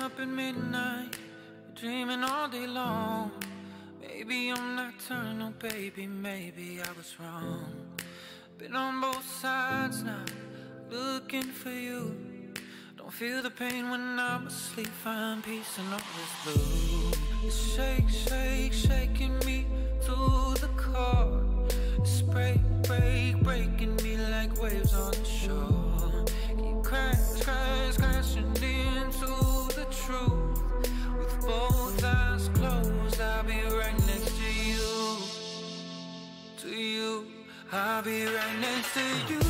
up at midnight, dreaming all day long. Maybe I'm nocturnal, baby, maybe I was wrong. Been on both sides now, looking for you. Don't feel the pain when I'm asleep, find peace in all this blue. It's shake, shake, shaking me to the core. It's break, break, breaking me like waves on the shore. Keep crashing into the truth. With both eyes closed, I'll be right next to you. To you, I'll be right next to you.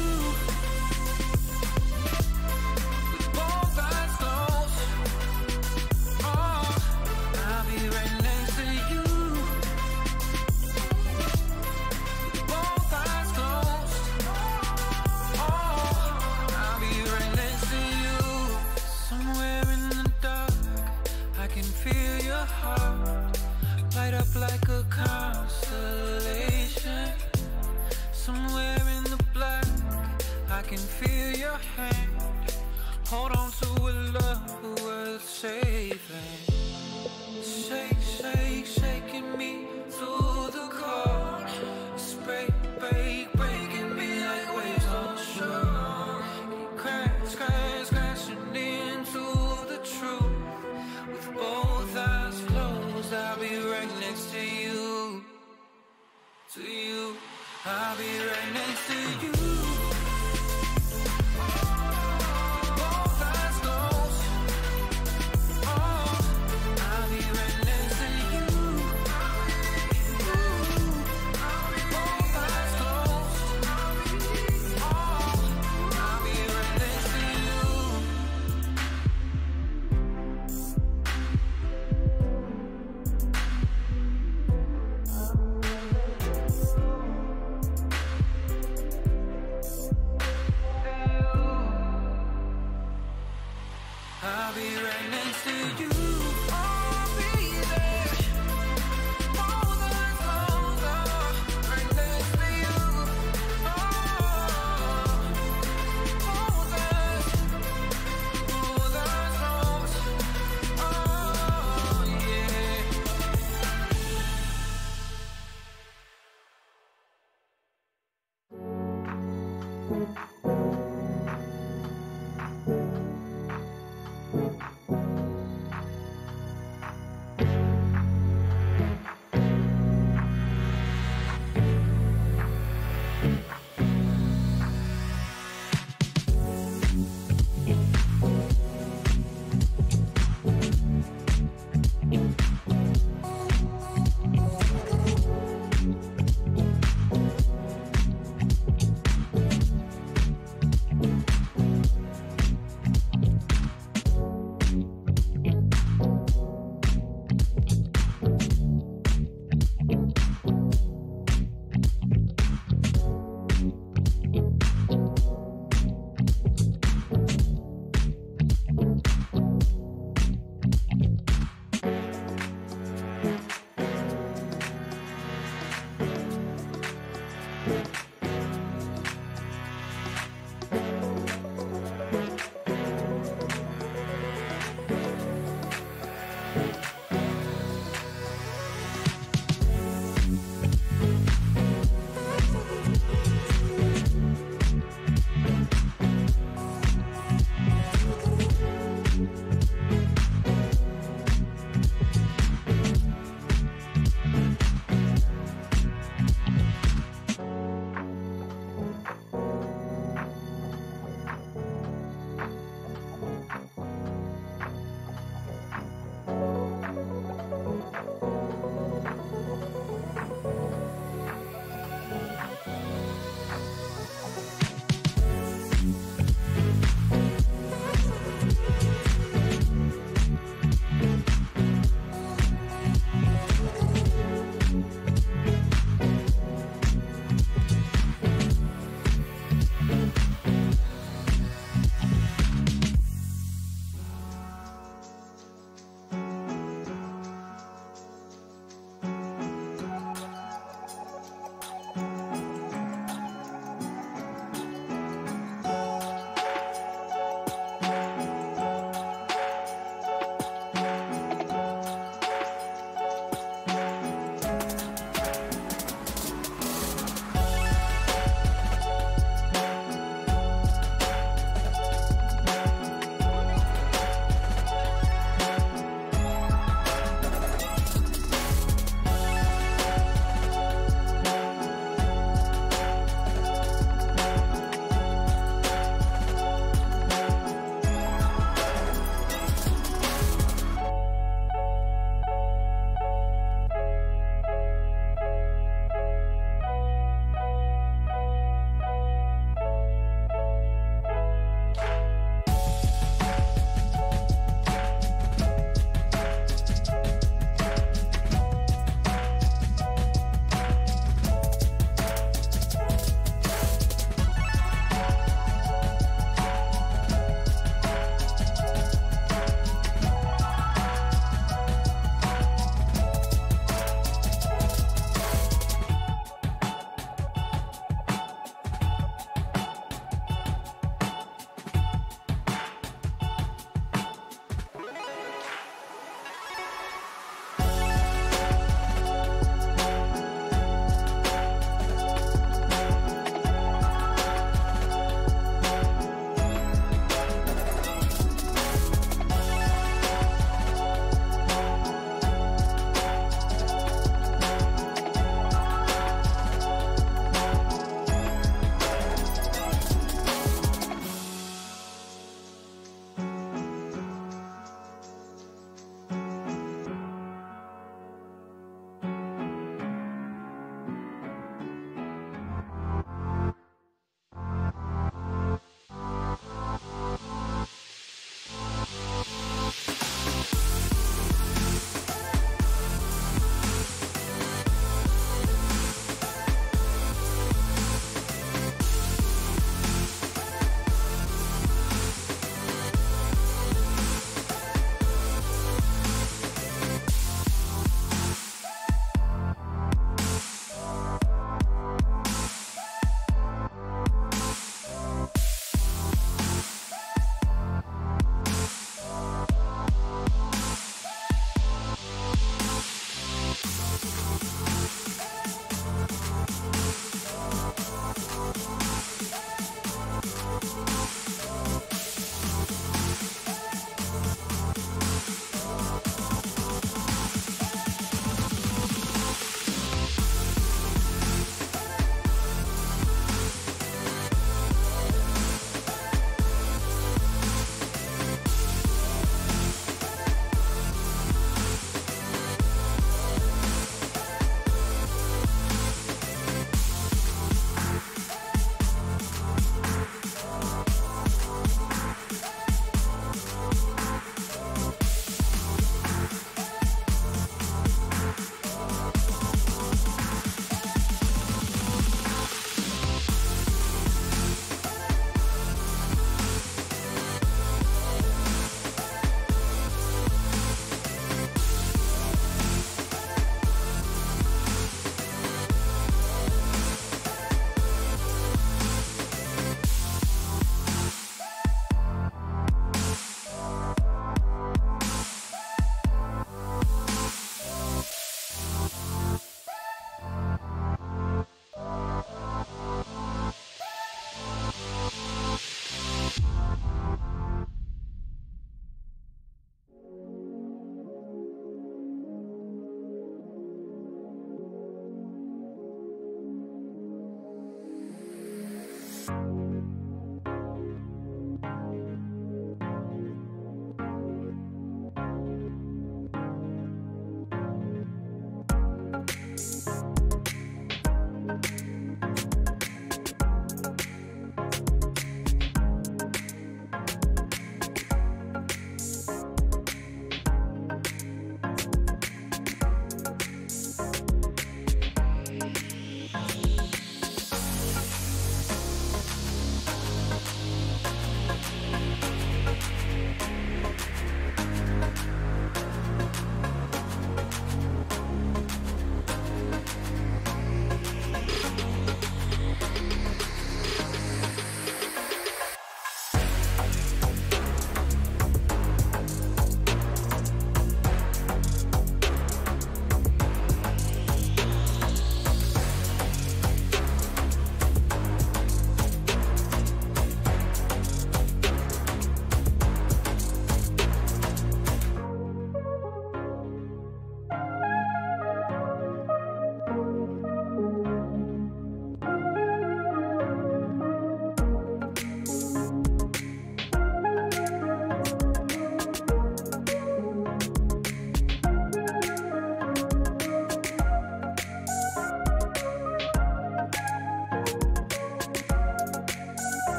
With both eyes closed, oh, I'll be right next to you. With both eyes closed, oh, I'll be right next to you. Somewhere in the dark, I can feel your heart light up like a constellation. Somewhere in the black, I can feel your hand. Hold on to a love worth saving. Shake, shake, shaking me to the core. It's break, break, breaking me like waves on the shore. Crashing into the truth. With both eyes closed, I'll be right next to you. To you, I'll be right next to you. Both eyes closed, oh, I'll be right next to you. Both eyes closed, oh, I'll be right next to you. I'll be right next to you. I'll be there. Both eyes closed, oh, right next to you. Oh, both eyes closed, oh, yeah.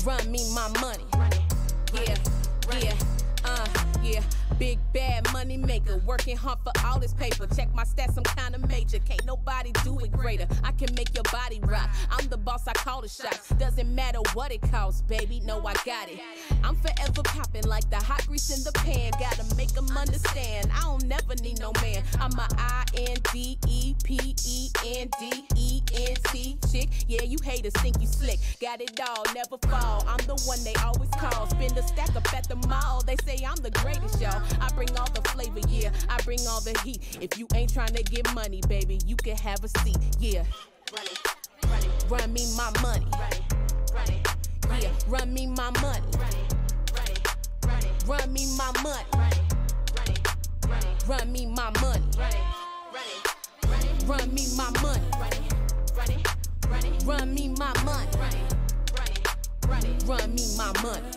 Run me my money. Yeah, yeah, yeah. Big bad money maker, working hard for all this paper. Check my stats, I'm kinda major. Can't nobody do it greater. I can make your body rock. I'm the boss, I call the shots. Doesn't matter what it costs, baby. No, I got it. I'm forever popping like the hot grease in the pan. Gotta make them understand. I don't never need no man. I'm a INDEPENDENT chick. Yeah, you haters think you slick. Got it all, never fall. I'm the one they always call. Spend a stack up at the mall. They say I'm the greatest, y'all. I bring all the flavor, yeah. I bring all the heat. If you ain't trying to get money, baby, you can have a seat, yeah. Run me my money. Yeah, run me my money. Run me my money. Run me my money. Run me my money. Run me my money. Run me my money.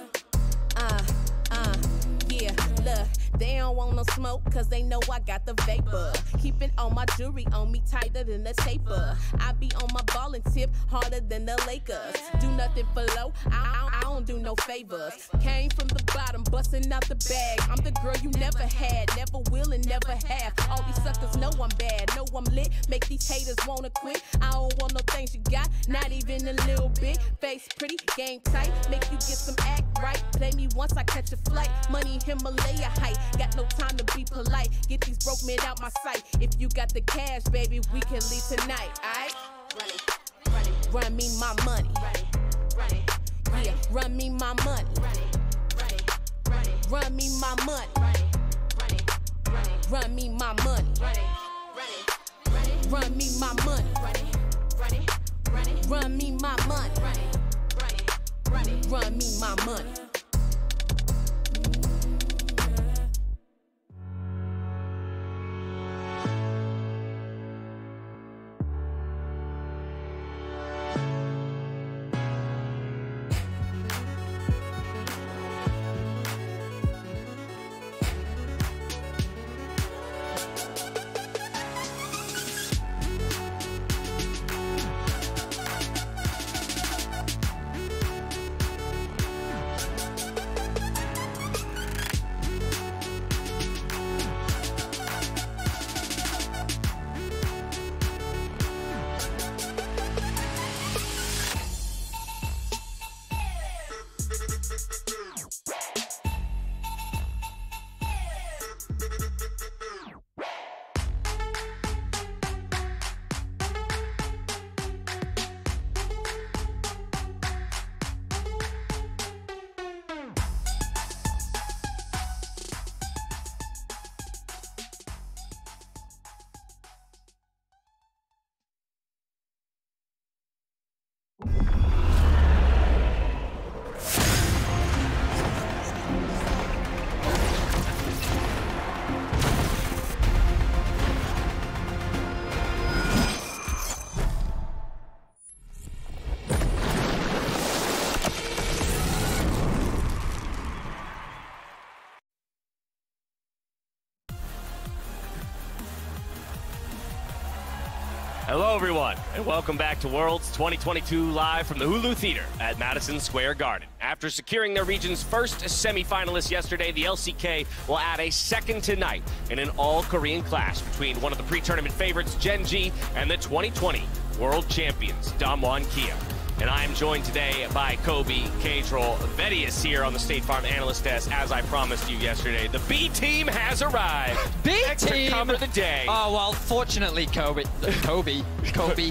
Yeah, look, they don't want no smoke cause they know I got the vapor. Keeping all my jewelry on me tighter than the taper. I be on my ballin' tip harder than the Lakers. Do nothing for low, I don't do no favors. Came from the bottom, busting out the bag. I'm the girl you never had, never will and never have. All these suckers know I'm bad, know I'm lit. Make these haters wanna quit. I don't want no things you got, not even a little bit. Face pretty, game tight, make you get some act right. Play me once I catch a flight, money Himalaya height. Got no time to be polite, get these broke men out my sight. If you got the cash, baby, we can leave tonight, alright? Run me my money. Yeah, run me my money. Run me my money. Run me my money. Run me my money. Run me my money. Run me my money. Hello, everyone, and welcome back to Worlds 2022 live from the Hulu Theater at Madison Square Garden. After securing their region's first semifinalist yesterday, the LCK will add a second tonight in an all-Korean clash between one of the pre-tournament favorites, Gen.G, and the 2020 World Champions, Damwon Kia. And I am joined today by Kobe, K-Troll, Vetty is here on the State Farm Analyst Desk, as I promised you yesterday. The B team has arrived. B team! To cover the day. Oh, well, fortunately, Kobe,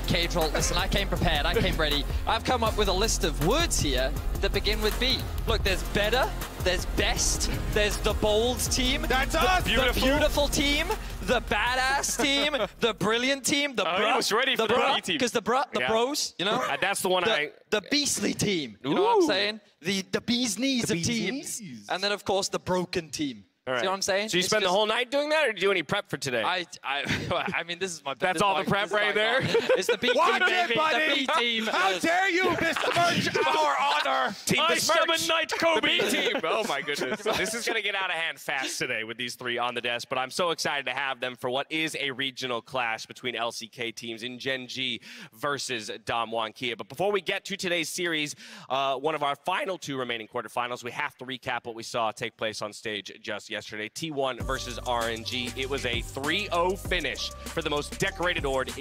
K-Troll, listen, I came prepared, I came ready. I've come up with a list of words here that begin with B. Look, there's better, there's best, there's the bold team. That's us! The beautiful team, the badass team, the brilliant team, the I was ready for the B team. Because the bros, you know? That's the one the beastly team, you know what I'm saying? The bee's knees of teams. And then, of course, the broken team. All right. See what I'm saying? So you spend the whole night doing that, or did you do any prep for today? I mean, this is my. That's all the prep right there. It's the B team, baby. The B team. How dare you mismerge our honor power. Team I summon Besmirch. Knight Kobe. The B team. Oh my goodness. This is going to get out of hand fast today with these three on the desk, but I'm so excited to have them for what is a regional clash between LCK teams in Gen.G versus Damwon Kia. But before we get to today's series, one of our final two remaining quarterfinals, we have to recap what we saw take place on stage just yesterday. T1 versus RNG. It was a 3-0 finish for the most decorated org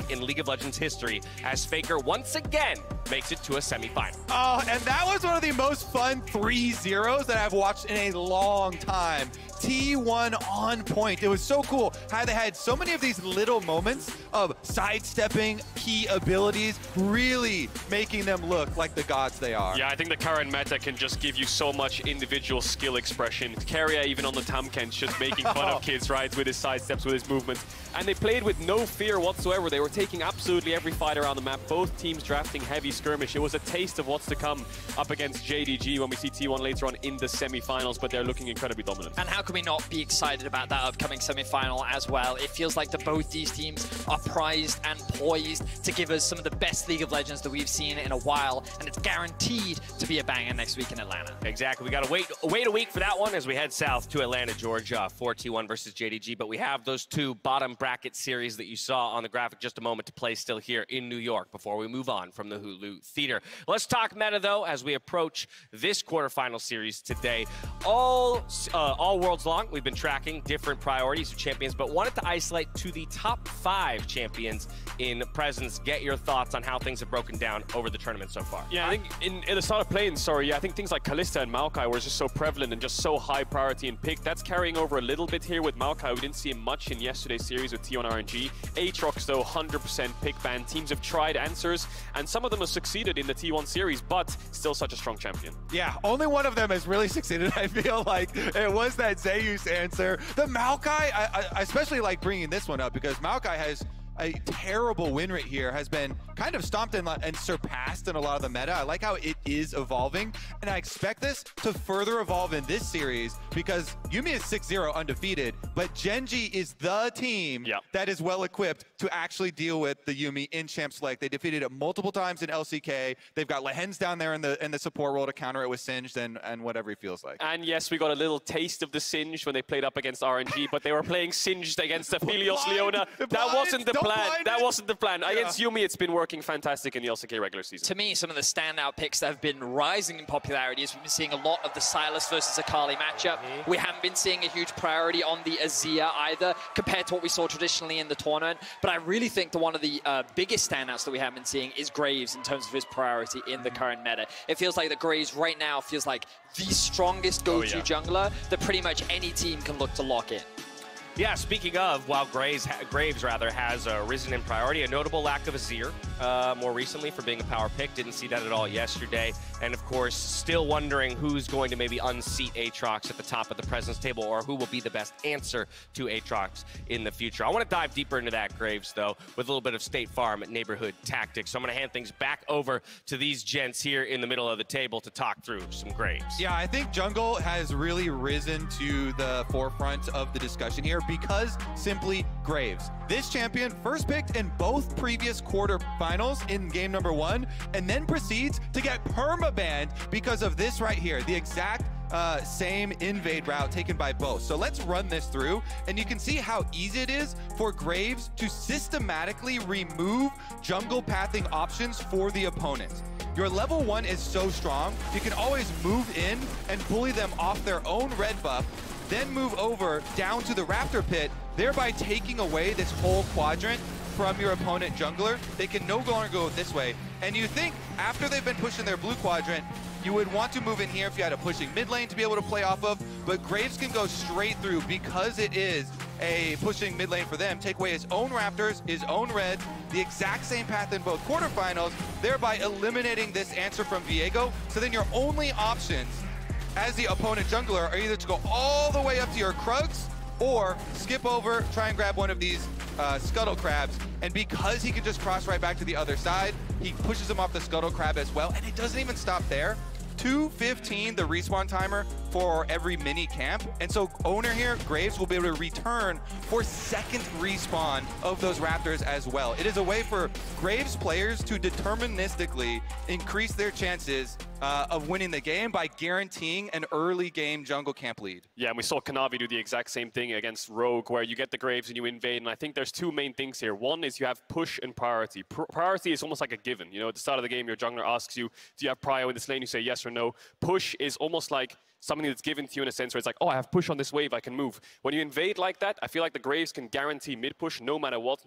in League of Legends history, as Faker once again makes it to a semifinal. Oh, and that was one of the most fun 3-0s that I've watched in a long time. T1 on point. It was so cool how they had so many of these little moments of sidestepping key abilities, really making them look like the gods they are. Yeah, I think the current meta can just give you so much individual skill expression. Keria, even on the Tamken, just making fun of kids, right, with his sidesteps, with his movements. And they played with no fear whatsoever. They were taking absolutely every fight around the map, both teams drafting heavy skirmish. It was a taste of what's to come up against JDG when we see T1 later on in the semifinals, but they're looking incredibly dominant. And how can we not be excited about that upcoming semi-final as well? It feels like both these teams are prized and poised to give us some of the best League of Legends that we've seen in a while, and it's guaranteed to be a banger next week in Atlanta. Exactly. We got to wait a week for that one as we head south to Atlanta, Georgia, for T1 versus JDG. But we have those two bottom bracket series that you saw on the graphic just a moment to play still here in New York before we move on from the Hulu Theater. Let's talk meta, though, as we approach this quarterfinal series today. All worlds long, we've been tracking different priorities of champions, but wanted to isolate to the top 5 champions in presence. Get your thoughts on how things have broken down over the tournament so far. Yeah, I think in the start of playing, I think things like Kalista and Maokai were just so prevalent and just so high priority and pick. That's carrying over a little bit here with Maokai. We didn't see him much in yesterday's series with T1 RNG. Aatrox, though, 100% pick ban. Teams have tried answers, and some of them have succeeded in the T1 series, but still such a strong champion. Yeah, only one of them has really succeeded, I feel like. It was that Zeus answer. The Maokai, I especially like bringing this one up because Maokai has a terrible win rate here, has been kind of stomped and surpassed in a lot of the meta. I like how it is evolving, and I expect this to further evolve in this series because Yuumi is 6-0 undefeated, but Gen.G is the team that is well equipped to actually deal with the Yuumi in Champ Select. They defeated it multiple times in LCK. They've got Lehens down there in the support role to counter it with Singed and whatever he feels like. And yes, we got a little taste of the Singed when they played up against RNG, but they were playing Singed against Aphelios Leona. That wasn't the plan. That wasn't the plan. Against Yuumi, it's been working fantastic in the LCK regular season. To me, some of the standout picks that have been rising in popularity is we've been seeing a lot of the Sylas versus Akali matchup. We haven't been seeing a huge priority on the Azir either, compared to what we saw traditionally in the tournament. But I really think that one of the biggest standouts that we have been seeing is Graves in terms of his priority in the current meta. It feels like that Graves right now feels like the strongest go-to jungler that pretty much any team can look to lock in. Yeah, speaking of, while Graves has risen in priority, a notable lack of Azir more recently for being a power pick. Didn't see that at all yesterday. And of course, still wondering who's going to maybe unseat Aatrox at the top of the presence table, or who will be the best answer to Aatrox in the future. I want to dive deeper into that, Graves, though, with a little bit of State Farm neighborhood tactics. So I'm going to hand things back over to these gents here in the middle of the table to talk through some Graves. Yeah, I think jungle has really risen to the forefront of the discussion here because simply Graves. This champion first picked in both previous quarterfinals in game number 1, and then proceeds to get perma-banned because of this right here, the exact same invade route taken by both. So let's run this through, and you can see how easy it is for Graves to systematically remove jungle pathing options for the opponent. Your level 1 is so strong, you can always move in and bully them off their own red buff, then move over down to the Raptor pit, thereby taking away this whole quadrant from your opponent jungler. They can no longer go this way. And you think after they've been pushing their blue quadrant, you would want to move in here if you had a pushing mid lane to be able to play off of, but Graves can go straight through because it is a pushing mid lane for them, take away his own Raptors, his own red, the exact same path in both quarterfinals, thereby eliminating this answer from Viego. So then your only options as the opponent jungler are either to go all the way up to your Krugs or skip over, try and grab one of these Scuttle Crabs. And because he can just cross right back to the other side, he pushes him off the Scuttle Crab as well. And it doesn't even stop there. 2:15 the respawn timer for every mini camp, and so owner here, Graves, will be able to return for second respawn of those Raptors as well. It is a way for Graves players to deterministically increase their chances of winning the game by guaranteeing an early game jungle camp lead. Yeah, and we saw Kanavi do the exact same thing against Rogue, where you get the Graves and you invade. And I think there's two main things here. One is you have push and priority. Priority is almost like a given. You know, at the start of the game, your jungler asks you, do you have prio in this lane? You say yes or no. Push is almost like something that's given to you in a sense where it's like, oh, I have push on this wave, I can move. When you invade like that, I feel like the Graves can guarantee mid-push no matter what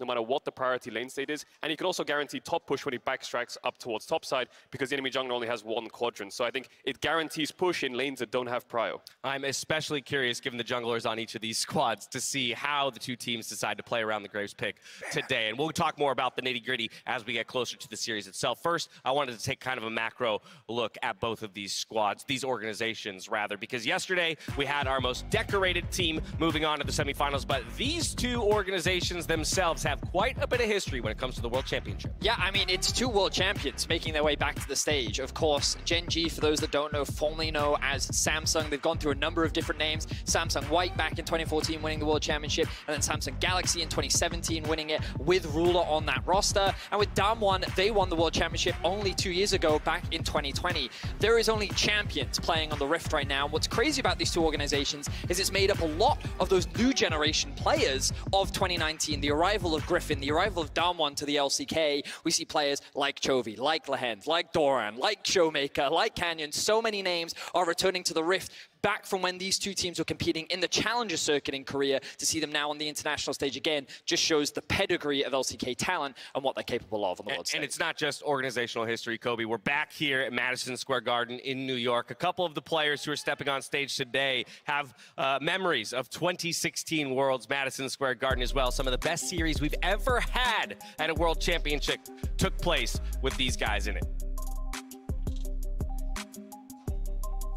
the priority lane state is. And he can also guarantee top push when he backtracks up towards top side, because the enemy jungler only has one quadrant. So I think it guarantees push in lanes that don't have prio. I'm especially curious, given the junglers on each of these squads, to see how the two teams decide to play around the Graves pick today. And we'll talk more about the nitty-gritty as we get closer to the series itself. First, I wanted to take kind of a macro look at both of these squads, these organizations, rather, because yesterday we had our most decorated team moving on to the semifinals, but these two organizations themselves have quite a bit of history when it comes to the World Championship. Yeah, I mean, it's two world champions making their way back to the stage. Of course, Gen.G, for those that don't know, formerly known as Samsung. They've gone through a number of different names. Samsung White back in 2014 winning the World Championship, and then Samsung Galaxy in 2017 winning it with Ruler on that roster. And with Damwon, they won the World Championship only 2 years ago, back in 2020. There is only champions playing on the Rift right now. What's crazy about these two organizations is it's made up a lot of those new generation players of 2019. The arrival of Griffin, the arrival of Damwon to the LCK. We see players like Chovy, like Lehend, like Doran, like Showmaker, like Canyon. So many names are returning to the Rift back from when these two teams were competing in the Challenger circuit in Korea. To see them now on the international stage again just shows the pedigree of LCK talent and what they're capable of on the world stage. And it's not just organizational history, Kobe. We're back here at Madison Square Garden in New York. A couple of the players who are stepping on stage today have memories of 2016 Worlds, Madison Square Garden as well. Some of the best series we've ever had at a World Championship took place with these guys in it.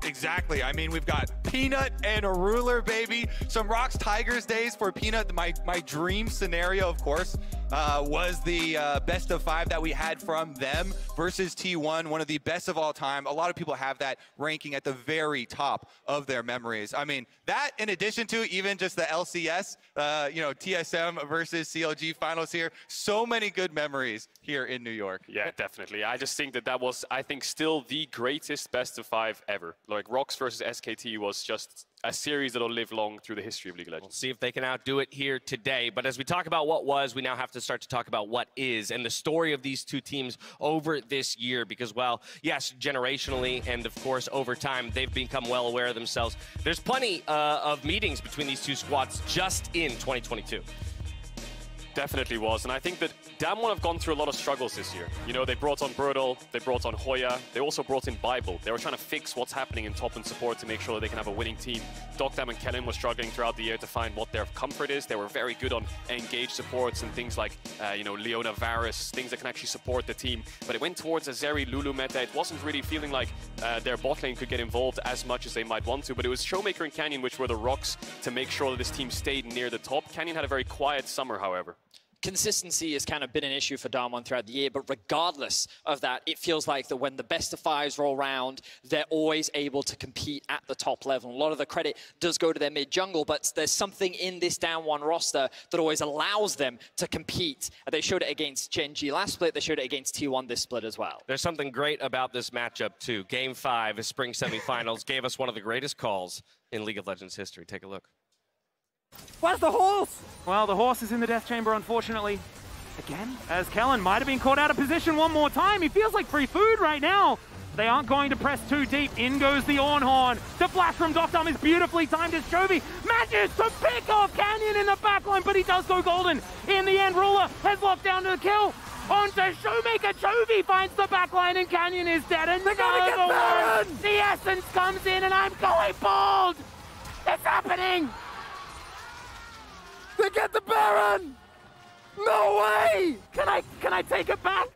Exactly. I mean, we've got Peanut and a Ruler, baby. Some Rocks Tigers days for Peanut. My dream scenario, of course, was the best of 5 that we had from them versus T1, one of the best of all time. A lot of people have that ranking at the very top of their memories. I mean, that in addition to even just the LCS, you know, TSM versus CLG finals here. So many good memories here in New York. Yeah, definitely. I just think that was, I think, still the greatest best of 5 ever. Like, Rocks versus SKT was just a series that'll live long through the history of League of Legends. We'll see if they can outdo it here today. But as we talk about what was, we now have to start to talk about what is, and the story of these two teams over this year. Because, well, yes, generationally and, of course, over time, they've become well aware of themselves. There's plenty of meetings between these two squads just in 2022. Definitely was, and I think that Damwon have gone through a lot of struggles this year. You know, they brought on Brutal, they brought on Hoya, they also brought in Bible. They were trying to fix what's happening in top and support to make sure that they can have a winning team. Dogdam and Kellen were struggling throughout the year to find what their comfort is. They were very good on engaged supports and things like, you know, Leona Varus, things that can actually support the team. But it went towards a Zeri Lulu meta. It wasn't really feeling like their bot lane could get involved as much as they might want to, but it was Showmaker and Canyon which were the rocks to make sure that this team stayed near the top. Canyon had a very quiet summer, however. Consistency has kind of been an issue for Damwon throughout the year, but regardless of that, it feels like that when the best of 5s roll around, they're always able to compete at the top level. A lot of the credit does go to their mid-jungle, but there's something in this Damwon roster that always allows them to compete. They showed it against Gen.G last split, they showed it against T1 this split as well. There's something great about this matchup, too. Game 5, Spring Semifinals, gave us one of the greatest calls in League of Legends history. Take a look. Where's the horse? Well, the horse is in the death chamber, unfortunately. Again, as Kellen might have been caught out of position one more time. He feels like free food right now. They aren't going to press too deep. In goes the Ornhorn. The flash from Dogdam is beautifully timed as Chovy manages to pick off Canyon in the backline, but he does go golden. In the end, Ruler has locked down to the kill. Onto Showmaker. Chovy finds the backline and Canyon is dead. And they're gonna get Baron! The essence comes in and I'm going bald! It's happening! They get the Baron! No way! Can I take it back?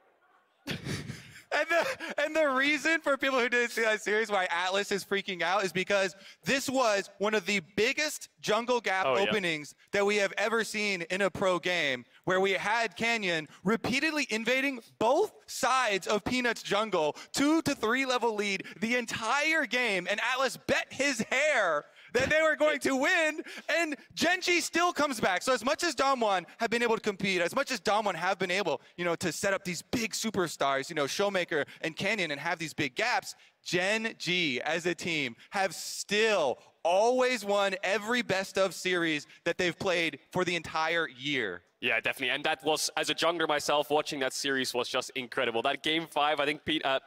And the reason for people who didn't see that series why Atlas is freaking out is because this was one of the biggest jungle gap openings that we have ever seen in a pro game, where we had Canyon repeatedly invading both sides of Peanut's jungle, 2 to 3 level lead the entire game, and Atlas bet his hair that they were going to win, and Gen.G still comes back. So as much as Damwon have been able to compete, as much as Damwon have been able, you know, to set up these big superstars, you know, Showmaker and Canyon and have these big gaps, Gen.G as a team have still always won every best of series that they've played for the entire year. Yeah, definitely. And that was, as a jungler myself, watching that series was just incredible. That game 5, I think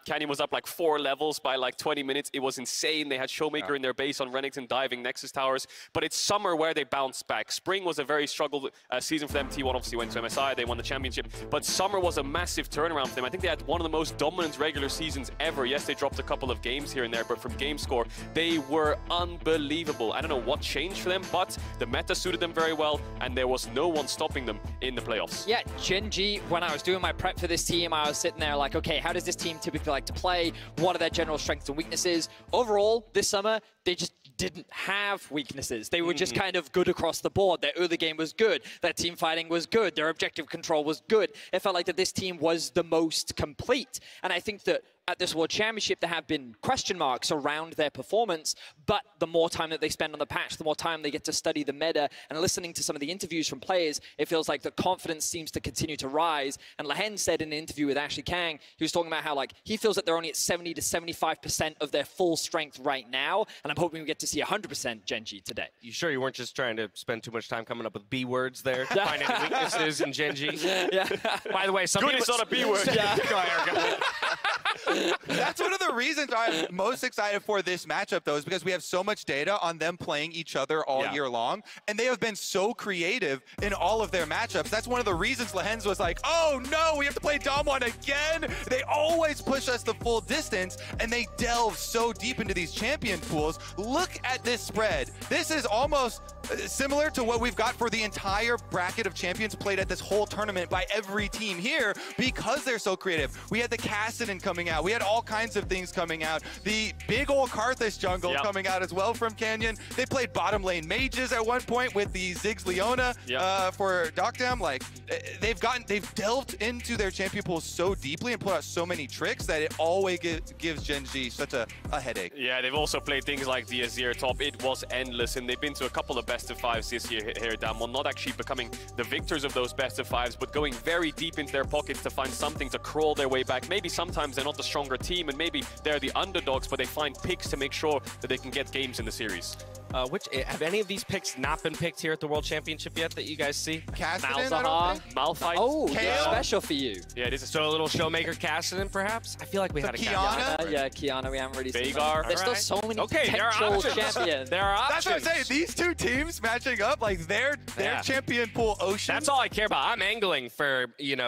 Canyon was up like 4 levels by like 20 minutes. It was insane. They had Showmaker in their base on Renekton diving Nexus towers. But it's summer where they bounced back. Spring was a very struggled season for them. T1 obviously went to MSI. They won the championship. But summer was a massive turnaround for them. I think they had one of the most dominant regular seasons ever. Yes, they dropped a couple of games here and there, but from game score, they were unbelievable. I don't know what changed for them, but the meta suited them very well, and there was no one stopping them in the playoffs. Yeah, Gen.G, when I was doing my prep for this team, I was sitting there like, okay, how does this team typically like to play? What are their general strengths and weaknesses? Overall, this summer, they just didn't have weaknesses. They were just kind of good across the board. Their early game was good. Their team fighting was good. Their objective control was good. It felt like that this team was the most complete. And I think that at this World Championship, there have been question marks around their performance, but the more time that they spend on the patch, the more time they get to study the meta, and listening to some of the interviews from players, it feels like the confidence seems to continue to rise. And Lehen said in an interview with Ashley Kang, he was talking about how like he feels that they're only at 70 to 75% of their full strength right now, and I'm hoping we get to see 100% Gen.G today. You sure you weren't just trying to spend too much time coming up with B words there to find any weaknesses in Gen.G? Yeah. By the way, some people... It's not a B word. Yeah. Go ahead, Erica. That's one of the reasons I'm most excited for this matchup, though, is because we have so much data on them playing each other all year long, and they have been so creative in all of their matchups. That's one of the reasons Lehen's was like, oh no, we have to play Damwon again. They always push us the full distance, and they delve so deep into these champion pools. Look at this spread. This is almost similar to what we've got for the entire bracket of champions played at this whole tournament by every team here, because they're so creative. We had the Kassadin coming out. We had all kinds of things coming out. The big old Karthus jungle coming out as well from Canyon. They played bottom lane mages at one point with the Ziggs Leona for Docdam. Like, they've delved into their champion pool so deeply and put out so many tricks that it always gives Gen.G such a headache. Yeah, they've also played things like the Azir top. It was endless, and they've been to a couple of best of 5s this year here at Damwon. Not actually becoming the victors of those best of 5s, but going very deep into their pockets to find something to crawl their way back. Maybe sometimes they're not the stronger team, and maybe they're the underdogs, but they find picks to make sure that they can get games in the series. Have any of these picks not been picked here at the World Championship yet that you guys see? Kassadin, Malphite. Oh, Kale? special for you. Yeah, it is. So a little Showmaker Kassadin, perhaps? I feel like we had a Kiana? Yeah, Kiana, we haven't really seen Veigar. that. There's still so many there are potential options. champions. There are options. That's what I'm saying. These two teams matching up, like their champion pool ocean. That's all I care about. I'm angling for,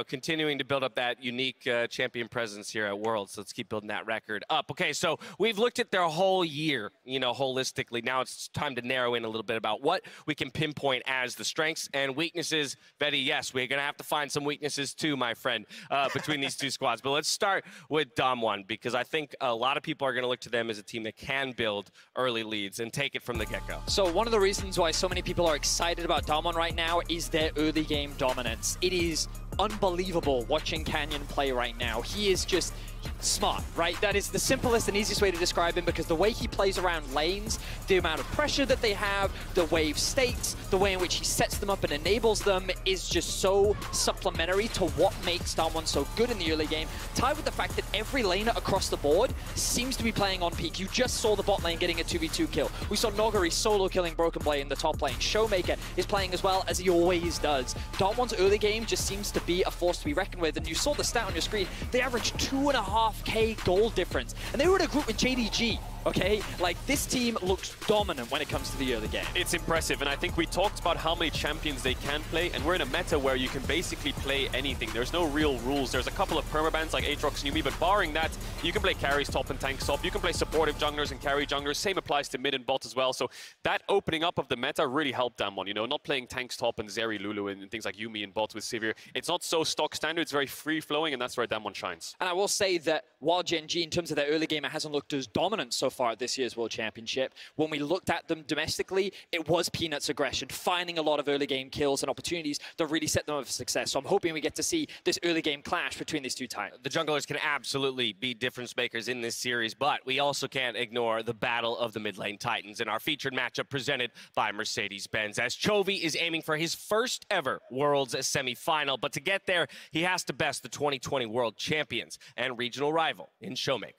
continuing to build up that unique champion presence here at Worlds. So let's keep building that record up. Okay, so we've looked at their whole year, holistically. Now it's time to narrow in a little bit about what we can pinpoint as the strengths and weaknesses. Betty, yes, we're going to have to find some weaknesses too, my friend, between these two squads. But let's start with Damwon, because I think a lot of people are going to look to them as a team that can build early leads and take it from the get-go. So one of the reasons why so many people are excited about Damwon right now is their early game dominance. It is unbelievable watching Canyon play right now. He is just smart, right? That is the simplest and easiest way to describe him, because the way he plays around lanes, the amount of pressure that they have, the wave states, the way in which he sets them up and enables them is just so supplementary to what makes Damwon so good in the early game, tied with the fact that every laner across the board seems to be playing on peak. You just saw the bot lane getting a 2v2 kill. We saw Nogari solo killing Broken Blade in the top lane. Showmaker is playing as well as he always does. Damwon's early game just seems to be a force to be reckoned with, and you saw the stat on your screen. They averaged 2.5k goal difference, and they were in a group with Gen.G. Okay, like this team looks dominant when it comes to the early game. It's impressive, and I think we talked about how many champions they can play, and we're in a meta where you can basically play anything. There's no real rules. There's a couple of permabans like Aatrox and Yumi, but barring that, you can play carries top and tanks top. You can play supportive junglers and carry junglers. Same applies to mid and bot as well. So that opening up of the meta really helped Damwon, not playing tanks top and Zeri, Lulu, and things like Yumi and bots with Sivir. It's not so stock standard. It's very free-flowing, and that's where Damwon shines. And I will say that while Gen.G, in terms of their early game, it hasn't looked as dominant so far at this year's World Championship, when we looked at them domestically, it was Peanut's aggression, finding a lot of early game kills and opportunities that really set them up for success. So I'm hoping we get to see this early game clash between these two titans. The junglers can absolutely be difference makers in this series, but we also can't ignore the battle of the mid lane titans in our featured matchup presented by Mercedes-Benz, as Chovy is aiming for his first ever Worlds semi-final. But to get there, he has to best the 2020 World Champions and regional rival in Showmaker.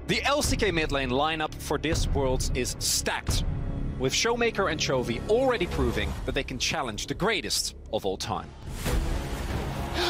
The LCK mid lane lineup for this Worlds is stacked, with Showmaker and Chovy already proving that they can challenge the greatest of all time.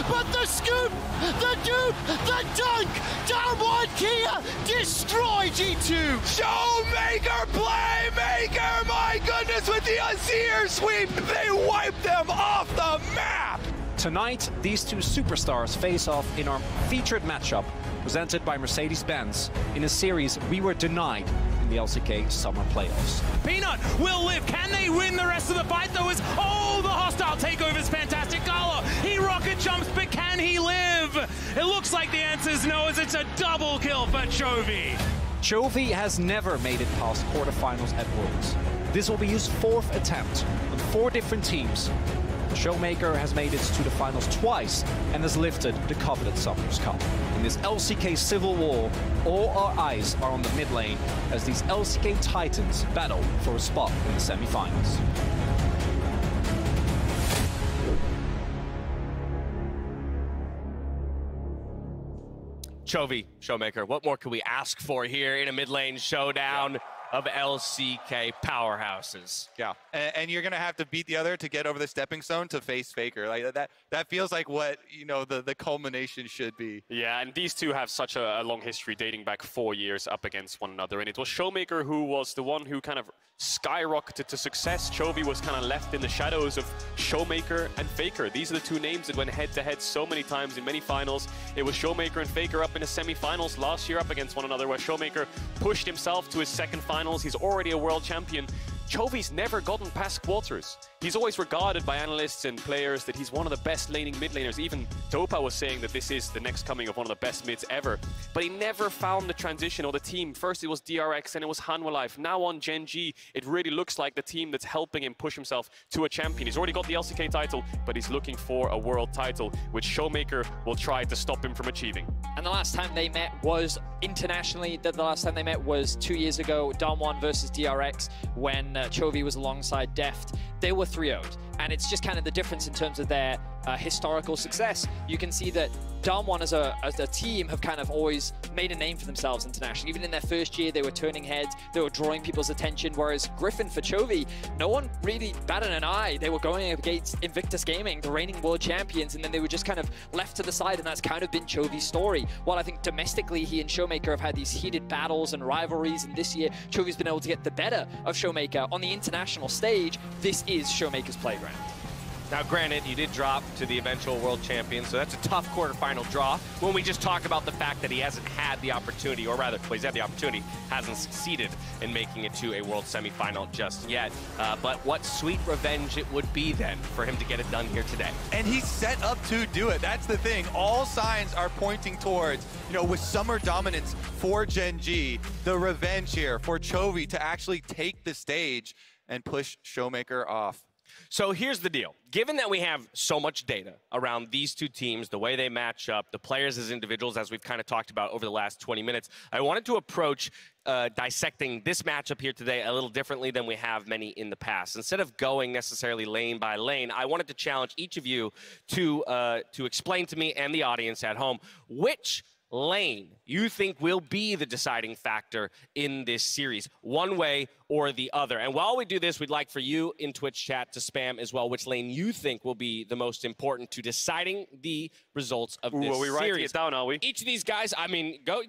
But the scoop, the dupe, the dunk, down one Kia, destroy G2. Showmaker, playmaker, my goodness, with the Azir sweep, they wipe them off the map. Tonight, these two superstars face off in our featured matchup, presented by Mercedes-Benz, in a series we were denied in the LCK Summer Playoffs. Peanut will live. Can they win the rest of the fight, though? Oh, the hostile takeover is fantastic. Gala, he rocket jumps, but can he live? It looks like the answer is no, as it's a double kill for Chovy. Chovy has never made it past quarterfinals at Worlds. This will be his 4th attempt on 4 different teams. Showmaker has made it to the finals twice and has lifted the coveted Summoners Cup. In this LCK civil war, all our eyes are on the mid lane as these LCK Titans battle for a spot in the semi-finals. Chovy, Showmaker, what more can we ask for here in a mid lane showdown of LCK powerhouses? Yeah, and you're gonna have to beat the other to get over the stepping stone to face Faker. Like that feels like what, you know, the culmination should be. Yeah, and these two have such a long history dating back 4 years up against one another. And it was Showmaker who was the one who kind of skyrocketed to success. Chovy was kind of left in the shadows of Showmaker and Faker. These are the two names that went head-to-head so many times in many finals. It was Showmaker and Faker up in the semi-finals last year up against one another, where Showmaker pushed himself to his 2nd finals. He's already a world champion. Chovy's never gotten past quarters. He's always regarded by analysts and players that he's one of the best laning mid laners. Even Dopa was saying that this is the next coming of one of the best mids ever. But he never found the transition or the team. First it was DRX and it was Hanwha Life. Now on Gen.G, it really looks like the team that's helping him push himself to a champion. He's already got the LCK title, but he's looking for a world title, which Showmaker will try to stop him from achieving. And the last time they met was internationally. The last time they met was 2 years ago, Damwon versus DRX, when Chovy was alongside Deft. They were 3-0'd, and it's just kind of the difference in terms of their historical success. You can see that Damwon as a team have kind of always made a name for themselves internationally. Even in their first year, they were turning heads, they were drawing people's attention, whereas Griffin for Chovy, no one really batted an eye. They were going up against Invictus Gaming, the reigning world champions, and then they were just kind of left to the side, and that's kind of been Chovy's story. While I think domestically, he and Showmaker have had these heated battles and rivalries, and this year, Chovy's been able to get the better of Showmaker. On the international stage, this is Showmaker's playground. Now, granted, you did drop to the eventual world champion, so that's a tough quarterfinal draw. When we just talk about the fact that he hasn't had the opportunity, or rather, well, he's had the opportunity, hasn't succeeded in making it to a world semifinal just yet. But what sweet revenge it would be then for him to get it done here today. And he's set up to do it. That's the thing. All signs are pointing towards, you know, with summer dominance for Gen.G, the revenge here for Chovy to actually take the stage and push Showmaker off. So here's the deal. Given that we have so much data around these two teams, the way they match up, the players as individuals, as we've kind of talked about over the last 20 minutes, I wanted to approach dissecting this matchup here today a little differently than we have many in the past. Instead of going necessarily lane by lane, I wanted to challenge each of you to explain to me and the audience at home which lane you think will be the deciding factor in this series, one way or the other. And while we do this, we'd like for you in Twitch chat to spam as well which lane you think will be the most important to deciding the results of this Are we writing series. it down, are we? Each of these guys, I mean, go.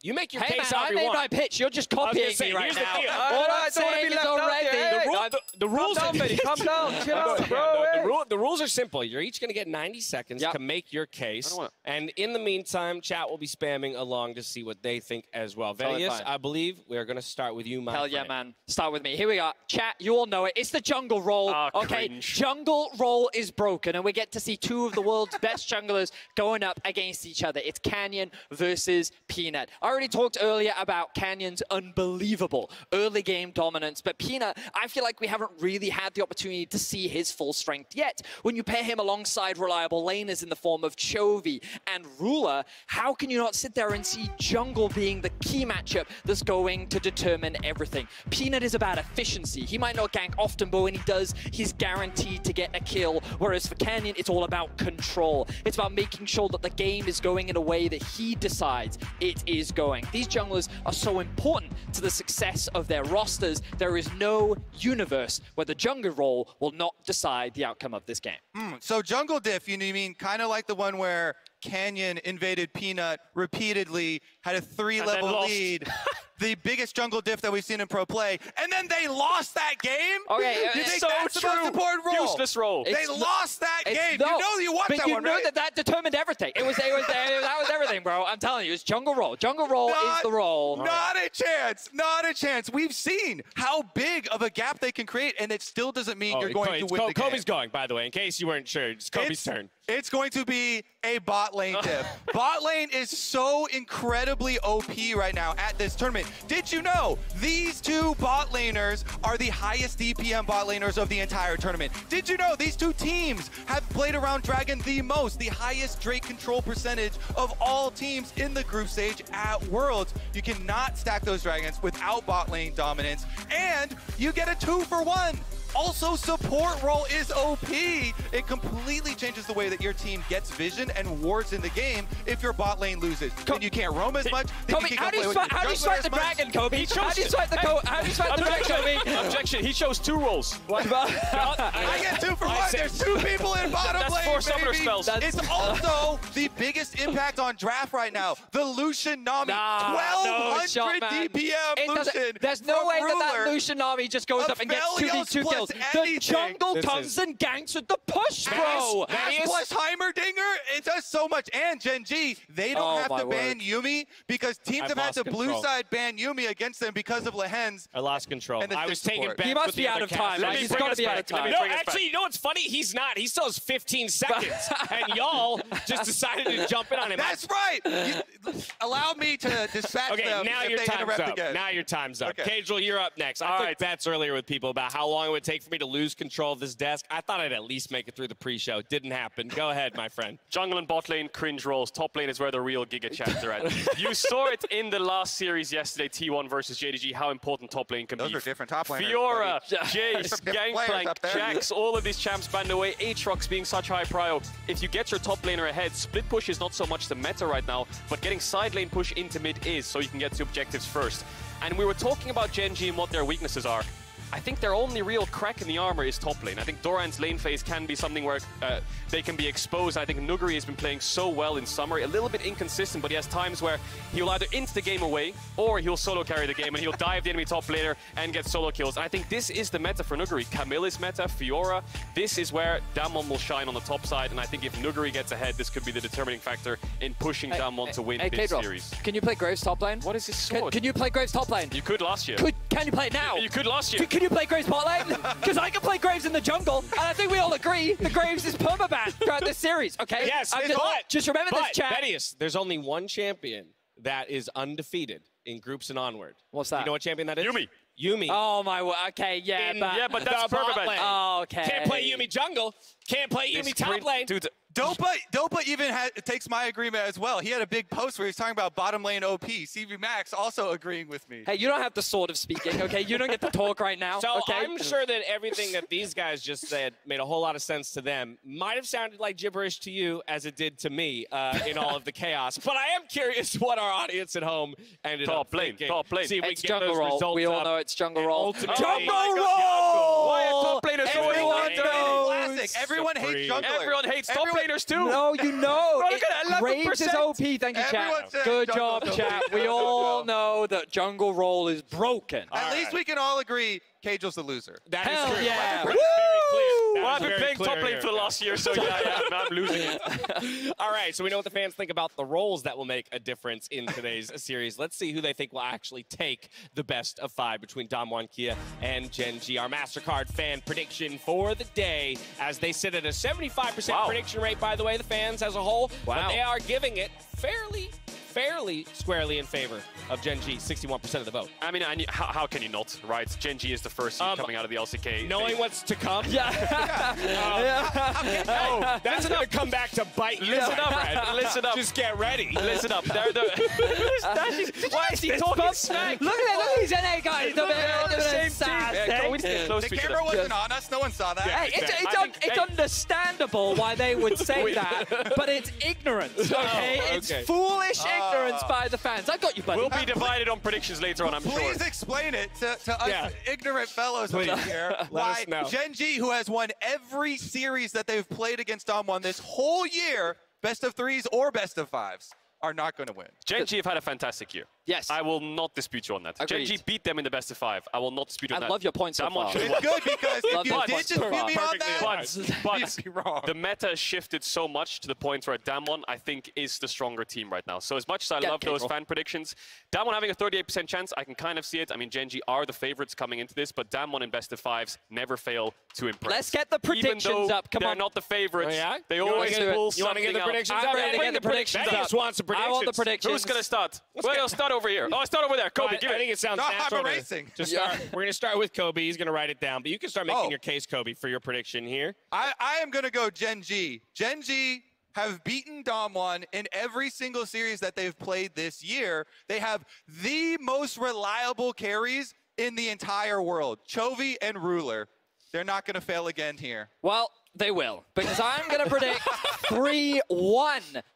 You make your Hey case man, however you I made want. my pitch. You're just copying me right here's now. the deal. All I'm saying is already. The rules Calm down, Calm down. Chill out, bro. the rules are simple. You're each going to get 90 seconds to make your case. And in the meantime, chat will be spamming along to see what they think as well. Velius, I believe we are going to start with you, my Hell friend. yeah, man. Start with me. Here we are. Chat, you all know it. It's the jungle roll. Okay, cringe. jungle roll is broken, and we get to see two of the world's best junglers going up against each other. It's Canyon versus Peanut. Peanut. I already talked earlier about Canyon's unbelievable early game dominance, but Peanut, I feel like we haven't really had the opportunity to see his full strength yet. When you pair him alongside reliable laners in the form of Chovy and Ruler, how can you not sit there and see jungle being the key matchup that's going to determine everything? Peanut is about efficiency. He might not gank often, but when he does, he's guaranteed to get a kill. Whereas for Canyon, it's all about control. It's about making sure that the game is going in a way that he decides it is going. These junglers are so important to the success of their rosters. There is no universe where the jungle role will not decide the outcome of this game. So jungle diff, you mean kind of like the one where Canyon invaded Peanut repeatedly, had a 3-level lead. The biggest jungle diff that we've seen in pro play, and then they lost that game? Okay, you think so that's the most important role? Useless role. They lost that game. No, you know you watched that one, But you right? know that determined everything. That was everything, bro. I'm telling you, it's jungle role. Jungle role is the role. Not a chance. Not a chance. We've seen how big of a gap they can create, and it still doesn't mean you're going to win the game. Kobe's going, by the way, in case you weren't sure. It's Kobe's turn. It's going to be a bot lane diff. Bot lane is so incredibly OP right now at this tournament. Did you know these two bot laners are the highest DPM bot laners of the entire tournament? Did you know these two teams have played around Dragon the most, the highest Drake control percentage of all teams in the group stage at Worlds? You cannot stack those Dragons without bot lane dominance, and you get a 2-for-1. Also, support role is OP. It completely changes the way that your team gets vision and wards in the game if your bot lane loses. Then you can't roam as much. Kobe, how do you swipe the dragon, Kobe? How do you swipe the dragon, Kobe? Objection, he chose 2 roles. What about? I get 2-for-1. There's 2 people in bottom lane, That's 4 summoner baby. spells. It's also the biggest impact on draft right now. The Lucian Nami, 1,200 DPM Lucian. There's no way that Ruler. Lucian Nami just goes up and gets 2v2 kills. The jungle comes and ganks with the push, bro. Plus Heimerdinger, it does so much. And Gen.G, they don't have to ban Yuumi because teams have had the blue side ban Yuumi against them because of Lehen's. I lost control. I was taking bets. He must be out of time. He's got to be out of time. No, actually, you know what's funny? He's not. He still has 15 seconds. And y'all just decided to jump in on him. That's right. Allow me to dispatch them now if your they time's interrupt up. again. Now your time's up. Okay. Cajal, you're up next. I took bets earlier with people about how long it would take for me to lose control of this desk. I thought I'd at least make it through the pre-show. Didn't happen. Go ahead, my friend. Jungle and bot lane, cringe roles. Top lane is where the real Giga champs are at. You saw it in the last series yesterday, T1 versus JDG, how important top lane can be. Those are different top laners. Fiora, Jace, Gangplank, Jax, all of these champs banned away. Aatrox being such high prio. If you get your top laner ahead, split push is not so much the meta right now, but getting side lane push into mid is, so you can get to objectives first. And we were talking about Gen.G and what their weaknesses are. I think their only real crack in the armor is top lane. I think Doran's lane phase can be something where they can be exposed. I think Nuguri has been playing so well in summer, a little bit inconsistent, but he has times where he'll either int the game away or he'll solo carry the game and he'll dive the enemy top laner and get solo kills. And I think this is the meta for Nuguri. Camille is meta, Fiora. This is where Damwon will shine on the top side, and I think if Nuguri gets ahead, this could be the determining factor in pushing Damwon to win this series. Can you play Graves top lane? What is this sword? Can you play Graves top lane? You could last year. Can you play it now? You could last year. Can you play Graves bot lane? Because I can play Graves in the jungle, and I think we all agree that Graves is permaban throughout this series, okay? Yes, just remember this, chat. Bedius, there's only one champion that is undefeated in groups and onward. What's that? You know what champion that is? Yuumi. Oh, my word. Okay, yeah, but that's permaban. Oh, okay. Can't play Yuumi jungle. Can't play Yuumi top lane. Dude, Dopa even takes my agreement as well. He had a big post where he's talking about bottom lane OP. CV Max also agreeing with me. Hey, you don't have the sword of speaking, okay? You don't get to talk right now, So okay? I'm sure that everything that these guys just said made a whole lot of sense to them. Might have sounded like gibberish to you as it did to me in all of the chaos. But I am curious what our audience at home ended up thinking. Top lane. See if we It's can get jungle those roll. results We all up. know it's jungle roll. Jungle roll! Why are top laners so Everyone knows. Classic. Everyone hates junglers. Everyone hates top laners too. No, you know. Look at 11%. Graves is OP. Thank you, Everyone chat. said Good jungle job, is chat. OP. We all know that jungle roll is broken. At least we can all agree Cagel's the loser. That is Hell true. yeah. That's very clear. Well, I've That been is playing very top clear lane here. for the last year, so yeah, I'm losing it. All right, so we know what the fans think about the roles that will make a difference in today's series. Let's see who they think will actually take the best of 5 between Damwon Kia and Gen.G. Our MasterCard fan prediction for the day, as they sit at a 75% prediction rate, by the way, the fans as a whole. Wow. But they are giving it fairly fairly squarely in favor of Gen.G, 61% of the vote. I mean, how can you not, right? Gen.G is the first seed coming out of the LCK. Knowing what's to come? Yeah. Oh, that's going to come back to bite you. Listen up, Fred. Listen up. Just get ready. Listen up. Why is he talking smack? Look at these NA guys. They're the same team. The camera wasn't on us. No one saw that. Hey, it's understandable why they would say that, but it's ignorance, okay? It's foolish ignorance by the fans. I got you, buddy. We'll be divided on predictions later on, I'm sure. Please explain it to us ignorant fellows over here why Gen.G, who has won every series that they've played against Dom1 this whole year, best of 3s or best of 5s, are not going to win. Gen.G have had a fantastic year. Yes. I will not dispute you on that. Agreed. Gen.G beat them in the best of 5. I will not dispute on that. I love your point so far. It's good because if you did dispute me on that, but you'd be wrong. The meta shifted so much to the point where Damwon, I think, is the stronger team right now. So as much as I love those fan predictions, Damwon having a 38% chance, I can kind of see it. I mean, Gen.G are the favorites coming into this, but Damwon in best of 5s never fail to impress. Let's get the predictions up. Come on. They're not the favorites. Oh, yeah? They always pull You want to something get the out. predictions up? I'm ready to get the predictions up. Thaddeus wants the predictions. I want the predictions. Who's going to start? Well, I'll start over here. Oh, I'll start over there. Kobe, give I it. think it sounds natural. I'm erasing. To start. We're going to start with Kobe. He's going to write it down. But you can start making your case, Kobe, for your prediction here. I am going to go Gen.G. Gen.G have beaten Dom1 in every single series that they've played this year. They have the most reliable carries in the entire world, Chovy and Ruler. They're not going to fail again here. Well, they will, because I'm going to predict 3-1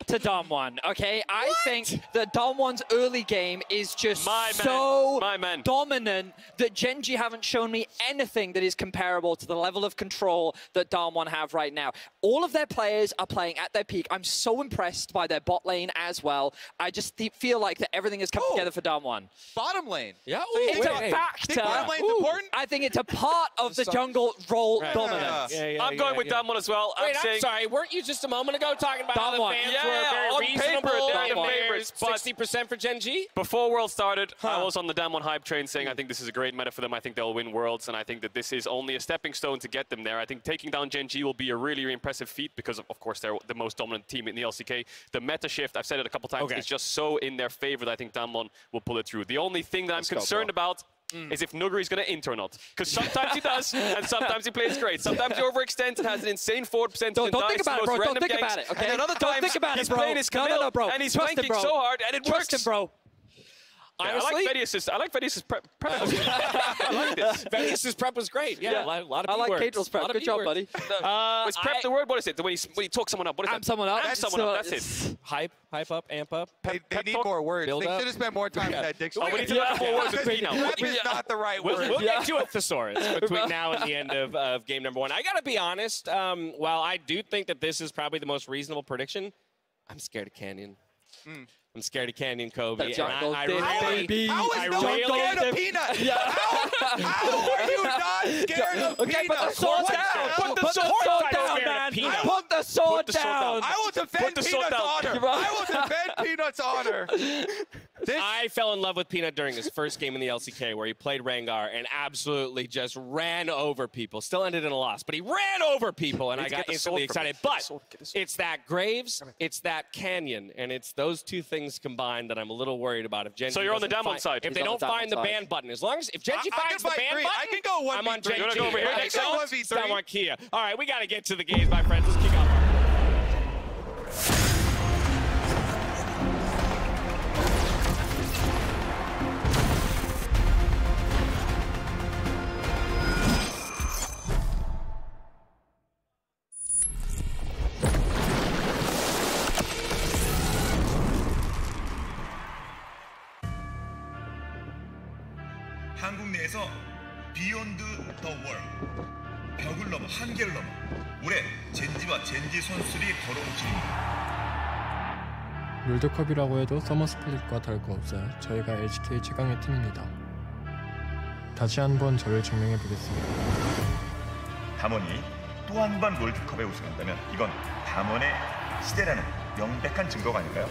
to Dom1, okay? I think that Dom1's early game is just so dominant that Gen.G haven't shown me anything that is comparable to the level of control that Dom1 have right now. All of their players are playing at their peak. I'm so impressed by their bot lane as well. I just feel like that everything has come together for Dom1. Bottom lane. Yeah. It's a factor. Bottom lane's important? I think it's a part of the jungle role dominance. I'm going with Damwon as well. Wait, I'm sorry. Weren't you just a moment ago talking about how the fans were very reasonable? They're the favorites. 60% for Gen.G? Before Worlds started, I was on the Damwon hype train saying I think this is a great meta for them. I think they'll win Worlds, and I think that this is only a stepping stone to get them there. I think taking down Gen.G will be a really, really impressive feat because, of course, they're the most dominant team in the LCK. The meta shift, I've said it a couple times, is just so in their favor that I think Damwon will pull it through. The only thing that I'm concerned about is if Nuguri is going to int or not. Because sometimes he does, and sometimes he plays great. Sometimes he overextends and has an insane forward percentage. Don't think about it, bro. Don't think about it, okay? And then other Don't times, think about he's it, bro. playing his Camille, bro. and he's Trust flanking him, bro. so hard, and it works. Trust him, bro. Yeah, I like Vedius's prep. I like this. Vedius's prep was great. Yeah, a lot of I like keywords. Caedrel's prep. Good job, buddy. Was prep the word? What is it? When he talks someone up. What is that? Amp someone up. Amp someone up. That's it. Hype up, amp up. They need more words. They should have spent more time with that dictionary. We need to learn more words with P now. Prep is not the right word. We'll get to a thesaurus between now and the end of game number 1. I got to be honest. While I do think that this is probably the most reasonable prediction, I'm scared of Canyon. I'm scared of Canyon, Kobe. How is no one scared of Peanut? How are you not scared of Peanut? Okay, put the sword down. Put the sword down, man. Put the sword down. I will defend Peanut's honor. I will defend Peanut's honor. I fell in love with Peanut during his first game in the LCK where he played Rengar and absolutely just ran over people. Still ended in a loss, but he ran over people, and I got instantly excited. But it's that Graves, it's that Canyon, and it's those two things combined that I'm a little worried about. If Gen.G so you're on the Damwon side. If they don't find the ban button, as long as if Gen.G finds the ban button, I can go 1v3. I'm on Gen.G. You want to go over here? I can go 1v3. I want Kia. All right, we got to get to the games, my friends. Let's kick off. 한국 내에서 비욘드 더 월 벽을 넘어 한계를 넘어 올해 젠지와 젠지 선수들이 걸어온 길입니다. 롤드컵이라고 해도 서머 스플릿과 다를것없어요. 저희가 LCK 최강의 팀입니다. 다시 한번 저를 증명해 보겠습니다. 담원이 또 한 번 롤드컵에 우승한다면 이건 담원의 시대라는 명백한 증거가 아닐까요?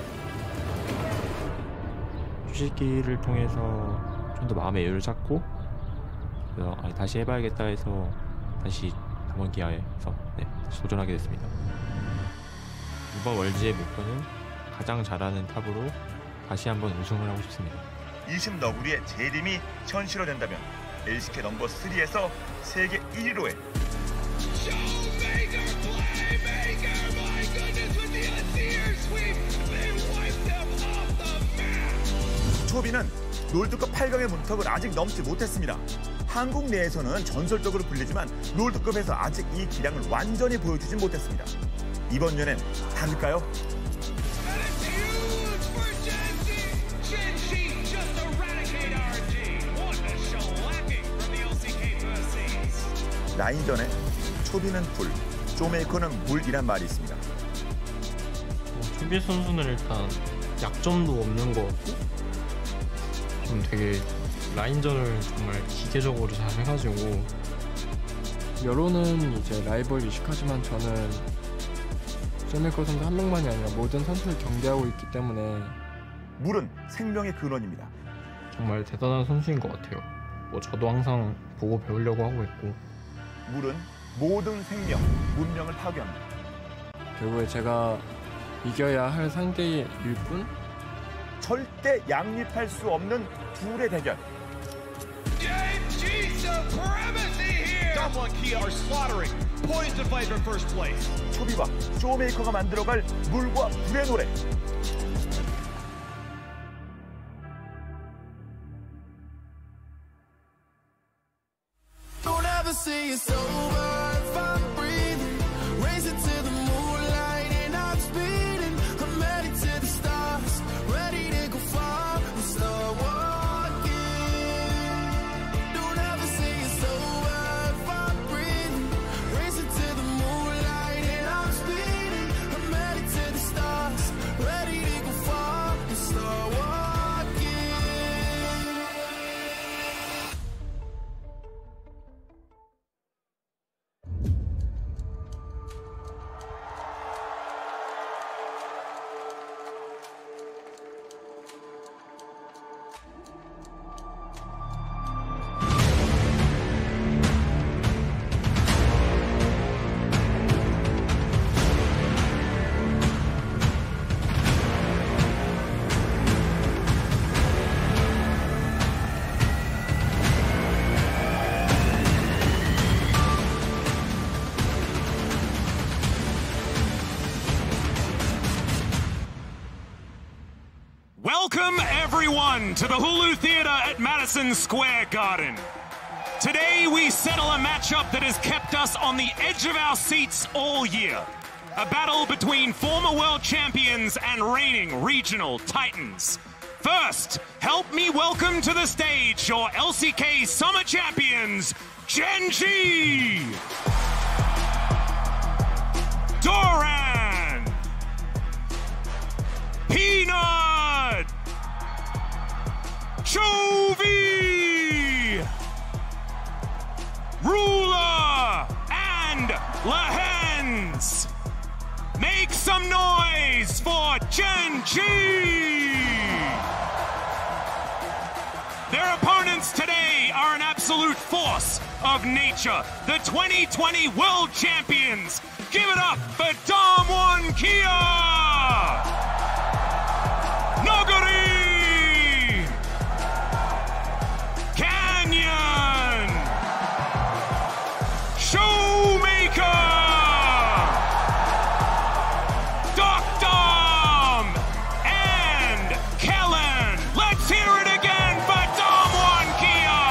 휴식기를 통해서 좀 더 마음의 여유를 찾고 다시 해봐야겠다 해서 다시 담원 기아에서 다시 도전하게 됐습니다. 이번 월드의 목표는 가장 잘하는 탑으로 다시 한번 우승을 하고 싶습니다. 20 너구리의 재림이 현실화된다면 LCK 넘버 3에서 세계 1위로의 초비는 롤드컵 8강의 문턱을 아직 넘지 못했습니다. 한국 내에서는 전설적으로 불리지만 롤드컵에서 아직 이 기량을 완전히 보여주진 못했습니다. 이번 연엔 다를까요? 라인전에 초비는 불, 쇼메이커는 물이란 말이 있습니다. 초비 선수는 일단 약점도 없는 것 같고 좀 되게 라인전을 정말 기계적으로 잘 해가지고 여론은 이제 라이벌 의식하지만 저는 쇼메이커 선수 한 명만이 아니라 모든 선수를 경계하고 있기 때문에 물은 생명의 근원입니다. 정말 대단한 선수인 것 같아요. 뭐 저도 항상 보고 배우려고 하고 있고 물은 모든 생명, 문명을 파괴합니다. 결국에 제가 이겨야 할 상대일 뿐 절대 양립할 수 없는 둘의 대결. Gen.G supremacy here. Someone key are slaughtering. Poised to fight for first place. 초비와 쇼메이커가 만들어갈 물과 불의 노래. Don't ever say it's over if I'm breathing. Racing to the moonlight and I'm speeding. I'm headed to the stars, ready to go far and start walking. Don't ever say it's over if I'm breathing. Racing to the moonlight and I'm speeding. I'm headed to the stars, ready to go far and start walking. Welcome, everyone, to the Hulu Theater at Madison Square Garden. Today, we settle a matchup that has kept us on the edge of our seats all year. A battle between former world champions and reigning regional titans. First, help me welcome to the stage your LCK Summer Champions, Gen.G! Doran! Peanut! Chovy! Ruler! And Lahens! Make some noise for Gen.G! Their opponents today are an absolute force of nature. The 2020 World Champions. Give it up for Dam1 Kia! Noguri! Canyon! Showmaker! Dom! And Kellen! Let's hear it again for Dam1 Kia!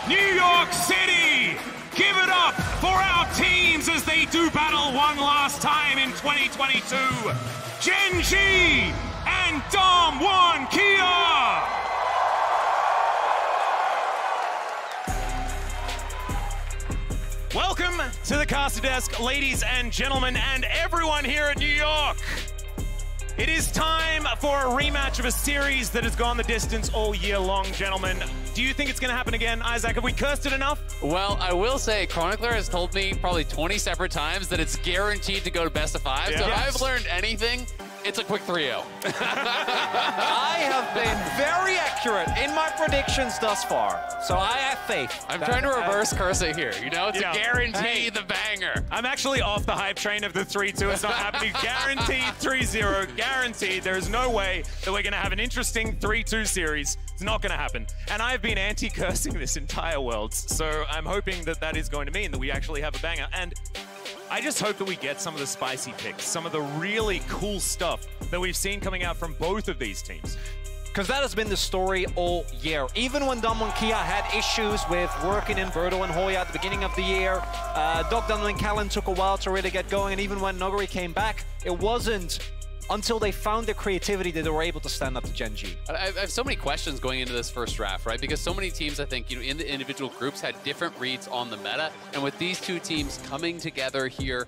New York City! Give it up for our teams as they do battle one last time in 2022. Gen.G and Dam1 Kia! Welcome to the caster desk, ladies and gentlemen, and everyone here at New York. It is time for a rematch of a series that has gone the distance all year long, gentlemen. Do you think it's going to happen again, Isaac? Have we cursed it enough? Well, I will say Chronicler has told me probably 20 separate times that it's guaranteed to go to best of 5. Yes. So if I've learned anything, It's a quick 3-0. I have been very accurate in my predictions thus far, so I have faith. I'm trying to reverse Cursa here, you know, to guarantee the banger. I'm actually off the hype train of the 3-2. It's not happening. Guaranteed 3-0. Guaranteed. There is no way that we're going to have an interesting 3-2 series. It's not going to happen. And I've been anti-cursing this entire Worlds, so I'm hoping that that is going to mean that we actually have a banger. And I just hope that we get some of the spicy picks, some of the really cool stuff that we've seen coming out from both of these teams. Because that has been the story all year. Even when Damwon Kia had issues with working in Berto and Hoya at the beginning of the year, Dogdon and Callan took a while to really get going, and even when Noguri came back, it wasn't until they found their creativity that they were able to stand up to Gen.G. I have so many questions going into this first draft, right? Because so many teams, I think, in the individual groups had different reads on the meta. And with these two teams coming together here,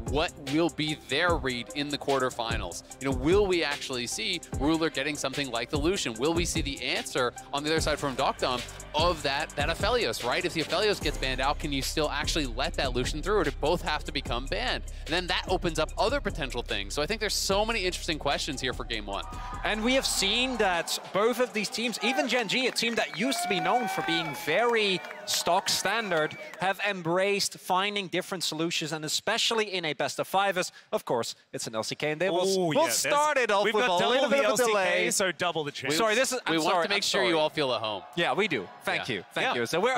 what will be their read in the quarterfinals? Will we actually see Ruler getting something like the Lucian? Will we see the answer on the other side from Dokdom of that Aphelios, right? If the Aphelios gets banned out, can you still actually let that Lucian through, or do both have to become banned? And then that opens up other potential things. So I think there's so many interesting questions here for game 1. And we have seen that both of these teams, even Gen.G, a team that used to be known for being very stock standard, have embraced finding different solutions, and especially in a best of 5s. Of course, it's an LCK, and they will start it off with a little bit of a delay. So double the chance. Sorry, we want to make sure you all feel at home. Yeah, we do. Thank you. Thank you. So we're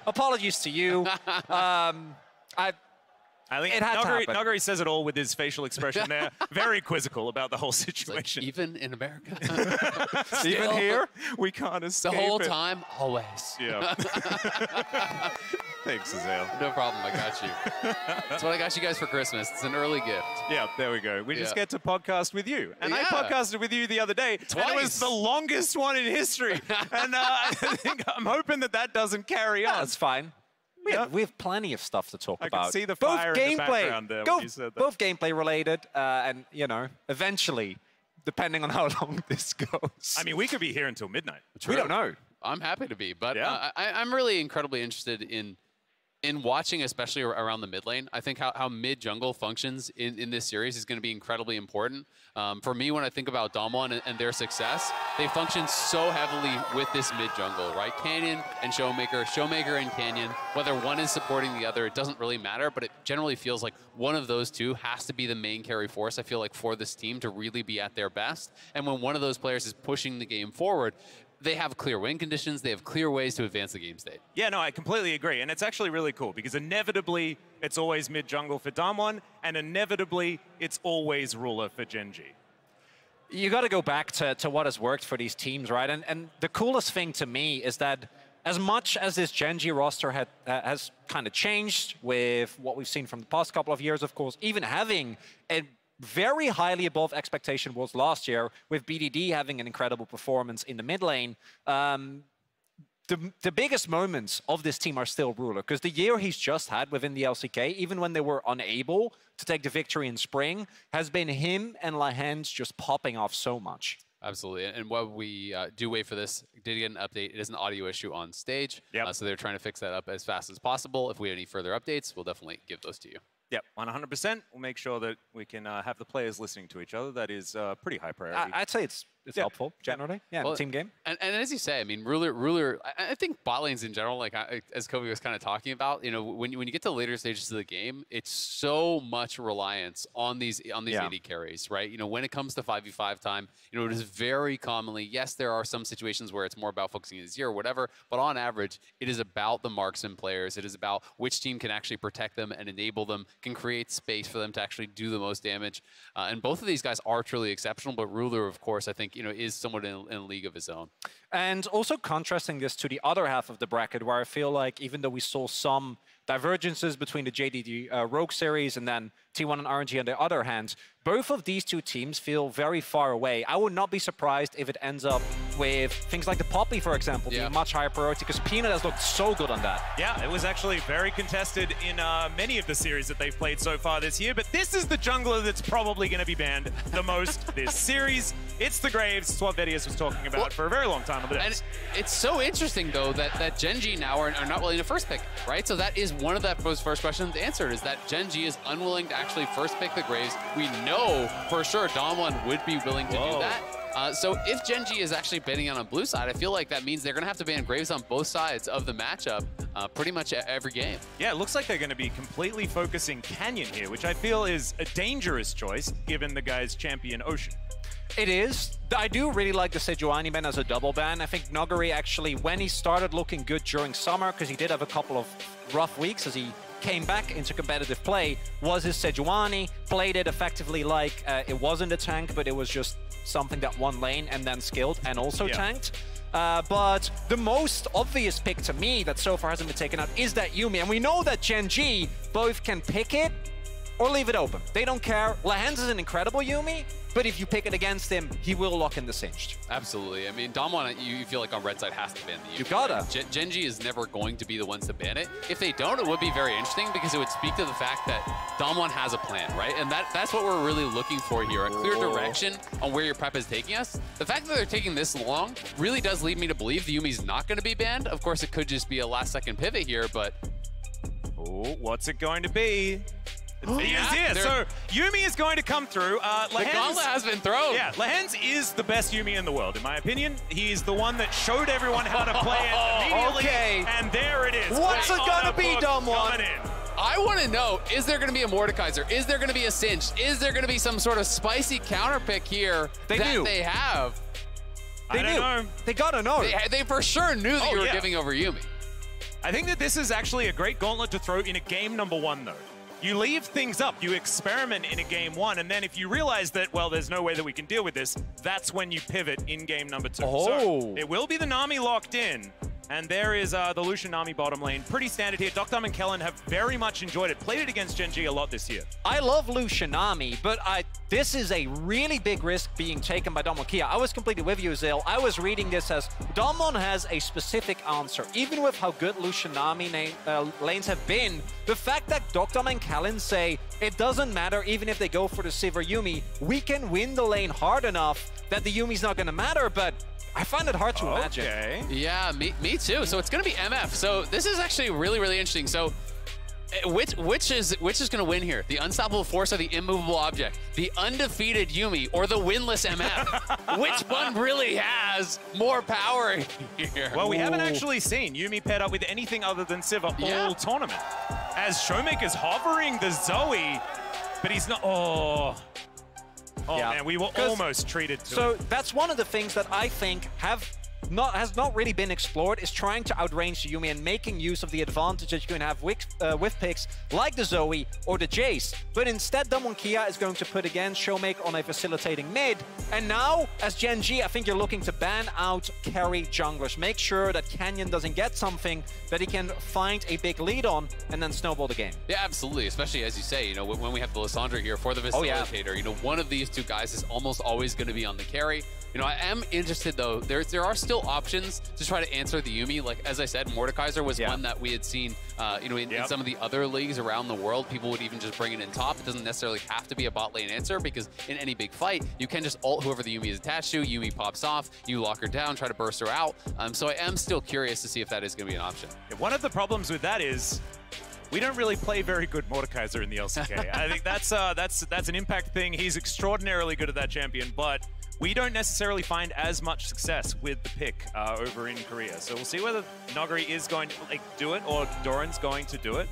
apologies to you. I think Noguri says it all with his facial expression there. Very quizzical about the whole situation. Like, even in America? Even here? We can't escape the whole it. time? Always. Yeah. Thanks, Azale. No problem. I got you. That's what I got you guys for Christmas. It's an early gift. Yeah, there we go. We just get to podcast with you. And I podcasted with you the other day. Twice. And it was the longest one in history. And I'm hoping that doesn't carry on. That's fine. We have plenty of stuff to talk about. I can see the fire in the background there when you said that. Both gameplay related, and, eventually, depending on how long this goes. I mean, we could be here until midnight. We don't know. I'm happy to be, but I'm really incredibly interested in watching, especially around the mid lane. I think how mid jungle functions in this series is going to be incredibly important. For me, when I think about Damwon and their success, they function so heavily with this mid jungle, right? Canyon and Showmaker and Canyon, whether one is supporting the other, it doesn't really matter, but it generally feels like one of those two has to be the main carry force, I feel like, for this team to really be at their best. And when one of those players is pushing the game forward, they have clear win conditions. They have clear ways to advance the game state. Yeah, no, I completely agree. And it's actually really cool because inevitably it's always mid-jungle for Damwon, and inevitably it's always Ruler for Gen.G. You got to go back to what has worked for these teams, right? And the coolest thing to me is that as much as this Gen.G roster has kind of changed with what we've seen from the past couple of years, of course, even having a very highly above expectation was last year, with BDD having an incredible performance in the mid lane. The biggest moments of this team are still Ruler, because the year he's just had within the LCK, even when they were unable to take the victory in spring, has been him and Lahens just popping off so much. Absolutely. And while we do wait for this, did get an update. It is an audio issue on stage. Yep. So they're trying to fix that up as fast as possible. If we have any further updates, we'll definitely give those to you. Yep, 100%. We'll make sure that we can have the players listening to each other. That is pretty high priority. I'd say it's helpful, generally. Yeah, well, team game. And as you say, I mean, Ruler, I think bot lanes in general, like as Kobe was kind of talking about, when you get to later stages of the game, it's so much reliance on these AD carries, right? When it comes to 5v5 time, it is very commonly, yes, there are some situations where it's more about focusing on zero or whatever, but on average, it is about the marksman players. It is about which team can actually protect them and enable them, can create space for them to actually do the most damage. And both of these guys are truly exceptional, but Ruler, of course, I think, is somewhat in a league of his own. And also contrasting this to the other half of the bracket, where I feel like even though we saw some divergences between the JDG Rogue series and then T1 and RNG on the other hand, both of these two teams feel very far away. I would not be surprised if it ends up with things like the Poppy, for example, being much higher priority, because Peanut has looked so good on that. Yeah, it was actually very contested in many of the series that they've played so far this year, but this is the jungler that's probably going to be banned the most this series. It's the Graves. It's what Vedius was talking about for a very long time on the decks. And it's so interesting, though, that Gen.G now are not willing to first pick, right? So that is one of those first questions answered, is that Gen.G is unwilling to actually first pick the Graves. We know for sure Damwon would be willing to do that. So if Gen.G is actually banning on blue side, I feel like that means they're going to have to ban Graves on both sides of the matchup pretty much every game. Yeah, it looks like they're going to be completely focusing Canyon here, which I feel is a dangerous choice given the guy's champion Ocean. It is. I do really like the Sejuani ban as a double ban. I think Nuguri actually, when he started looking good during summer, because he did have a couple of rough weeks as he came back into competitive play, was his Sejuani, played it effectively like it wasn't a tank, but it was just something that won lane and then skilled and also tanked. But the most obvious pick to me that so far hasn't been taken out is that Yuumi, and we know that Gen.G both can pick it or leave it open. They don't care. Lehends is an incredible Yuumi, but if you pick it against him, he will lock in the Singed. Absolutely. I mean, Damwon, you feel like on red side has to ban the Yuumi. You gotta. Gen.G is never going to be the ones to ban it. If they don't, it would be very interesting because it would speak to the fact that Damwon has a plan, right? And that's what we're really looking for here, a clear direction on where your prep is taking us. The fact that they're taking this long really does lead me to believe the Yuumi's not going to be banned. Of course, it could just be a last-second pivot here, but... Oh, what's it going to be? He is here, so Yuumi is going to come through. The gauntlet has been thrown. Yeah, Lehends is the best Yuumi in the world, in my opinion. He's the one that showed everyone how to play it immediately. Okay. And there it is. What's it gonna be, Damwon? I want to know, is there going to be a Mordekaiser? Is there going to be a Cinch? Is there going to be some sort of spicy counter pick here they have? I don't know. They gotta know. They for sure knew that you were giving over Yuumi. I think that this is actually a great gauntlet to throw in a game number one, though. You leave things up, you experiment in a game one, and then if you realize that, well, there's no way that we can deal with this, that's when you pivot in game number two. So it will be the Nami locked in, and there is the Lucian Nami bottom lane. Pretty standard here. Dr. and Kellen have very much enjoyed it. Played it against Gen.G a lot this year. I love Lucian Nami, but this is a really big risk being taken by Damwon Kia. I was completely with you, Zil. I was reading this as Damwon has a specific answer. Even with how good Lucian Nami lanes have been, the fact that Dr. and Kellen say it doesn't matter even if they go for the Sivir Yuumi, we can win the lane hard enough that the Yuumi's not going to matter, but I find it hard to imagine. Yeah, me too. So it's going to be MF. So this is actually really, really interesting. So which is going to win here? The unstoppable force or the immovable object? The undefeated Yuumi or the winless MF? Which one really has more power here? Well, we haven't actually seen Yuumi paired up with anything other than Sivir all tournament. As Showmaker's hovering the Zoe, but he's not... Oh, man, we were almost treated to So that's one of the things that I think has not really been explored, is trying to outrange the Yuumi and making use of the advantage that you can have with picks like the Zoe or the Jace. But instead, Damwon Kia is going to put again Showmaker on a facilitating mid. And now, as Gen.G, I think you're looking to ban out carry junglers. Make sure that Canyon doesn't get something that he can find a big lead on and then snowball the game. Yeah, absolutely. Especially as you say, you know, when we have the Lissandra here for the facilitator, you know, one of these two guys is almost always going to be on the carry. You know, I am interested though. There are still options to try to answer the Yuumi. Like as I said, Mordekaiser was one that we had seen. You know, in some of the other leagues around the world, people would even just bring it in top. It doesn't necessarily have to be a bot lane answer because in any big fight, you can just ult whoever the Yuumi is attached to. Yuumi pops off, you lock her down, try to burst her out. So I am still curious to see if that is going to be an option. One of the problems with that is we don't really play very good Mordekaiser in the LCK. I think that's an impact thing. He's extraordinarily good at that champion, but we don't necessarily find as much success with the pick over in Korea. So we'll see whether Nuguri is going to do it or Doran's going to do it.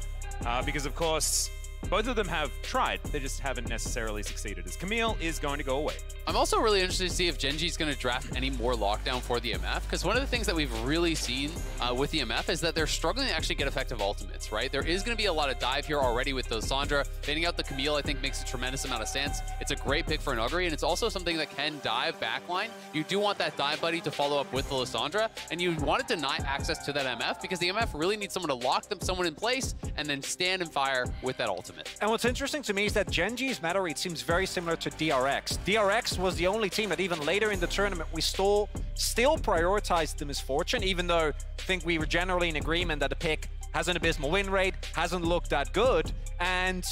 Because, of course, both of them have tried. They just haven't necessarily succeeded, as Camille is going to go away. I'm also really interested to see if Gen.G is going to draft any more lockdown for the MF, because one of the things that we've really seen with the MF is that they're struggling to actually get effective ultimates, right? There is going to be a lot of dive here already with the Lissandra. Banning out the Camille, I think, makes a tremendous amount of sense. It's a great pick for Nuguri, and it's also something that can dive backline. You do want that dive buddy to follow up with the Lissandra, and you want to deny access to that MF, because the MF really needs someone to lock someone in place and then stand and fire with that ultimate. And what's interesting to me is that Gen.G's meta read seems very similar to DRX. DRX was the only team that even later in the tournament we still prioritized the Misfortune, even though I think we were generally in agreement that the pick has an abysmal win rate, hasn't looked that good, and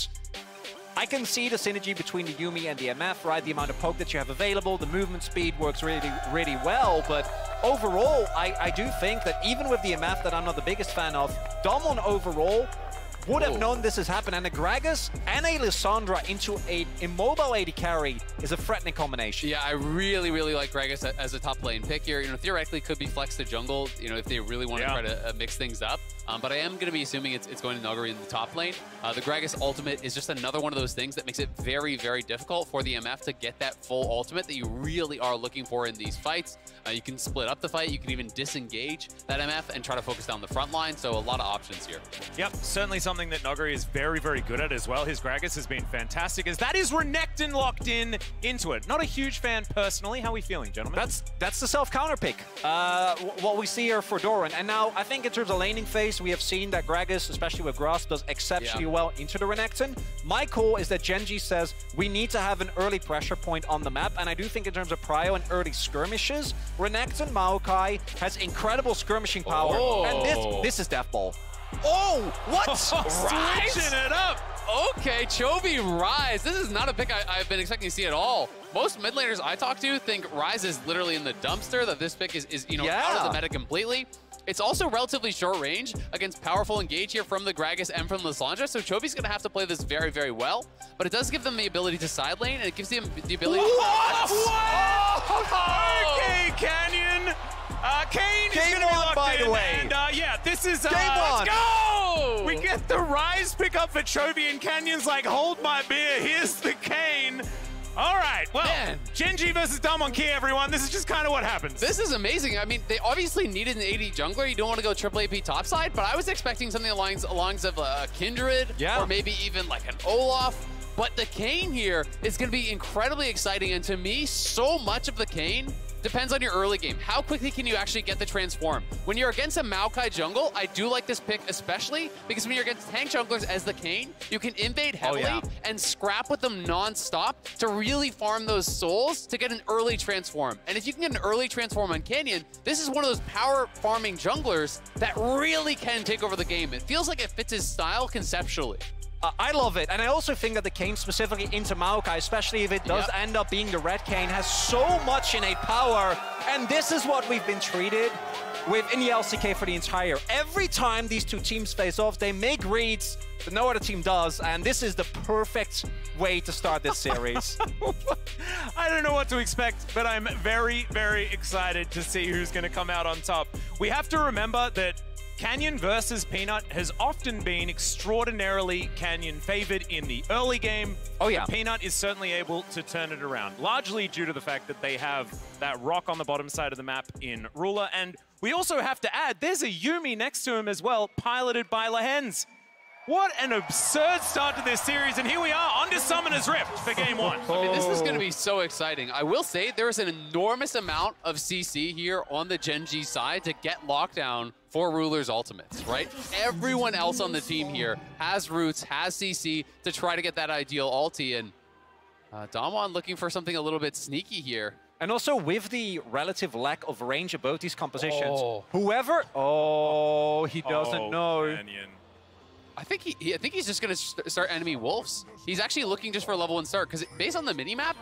I can see the synergy between the Yuumi and the MF, right? The amount of poke that you have available, the movement speed works really, really well, but overall, I do think that even with the MF that I'm not the biggest fan of, Damwon overall would have known this has happened, and a Gragas and a Lissandra into an immobile AD carry is a threatening combination. Yeah, I really, really like Gragas as a top lane pick here. Theoretically could be flexed to jungle, if they really want to try to mix things up. But I am going to be assuming it's going to Nuguri in the top lane. The Gragas ultimate is just another one of those things that makes it very, very difficult for the MF to get that full ultimate that you really are looking for in these fights. You can split up the fight, you can even disengage that MF and try to focus down the front line, so a lot of options here. Yep, certainly something that Nuguri is very, very good at as well. His Gragas has been fantastic, as that is Renekton locked into it. Not a huge fan personally. How are we feeling, gentlemen? That's the self-counter pick. What we see here for Doran. And now, I think in terms of laning phase, we have seen that Gragas, especially with Grass, does exceptionally well into the Renekton. My call is that Gen.G says we need to have an early pressure point on the map, and I do think in terms of prio and early skirmishes, Renekton Maokai has incredible skirmishing power, and this is Death Ball. Oh, what? Switching it up. Okay, Chovy Rise. This is not a pick I've been expecting to see at all. Most mid laners I talk to think Rise is literally in the dumpster, that this pick is out of the meta completely. It's also relatively short range against powerful engage here from the Gragas and from Lissandra, so Chovy's going to have to play this very, very well. But it does give them the ability to side lane, and it gives them the ability Okay, Canyon. Kane is going to be locked by the way. And yeah, this is Game let's on. go. We get the Rise pickup for Chovy, and Canyon's like, hold my beer. Here's the Kane. All right, well, Gen.G versus Damwon, everyone. This is just kind of what happens. This is amazing. I mean, they obviously needed an AD jungler. You don't want to go triple AP topside, but I was expecting something along the lines of a Kindred or maybe even like an Olaf. But the Kane here is going to be incredibly exciting, and to me, so much of the Kane depends on your early game. How quickly can you actually get the transform? When you're against a Maokai jungle, I do like this pick especially because when you're against tank junglers as the Kane, you can invade heavily and scrap with them non-stop to really farm those souls to get an early transform. And if you can get an early transform on Canyon, this is one of those power farming junglers that really can take over the game. It feels like it fits his style conceptually. I love it, and I also think that the Kane specifically into Maokai, especially if it does end up being the red Kane, has so much innate power, and this is what we've been treated with in the LCK for the entire. Every time these two teams face off, they make reads that no other team does, and this is the perfect way to start this series. I don't know what to expect, but I'm very, very excited to see who's going to come out on top. We have to remember that Canyon versus Peanut has often been extraordinarily Canyon favored in the early game. Peanut is certainly able to turn it around, largely due to the fact that they have that rock on the bottom side of the map in Ruler. And we also have to add, there's a Yuumi next to him as well, piloted by Lehens. What an absurd start to this series, and here we are on to Summoner's Rift for game one. I mean, this is going to be so exciting. I will say there is an enormous amount of CC here on the Gen.G side to get lockdown for Ruler's ultimates, right? Everyone else on the team here has roots, has CC to try to get that ideal ulti, and Damwon looking for something a little bit sneaky here. And also with the relative lack of range of both these compositions, whoever... he doesn't know. Canyon. I think he's just going to start enemy wolves. He's actually looking just for a level 1 start, because based on the mini-map,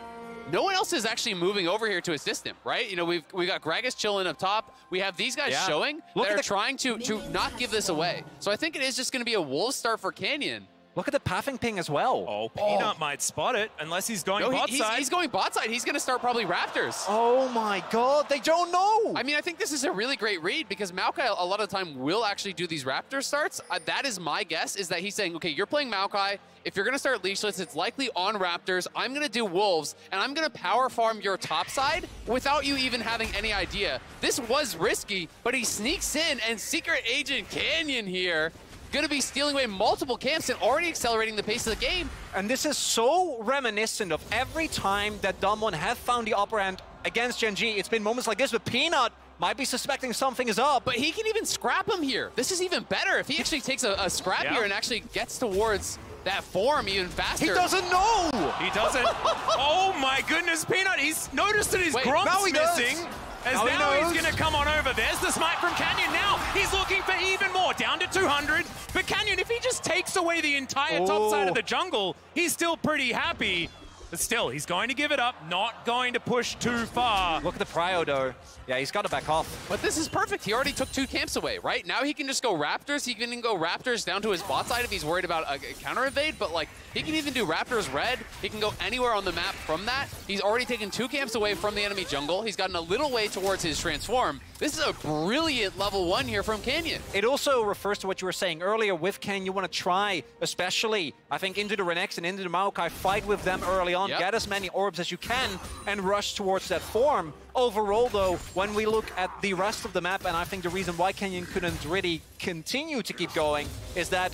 no one else is actually moving over here to assist him, right? We got Gragas chilling up top. We have these guys showing that are trying to not give this away. So I think it is just going to be a wolf start for Canyon. Look at the pathing ping as well. Peanut might spot it, unless he's going bot side. He's going bot side. He's going to start probably Raptors. Oh my god, they don't know! I mean, I think this is a really great read because Maokai a lot of the time will actually do these Raptor starts. That is my guess, is that he's saying, okay, you're playing Maokai. If you're going to start Leashless, it's likely on Raptors. I'm going to do Wolves, and I'm going to power farm your top side without you even having any idea. This was risky, but he sneaks in, and Secret Agent Canyon here going to be stealing away multiple camps and already accelerating the pace of the game. And this is so reminiscent of every time that Damwon have found the upper hand against Gen.G. It's been moments like this, but Peanut might be suspecting something is up. But he can even scrap him here. This is even better if he actually takes a scrap here and actually gets towards that form even faster. He doesn't know! He doesn't. Oh my goodness, Peanut, he's noticed that his Gromp's missing. As now he's going to come on over. There's the smite from Canyon. Now he's looking for even more, down to 200. But Canyon, if he just takes away the entire top side of the jungle, he's still pretty happy. But still, he's going to give it up, not going to push too far. Look at the prio, though. Yeah, he's got to back off. But this is perfect. He already took 2 camps away, right? Now he can just go Raptors. He can even go Raptors down to his bot side if he's worried about a counter evade. But, like, he can even do Raptors red. He can go anywhere on the map from that. He's already taken 2 camps away from the enemy jungle. He's gotten a little way towards his transform. This is a brilliant level 1 here from Canyon. It also refers to what you were saying earlier with Ken. You want to try, especially, I think, into the Renex and into the Maokai, fight with them early on, get as many orbs as you can, and rush towards that form. Overall, though, when we look at the rest of the map, and I think the reason why Canyon couldn't really continue to keep going is that,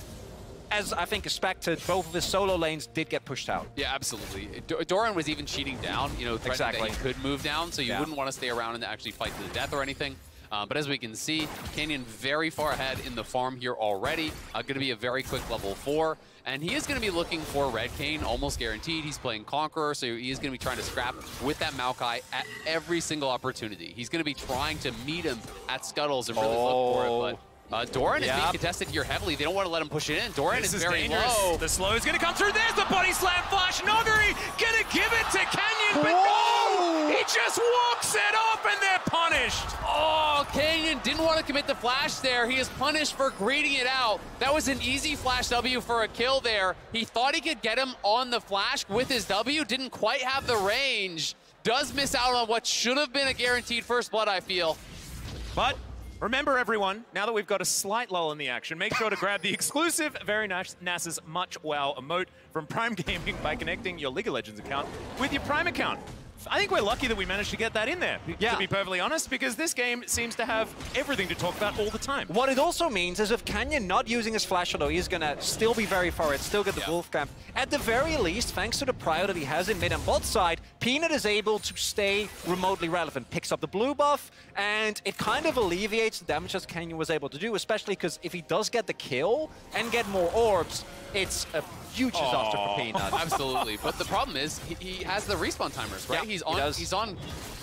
as I think expected, both of his solo lanes did get pushed out. Yeah, absolutely. Doran was even cheating down, you know, threatening that he could move down, so you wouldn't want to stay around and actually fight to the death or anything. But as we can see, Canyon very far ahead in the farm here already. Going to be a very quick level 4. And he is going to be looking for Red Kayn, almost guaranteed. He's playing Conqueror, so he is going to be trying to scrap with that Maokai at every single opportunity. He's going to be trying to meet him at Scuttles and really look for it. But Doran is being contested here heavily. They don't want to let him push it in. Doran is very low. The slow is going to come through. There's the body slam flash. Noguri going to give it to Canyon, but no! He just walks it off and they're punished. Oh, Canyon didn't want to commit the flash there. He is punished for greeting it out. That was an easy flash W for a kill there. He thought he could get him on the flash with his W. Didn't quite have the range. Does miss out on what should have been a guaranteed first blood, I feel. But remember, everyone, now that we've got a slight lull in the action, make sure to grab the exclusive Very Nasa's Much Wow emote from Prime Gaming by connecting your League of Legends account with your Prime account. I think we're lucky that we managed to get that in there, to be perfectly honest, because this game seems to have everything to talk about all the time. What it also means is if Canyon not using his flash, although he's going to still be very far ahead, still get the Wolf Camp, at the very least, thanks to the prio that he has in mid and bot side, Peanut is able to stay remotely relevant, picks up the blue buff, and it kind of alleviates the damage that Canyon was able to do, especially because if he does get the kill and get more orbs, it's a huge disaster for Peanut. Absolutely, but the problem is he has the respawn timers, right? He's on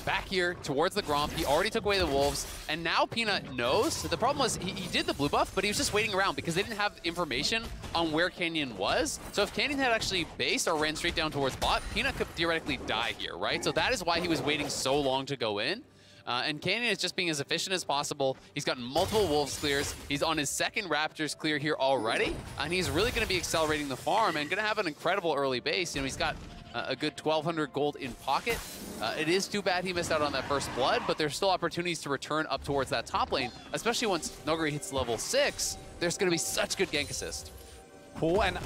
back here towards the Gromp. He already took away the Wolves, and now Peanut knows. The problem was he did the blue buff, but he was just waiting around because they didn't have information on where Canyon was. So if Canyon had actually based or ran straight down towards bot, Peanut could theoretically die here, right? So that is why he was waiting so long to go in. And Canyon is just being as efficient as possible. He's gotten multiple Wolves clears. He's on his second Raptors clear here already. And he's really going to be accelerating the farm and going to have an incredible early base. You know, he's got a good 1,200 gold in pocket. It is too bad he missed out on that first blood, but there's still opportunities to return up towards that top lane, especially once Noguri hits level 6. There's going to be such good gank assist. Cool, and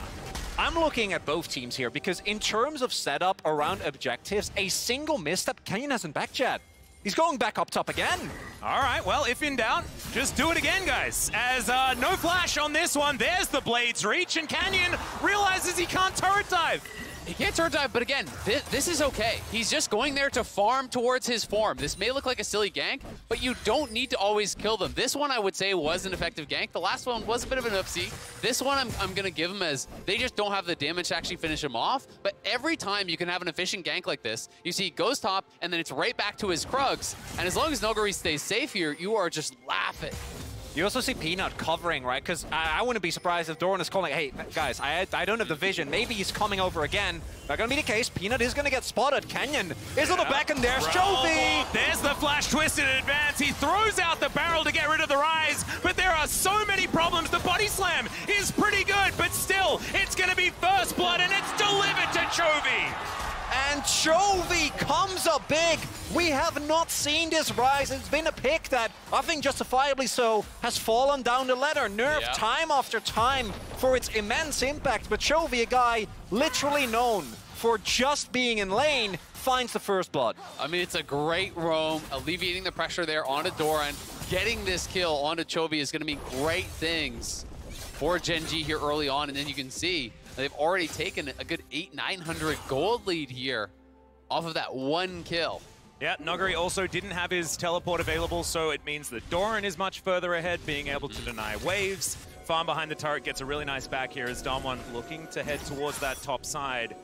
I'm looking at both teams here because in terms of setup around objectives, a single misstep, Canyon hasn't backed yet. He's going back up top again. All right, well, if in doubt, just do it again, guys. As no flash on this one, there's the Blade's reach, and Canyon realizes he can't turret dive. He can't turret dive, but again, this is okay. He's just going there to farm towards his form. This may look like a silly gank, but you don't need to always kill them. This one, I would say, was an effective gank. The last one was a bit of an oopsie. This one, I'm going to give him as they just don't have the damage to actually finish him off. But every time you can have an efficient gank like this, you see he goes top, and then it's right back to his Krugs. And as long as Noguri stays safe here, you are just laughing. You also see Peanut covering, right? Because I wouldn't be surprised if Doran is calling, hey, guys, I don't have the vision. Maybe he's coming over again. Not going to be the case. Peanut is going to get spotted. Canyon is on the back, and there's Chovy. There's the flash twist in advance. He throws out the barrel to get rid of the rise, but there are so many problems. The body slam is pretty good, but still, it's going to be first blood, and it's delivered to Chovy. And Chovy comes up big. We have not seen this rise. It's been a pick that, I think justifiably so, has fallen down the ladder. Nerfed time after time for its immense impact. But Chovy, a guy literally known for just being in lane, finds the first blood. I mean, it's a great roam, alleviating the pressure there onto Doran. Getting this kill onto Chovy is going to mean great things for Gen.G here early on. And then you can see they've already taken a good 800-900 gold lead here off of that one kill. Yeah, Noguri also didn't have his teleport available, so it means that Doran is much further ahead, being able to deny waves. Farm behind the turret gets a really nice back here as Damwon looking to head towards that top side.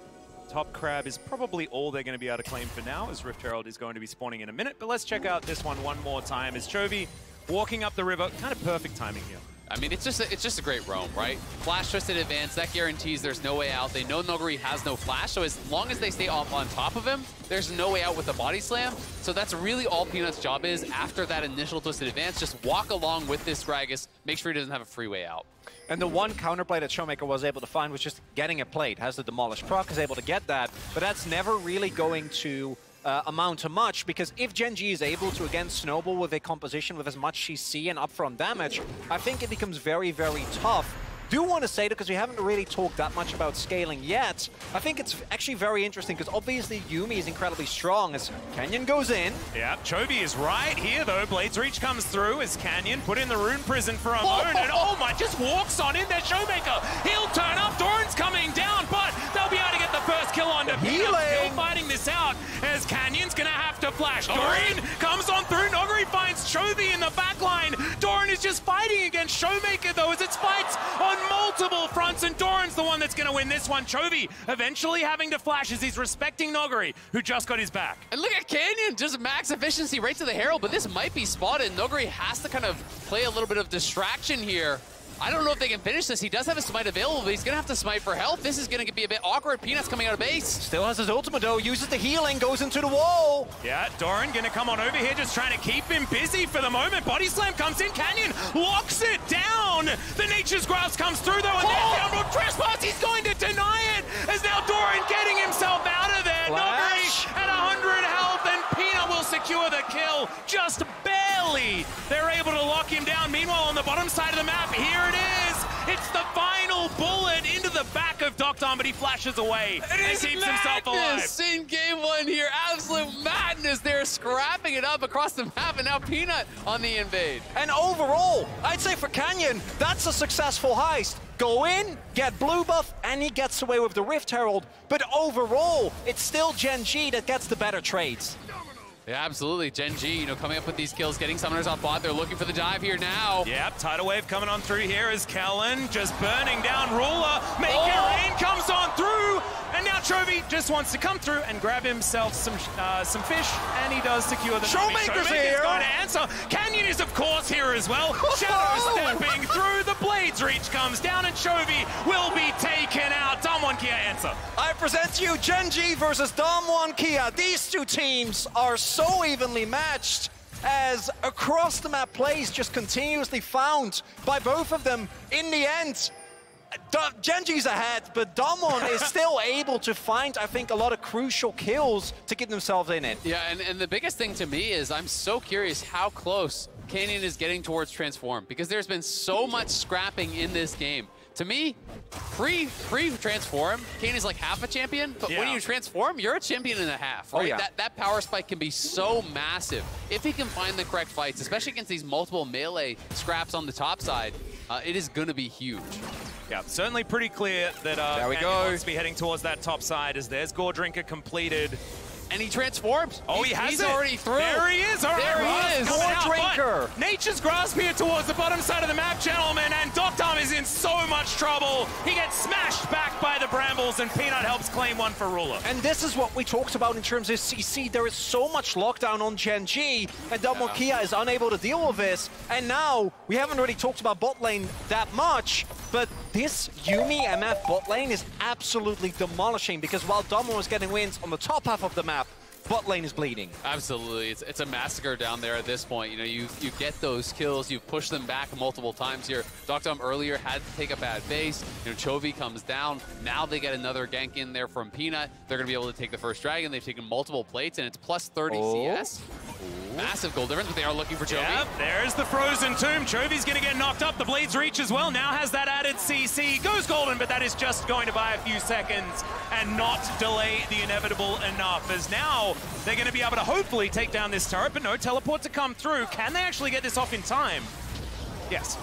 Top Crab is probably all they're going to be able to claim for now, as Rift Herald is going to be spawning in a minute. But let's check out this one more time as Chovy walking up the river. Kind of perfect timing here. I mean, it's just a great roam, right? Flash Twisted Advance, that guarantees there's no way out. They know Noguri has no flash, so as long as they stay on top of him, there's no way out with the body slam. So that's really all Peanut's job is after that initial Twisted Advance. Just walk along with this Gragas, make sure he doesn't have a free way out. And the one counterplay that Showmaker was able to find was just getting a plate. Has the Demolish proc, is able to get that, but that's never really going to amount to much, because if Gen.G is able to again snowball with a composition with as much CC and upfront damage, I think it becomes very, very tough. Do want to say that because we haven't really talked that much about scaling yet. I think it's actually very interesting because obviously Yuumi is incredibly strong as Canyon goes in. Yeah, Chovy is right here though. Blades Reach comes through as Canyon put in the Rune Prison for a moment, and oh my, just walks on in there, Showmaker. He'll turn up, Doran's coming down, but they'll be able to get the first kill on Peanut. Still fighting this out as Canyon's gonna have to flash. Doran comes on through, Noguri finds Chovy in the back line. Doran is just fighting against Showmaker though as it's fights on multiple fronts, and Doran's the one that's going to win this one. Chovy eventually having to flash as he's respecting Noguri, who just got his back. And look at Canyon, just max efficiency right to the Herald, but this might be spotted. Noguri has to kind of play a little bit of distraction here. I don't know if they can finish this. He does have a smite available, but he's going to have to smite for health. This is going to be a bit awkward. Peanut's coming out of base. Still has his ultimate though, uses the healing, goes into the wall. Yeah, Doran going to come on over here, just trying to keep him busy for the moment. Body Slam comes in, Canyon locks it down. The Nature's Grasp comes through though, and then downward trespass. He's going to deny it, as now Doran getting himself out of there. Noguri at 100 health, and Peanut will secure the kill, just barely. They're able to lock him down. Meanwhile, on the bottom side of the map, here it is. It's the final bullet into the back of Docton, but he flashes away and keeps himself alive. In game one here, absolute madness. They're scrapping it up across the map, and now Peanut on the invade. And overall, I'd say for Canyon, that's a successful heist. Go in, get blue buff, and he gets away with the Rift Herald. But overall, it's still Gen.G that gets the better trades. Yeah, absolutely. Gen.G, you know, coming up with these kills, getting summoners off bot. They're looking for the dive here now. Yep, Tidal Wave coming on through here as Kellen just burning down Ruler. Make it rain comes on through, and now Chovy just wants to come through and grab himself some fish, and he does secure the Showmaker's here. Going to answer. Canyon is of course here as well. Shadow stepping through. The Blades Reach comes down, and Chovy will be taken out. Damwon Kia answer. I present to you Gen.G versus Damwon Kia. These two teams are so evenly matched as across the map plays just continuously found by both of them. In the end, Gen.G's ahead, but Damwon is still able to find, I think, a lot of crucial kills to get themselves in it. Yeah, and the biggest thing to me is I'm so curious how close Canyon is getting towards Transform, because there's been so much scrapping in this game. To me, pre-transform, Kane is like half a champion, but when you transform, you're a champion and a half. Right? Oh, yeah. That power spike can be so massive. If he can find the correct fights, especially against these multiple melee scraps on the top side, it is going to be huge. Yeah, certainly pretty clear that there we go. wants to be heading towards that top side as there's Gore Drinker completed. And he transforms. Oh, he's already through. There he is. All there right, he is. Gore Drinker. Nature's Grasp here towards the bottom side of the map, gentlemen, and Docton is in so much trouble. He gets smashed back by the Brambles, and Peanut helps claim one for Ruler. And this is what we talked about in terms of CC. There is so much lockdown on Gen.G, and Damwon Kia is unable to deal with this. And now, we haven't really talked about bot lane that much, but this Yuumi MF bot lane is absolutely demolishing, because while Damwon was getting wins on the top half of the map, bot lane is bleeding. Absolutely. It's a massacre down there at this point. You know, you get those kills, you push them back multiple times here. Docton earlier had to take a bad base. You know, Chovy comes down. Now they get another gank in there from Peanut. They're going to be able to take the first dragon. They've taken multiple plates, and it's plus 30 CS. Massive goal difference, but they are looking for Chovy. Yep, there's the Frozen Tomb. Chovy's going to get knocked up. The Blades Reach as well. Now has that added CC. Goes golden, but that is just going to buy a few seconds and not delay the inevitable enough, as now they're going to be able to hopefully take down this turret, but no teleport to come through. Can they actually get this off in time? Yes.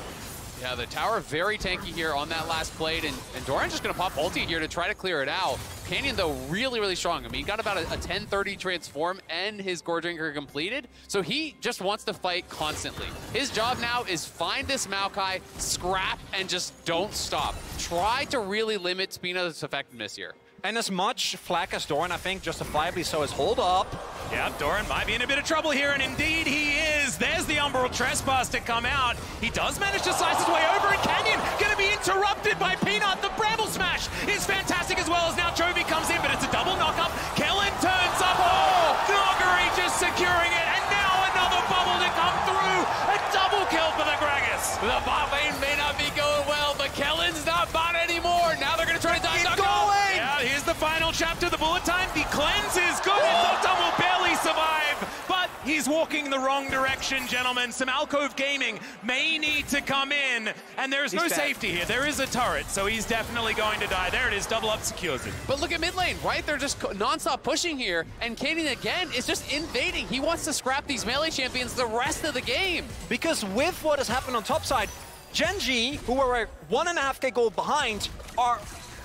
Yeah, the tower very tanky here on that last plate, and Doran's just going to pop ulti here to try to clear it out. Canyon, though, really, really strong. I mean, he got about a 10-30 transform and his Gore Drinker completed, so he just wants to fight constantly. His job now is find this Maokai, scrap, and just don't stop. Try to really limit Spina's effectiveness here. And as much flack as Doran, I think, justifiably so, is hold up. Yeah, Doran might be in a bit of trouble here, and indeed he is. There's the Umbral Trespass to come out. He does manage to slice his way over, and Canyon going to be interrupted by Peanut. The Bramble Smash is fantastic as well, as now Chovy comes in, but it's a double knock-up. Kellen turns up. Oh, Nogari just securing it, and now another bubble to come through. A double kill for the Gragas. The bot lane may not be going well, but Kellen's not bot anymore. Now they're going to try to die. Yeah, here's the final chapter. The bullet time, the cleanse is good. Doctor will barely survive, but he's walking the wrong direction, gentlemen. Some Alcove Gaming may need to come in, and there's no safety here. There is a turret, so he's definitely going to die. There it is, double up secures it. But look at mid lane, right? They're just non-stop pushing here, and Canyon again is just invading. He wants to scrap these melee champions the rest of the game. Because with what has happened on top side, Gen.G, who were 1.5k gold behind,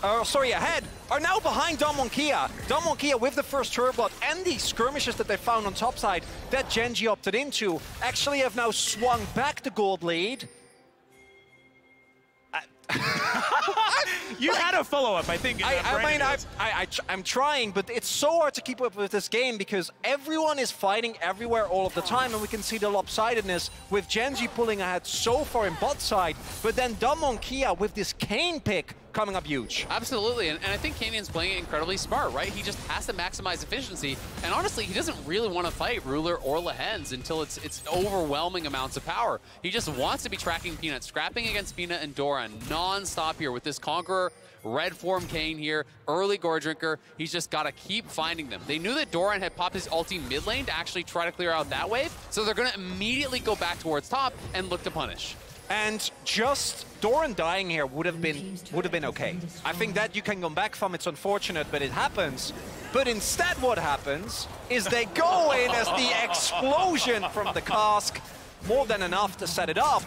ahead, are now behind Damonkia. Damonkia with the first turbot and the skirmishes that they found on top side that Gen.G opted into actually have now swung back the gold lead. You had a follow-up, I think. I'm trying, but it's so hard to keep up with this game because everyone is fighting everywhere all of the time, and we can see the lopsidedness with Gen.G pulling ahead so far in bot side, but then Damonkia with this Kane pick coming up huge. Absolutely, and I think Canyon's playing it incredibly smart, right? He just has to maximize efficiency, and honestly, he doesn't really want to fight Ruler or Lehens until it's overwhelming amounts of power. He just wants to be tracking Peanut, scrapping against Peanut and Doran non-stop here with this Conqueror, red form Kane here, early Gore Drinker. He's just got to keep finding them. They knew that Doran had popped his ulti mid lane to actually try to clear out that wave, so they're going to immediately go back towards top and look to punish. And just Doran dying here would have been okay. I think that you can come back from. It's unfortunate, but it happens. But instead what happens is they go in as the explosion from the cask, more than enough to set it up.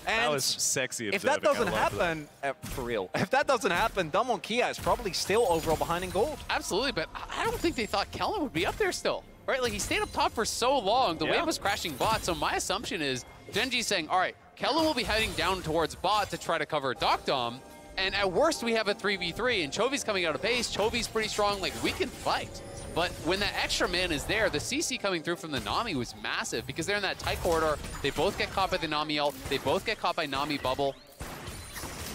And that was sexy. If that doesn't happen, for real, if that doesn't happen, Damonkia is probably still overall behind in gold. Absolutely, but I don't think they thought Kellen would be up there still. Right, like he stayed up top for so long, the wave was crashing bot, so my assumption is Gen.G's saying, all right, Kellen will be heading down towards bot to try to cover Docdom, and at worst we have a 3v3, and Chovy's coming out of base, Chovy's pretty strong, like we can fight. But when that extra man is there, the CC coming through from the Nami was massive because they're in that tight corridor, they both get caught by the Nami ult, they both get caught by Nami bubble.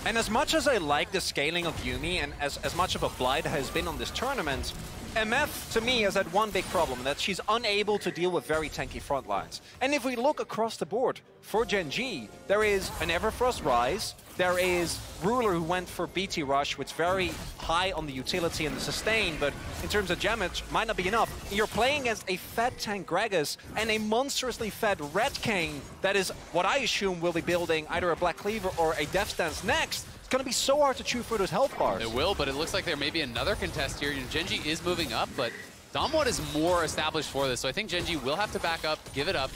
And as much as I like the scaling of Yuumi, and as much of a blight has been on this tournament, MF, to me, has had one big problem, that she's unable to deal with very tanky front lines. And if we look across the board, for Gen.G, there is an Everfrost Rise, there is Ruler who went for BT Rush, which is very high on the utility and the sustain, but in terms of damage, might not be enough. You're playing against a fed tank Gragas and a monstrously fed Red Kane that is what I assume will be building either a Black Cleaver or a Death Stance next. Going to be so hard to chew through those health bars. It will, but it looks like there may be another contest here. Gen.G is moving up, but Damwon is more established for this, so I think Gen.G will have to back up, give it up.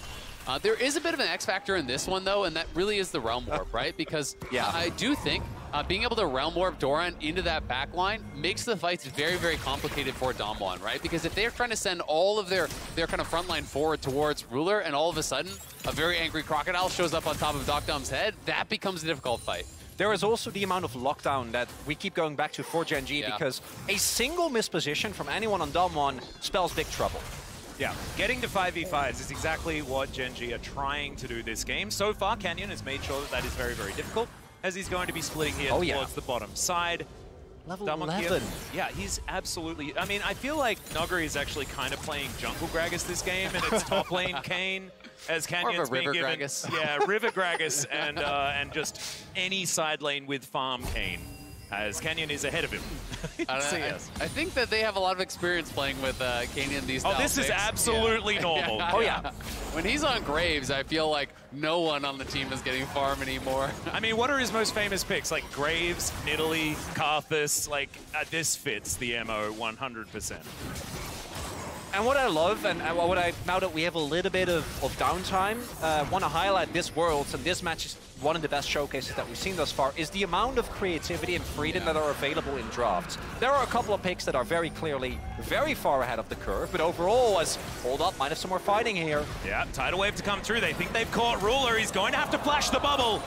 There is a bit of an X factor in this one, though, and that really is the Realm Warp, right? Because I do think being able to Realm Warp Doran into that back line makes the fights very, very complicated for Damwon, right? Because if they're trying to send all of their kind of front line forward towards Ruler, and all of a sudden a very angry Crocodile shows up on top of Docdom's head, that becomes a difficult fight. There is also the amount of lockdown that we keep going back to for Gen.G because a single misposition from anyone on Damwon spells big trouble. Yeah, getting to 5v5s is exactly what Gen.G are trying to do this game. So far, Canyon has made sure that that is very, very difficult, as he's going to be splitting here towards the bottom side. Level 11. Yeah, he's absolutely... I mean, I feel like Nogari is actually kind of playing Jungle Gragas this game, and it's top lane Kane, as Canyon's being given... Gragas. Yeah, River Gragas, and just any side lane with farm Kane, as Canyon is ahead of him. I think that they have a lot of experience playing with Canyon these days. Oh, this is absolutely normal. Oh, yeah. When he's on Graves, I feel like no one on the team is getting farm anymore. I mean, what are his most famous picks? Like Graves, Nidalee, Karthus, like this fits the MO 100%. And what I love, and now that we have a little bit of downtime, want to highlight this Worlds, and this match is one of the best showcases that we've seen thus far, is the amount of creativity and freedom that are available in drafts. There are a couple of picks that are very clearly very far ahead of the curve, but overall, as hold up, might have some more fighting here. Yeah, tidal wave to come through. They think they've caught Ruler. He's going to have to flash the bubble.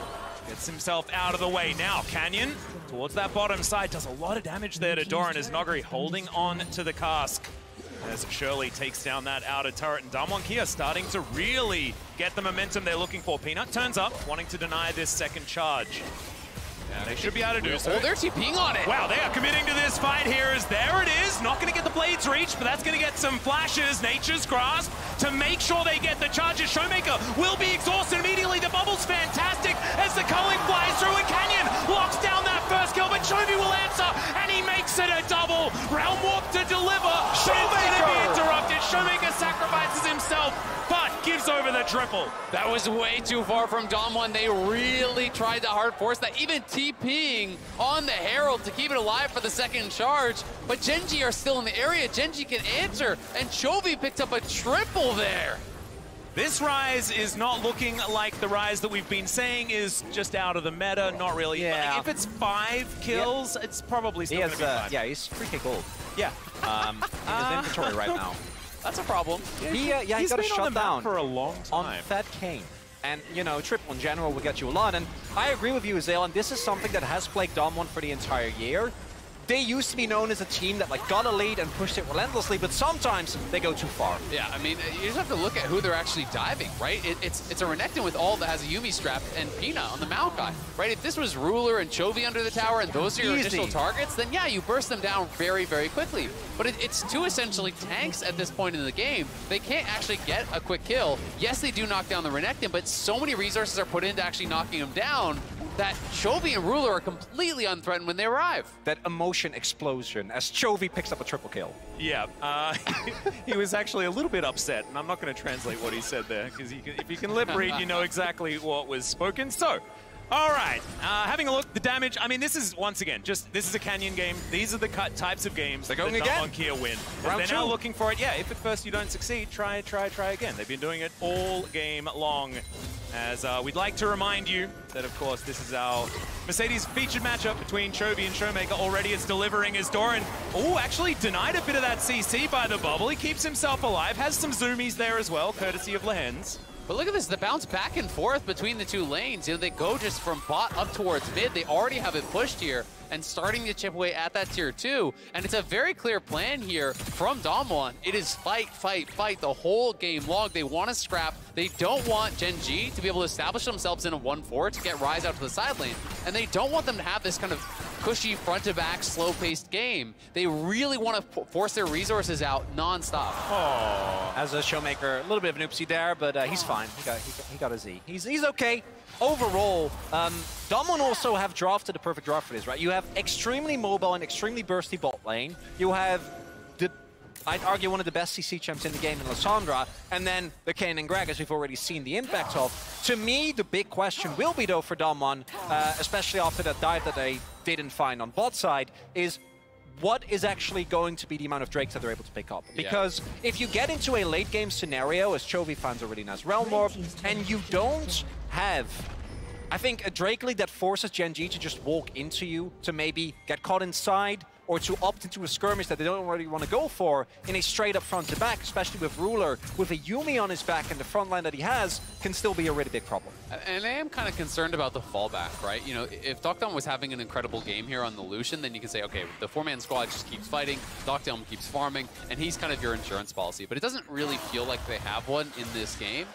Gets himself out of the way. Now, Canyon, towards that bottom side, does a lot of damage there to Doran as Noguri holding on to the cask. As Shirley takes down that outer turret, and Damwon Kia starting to really get the momentum they're looking for. Peanut turns up, wanting to deny this second charge. And they should be able to do so. Oh, they're TPing on it. Wow, they are committing to this fight here. As there it is. Not going to get the blades reach, but that's going to get some flashes. Nature's Grasp to make sure they get the charges. Showmaker will be exhausted immediately. The bubble's fantastic as the culling flies through, and Canyon locks down that first kill, but Chovy will answer, and he makes it a double. Realm Warp to deliver. Showmaker to be interrupted. Showmaker sacrifices himself, but gives over the triple. That was way too far from Damwon. They really tried to hard force that, even TPing on the Herald to keep it alive for the second charge. But Gen.G are still in the area. Gen.G can answer, and Chovy picked up a triple there. This Rise is not looking like the Rise that we've been saying is just out of the meta. Not really. Yeah. Like, if it's 5 kills, it's probably still going to be fine. Yeah, he's 3k gold. Yeah. In his inventory right now. That's a problem. He got a shut down for a long time. On Fat Kane. And, you know, triple in general will get you a lot. And I agree with you, Zaylan. This is something that has plagued Damwon for the entire year. They used to be known as a team that like got a lead and pushed it relentlessly, but sometimes they go too far. Yeah, I mean, you just have to look at who they're actually diving, right? It's a Renekton with all that has a Yuumi strap and Pina on the Maokai, right? If this was Ruler and Chovy under the tower and those are your initial targets, then yeah, you burst them down very, very quickly. But it's two essentially tanks at this point in the game. They can't actually get a quick kill. Yes, they do knock down the Renekton, but so many resources are put into actually knocking him down that Chovy and Ruler are completely unthreatened when they arrive. That emotion explosion as Chovy picks up a triple kill. Yeah, he was actually a little bit upset, and I'm not going to translate what he said there, because if you can lip read, you know exactly what was spoken. So, all right, having a look, the damage, I mean, this is, once again, this is a Canyon game. These are the types of games that Damwon Kia win. They're now looking for it. Yeah, if at first you don't succeed, try again. They've been doing it all game long. As we'd like to remind you that, of course, this is our Mercedes featured matchup between Chovy and Showmaker. Already it's delivering as Doran, actually denied a bit of that CC by the bubble. He keeps himself alive, has some zoomies there as well, courtesy of Lehens. But look at this, the bounce back and forth between the two lanes. You know, they go just from bot up towards mid. They already have it pushed here and starting to chip away at that tier 2. And it's a very clear plan here from Damwon. It is fight, fight, fight the whole game long. They want to scrap. They don't want Gen.G to be able to establish themselves in a 1-4 to get Rise out to the side lane. And they don't want them to have this kind of cushy front-to-back, slow-paced game. They really want to force their resources out non-stop. Oh, as a Showmaker, a little bit of an oopsie there, but he's fine. He got a Z. He's okay. Overall, Damwon also have drafted the perfect draft for this, right? You have extremely mobile and extremely bursty bot lane. You have I'd argue one of the best CC champs in the game in Lissandra, and then the Kayn and Greg, as we've already seen the impact of. To me, the big question will be, though, for Damwon, especially after that dive that they didn't find on bot side, is what is actually going to be the amount of Drakes that they're able to pick up? Because if you get into a late game scenario, as Chovy fans already know, Realm Warp, and you don't have, I think, a Drake league that forces Gen.G to just walk into you, to maybe get caught inside, or to opt into a skirmish that they don't really want to go for in a straight-up front-to-back, especially with Ruler, with a Yuumi on his back and the front line that he has, can still be a really big problem. And I am kind of concerned about the fallback, right? You know, if Dokdom was having an incredible game here on the Lucian, then you can say, okay, the 4-man squad just keeps fighting, Dokdom keeps farming, and he's kind of your insurance policy. But it doesn't really feel like they have one in this game.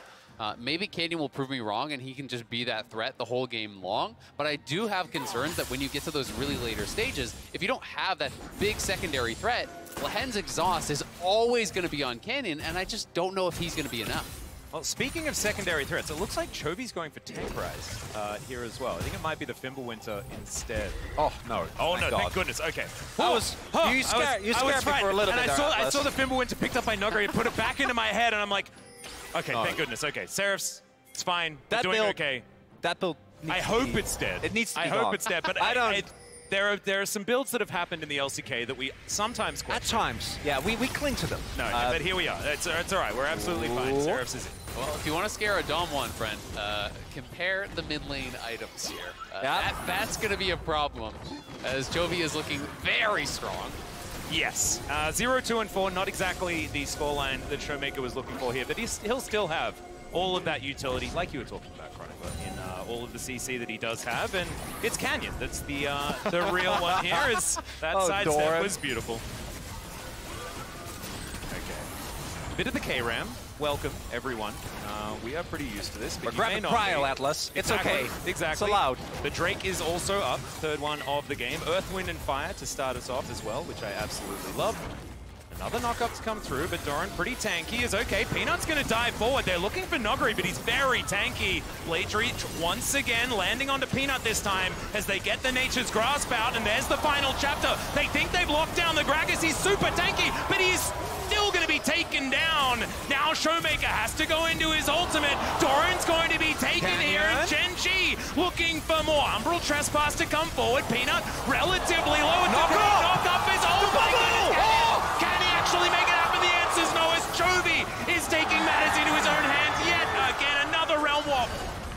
Maybe Canyon will prove me wrong and he can just be that threat the whole game long, but I do have concerns that when you get to those really later stages, if you don't have that big secondary threat, Lehens' exhaust is always going to be on Canyon, and I just don't know if he's going to be enough. Well, speaking of secondary threats, it looks like Chovy's going for tank Rise here as well. I think it might be the Fimbulwinter instead. Oh, no. Oh, no, thank goodness. Okay. You scared me for a little bit. And I saw the Fimbulwinter picked up by Noguri and put it back into my head, and I'm like, okay, thank goodness. Okay, Seraphs, it's fine. They're doing okay. That build I hope it's dead. It needs to be I hope it's dead, but there are some builds that have happened in the LCK that we sometimes question. At times, yeah, we cling to them. No, but here we are. It's all right. We're absolutely fine. Seraphs is in. Well, if you want to scare a Damwon friend, compare the mid lane items here. That's going to be a problem, as Chovy is looking very strong. Yes, 0, 2, and 4, not exactly the scoreline that Showmaker was looking for here, but he'll still have all of that utility, like you were talking about, Chronicler, in all of the CC that he does have, and it's Canyon that's the real one here. Is that side step was beautiful. Okay, bit of the K-Ram. Welcome, everyone. We are pretty used to this. We're grabbing Cryo, Atlas. It's okay. Exactly. It's allowed. The Drake is also up, third one of the game. Earth, Wind, and Fire to start us off as well, which I absolutely love. Another knockup to come through, but Doran pretty tanky is okay. Peanut's going to dive forward. They're looking for Noguri, but he's very tanky. Blade Reach once again landing onto Peanut this time as they get the Nature's Grasp out, and there's the final chapter. They think they've locked down the Gragas. He's super tanky, but he's still going to be taken down. Now Showmaker has to go into his ultimate. Doran's going to be taken here, and Gen.G looking for more. Umbral Trespass to come forward. Peanut relatively low. Knock up is oh my goodness. Can he actually make it happen? The answer's no, as Chovy is taking matters into his own hands yet again. Another Realm Warp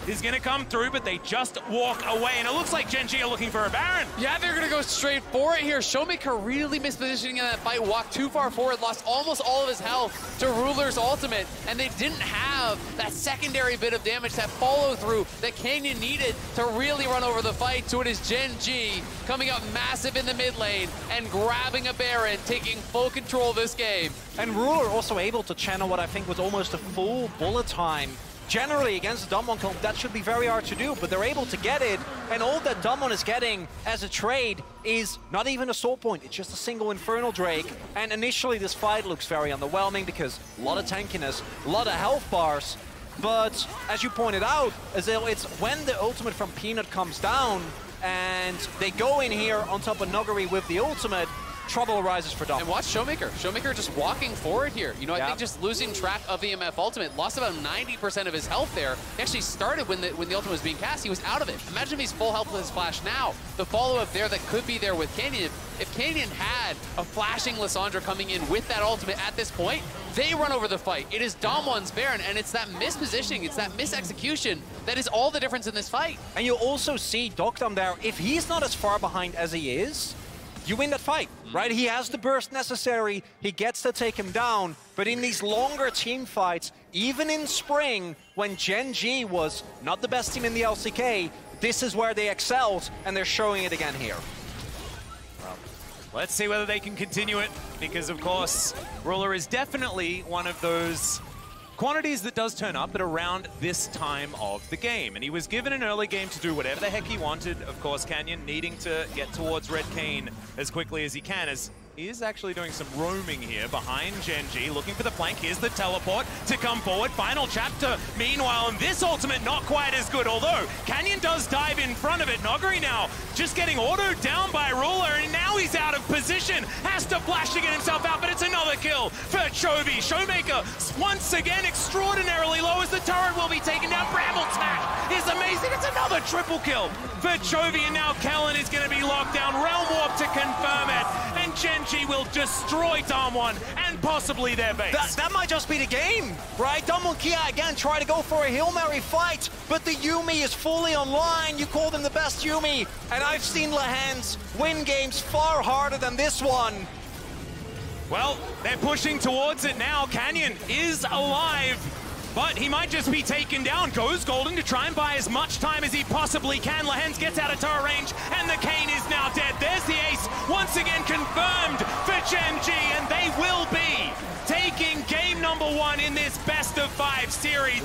is going to come through, but they just walk away, and it looks like Gen.G are looking for a Baron. Yeah, they're going to go straight for it here. Showmaker really mispositioning in that fight, walked too far forward, lost almost all of his health to Ruler's ultimate, and they didn't have that secondary bit of damage, that follow-through that Canyon needed to really run over the fight. So it is Gen.G coming up massive in the mid lane and grabbing a Baron, taking full control of this game. And Ruler also able to channel what I think was almost a full bullet time. Generally, against the Damwon comp, that should be very hard to do, but they're able to get it, and all that Damwon is getting as a trade is not even a soul point, it's just a single Infernal Drake. And initially, this fight looks very underwhelming because a lot of tankiness, a lot of health bars, but as you pointed out, Azil, it's when the ultimate from Peanut comes down, and they go in here on top of Noguri with the ultimate, trouble arises for Dom. And watch Showmaker. Showmaker just walking forward here. You know, I think just losing track of the EMF ultimate, lost about 90% of his health there. He actually started when the ultimate was being cast. He was out of it. Imagine if he's full health with his flash now. The follow-up there that could be there with Canyon. If Canyon had a flashing Lissandra coming in with that ultimate at this point, they run over the fight. It is Damwon's Baron, and it's that mispositioning, it's that misexecution that is all the difference in this fight. And you also see Dokdam there. If he's not as far behind as he is, you win that fight, right? He has the burst necessary, he gets to take him down, but in these longer team fights, even in spring, when Gen.G was not the best team in the LCK, this is where they excelled, and they're showing it again here. Well, let's see whether they can continue it, because of course, Ruler is definitely one of those quantities that does turn up at around this time of the game. And he was given an early game to do whatever the heck he wanted. Of course, Canyon needing to get towards Red Cane as quickly as he can, as he is actually doing some roaming here behind Gen.G, looking for the flank. Here's the teleport to come forward. Final chapter, meanwhile, and this ultimate not quite as good, although Canyon does dive in front of it. Noguri now just getting autoed down by Ruler, and now he's out of position. Has to flash to get himself out, but it's another kill for Chovy. Showmaker once again extraordinarily low as the turret will be taken down. Bramble Smash is amazing. It's another triple kill for Chovy, and now Kellen is going to be locked down. Realm Warp to confirm it, and Gen.G will destroy Damwon and possibly their base. That might just be the game, right? Damwon Kia again try to go for a Hail Mary fight, but the Yuumi is fully online. You call them the best Yuumi, and I've seen Lehans win games far harder than this one. Well, they're pushing towards it now. Canyon is alive, but he might just be taken down. Goes Golden to try and buy as much time as he possibly can. Lehans gets out of turret range, and the Kane is now dead. There's the ace, once again confirmed for Gen.G, and they will be taking game number 1 in this best-of-5 series.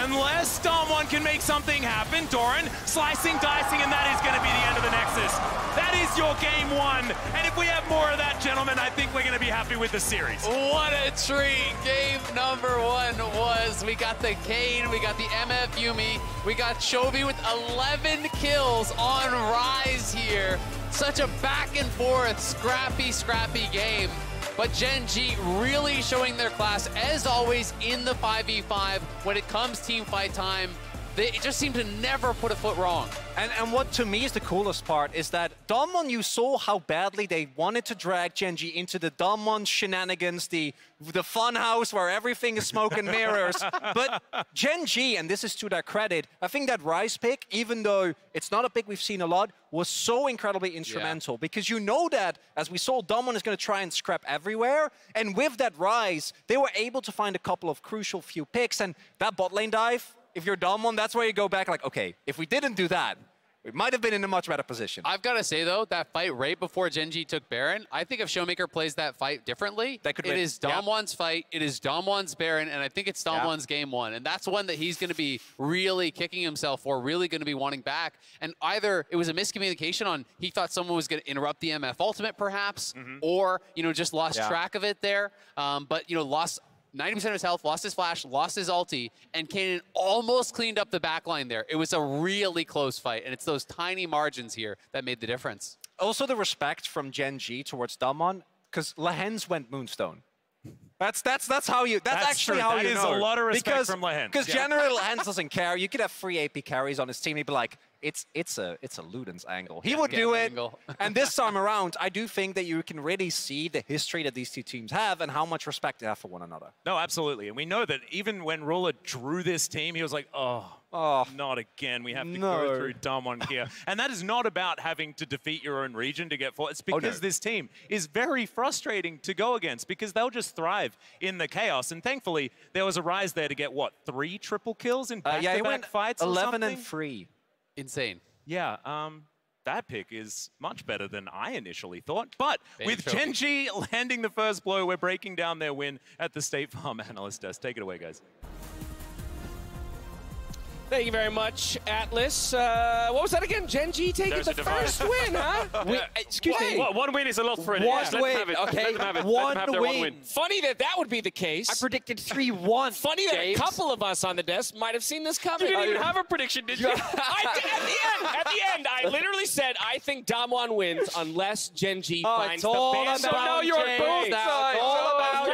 Unless Damwon can make something happen. Doran slicing, dicing, and that is going to be the end of the Nexus. That is your game 1, and if we have more of that, gentlemen, I think we're going to be happy with the series. What a treat game number 1 was. We got the Kane, we got the MF Yuumi, we got Chovy with 11 kills on Rise here. Such a back and forth, scrappy game. But Gen.G really showing their class, as always, in the 5v5. When it comes team fight time, they just seem to never put a foot wrong. And what to me is the coolest part is that Damwon, you saw how badly they wanted to drag Gen.G into the Damwon shenanigans, the fun house where everything is smoke and mirrors. But Gen.G, and this is to their credit, I think that Rise pick, even though it's not a pick we've seen a lot, was so incredibly instrumental. Because you know that, as we saw, Damwon is going to try and scrap everywhere. And with that Rise, they were able to find a couple of crucial few picks. And that bot lane dive, if you're Damwon, that's where you go back like, okay, if we didn't do that, we might have been in a much better position. I've got to say, though, that fight right before Gen.G took Baron, I think if Showmaker plays that fight differently, it is Damwon's fight, it is Damwon's Baron, and I think it's Damwon's game one. And that's one that he's going to be really kicking himself for, really going to be wanting back. And either it was a miscommunication on he thought someone was going to interrupt the MF ultimate, perhaps, or, you know, just lost track of it there. But, you know, lost 90% of his health, lost his flash, lost his ulti, and Kanan almost cleaned up the backline there. It was a really close fight, and it's those tiny margins here that made the difference. Also the respect from Gen.G towards Damwon, because Lehens went Moonstone. That's how you. That's actually true. how you know. That is a lot of respect from Lehens. Because generally Lehens doesn't care. You could have 3 AP carries on his team. He'd be like, it's a Luden's angle. He would do it. And this time around, I do think that you can really see the history that these two teams have and how much respect they have for one another. No, absolutely. And we know that even when Ruler drew this team, he was like, oh, not again. We have to go through Damwon here. And that is not about having to defeat your own region to get forward. It's because this team is very frustrating to go against because they'll just thrive in the chaos. And thankfully, there was a Rise there to get, what, 3 triple kills in back-to-back fights 11 and 3. Insane. Yeah, that pick is much better than I initially thought. But with Gen.G landing the first blow, we're breaking down their win at the State Farm Analyst Desk. Take it away, guys. Thank you very much, Atlas. What was that again? Gen.G taking the first win, huh? Excuse me. One win is a lot for an One win, okay. One win. Funny that would be the case. I predicted 3-1. Funny that a couple of us on the desk might have seen this coming. You didn't even have a prediction, did you? I did at the end. I literally said, I think Damwon wins unless Gen.G finds the ban. So now you're on both sides. All about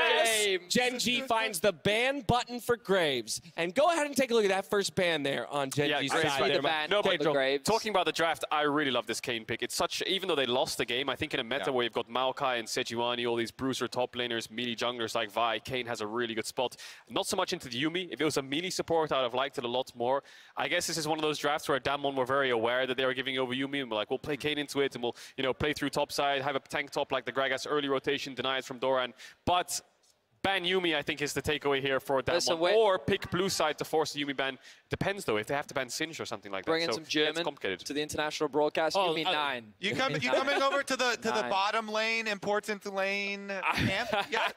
Gen.G finds the ban button for Graves. And go ahead and take a look at that first ban there on Gen.G's side. No, but talking about the draft, I really love this Kayn pick. It's such, even though they lost the game, I think in a meta where you've got Maokai and Sejuani, all these bruiser top laners, melee junglers like Vi, Kayn has a really good spot. Not so much into the Yuumi. If it was a melee support, I'd have liked it a lot more. I guess this is one of those drafts where Damwon were very aware that they were giving over Yuumi, and we're like, we'll play Kayn into it, and we'll, you know, play through top side, have a tank top like the Gragas early rotation, deny it from Doran. But ban Yuumi, I think, is the takeaway here for Damwon. Or pick blue side to force the Yuumi ban. Depends, though, if they have to ban Singe or something like that. Bring in some German to the international broadcast. You mean 9. You coming over to the bottom lane, important lane camp?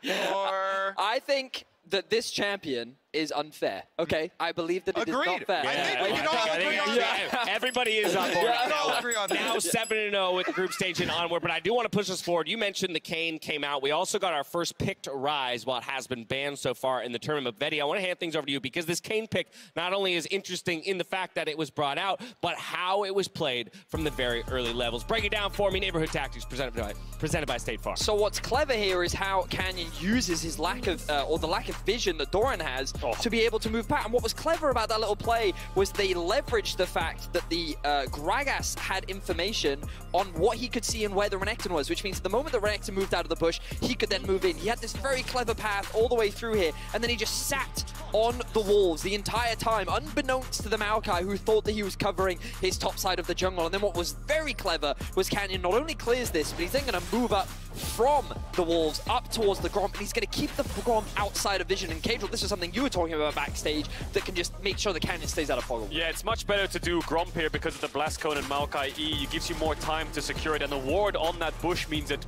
Yeah. Or I think that this champion is unfair. Okay, I believe that it is not fair. I think we can all agree on that. Everybody is on board. Now 7-0 with the group stage and onward, but I do want to push us forward. You mentioned the Kayn came out. We also got our first picked Rise, while it has been banned so far in the tournament. Vetti, I want to hand things over to you because this Kayn pick not only is interesting in the fact that it was brought out, but how it was played from the very early levels. Break it down for me. Neighborhood Tactics presented by State Farm. So what's clever here is how Canyon uses his lack of, or the lack of vision that Doran has to be able to move back. And what was clever about that little play was they leveraged the fact that the Gragas had information on what he could see and where the Renekton was, which means the moment the Renekton moved out of the bush, he could then move in. He had this very clever path all the way through here, and then he just sat on the walls the entire time, unbeknownst to the Maokai, who thought that he was covering his top side of the jungle. And then what was very clever was Canyon not only clears this, but he's then going to move up from the walls up towards the Gromp, and he's going to keep the Gromp outside of vision. And Cadril, this is something you were talking about backstage that can just make sure the Canyon stays out of Poggle. Yeah, it's much better to do Gromp here because of the Blast Cone and Maokai E. It gives you more time to secure it, and the ward on that bush means that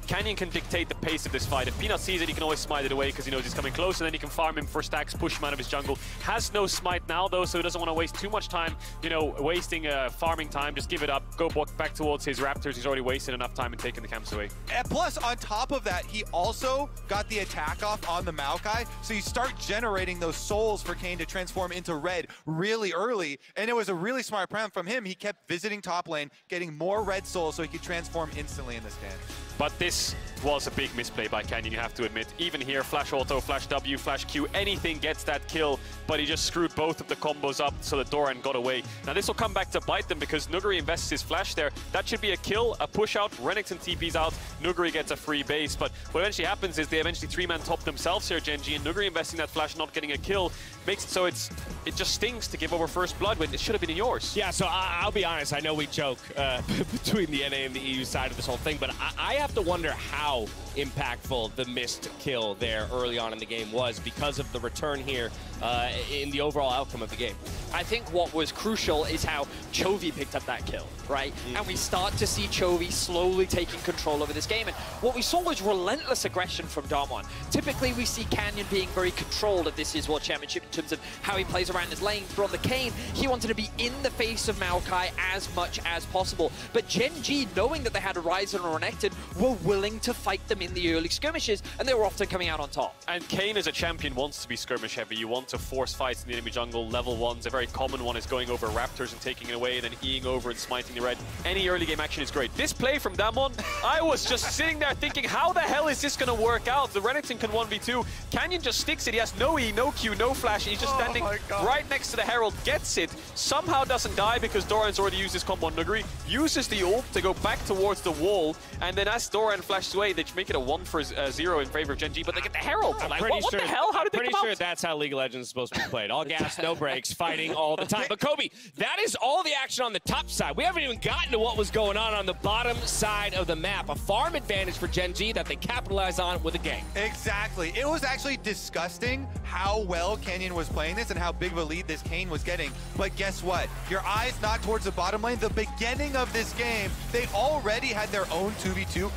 Canyon can dictate the pace of this fight. If Peanut sees it, he can always smite it away because he knows he's coming close, and then he can farm him for stacks, push him out of his jungle. Has no smite now, though, so he doesn't want to waste too much time, you know, wasting farming time. Just give it up, go back towards his Raptors. He's already wasted enough time and taken the camps away. And plus, on top of that, he also got the attack off on the Maokai, so you start generating those souls for Kayn to transform into red really early, and it was a really smart plan from him. He kept visiting top lane, getting more red souls so he could transform instantly in this game. But this was a big misplay by Canyon, you have to admit. Even here, flash auto, flash W, flash Q, anything gets that kill, but he just screwed both of the combos up so that Doran got away. Now this will come back to bite them because Nuguri invests his flash there. That should be a kill, a push out, Renekton TP's out, Nuguri gets a free base, but what eventually happens is they eventually 3-man top themselves here, Gen.G, and Nuguri investing that flash, not getting a kill, makes it so it just stings to give over first blood when it should have been yours. Yeah, so I'll be honest, I know we joke between the NA and the EU side of this whole thing, but I have to wonder how impactful the missed kill there early on in the game was because of the return here in the overall outcome of the game. I think what was crucial is how Chovy picked up that kill, right? And we start to see Chovy slowly taking control over this game. And what we saw was relentless aggression from Damwon. Typically, we see Canyon being very controlled at this World Championship in terms of how he plays around his lane. But on the Kane, he wanted to be in the face of Maokai as much as possible. But Gen.G, knowing that they had a Ryzen or an Renekton, were willing to fight them in the early skirmishes, and they were often coming out on top. And Kane as a champion wants to be skirmish heavy. You want to force fights in the enemy jungle. Level 1's a very common one, is going over Raptors and taking it away, and then Eing over and smiting the red. Any early game action is great. This play from Damwon, I was just sitting there thinking, how the hell is this going to work out? The Renekton can 1v2. Canyon just sticks it. He has no E, no Q, no flash. He's just standing right next to the Herald, gets it, somehow doesn't die because Doran's already used his combo on Nuguri, uses the ult to go back towards the wall, and then as Doran flashes away, they make it a 1-for-0 in favor of Gen.G, but they get the Herald. Like, what the hell? How did they come out? Pretty sure that's how League of Legends is supposed to be played. All gas, no breaks, fighting all the time. But Kobe, that is all the action on the top side. We haven't even gotten to what was going on the bottom side of the map. A farm advantage for Gen.G that they capitalized on with a gank. Exactly. It was actually disgusting how well Canyon was playing this and how big of a lead this Kane was getting. But guess what? Your eyes not towards the bottom lane. The beginning of this game, they already had their own 2v2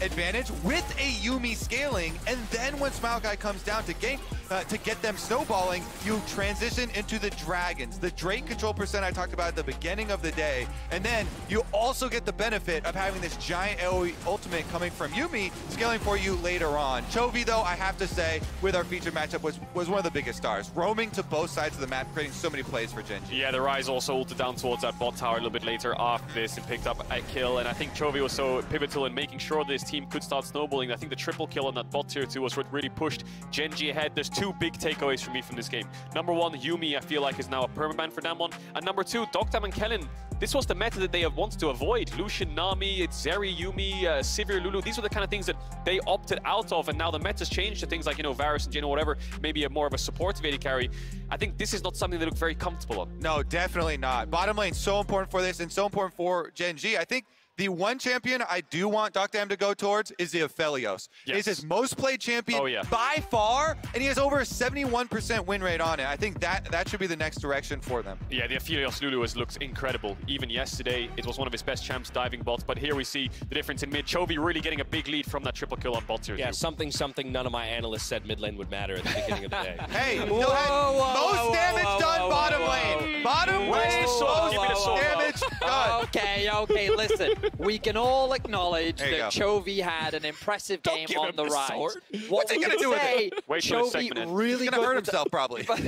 advantage with a Yuumi scaling, and then when Maokai comes down to gank, to get them snowballing, you transition into the Dragons, the Drake control percent I talked about at the beginning of the day, and then you also get the benefit of having this giant AoE ultimate coming from Yuumi scaling for you later on. Chovy, though, I have to say, with our featured matchup, was one of the biggest stars, roaming to both sides of the map, creating so many plays for Gen.G. Yeah, the Ryze also ulted down towards that bot tower a little bit later after this and picked up a kill, and I think Chovy was so pivotal in making sure this team could start snowballing. I think the triple kill on that bot tier 2 was what really pushed Gen.G ahead. There's two big takeaways for me from this game. Number one, Yuumi I feel like is now a permaban for Damwon, and number two, Dokdam and Kellen. This was the meta that they have wanted to avoid. Lucian, Nami, it's Zeri, Yuumi, Sivir, Lulu. These were the kind of things that they opted out of, and now the meta's changed to things like, you know, Varus and Jhin or whatever, maybe more of a supportive AD carry. I think this is not something they look very comfortable on. No, definitely not. Bottom lane, so important for this and so important for Gen.G. I think the one champion I do want Dokdam to go towards is the Aphelios. Yes. He's his most played champion by far, and he has over a 71% win rate on it. I think that should be the next direction for them. Yeah, the Aphelios Lulu has looked incredible. Even yesterday, it was one of his best champs diving bots, but here we see the difference in mid. Chovy really getting a big lead from that triple kill on bot tier 2. Yeah, something none of my analysts said mid lane would matter at the beginning of the day. Hey, still had most damage done bottom lane. Bottom lane, most damage done. Okay, listen. We can all acknowledge that Chovy had an impressive game on the Ryze. What's he gonna do with it? Chovy really He's gonna hurt himself probably. Shut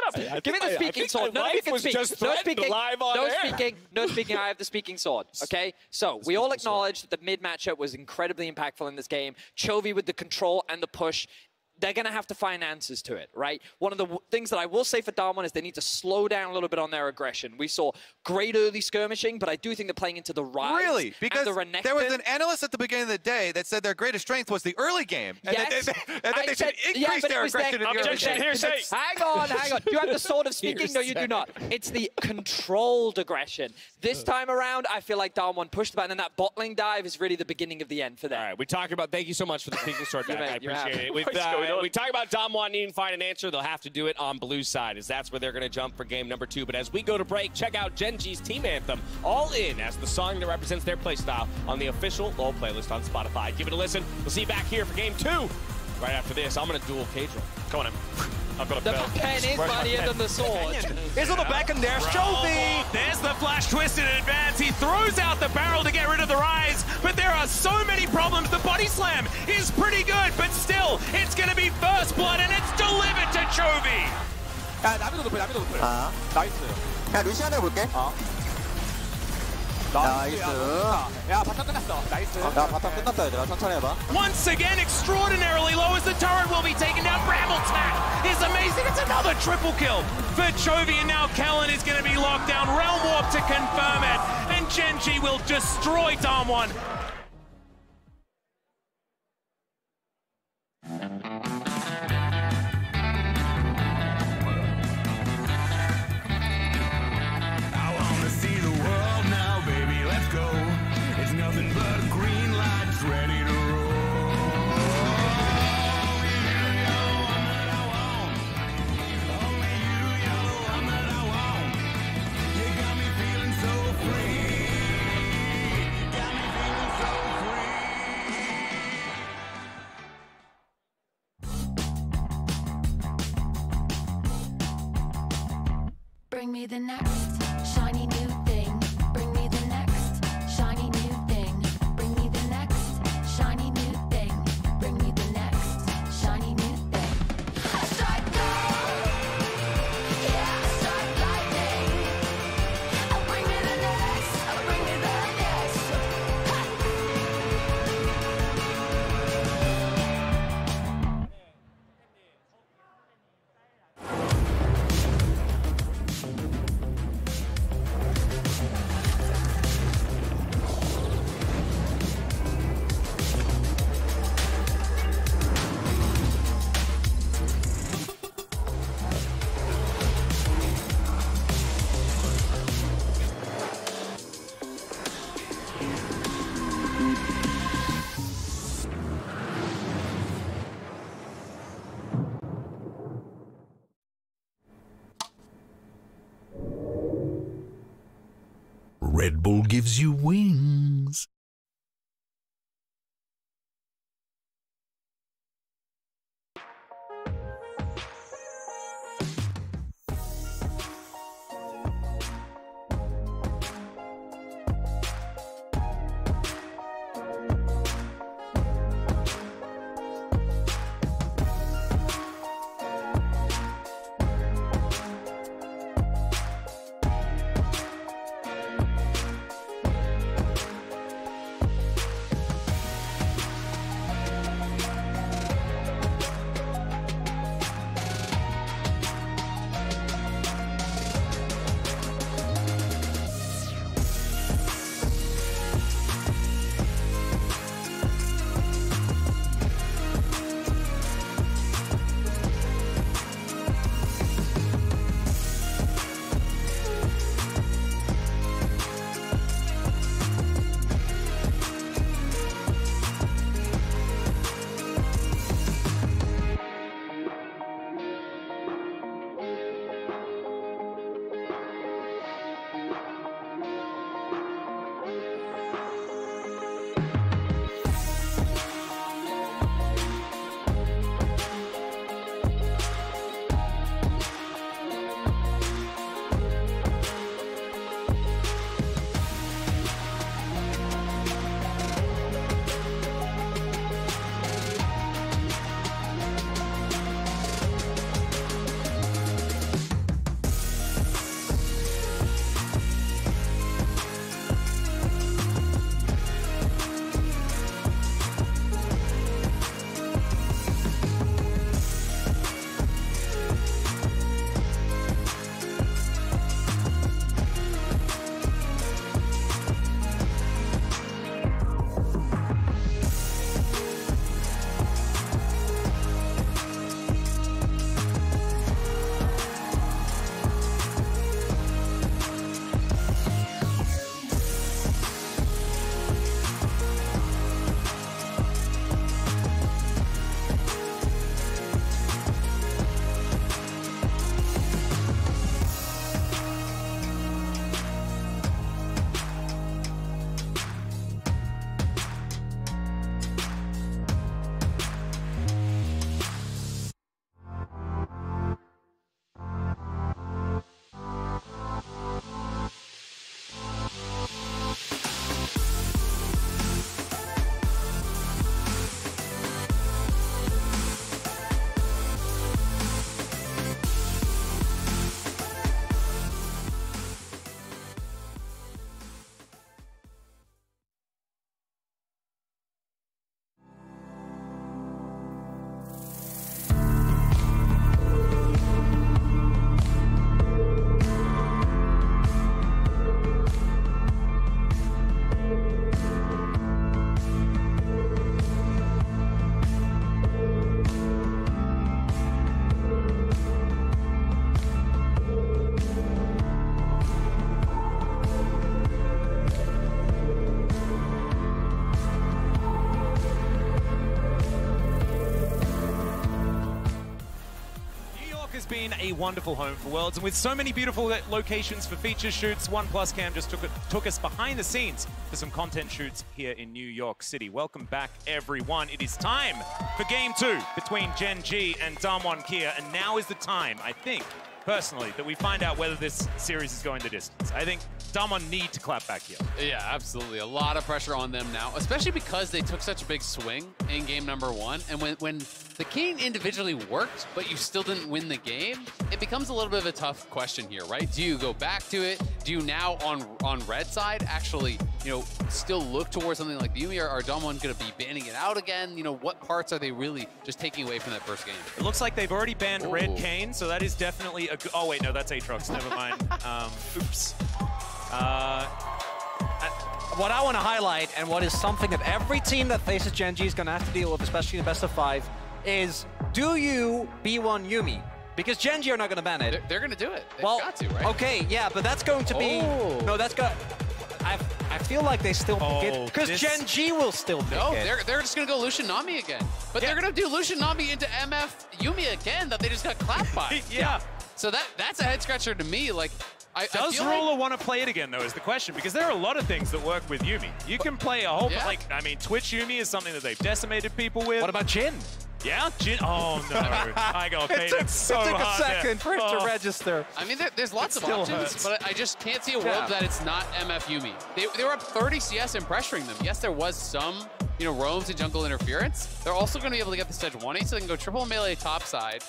up. Give me the speaking sword. No speaking. No speaking. I have the speaking sword. Okay. So we all acknowledge that the mid matchup was incredibly impactful in this game. Chovy with the control and the push. They're going to have to find answers to it, right? One of the things that I will say for Damwon is they need to slow down a little bit on their aggression. We saw great early skirmishing, but I do think they're playing into the Ryze. Really? Because the Renekton. There was an analyst at the beginning of the day that said their greatest strength was the early game. And yes. then they should increase their aggression in the early game. Hang on. Do you have the sword of speaking? No, you do not. It's the controlled aggression. This time around, I feel like Damwon pushed the button, and that bot lane dive is really the beginning of the end for them. All right, we talked about, thank you so much for the speaking sword back. I appreciate it. We talk about Damwon needing to find an answer. They'll have to do it on blue side, as that's where they're going to jump for game number 2. But as we go to break, check out Gen.G's team anthem, All In, as the song that represents their playstyle on the official LoL playlist on Spotify. Give it a listen. We'll see you back here for game 2. Right after this, I'm going to duel Cadril. Come on in. I've got a belt. The pen is mightier than the sword. Here's on the back, and there's Chovy. There's the flash twist in advance. He throws out the barrel to get rid of the Ryze, but there are so many problems. The body slam is pretty good, but still, it's going to be first blood, and it's delivered to Chovy. 야, 남이도 높여. 나이스. 야, 루시안 해볼게. 나이스. 야, 바텀 끝났어. 나이스. 야, 바텀 끝났다, 얘들아. 천천히 해봐. Once again, extraordinarily low as the turret will be taken down. Bramble Tap is amazing. It's another triple kill for Chovy, and now Kellen is going to be locked down. Realm Warp to confirm it, and Gen.G will destroy Damwon. Nothing but green lights ready to roll. bring me the next shiny new thing. Bring me the next shiny new thing. Bring me the next shiny new thing. Bring me the next shiny new thing. I strike gold, yeah, I strike lightning. Oh, bring me the next, oh, bring me the next. Red Bull gives you wings. has been a wonderful home for Worlds, and with so many beautiful locations for feature shoots, OnePlus Cam just took us behind the scenes for some content shoots here in New York City. Welcome back, everyone. It is time for Game 2 between Gen.G and Damwon Kia, and now is the time, I think, personally, that we find out whether this series is going the distance. I think Damwon need to clap back here. Yeah, absolutely. A lot of pressure on them now, especially because they took such a big swing in game number 1. And when the Kane individually worked, but you still didn't win the game, it becomes a little bit of a tough question here, right? Do you go back to it? Do you now on red side actually, still look towards something like the Yuumi? Or are Damwon going to be banning it out again? What parts are they really just taking away from that first game? It looks like they've already banned Red Kane, so that is definitely a good... Oh, wait, no, that's Aatrox. Never mind. Oops. What I want to highlight, and what is something that every team that faces Gen.G is going to have to deal with, especially in the best of 5, is do you B1 Yuumi? Because Gen.G are not going to ban it. They're going to do it. They've well, got to, right? Okay, yeah, but that's going to be... No, that's got... I feel like they still pick it, because Gen.G will still pick it. They're just going to go Lucian Nami again. But they're going to do Lucian Nami into MF Yuumi again that they just got clapped by. Yeah. So that's a head-scratcher to me. Like, Does Roller want to play it again, though, is the question, because there are a lot of things that work with Yuumi. You can play a whole... Twitch Yuumi is something that they've decimated people with. What about Jhin? Yeah, Jhin. Oh, no. I got baited so hard. It took a second for it to register. I mean, there's lots of options, but I just can't see a world that it's not MF Yuumi. They were up 30 CS and pressuring them. Yes, there was some, roams and jungle interference. They're also going to be able to get the Sejuani, so they can go triple melee top side,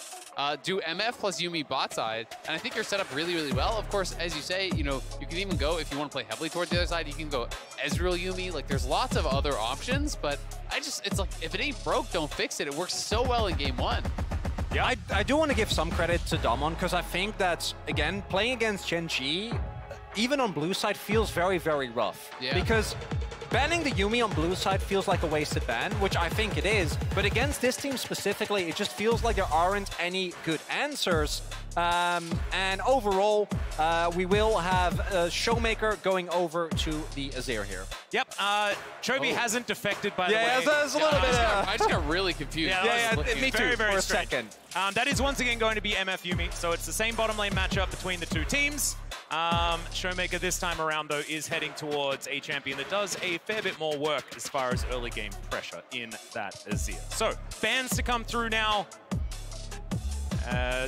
do MF plus Yuumi bot side, and I think you're set up really, really well. Of course, as you say, you can even go, if you want to play heavily towards the other side, you can go Ezreal Yuumi. Like, there's lots of other options, but it's like, if it ain't broke, don't fix it. It works so well in game 1. Yeah, I do want to give some credit to Damwon, because I think that, again, playing against Gen.G, even on blue side, feels very, very rough. Yeah. Because banning the Yuumi on blue side feels like a wasted ban, which I think it is. But against this team specifically, it just feels like there aren't any good answers. And overall, we will have Showmaker going over to the Azir here. Yep, Chovy hasn't defected, by the way. Yeah, there's a little bit I just got really confused. Me too, for a second. That is once again going to be MF Yuumi, so it's the same bottom lane matchup between the two teams. Showmaker this time around, though, is heading towards a champion that does a fair bit more work as far as early game pressure in that Azir. So, bans to come through now.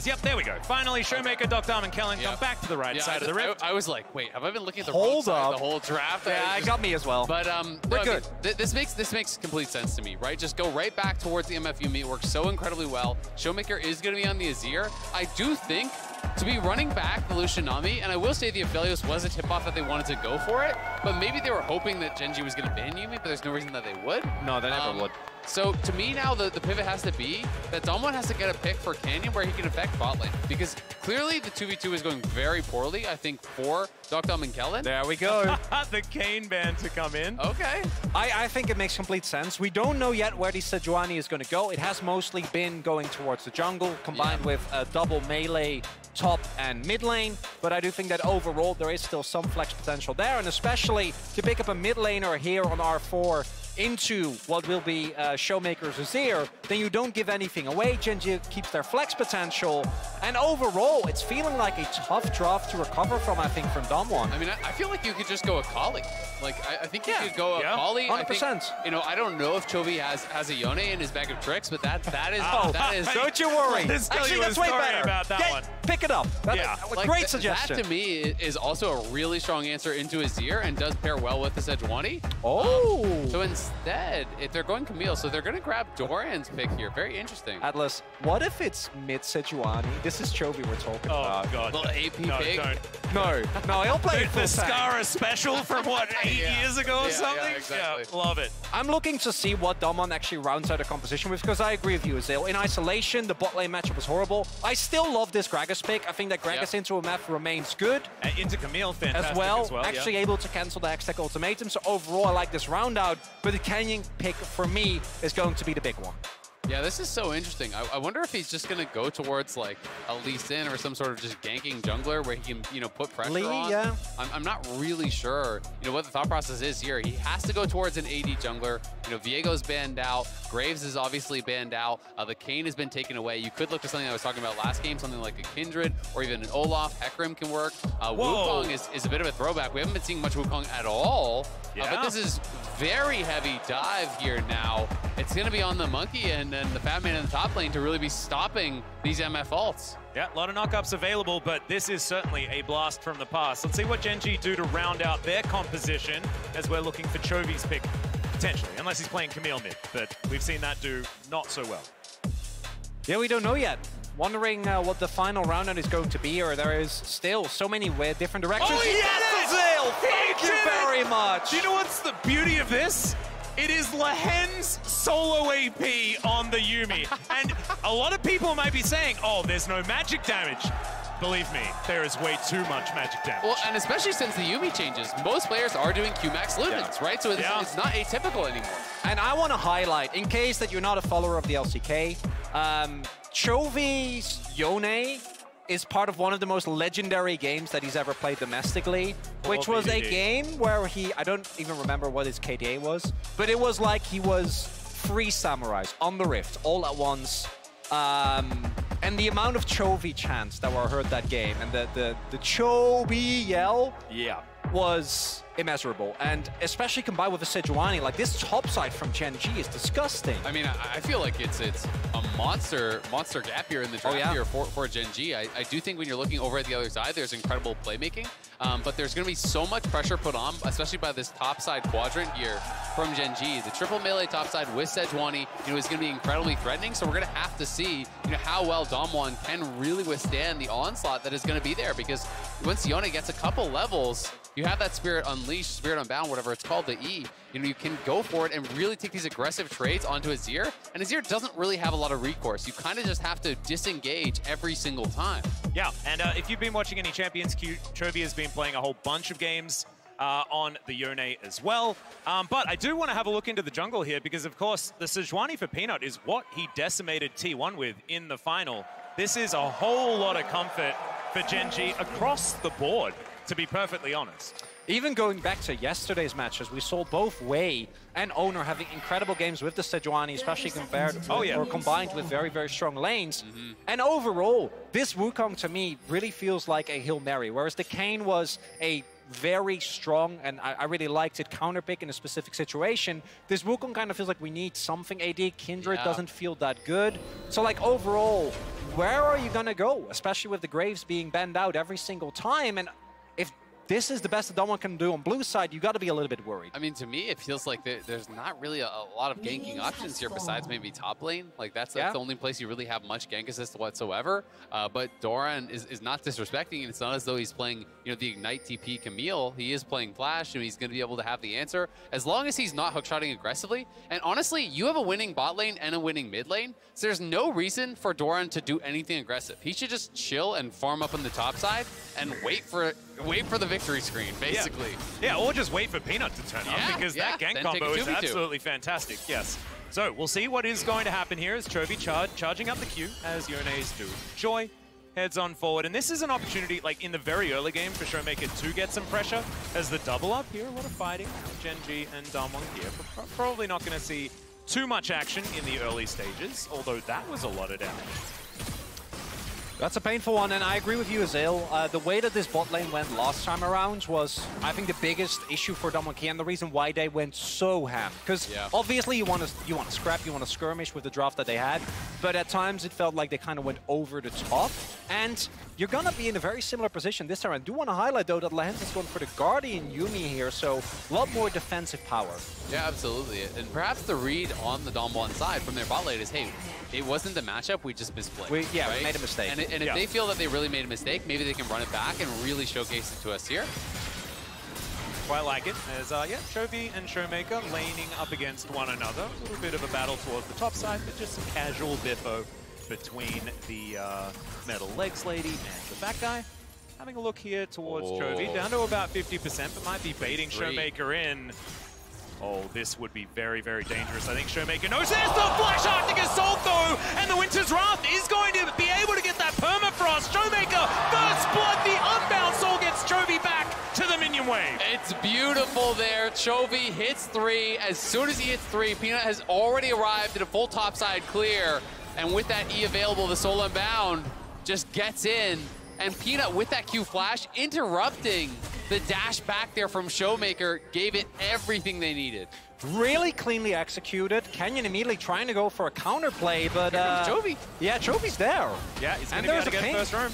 Yep, there we go. Finally, Showmaker, Dr. and Kellen come back to the right side of the rift. I was like, wait, have I been looking at the wrong side the whole draft? Yeah, it got me as well. But we're good. This makes complete sense to me, right? Just go right back towards the MF Yuumi. It works so incredibly well. Showmaker is going to be on the Azir. I do think to be running back the Lucian Nami, and I will say the Aphelios was a tip-off that they wanted to go for it, but maybe they were hoping that Gen.G was going to ban Yuumi, but there's no reason that they would. No, they never would. So to me now, the pivot has to be that Damwon has to get a pick for Canyon where he can affect bot lane, because clearly the 2v2 is going very poorly, I think, for Dr. and Kellen. There we go. The Kane ban to come in. Okay. I think it makes complete sense. We don't know yet where the Sejuani is going to go. It has mostly been going towards the jungle, combined with a double melee top and mid lane, but I do think that overall there is still some flex potential there, and especially to pick up a mid laner here on R4 into what will be Showmaker's Azir, then you don't give anything away. Gen.G keeps their flex potential, and overall, it's feeling like a tough draft to recover from, I think, from Damwon. I mean, I feel like you could just go Akali. Like, I think you could go Akali. 100%. I don't know if Chovy has a Yone in his bag of tricks, but that is... Don't you worry. Actually, that's way better. About that one. Pick it up. Great suggestion. That, to me, is also a really strong answer into Azir and does pair well with the Sejuani. Oh! So instead, if they're going Camille, so they're going to grab Dorian's pick here. Very interesting. Atlas, what if it's mid Sejuani? This is Chovy we're talking about. Oh, God. Little AP pick? No, he'll play it full the Scara special from, what, 8 years ago or something? Yeah, exactly. Yeah, love it. I'm looking to see what Damwon actually rounds out the composition with, because I agree with you, Azil. In isolation, the bot lane matchup was horrible. I still love this Gragas pick. I think that Gragas into MF remains good. Into Camille, fantastic as well. Actually able to cancel the Hextech ultimatum, so overall I like this round out, but the Canyon pick for me is going to be the big one. Yeah, this is so interesting. I wonder if he's just going to go towards like a Lee Sin or some sort of just ganking jungler where he can, put pressure on. Yeah. I'm not really sure, what the thought process is here. He has to go towards an AD jungler. Viego's banned out. Graves is obviously banned out. The Kayn has been taken away. You could look to something I was talking about last game, something like a Kindred or even an Olaf. Hecarim can work. Wukong is a bit of a throwback. We haven't been seeing much Wukong at all. But this is very heavy dive here now. it's going to be on the Monkey and the Fat Man in the top lane to really be stopping these MF ults. Yeah, a lot of knockups available, but this is certainly a blast from the past. Let's see what Gen.G do to round out their composition as we're looking for Chovy's pick, potentially, unless he's playing Camille mid, but we've seen that do not so well. Yeah, we don't know yet. Wondering what the final round is going to be, or there is still so many weird different directions. Oh, yes, Azil! Thank you very much! Do you know what's the beauty of this? It is Lahen's solo AP on the Yuumi. And a lot of people might be saying, oh, there's no magic damage. Believe me, there is way too much magic damage. Well, and especially since the Yuumi changes, most players are doing Qmax Lumens, right? So it's not atypical anymore. And I want to highlight, in case that you're not a follower of the LCK, Chovy's Yone is part of one of the most legendary games that he's ever played domestically, which was a game where I don't even remember what his KDA was, but it was like he was 3 samurais on the Rift all at once. And the amount of Chovy chants that were heard that game and the Chovy yell was immeasurable. And especially combined with the Sejuani, like this topside from Gen.G is disgusting. I mean, I feel like it's a monster gap here in the draft here for Gen.G. I do think when you're looking over at the other side, there's incredible playmaking. But there's going to be so much pressure put on, especially by this topside quadrant here from Gen.G. The triple melee topside with Sejuani, is going to be incredibly threatening. So we're going to have to see, how well Damwon can really withstand the onslaught that is going to be there. Because once Yone gets a couple levels, you have that Spirit Unleashed, Spirit Unbound, whatever it's called, the E. You can go for it and really take these aggressive trades onto Azir. And Azir doesn't really have a lot of recourse. You kind of just have to disengage every single time. Yeah, and if you've been watching any Champions Queue, Chovy has been playing a whole bunch of games on the Yone as well. But I do want to have a look into the jungle here because, of course, the Sejuani for Peanut is what he decimated T1 with in the final. This is a whole lot of comfort for Gen.G across the board, to be perfectly honest. Even going back to yesterday's matches, we saw both Wei and Owner having incredible games with the Sejuani, especially compared or combined with very, very strong lanes. And overall, this Wukong to me really feels like a Hail Mary, whereas the Kayn was a very strong, and I really liked it, counterpick in a specific situation. This Wukong kind of feels like we need something AD. Kindred doesn't feel that good. So like overall, where are you gonna go? Especially with the Graves being banned out every single time. And if this is the best that Damwon can do on blue side, you got to be a little bit worried. I mean, to me, it feels like there's not really a lot of ganking options here besides maybe top lane. Like, that's the only place you really have much gank assist whatsoever. But Doran is not disrespecting, and it's not as though he's playing, the Ignite TP Camille. He is playing Flash, and he's going to be able to have the answer as long as he's not hookshotting aggressively. And honestly, you have a winning bot lane and a winning mid lane, so there's no reason for Doran to do anything aggressive. He should just chill and farm up on the top side and wait for the victory screen, basically. Yeah, or just wait for Peanut to turn up, because that gank combo is absolutely fantastic, yes. So we'll see what is going to happen here as Chovy charging up the Q, as Yone's do. Joy heads on forward, and this is an opportunity, like in the very early game, for Showmaker to get some pressure, as the double up here, a lot of fighting, Gen.G and Damwon here, but probably not going to see too much action in the early stages, although that was a lot of damage. That's a painful one, and I agree with you, Azil. The way that this bot lane went last time around was, I think, the biggest issue for Damwon, and the reason why they went so ham. Because obviously you want to scrap, you want to skirmish with the draft that they had, but at times it felt like they kind of went over the top. And you're going to be in a very similar position this time. I do want to highlight, though, that Lahen's is going for the Guardian Yuumi here, so a lot more defensive power. Yeah, absolutely. And perhaps the read on the Damwon side from their bot lane is, hey, it wasn't the matchup, we just misplayed. We made a mistake. And if they feel that they really made a mistake, maybe they can run it back and really showcase it to us here. Quite like it, as Chovy and Showmaker laning up against one another. A little bit of a battle towards the top side, but just some casual biffo between the Metal Legs Lady and the Fat Guy. Having a look here towards Chovy, down to about 50%, but might be baiting Showmaker in. Oh, this would be very, very dangerous. I think Showmaker knows there's the Flash Arctic Assault, though, and the Winter's Wrath is going to be able to get that permafrost. Showmaker, first blood, the Unbound Soul gets Chovy back to the minion wave. It's beautiful there. Chovy hits 3. As soon as he hits 3, Peanut has already arrived at a full topside clear, and with that E available, the Soul Unbound just gets in, and Peanut with that Q Flash interrupting The dash back there from Showmaker gave it everything they needed. Really cleanly executed. Canyon immediately trying to go for a counterplay, but Chovy. Yeah, Chovy's there. Yeah, he's going to be able to get first room.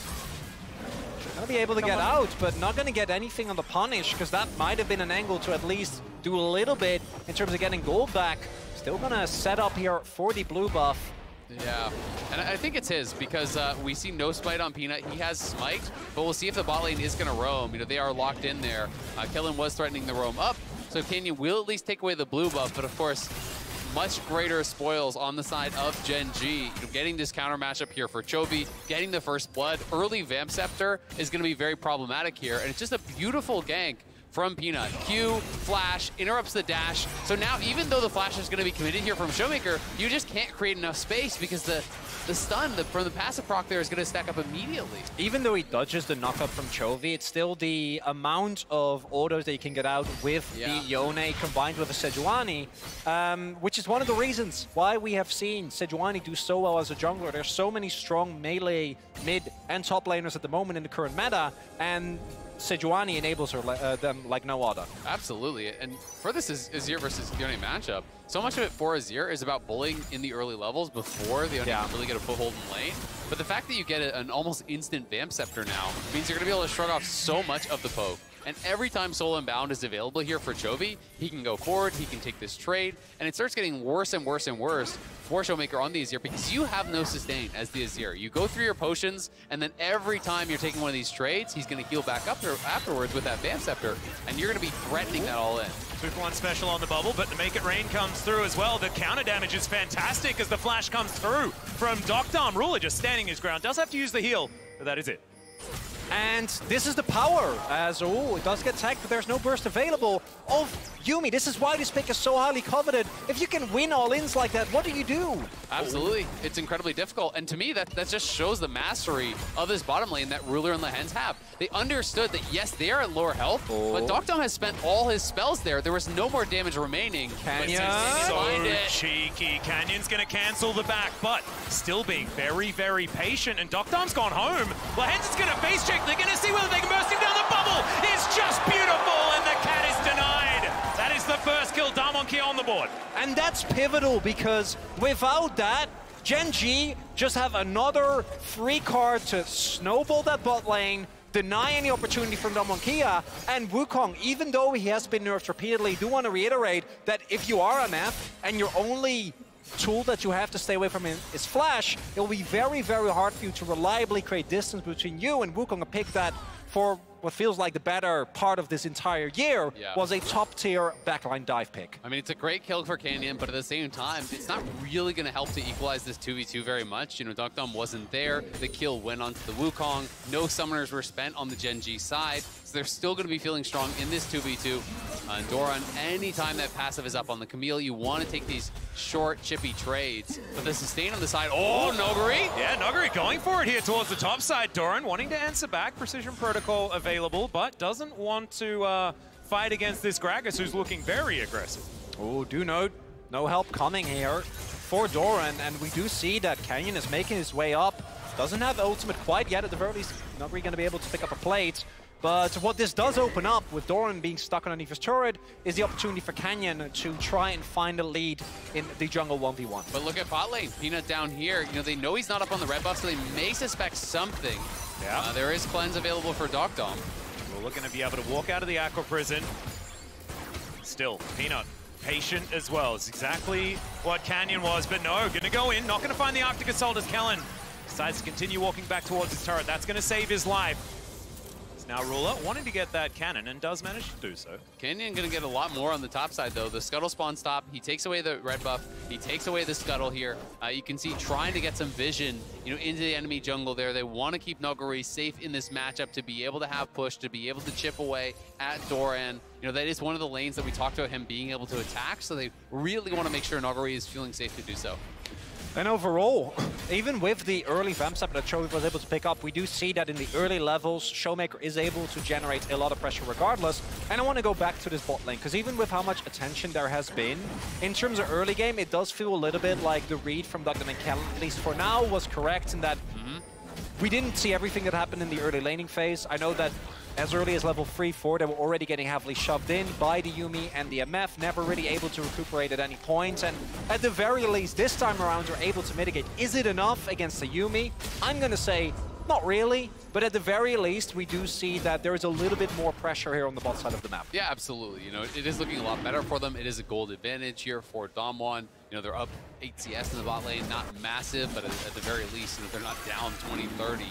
Gonna be able to get out, but not gonna get anything on the punish, because that might have been an angle to at least do a little bit in terms of getting gold back. Still gonna set up here for the blue buff. Yeah, and I think it's his, because we see no smite on Peanut. He has smite, but we'll see if the bot lane is gonna roam. You know, they are locked in there. Kellen was threatening the roam up, so Canyon will at least take away the blue buff, but of course, much greater spoils on the side of Gen.G. Getting this counter matchup here for Chovy, getting the first blood. Early Vamp Scepter is going to be very problematic here, and it's just a beautiful gank from Peanut. Q, flash, interrupts the dash. So now, even though the flash is going to be committed here from Showmaker, you just can't create enough space because the stun from the passive proc there is going to stack up immediately. Even though he dodges the knockup from Chovy, it's still the amount of autos that you can get out with the Yone combined with the Sejuani, which is one of the reasons why we have seen Sejuani do so well as a jungler. There's so many strong melee, mid, and top laners at the moment in the current meta, and Sejuani enables them like no other. Absolutely, and for this Azir versus Yone matchup, so much of it for Azir is about bullying in the early levels before they don't really get a foothold in lane. But the fact that you get an almost instant Vamp Scepter now means you're going to be able to shrug off so much of the poke. And every time Soul Unbound is available here for Chovy, he can go forward, he can take this trade, and it starts getting worse and worse and worse for Showmaker on the Azir because you have no sustain as the Azir. You go through your potions, and then every time you're taking one of these trades, he's going to heal back up there afterwards with that Vamp Scepter, and you're going to be threatening that all in. 2-for-1 special on the bubble, but the Make It Rain comes through as well. The counter damage is fantastic as the flash comes through from Doctorm. Ruler just standing his ground. Does have to use the heal, but that is it. And this is the power, as, it does get tagged, but there's no burst available of Yuumi. This is why this pick is so highly coveted. If you can win all-ins like that, what do you do? Absolutely. It's incredibly difficult. And to me, that just shows the mastery of this bottom lane that Ruler and Lehends have. They understood that, yes, they are at lower health, but Doctorm has spent all his spells there. There was no more damage remaining. Canyon! So cheeky. Canyon's going to cancel the back, but still being very, very patient. And Doctorm's gone home. Lehends is going to face check. They're going to see whether they can burst him down. The bubble is just beautiful, and the cat is denied. That is the first kill. Damonki on the board. And that's pivotal because without that, Gen.G just have another free card to snowball that bot lane, deny any opportunity from Damonkia, and Wukong, even though he has been nerfed repeatedly, do want to reiterate that if you are an F and your only tool that you have to stay away from is Flash, it will be very, very hard for you to reliably create distance between you and Wukong. A pick that, for what feels like the better part of this entire year, was a top-tier backline dive pick. I mean, it's a great kill for Canyon, but at the same time, it's not really going to help to equalize this 2v2 very much. You know, Doctorm wasn't there. The kill went onto the Wukong. No summoners were spent on the Gen.G side, so they're still going to be feeling strong in this 2v2. And Doran, anytime that passive is up on the Camille, you want to take these short, chippy trades. But the sustain on the side, Noguri! Yeah, Noguri going for it here towards the top side. Doran wanting to answer back. Precision Protocol available, but doesn't want to fight against this Gragas, who's looking very aggressive. Oh, do note, no help coming here for Doran, and we do see that Canyon is making his way up. Doesn't have ultimate quite yet, at the very least. Not really going to be able to pick up a plate. But what this does open up, with Doran being stuck underneath his turret, is the opportunity for Canyon to try and find a lead in the jungle 1v1. But look at bot lane. Peanut down here. You know, they know he's not up on the red buff, so they may suspect something. Yeah. There is cleanse available for Doctorm. We're looking to be able to walk out of the Aqua Prison. Still, Peanut patient as well. It's exactly what Canyon was, but no, gonna go in, not gonna find the Arctic Assault as Kellen decides to continue walking back towards his turret. That's gonna save his life. Now Ruler wanting to get that cannon and does manage to do so. Canyon gonna get a lot more on the top side though. The Scuttle spawn stop, he takes away the red buff, he takes away the Scuttle here. You can see trying to get some vision, you know, into the enemy jungle there. They want to keep Noguri safe in this matchup to be able to have push, to be able to chip away at Doran. You know, that is one of the lanes that we talked about him being able to attack, so they really want to make sure Noguri is feeling safe to do so. And overall, even with the early Vamp Scepter that Chovy was able to pick up, we do see that in the early levels, Showmaker is able to generate a lot of pressure regardless. And I want to go back to this bot lane, because even with how much attention there has been, in terms of early game, it does feel a little bit like the read from Doctorm and Kellen, at least for now, was correct in that we didn't see everything that happened in the early laning phase. I know that as early as level 3-4, they were already getting heavily shoved in by the Yuumi and the MF, never really able to recuperate at any point. And at the very least, this time around, you're able to mitigate. Is it enough against the Yuumi? I'm going to say not really, but at the very least, we do see that there is a little bit more pressure here on the bot side of the map. Yeah, absolutely. You know, it is looking a lot better for them. It is a gold advantage here for Damwon. You know, they're up 8 CS in the bot lane, not massive, but at the very least, you know, they're not down 20-30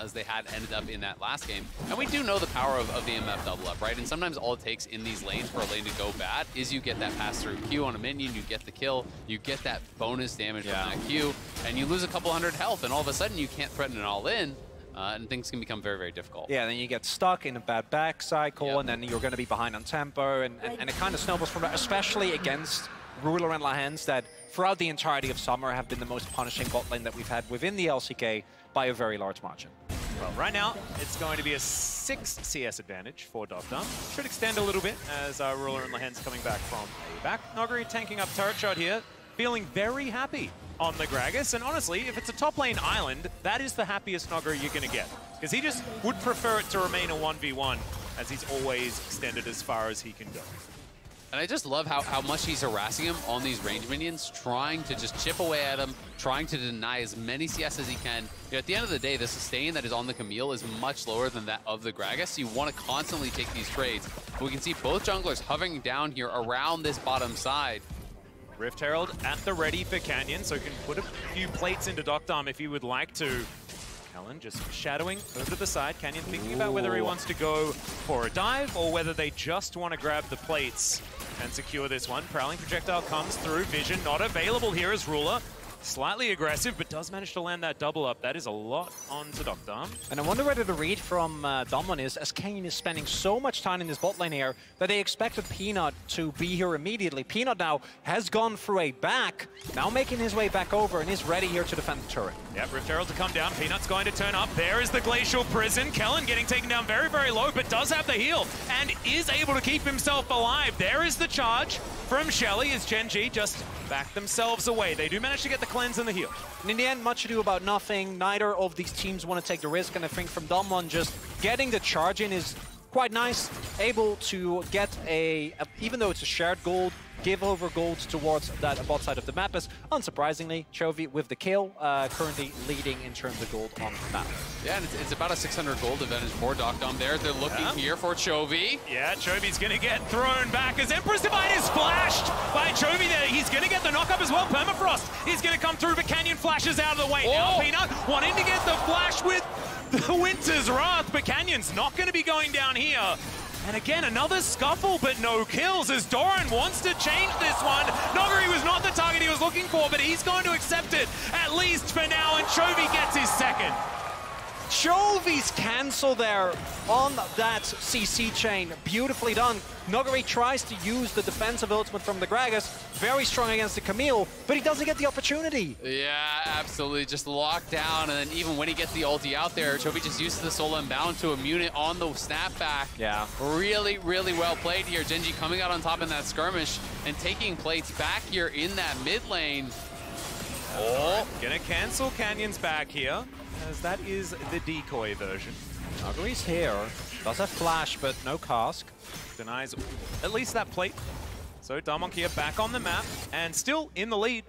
as they had ended up in that last game. And we do know the power of the MF double up, right? And sometimes all it takes in these lanes for a lane to go bad is you get that pass-through Q on a minion, you get the kill, you get that bonus damage from that Q, and you lose a couple hundred health, and all of a sudden you can't threaten it all in. And things can become very, very difficult. Yeah, then you get stuck in a bad back cycle, and then you're going to be behind on tempo, and it kind of snowballs from that, especially against Ruler and Lahens that throughout the entirety of summer have been the most punishing bot lane that we've had within the LCK by a very large margin. Well, right now, it's going to be a 6 CS advantage for Doctor. Should extend a little bit as Ruler and Lahens coming back from a back. Noguri tanking up turret shot here, feeling very happy on the Gragas, and honestly, if it's a top lane island, that is the happiest Noguri you're going to get. Because he just would prefer it to remain a 1v1, as he's always extended as far as he can go. And I just love how much he's harassing him on these range minions, trying to just chip away at him, trying to deny as many CS as he can. You know, at the end of the day, the sustain that is on the Camille is much lower than that of the Gragas, so you want to constantly take these trades. But we can see both junglers hovering down here around this bottom side. Rift Herald at the ready for Canyon, so can put a few plates into Doctarm if he would like to. Kellen just shadowing over to the side. Canyon thinking about whether he wants to go for a dive or whether they just want to grab the plates and secure this one. Prowling projectile comes through. Vision not available here as Ruler. Slightly aggressive, but does manage to land that double up. That is a lot onto Doctarm. And I wonder whether the read from Damwon is, as Canyon is spending so much time in this bot lane here, that they expected Peanut to be here immediately. Peanut now has gone through a back, now making his way back over and is ready here to defend the turret. Yep, Rift Herald to come down. Peanut's going to turn up. There is the Glacial Prison. Kellen getting taken down very, very low, but does have the heal and is able to keep himself alive. There is the charge from Shelly as Gen.G just back themselves away. They do manage to get the cleanse and the heal. And in the end, much ado about nothing. Neither of these teams want to take the risk, and I think from Damwon just getting the charge in is quite nice. Able to get even though it's a shared gold, give over gold towards that bot side of the map, as unsurprisingly, Chovy with the kill, currently leading in terms of gold on the map. Yeah, and it's about a 600 gold advantage for Doctarm there. They're looking here for Chovy. Yeah, Chovy's going to get thrown back as Empress Divine is flashed by Chovy there. He's going to get the knock-up as well. Permafrost is going to come through, but Canyon flashes out of the way. Now Peanut wanting to get the flash with the Winter's Wrath, but Canyon's not going to be going down here. And again, another scuffle, but no kills as Doran wants to change this one. Noguri was not the target he was looking for, but he's going to accept it, at least for now, and Chovy gets his second. Chovy's cancel there on that CC chain. Beautifully done. Noguri tries to use the defensive ultimate from the Gragas. Very strong against the Camille, but he doesn't get the opportunity. Yeah, absolutely. Just locked down, and then even when he gets the ulti out there, Chovy just uses the Soul Unbound to immune it on the snapback. Yeah. Really, really well played here. Gen.G coming out on top in that skirmish and taking plates back here in that mid lane. Gonna cancel Canyon's back here, as that is the decoy version. Noguri's here. Does have flash, but no cask. Denies at least that plate. So Damwon here back on the map, and still in the lead,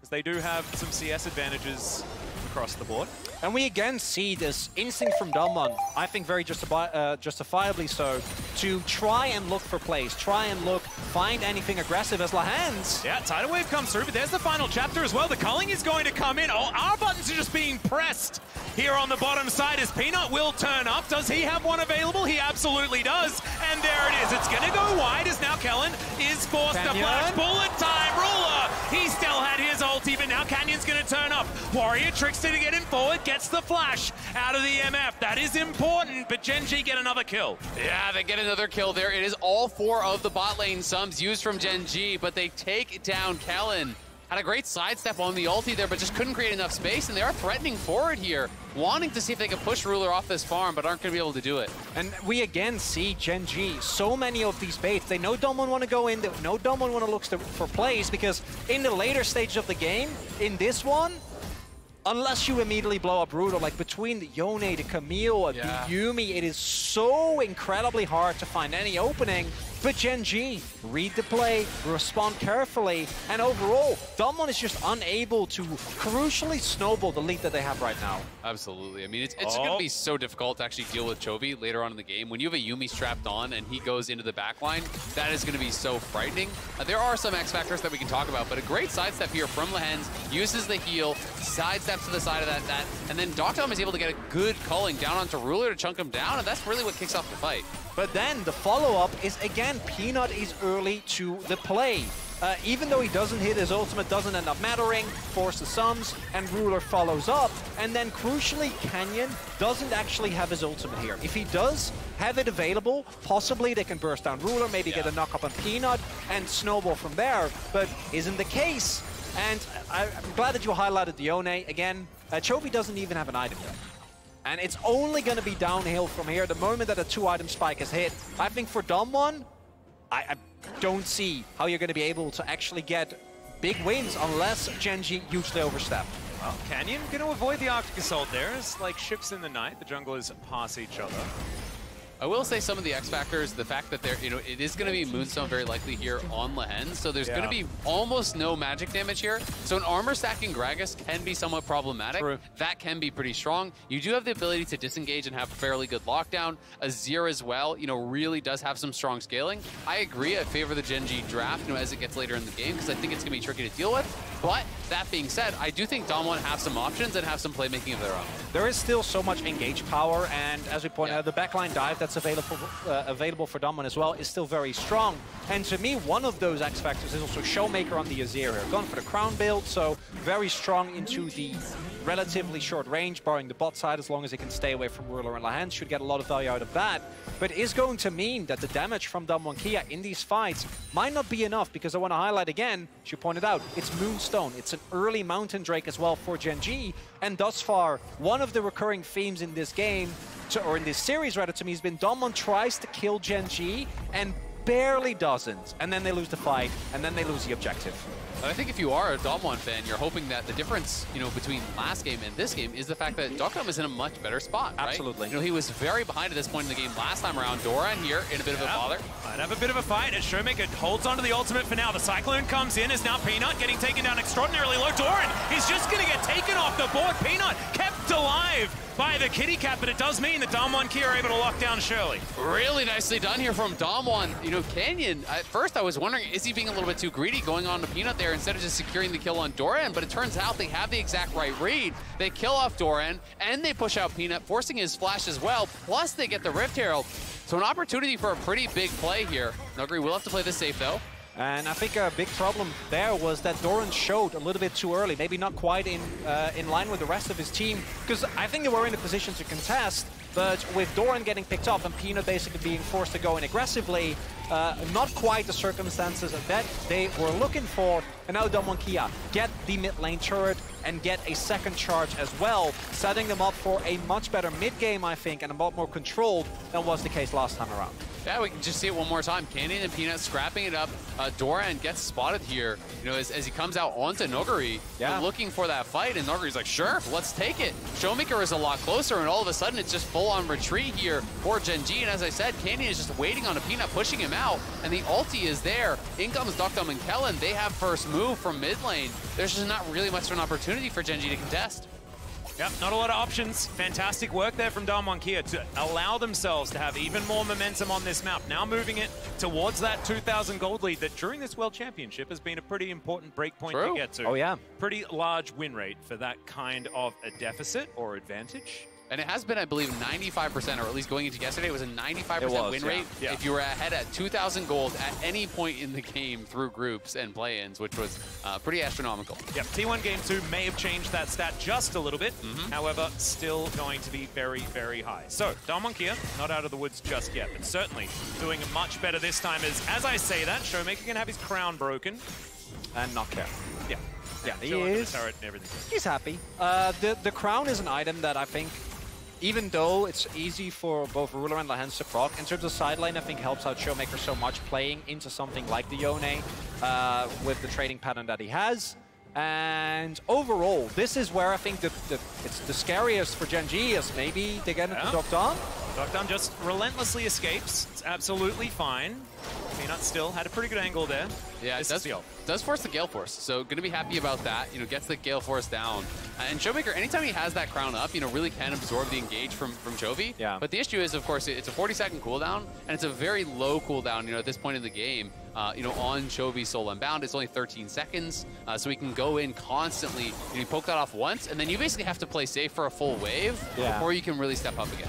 as they do have some CS advantages across the board. And we again see this instinct from Damwon, I think very justifiably so, to try and look for plays, try and find anything aggressive as Lahens. Yeah, Tidal Wave comes through, but there's the final chapter as well. The culling is going to come in. Oh, our buttons are just being pressed here on the bottom side as Peanut will turn up. Does he have one available? He absolutely does. And there it is. It's going to go wide as now Kellen is forced to flash. Bullet time. Ruler, he still had his ulti, but now Canyon's going to turn up. Warrior Trickster to get him forward, gets the flash out of the MF. That is important, but Gen.G get another kill. Yeah, they get another kill there. It is all 4 of the bot lane sums used from Gen.G, but they take down Kellen. Had a great sidestep on the ulti there, but just couldn't create enough space, and they are threatening forward here, wanting to see if they can push Ruler off this farm, but aren't going to be able to do it. And we again see Gen.G, so many of these baits. They know Damwon want to go in, they know Damwon want to look for plays, because in the later stage of the game, in this one, unless you immediately blow up Ruler, like between the Yone, the Camille, the Yuumi, it is so incredibly hard to find any opening. But Gen.G, read the play, respond carefully, and overall, Damwon is just unable to crucially snowball the lead that they have right now. Absolutely. I mean, it's going to be so difficult to actually deal with Chovy later on in the game. When you have a Yuumi strapped on and he goes into the backline, that is going to be so frightening. There are some X factors that we can talk about, but a great sidestep here from Lehens, uses the heal, sidesteps to the side of that, and then Doctom is able to get a good culling down onto Ruler to chunk him down, and that's really what kicks off the fight. But then the follow-up is, again, Peanut is early to the play. Even though he doesn't hit, his ultimate doesn't end up mattering, force the sums, and Ruler follows up. And then, crucially, Canyon doesn't actually have his ultimate here. If he does have it available, possibly they can burst down Ruler, maybe get a knock-up on Peanut, and snowball from there, but isn't the case. And I'm glad that you highlighted the Yone. Again, Chovy doesn't even have an item yet. And it's only going to be downhill from here the moment that a 2-item spike is hit. I think for Damwon, I don't see how you're going to be able to actually get big wins unless Gen.G hugely overstep. Well, Canyon going to avoid the Arctic Assault there. It's like ships in the night. The junglers pass each other. I will say some of the X factors, the fact that they're, it is going to be Moonstone very likely here on Lehens, so there's going to be almost no magic damage here. So an armor stacking Gragas can be somewhat problematic. True. That can be pretty strong. You do have the ability to disengage and have fairly good lockdown. Azir as well, really does have some strong scaling. I agree, I favor the Gen.G draft, as it gets later in the game, because I think it's going to be tricky to deal with. But that being said, I do think Damwon have some options and have some playmaking of their own. There is still so much engage power, and as we pointed out, the backline dive that's available for Damwon as well is still very strong. And to me, one of those X factors is also Showmaker on the Azir here. Gone for the crown build, so very strong into the relatively short range, barring the bot side, as long as it can stay away from Ruler and Lehens, should get a lot of value out of that. But is going to mean that the damage from Damwon Kia in these fights might not be enough, because I want to highlight again, as you pointed out, it's Moonstone. It's an early Mountain Drake as well for Gen.G, and thus far, one of the recurring themes in this game, or in this series rather, to me, has been Damwon tries to kill Gen.G and barely doesn't, and then they lose the fight, and then they lose the objective. But I think if you are a Damwon fan, you're hoping that the difference, between last game and this game is the fact that Doctom is in a much better spot, right? Absolutely. He was very behind at this point in the game last time around. Doran here in a bit of a bother. Might have a bit of a fight as Showmaker holds onto the ultimate for now. The Cyclone comes in as now Peanut getting taken down extraordinarily low. Doran, he's just going to get taken off the board. Peanut kept alive by the kitty cat, but it does mean that Damwon Kia are able to lock down Shirley. Really nicely done here from Damwon. Canyon, at first I was wondering, is he being a little bit too greedy going on to Peanut there instead of just securing the kill on Doran? But it turns out they have the exact right read. They kill off Doran, and they push out Peanut, forcing his flash as well, plus they get the Rift Herald. So an opportunity for a pretty big play here. Nuguri will have to play this safe, though. And I think a big problem there was that Doran showed a little bit too early, maybe not quite in line with the rest of his team, because I think they were in a position to contest, but with Doran getting picked up and Peanut basically being forced to go in aggressively, not quite the circumstances that they were looking for. And now Damwon Kia get the mid lane turret and get a second charge as well, setting them up for a much better mid game, I think, and a lot more controlled than was the case last time around. Yeah, we can just see it one more time. Canyon and Peanut scrapping it up. Doran gets spotted here, as he comes out onto Nuguri, looking for that fight, and Nuguri's like, sure, let's take it. Showmaker is a lot closer, and all of a sudden it's just full-on retreat here for Gen.G, and as I said, Canyon is just waiting on a Peanut, pushing him out, and the ulti is there. In comes Doctom and Kellen. They have first move from mid lane. There's just not really much of an opportunity for Gen.G to contest. Yep, not a lot of options. Fantastic work there from Damwon Kia to allow themselves to have even more momentum on this map. Now moving it towards that 2,000 gold lead that during this World Championship has been a pretty important breakpoint to get to. Oh, yeah. Pretty large win rate for that kind of a deficit or advantage. And it has been, I believe, 95%, or at least going into yesterday, it was a 95% win rate if you were ahead at 2,000 gold at any point in the game through groups and play-ins, which was pretty astronomical. Yep, T1 Game 2 may have changed that stat just a little bit. However, still going to be very, very high. So, Damwon Kia, not out of the woods just yet, but certainly doing much better this time as I say that, Showmaker can have his crown broken. And knock out. Yeah, he is. The turret and everything. He's happy. The crown is an item that I think, even though it's easy for both Ruler and Lehens to proc, in terms of side lane, I think helps out Showmaker so much playing into something like the Yone with the trading pattern that he has. And overall, this is where I think it's the scariest for Gen.G is maybe they get into Dokdam. Dokdam just relentlessly escapes. It's absolutely fine. Peanut still had a pretty good angle there. Yeah, it does force the Gale Force, so going to be happy about that. You know, gets the Gale Force down. And Showmaker, anytime he has that crown up, you know, really can absorb the engage from Chovy. Yeah. But the issue is, of course, it's a 40-second cooldown, and it's a very low cooldown, you know, at this point in the game. You know, on Chovy's Soul Unbound, it's only 13 seconds, so he can go in constantly. You know, you poke that off once, and then you basically have to play safe for a full wave before you can really step up again.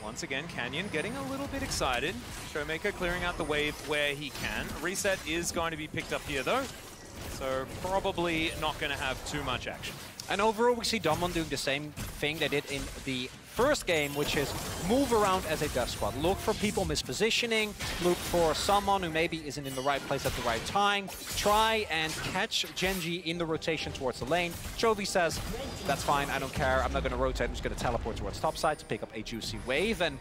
Once again, Canyon getting a little bit excited. Showmaker clearing out the wave where he can. Reset is going to be picked up here, though, so probably not going to have too much action. And overall, we see Damwon doing the same thing they did in the first game, which is move around as a death squad. Look for people mispositioning, look for someone who maybe isn't in the right place at the right time. Try and catch Gen.G in the rotation towards the lane. Chovy says, that's fine, I don't care, I'm not going to rotate, I'm just going to teleport towards topside to pick up a juicy wave. And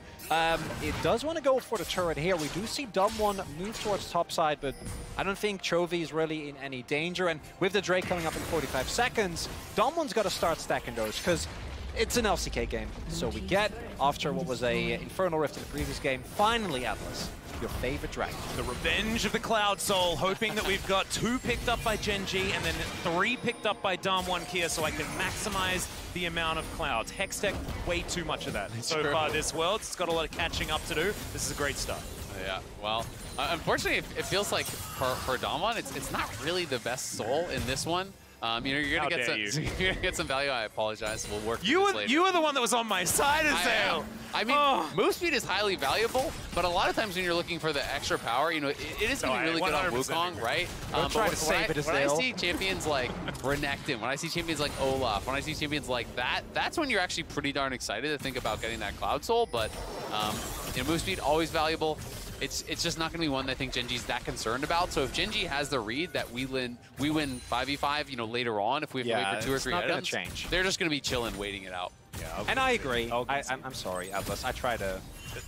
it does want to go for the turret here. We do see Damwon move towards topside, but I don't think Chovy is really in any danger. And with the Drake coming up in 45 seconds, Damwon's got to start stacking those, because it's an LCK game. So we get, after what was a Infernal Rift in the previous game, finally, Atlas, your favorite dragon. The revenge of the Cloud Soul, hoping that we've got 2 picked up by Gen.G and then 3 picked up by Damwon Kia, so I can maximize the amount of clouds. Hextech, way too much of that so far this world. It's got a lot of catching up to do. This is a great start. Yeah, well, unfortunately, it feels like for Damwon, it's not really the best soul in this one. You know, you're gonna get some value. I apologize. We'll work. You were the one that was on my side, Azael. I mean, move speed is highly valuable, but a lot of times when you're looking for the extra power, you know, it is going to be really good on Wukong, right? Try to save it, when I see champions like Renekton, when I see champions like Olaf, when I see champions like that, that's when you're actually pretty darn excited to think about getting that Cloud Soul. But you know, move speed always valuable. It's just not going to be one that I think Gen.G's that concerned about. So if Gen.G has the read that we win 5v5, you know, later on, if we have to wait for 2 or 3 items, change. They're just going to be chilling, waiting it out. Yeah, and I agree. I'm sorry, Atlas. I try to.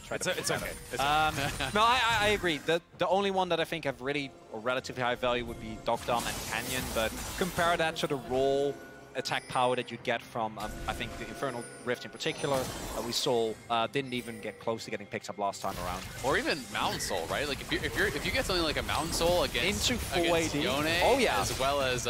It's okay. No, I agree. The only one that I think have really or relatively high value would be Dokdam and Canyon, but compare that to the raw attack power that you'd get from, I think, the Infernal Rift in particular, we saw didn't even get close to getting picked up last time around. Or even Mountain Soul, right? Like if you get something like a Mountain Soul against Yone, as well as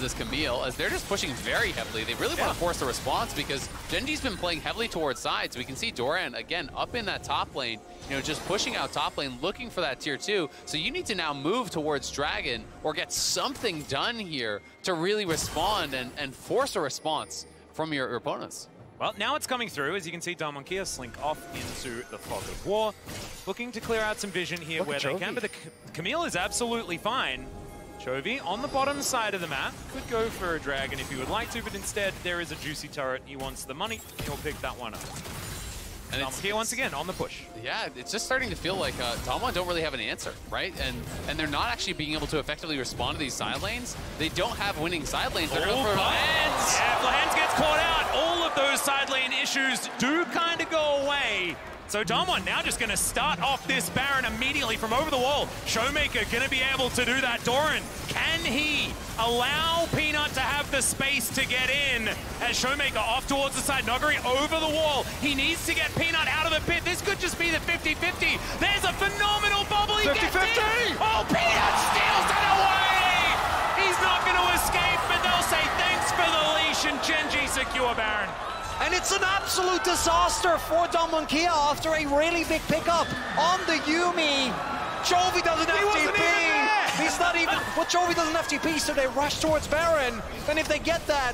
this Camille, as they're just pushing very heavily. They really want to force a response because Gen.G's been playing heavily towards sides. We can see Doran, again, up in that top lane, you know, just pushing out top lane, looking for that tier 2. So you need to now move towards Dragon or get something done here to really respond and force a response from your opponents. Well, now it's coming through. As you can see, Damwon Kia slink off into the Fog of War, looking to clear out some vision here where they can, but the Camille is absolutely fine. Chovy on the bottom side of the map could go for a dragon if he would like to, but instead there is a juicy turret. He wants the money. He'll pick that one up. And it's here once again on the push. Yeah, it's just starting to feel like Damwon don't really have an answer, right? And they're not actually being able to effectively respond to these side lanes. They don't have winning side lanes. They're going for Flans. Yeah, Flans gets caught out. All of those side lane issues do kind of go away. So Damwon now just going to start off this Baron immediately from over the wall. Showmaker going to be able to do that. Doran, can he allow Peanut to have the space to get in? As Showmaker off towards the side, Nogari over the wall. He needs to get Peanut out of the pit. This could just be the 50-50. There's a phenomenal bubble. He gets in. Oh, Peanut steals it away. He's not going to escape, but they'll say thanks for the leash and Gen.G secure Baron. And it's an absolute disaster for Damwon Kia after a really big pickup on the Yuumi. Chovy doesn't have TP. He's not even. Well, Chovy doesn't have TP, so they rush towards Baron. And if they get that,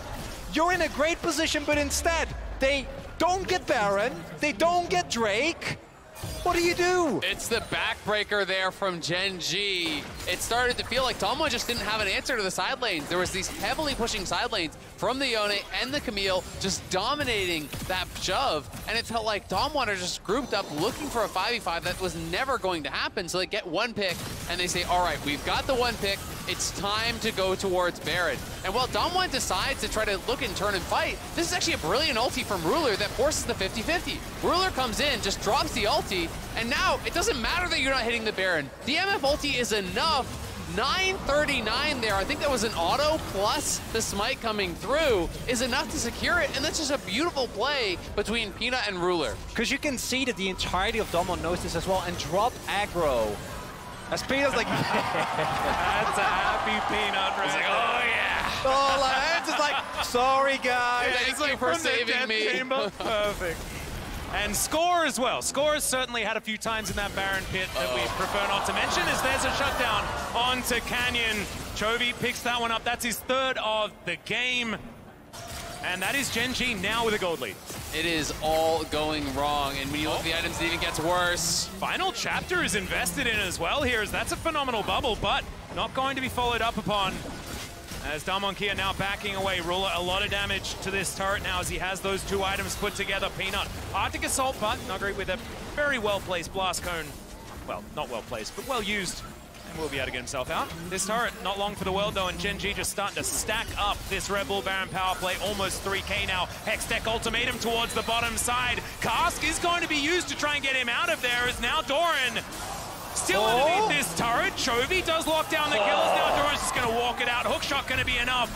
you're in a great position, but instead, they don't get Baron, they don't get Drake. What do you do? It's the backbreaker there from Gen.G. It started to feel like Damwon just didn't have an answer to the side lanes. There was these heavily pushing side lanes from the Yone and the Camille just dominating that shove. And it felt like Damwon are just grouped up looking for a 5v5 that was never going to happen. So they get one pick and they say, all right, we've got the one pick. It's time to go towards Baron. And while Damwon decides to try to look and turn and fight, this is actually a brilliant ulti from Ruler that forces the 50-50. Ruler comes in, just drops the ulti, and now it doesn't matter that you're not hitting the Baron. The MF ulti is enough 939 there. I think that was an auto plus the smite coming through is enough to secure it, and that's just a beautiful play between Peanut and Ruler. Because you can see that the entirety of Damwon knows this as well, and drop aggro. As Peanut's like, that's a happy Peanut. He's like, oh yeah. Oh, like, it's just like, sorry guys. Yeah, he's like, for saving me. Perfect. And Score as well. Score has certainly had a few times in that Baron pit that we prefer not to mention, as there's a shutdown onto Canyon. Chovy picks that one up. That's his third of the game. And that is Gen.G now with a gold lead. It is all going wrong, and when you look at the items, it even gets worse. Final chapter is invested in as well here, as that's a phenomenal bubble, but not going to be followed up upon. As Damwon now backing away. Ruler, a lot of damage to this turret now as he has those two items put together. Peanut, Arctic Assault, but Nuggery with a very well-placed Blast Cone. Well, not well-placed, but well-used. And will be able to get himself out. This turret, not long for the world though, and Gen.G just starting to stack up this Red Bull Baron power play. Almost 3k now. Hextech Ultimatum towards the bottom side. Cask is going to be used to try and get him out of there, as now Doran still underneath this turret. Chovy does lock down the kills. Now Doran's just going to walk it out. Hookshot going to be enough.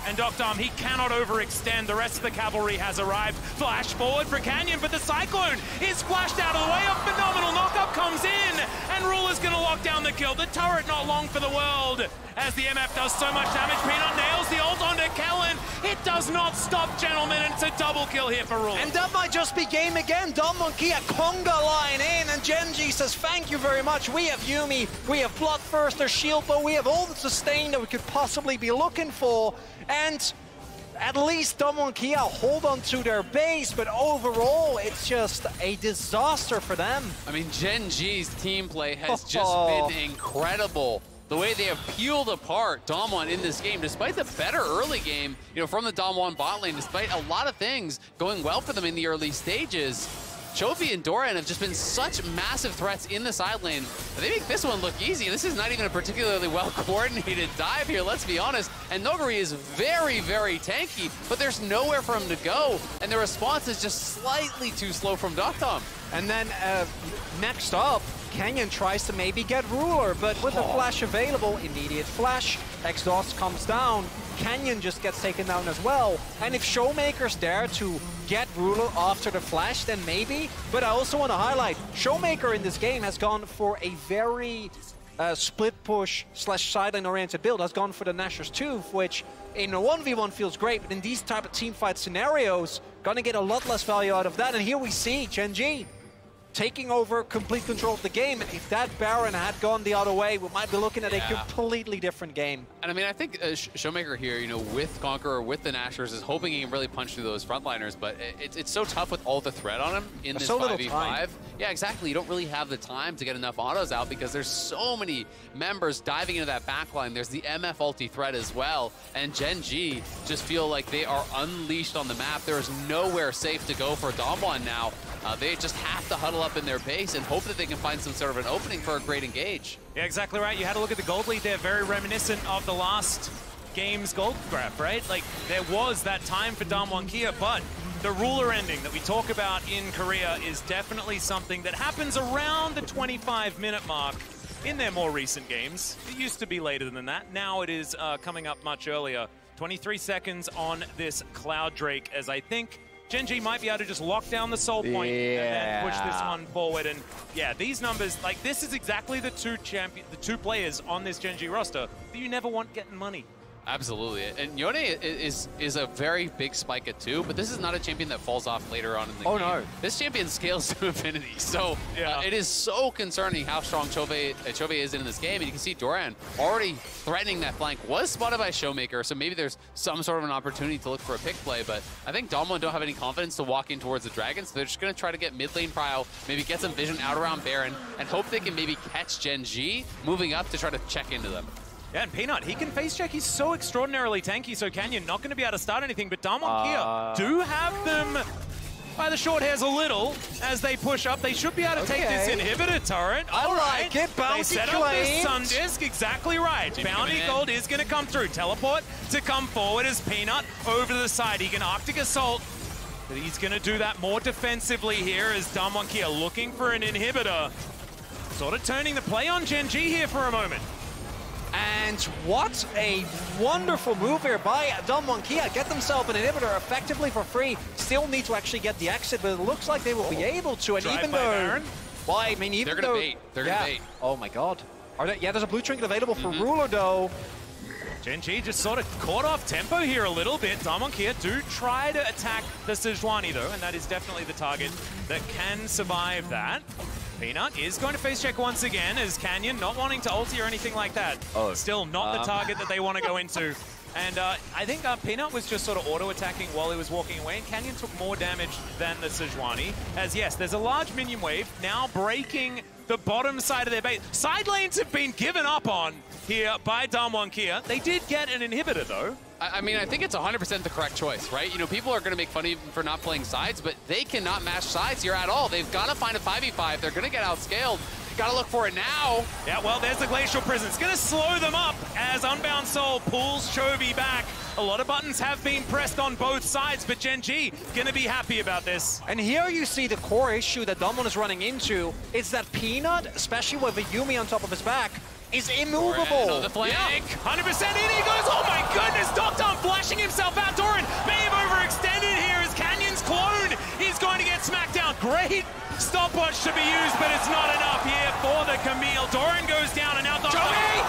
And Doctom, he cannot overextend. The rest of the cavalry has arrived. Flash forward for Canyon, but the Cyclone is flashed out of the way. A phenomenal knockup comes in, and Ruler's going to lock down the kill. The turret not long for the world, as the MF does so much damage. Peanut nails the ult onto Kellen. It does not stop, gentlemen. It's a double kill here for Ruler. And that might just be game again. Damwon a conga line in, and Gen.G says, thank you very much. We have Yuumi, we have Bloodthirster, Shield Bow, we have all the sustain that we could possibly be looking for. And at least Damwon hold on to their base, but overall, it's just a disaster for them. I mean, Gen.G's team play has just been incredible. The way they have peeled apart Damwon in this game, despite the better early game, from the Damwon bot lane, despite a lot of things going well for them in the early stages. Chovy and Doran have just been such massive threats in the side lane. They make this one look easy. This is not even a particularly well-coordinated dive here, let's be honest. And Nuggery is very, very tanky, but there's nowhere for him to go. And the response is just slightly too slow from Doctom. And then next up, Canyon tries to maybe get Ruler, but with the flash available, immediate flash, exhaust comes down, Canyon just gets taken down as well. And if Showmaker's there to get Ruler after the flash, then maybe. But I also want to highlight, Showmaker in this game has gone for a very split push / sideline oriented build, has gone for the Nashor's Tooth, which in a 1v1 feels great, but in these type of team fight scenarios, gonna get a lot less value out of that. And here we see Gen.G taking over complete control of the game. And if that Baron had gone the other way, we might be looking at a completely different game. And I mean, I think Showmaker here, with Conqueror, with the Nashers, is hoping he can really punch through those frontliners, but it's so tough with all the threat on him in this 5v5. Yeah, exactly. You don't really have the time to get enough autos out because there's so many members diving into that backline. There's the MF ulti threat as well, and Gen.G just feel like they are unleashed on the map. There is nowhere safe to go for Damwon now. They just have to huddle up in their base and hope that they can find some sort of an opening for a great engage. Yeah, exactly right. You had a look at the gold lead there, very reminiscent of the last game's gold grab, right? Like, there was that time for Damwon, but the Ruler ending that we talk about in Korea is definitely something that happens around the 25-minute mark in their more recent games. It used to be later than that. Now it is coming up much earlier. 23 seconds on this Cloud Drake, as I think Gen.G might be able to just lock down the soul point and then push this one forward. And yeah, these numbers, like, this is exactly the two players on this Gen.G roster that you never want getting money. Absolutely, and Yone is a very big spike at 2, but this is not a champion that falls off later on in the game. No. This champion scales to infinity, so it is so concerning how strong Chovy is in this game, and you can see Doran already threatening that flank, was spotted by Showmaker, so maybe there's some sort of an opportunity to look for a pick play, but I think Damwon don't have any confidence to walk in towards the Dragon, so they're just going to try to get mid lane prio, maybe get some vision out around Baron, and hope they can maybe catch Gen.G moving up to try to check into them. Yeah, and Peanut, he can face check. He's so extraordinarily tanky, so Canyon not going to be able to start anything, but Damwon do have them by the short hairs a little as they push up. They should be able to take this inhibitor turret. I like it. Bounty they set up this Sun Disc, exactly right. Bounty Gold is going to come through. Teleport to come forward as Peanut over to the side. He can Arctic Assault, but he's going to do that more defensively here as Damwon looking for an inhibitor. Sort of turning the play on Gen.G here for a moment. And what a wonderful move here by Gen.G. Get themselves an inhibitor effectively for free. Still need to actually get the exit, but it looks like they will be able to. And even though, well, I mean, even they're though gonna bait. They're gonna bait. Oh my God. Are they, yeah, there's a blue trinket available for Ruler though. Gen.G just sort of caught off tempo here a little bit. Gen.G do try to attack the Sejuani though, and that is definitely the target that can survive that. Peanut is going to face check once again as Canyon not wanting to ulti or anything like that. Oh. Still not the target that they want to go into. And I think Peanut was just sort of auto-attacking while he was walking away, and Canyon took more damage than the Sejuani. As yes, there's a large minion wave now breaking the bottom side of their base. Side lanes have been given up on here by Gen.G. They did get an inhibitor though. I mean, I think it's 100% the correct choice, right? You know, people are going to make fun of you for not playing sides, but they cannot match sides here at all. They've got to find a 5v5. They're going to get outscaled. Got to look for it now. Yeah, well, there's the Glacial Prison. It's going to slow them up as Unbound Soul pulls Chovy back. A lot of buttons have been pressed on both sides, but Gen.G going to be happy about this. And here you see the core issue that Damwon is running into. It's that Peanut, especially with the Yumi on top of his back, is immovable. On the flank. Yeah, 100% in he goes. Oh my goodness, Doctor flashing himself out. Doran may have overextended here as Canyon's clone is going to get smacked down. Great stopwatch to be used, but it's not enough here for the Camille. Doran goes down and now Doctor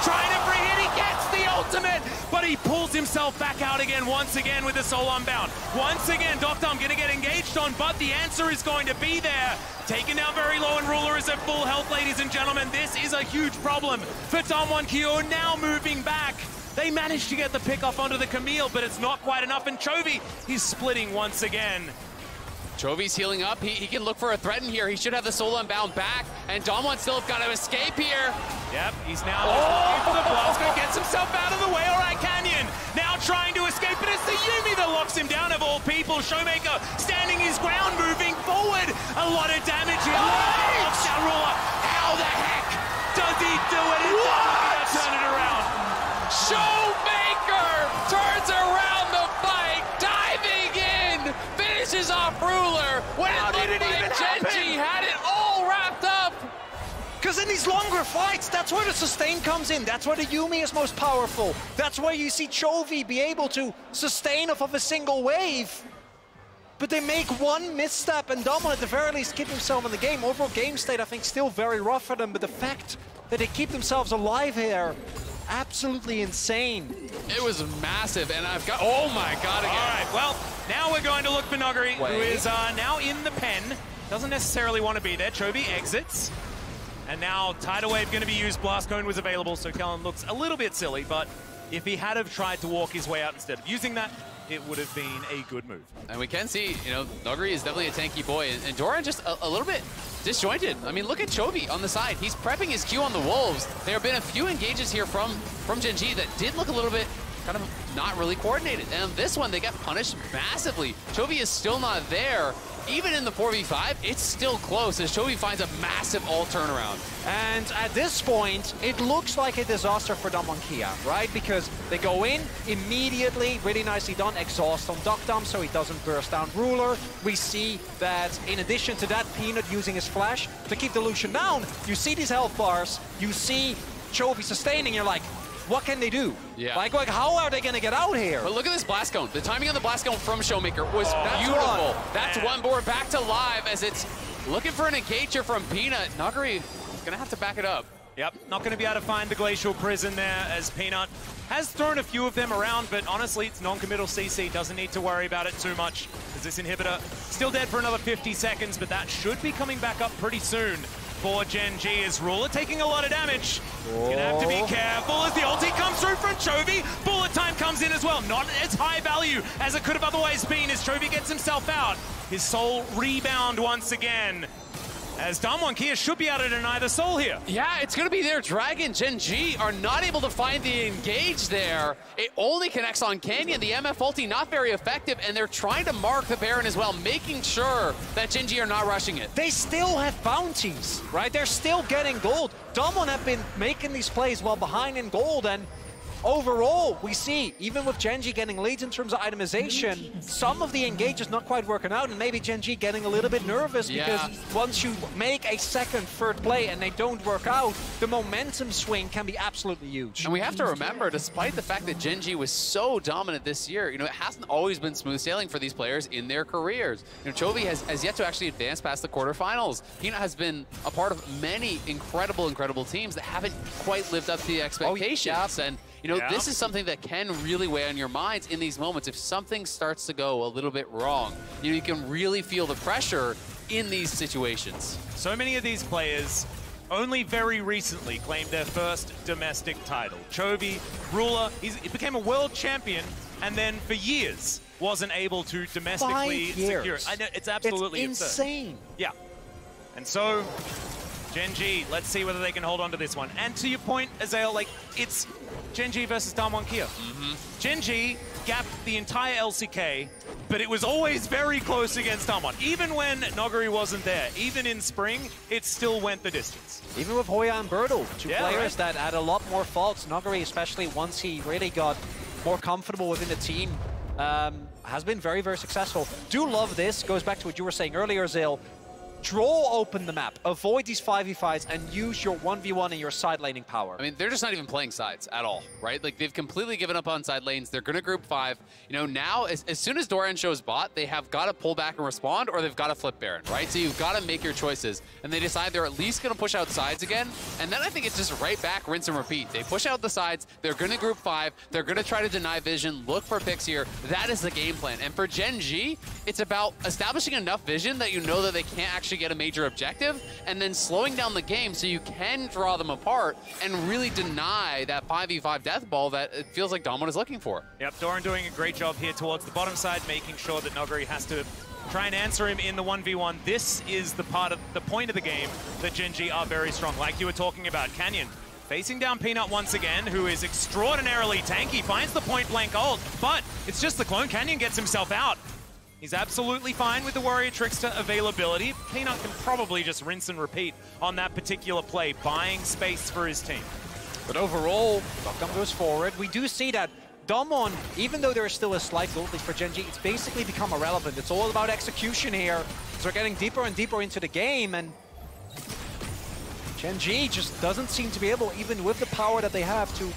trying to free hit. He gets the ultimate, but he pulls himself back out again once again with the Soul Unbound. Once again, Doctor going to get engaged on, but the answer is going to be there. Taken down very low, and Ruler is at full health, ladies and gentlemen. This is a huge problem for Gen.G now moving back. They managed to get the pick off onto the Camille, but it's not quite enough, and Chovy, he's splitting once again. Chovy's healing up. He can look for a threat in here. He should have the Soul Unbound back, and Gen.G still got to escape here. Yep, he's now looking for the blast. Gets himself out of the way. All right, Canyon now trying to escape, but it's the Yumi that locks him down of all people. Showmaker standing his ground, moving forward. A lot of damage here. Locks down Ruler. How the heck does he do it? It's turn it around. Showmaker turns around the fight, diving in, finishes off Ruler. When it looked like Gen.G had it all wrapped up. Because in these longer fights, that's where the sustain comes in. That's where the Yumi is most powerful. That's where you see Chovy be able to sustain off of a single wave. But they make one misstep, and Gen.G at the very least keep himself in the game. Overall game state, I think, still very rough for them, but the fact that they keep themselves alive here, absolutely insane. It was massive, and I've got, oh my God, again. All right, well, now we're going to look for Nuggery, who is now in the pen. Doesn't necessarily want to be there. Chovy exits. And now Tidal Wave going to be used. Blast Cone was available, so Kellen looks a little bit silly, but if he had have tried to walk his way out instead of using that, it would have been a good move. And we can see, you know, Nuggery is definitely a tanky boy, and Doran just a little bit disjointed. I mean, look at Chovy on the side. He's prepping his Q on the Wolves. There have been a few engages here from Gen.G that did look a little bit kind of not really coordinated. And this one, they got punished massively. Chovy is still not there. Even in the 4v5, it's still close as Chovy finds a massive ult turnaround. And at this point, it looks like a disaster for Gen.G, right? Because they go in immediately, really nicely done, exhaust on Duckdom so he doesn't burst down Ruler. We see that in addition to that, Peanut using his flash to keep the Lucian down. You see these health bars, you see Chovy sustaining, you're like, what can they do? Yeah. Like how are they going to get out here? But look at this blast cone. The timing on the blast cone from Showmaker was beautiful. That's one board back to live as it's looking for an engager from Peanut. Nuggery is going to have to back it up. Yep, not going to be able to find the Glacial Prison there as Peanut has thrown a few of them around, but honestly, it's non-committal CC. Doesn't need to worry about it too much because this inhibitor still dead for another 50 seconds, but that should be coming back up pretty soon for Gen.G as Ruler taking a lot of damage. He's gonna have to be careful as the ulti comes through from Chovy. Bullet time comes in as well. Not as high value as it could have otherwise been as Chovy gets himself out. His soul rebound once again. As Gen.G should be able to deny the soul here. Yeah, it's gonna be their Dragon. Gen.G are not able to find the engage there. It only connects on Canyon. The MF ulti not very effective, and they're trying to mark the Baron as well, making sure that Gen.G are not rushing it. They still have bounties, right? They're still getting gold. Gen.G have been making these plays while behind in gold, and overall, we see, even with Gen.G getting leads in terms of itemization, some of the engages not quite working out, and maybe Gen.G getting a little bit nervous because once you make a second, third play and they don't work out, the momentum swing can be absolutely huge. And we have to remember, despite the fact that Gen.G was so dominant this year, it hasn't always been smooth sailing for these players in their careers. Chovy has yet to actually advance past the quarterfinals. Peanut has been a part of many incredible teams that haven't quite lived up to the expectations. And this is something that can really weigh on your minds in these moments. If something starts to go a little bit wrong, you can really feel the pressure in these situations. So many of these players only very recently claimed their first domestic title. Chovy, Ruler, he became a world champion, and then for years wasn't able to domestically secure it. I know, it's absolutely insane. Yeah. And so, Gen.G, let's see whether they can hold on to this one. And to your point, Azael, it's Gen.G versus Damwon Kia. Gen.G gapped the entire LCK, but it was always very close against Damwon. Even when Noguri wasn't there, even in spring, it still went the distance. Even with Hoya and Bertel, two players that had a lot more faults. Noguri, especially once he really got more comfortable within the team, has been very, very successful. Do love this. Goes back to what you were saying earlier, Zil. Draw open the map, avoid these 5v5s, and use your 1v1 and your side laning power. I mean, they're just not even playing sides at all, right? They've completely given up on side lanes. They're going to group 5. Now, as soon as Doran shows bot, they have got to pull back and respond, or they've got to flip Baron, right? So you've got to make your choices. And they decide they're at least going to push out sides again. And then I think it's just right back, rinse and repeat. They push out the sides. They're going to group 5. They're going to try to deny vision, look for picks here. That is the game plan. And for Gen.G, it's about establishing enough vision that you know that they can't actually get a major objective, and then slowing down the game so you can draw them apart and really deny that 5v5 death ball that it feels like Damwon is looking for. Yep, Doran doing a great job here towards the bottom side, making sure that Noguri has to try and answer him in the 1v1. This is the point of the game that Gen.G are very strong. Like you were talking about, Canyon facing down Peanut once again, who is extraordinarily tanky, finds the point-blank ult, but it's just the clone. Canyon gets himself out. He's absolutely fine with the Warrior Trickster availability. Peanut can probably just rinse and repeat on that particular play, buying space for his team. But overall, Dokkan goes forward. We do see that Damwon, even though there is still a slight gold lead for Gen.G, it's basically become irrelevant. It's all about execution here. So we're getting deeper and deeper into the game, and Gen.G just doesn't seem to be able, even with the power that they have, to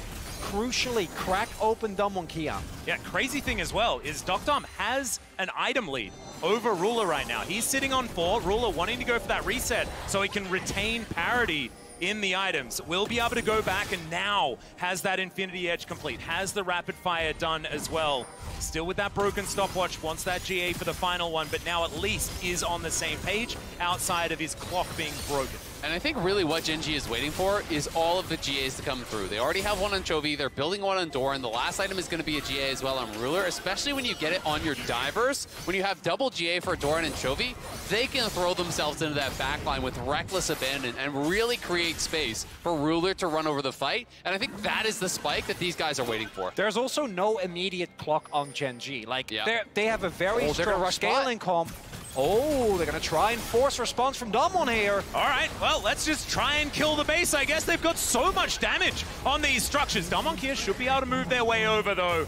crucially crack open Damwon Kia. Yeah, crazy thing as well is Dokdom has an item lead over Ruler right now. He's sitting on 4, Ruler wanting to go for that reset so he can retain parity in the items. Will be able to go back and now has that Infinity Edge complete, has the rapid fire done as well. Still with that broken stopwatch, wants that GA for the final one, but now at least is on the same page outside of his clock being broken. And I think really what Gen.G is waiting for is all of the GAs to come through. They already have one on Chovy, they're building one on Doran. The last item is going to be a GA as well on Ruler, especially when you get it on your divers. When you have double GA for Doran and Chovy, they can throw themselves into that backline with reckless abandon and really create space for Ruler to run over the fight. And I think that is the spike that these guys are waiting for. There's also no immediate clock on Gen.G. Like, they have a very strong scaling comp. Oh, they're going to try and force response from Damwon here. All right, well, let's just try and kill the base, I guess. They've got so much damage on these structures. Damwon Kia should be able to move their way over, though.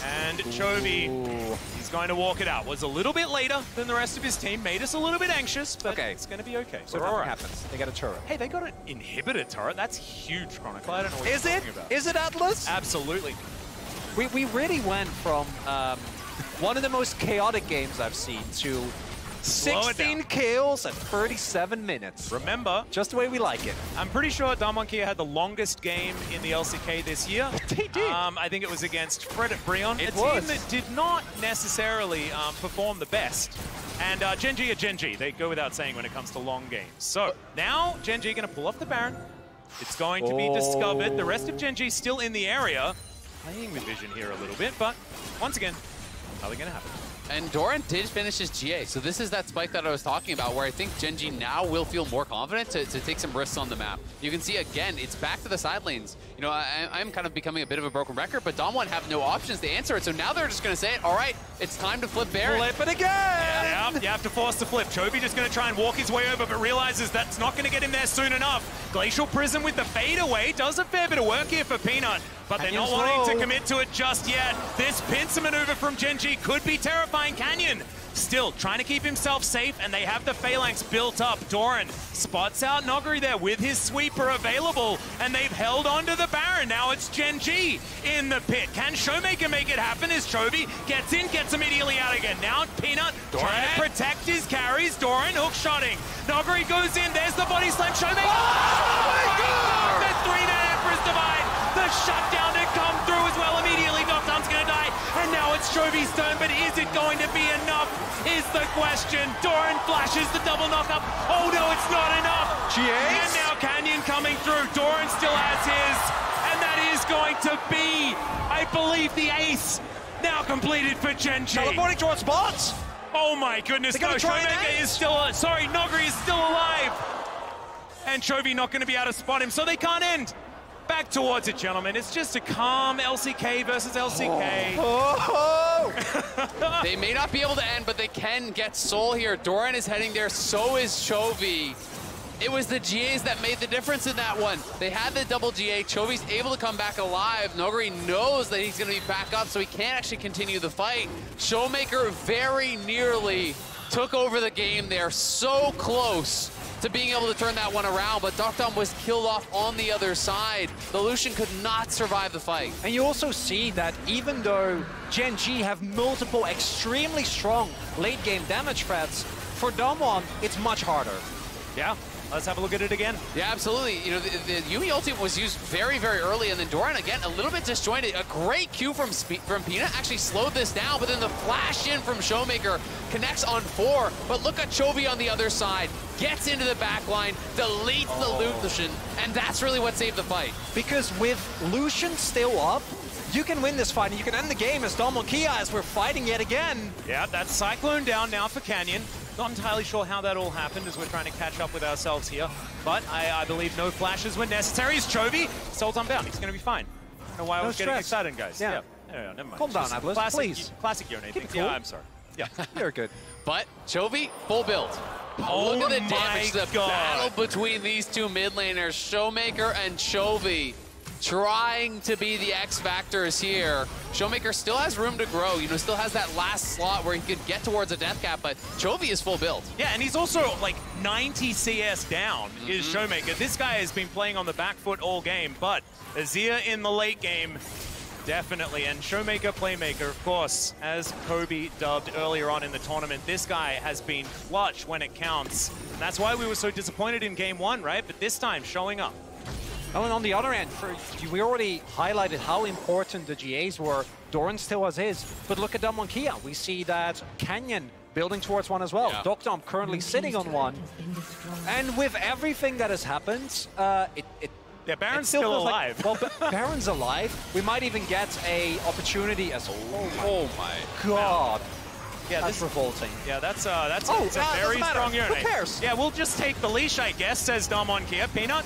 And Chovy, he's going to walk it out. Was a little bit later than the rest of his team. Made us a little bit anxious, but it's going to be okay. So nothing happens. They got a turret. Hey, they got an inhibitor turret. That's huge, Chronicle. I don't know what you're talking about. Is it Atlas? Absolutely. We really went from one of the most chaotic games I've seen to 16 kills at 37 minutes. Remember, just the way we like it. I'm pretty sure Damwon Kia had the longest game in the LCK this year. They did. I think it was against Fred at Brion, a team that did not necessarily perform the best. And Gen.G are Gen.G. They go without saying when it comes to long games. So now Gen.G going to pull off the Baron. It's going to be discovered. The rest of Gen.G still in the area. Playing with vision here a little bit, but once again, nothing going to happen. And Doran did finish his GA, so this is that spike that I was talking about where I think Gen.G now will feel more confident to take some risks on the map. You can see, again, it's back to the side lanes. You know, I'm kind of becoming a bit of a broken record, but Damwon have no options to answer it, so now they're just going to say it, all right, it's time to flip Baron. Flip it again! Yeah, You have to force the flip. Chovy just going to try and walk his way over, but realizes that's not going to get him there soon enough. Glacial Prism with the fadeaway does a fair bit of work here for Peanut, but they're not wanting to commit to it just yet. This pincer maneuver from Gen.G could be terrifying. Canyon still trying to keep himself safe, and they have the phalanx built up. Doran spots out Noguri there with his sweeper available, and they've held on to the Baron. Now it's Gen.G in the pit. Can Showmaker make it happen as Chovy gets in, gets immediately out again. Now Peanut trying to protect his carries. Doran hook-shotting. Noguri goes in. There's the body slam. Showmaker. Oh my God! The 3-man Empress Divide. The shutdown to come through as well immediately. Nocturne's going to die. And now it's Chovy's turn, but is it going to be enough? Is the question. Doran flashes the double knock-up. Oh no, it's not enough. And now Canyon coming through. Doran still has his. And that is going to be, I believe, the ace now completed for Gen.G. Teleporting towards spots. Oh my goodness, no, Showmaker is still, sorry, Noguri is still alive. And Chovy not going to be able to spot him, so they can't end. Back towards it, gentlemen. It's just a calm LCK versus LCK. They may not be able to end, but they can get Soul here. Doran is heading there, so is Chovy. It was the GAs that made the difference in that one. They had the double GA. Chovy's able to come back alive. Noguri knows that he's going to be back up, so he can't actually continue the fight. Showmaker very nearly took over the game there. So close to being able to turn that one around, but Nocturne was killed off on the other side. The Lucian could not survive the fight. And you also see that even though Gen.G have multiple extremely strong late-game damage threats, for Damwon, it's much harder. Yeah. Let's have a look at it again. Yeah, absolutely. You know, the Yumi ultimate was used very, very early, and then Doran, again, a little bit disjointed. A great Q from Peanut actually slowed this down, but then the flash in from Showmaker connects on 4. But look at Chovy on the other side. Gets into the back line, deletes the Lucian, and that's really what saved the fight. Because with Lucian still up, you can win this fight, and you can end the game as Damwon Kia as we're fighting yet again. Yeah, that's Cyclone down now for Canyon. Not entirely sure how that all happened as we're trying to catch up with ourselves here, but I believe no flashes were necessary. As Chovy, Soul's unbound. He's going to be fine. I don't know why I was getting excited, guys. Yeah. Never mind. Calm down, Atlas, please. Classic Yone thing. Cool. Yeah, I'm sorry. Yeah. You're good. But Chovy, full build. Oh, look at the damage, the God. battle between these two mid laners, Showmaker and Chovy, trying to be the X factors here. Showmaker still has room to grow, you know, still has that last slot where he could get towards a death cap, but Chovy is full build. Yeah, and he's also like 90 CS down is Showmaker. This guy has been playing on the back foot all game, but Azir in the late game, definitely. And Showmaker, playmaker, of course, as Kobe dubbed earlier on in the tournament, this guy has been clutch when it counts. And that's why we were so disappointed in game 1, right? But this time, showing up. Oh, and on the other end, we already highlighted how important the GAs were. Doran still has his, but look at Damwon Kia. We see that Canyon building towards one as well. Yeah. Doctom currently sitting on one. And with everything that has happened, yeah, Baron's still alive. Like, well, Baron's alive. We might even get a opportunity as oh my God. Yeah, that's revolting. Yeah, that's a very strong unit. Who cares? Yeah, we'll just take the leash, I guess, says Damwon Kia. Peanut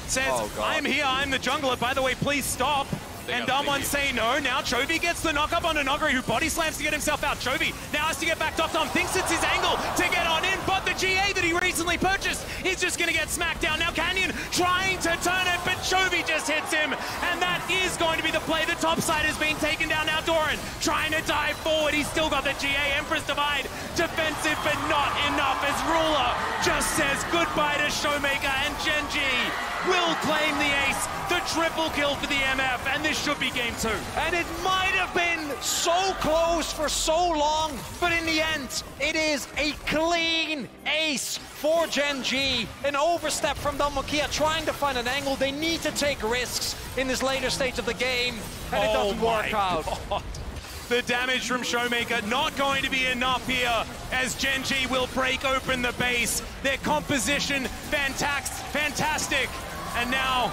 says, I'm here, I'm the jungler. By the way, please stop. And Damwon say no. Now Chovy gets the knock-up on Noguri, who body slams to get himself out. Chovy now has to get back. Doctom thinks it's his angle to get on in, but the GA that he recently purchased is just going to get smacked down. Now Canyon trying to turn it, but Chovy just hits him. And that is going to be the play. The top side is being taken down now. Doran trying to dive forward. He's still got the GA. Empress Divide defensive, but not enough as Ruler just says goodbye to Showmaker, and Gen.G will claim the ace. The triple kill for the MF, and this should be game 2. And it might have been so close for so long, but in the end, it is a clean ace for Gen.G. An overstep from Damwon Kia, trying to find an angle. They need to take risks in this later stage of the game, and it doesn't work out. God. The damage from Showmaker not going to be enough here, as Gen.G will break open the base. Their composition, fantastic. And now,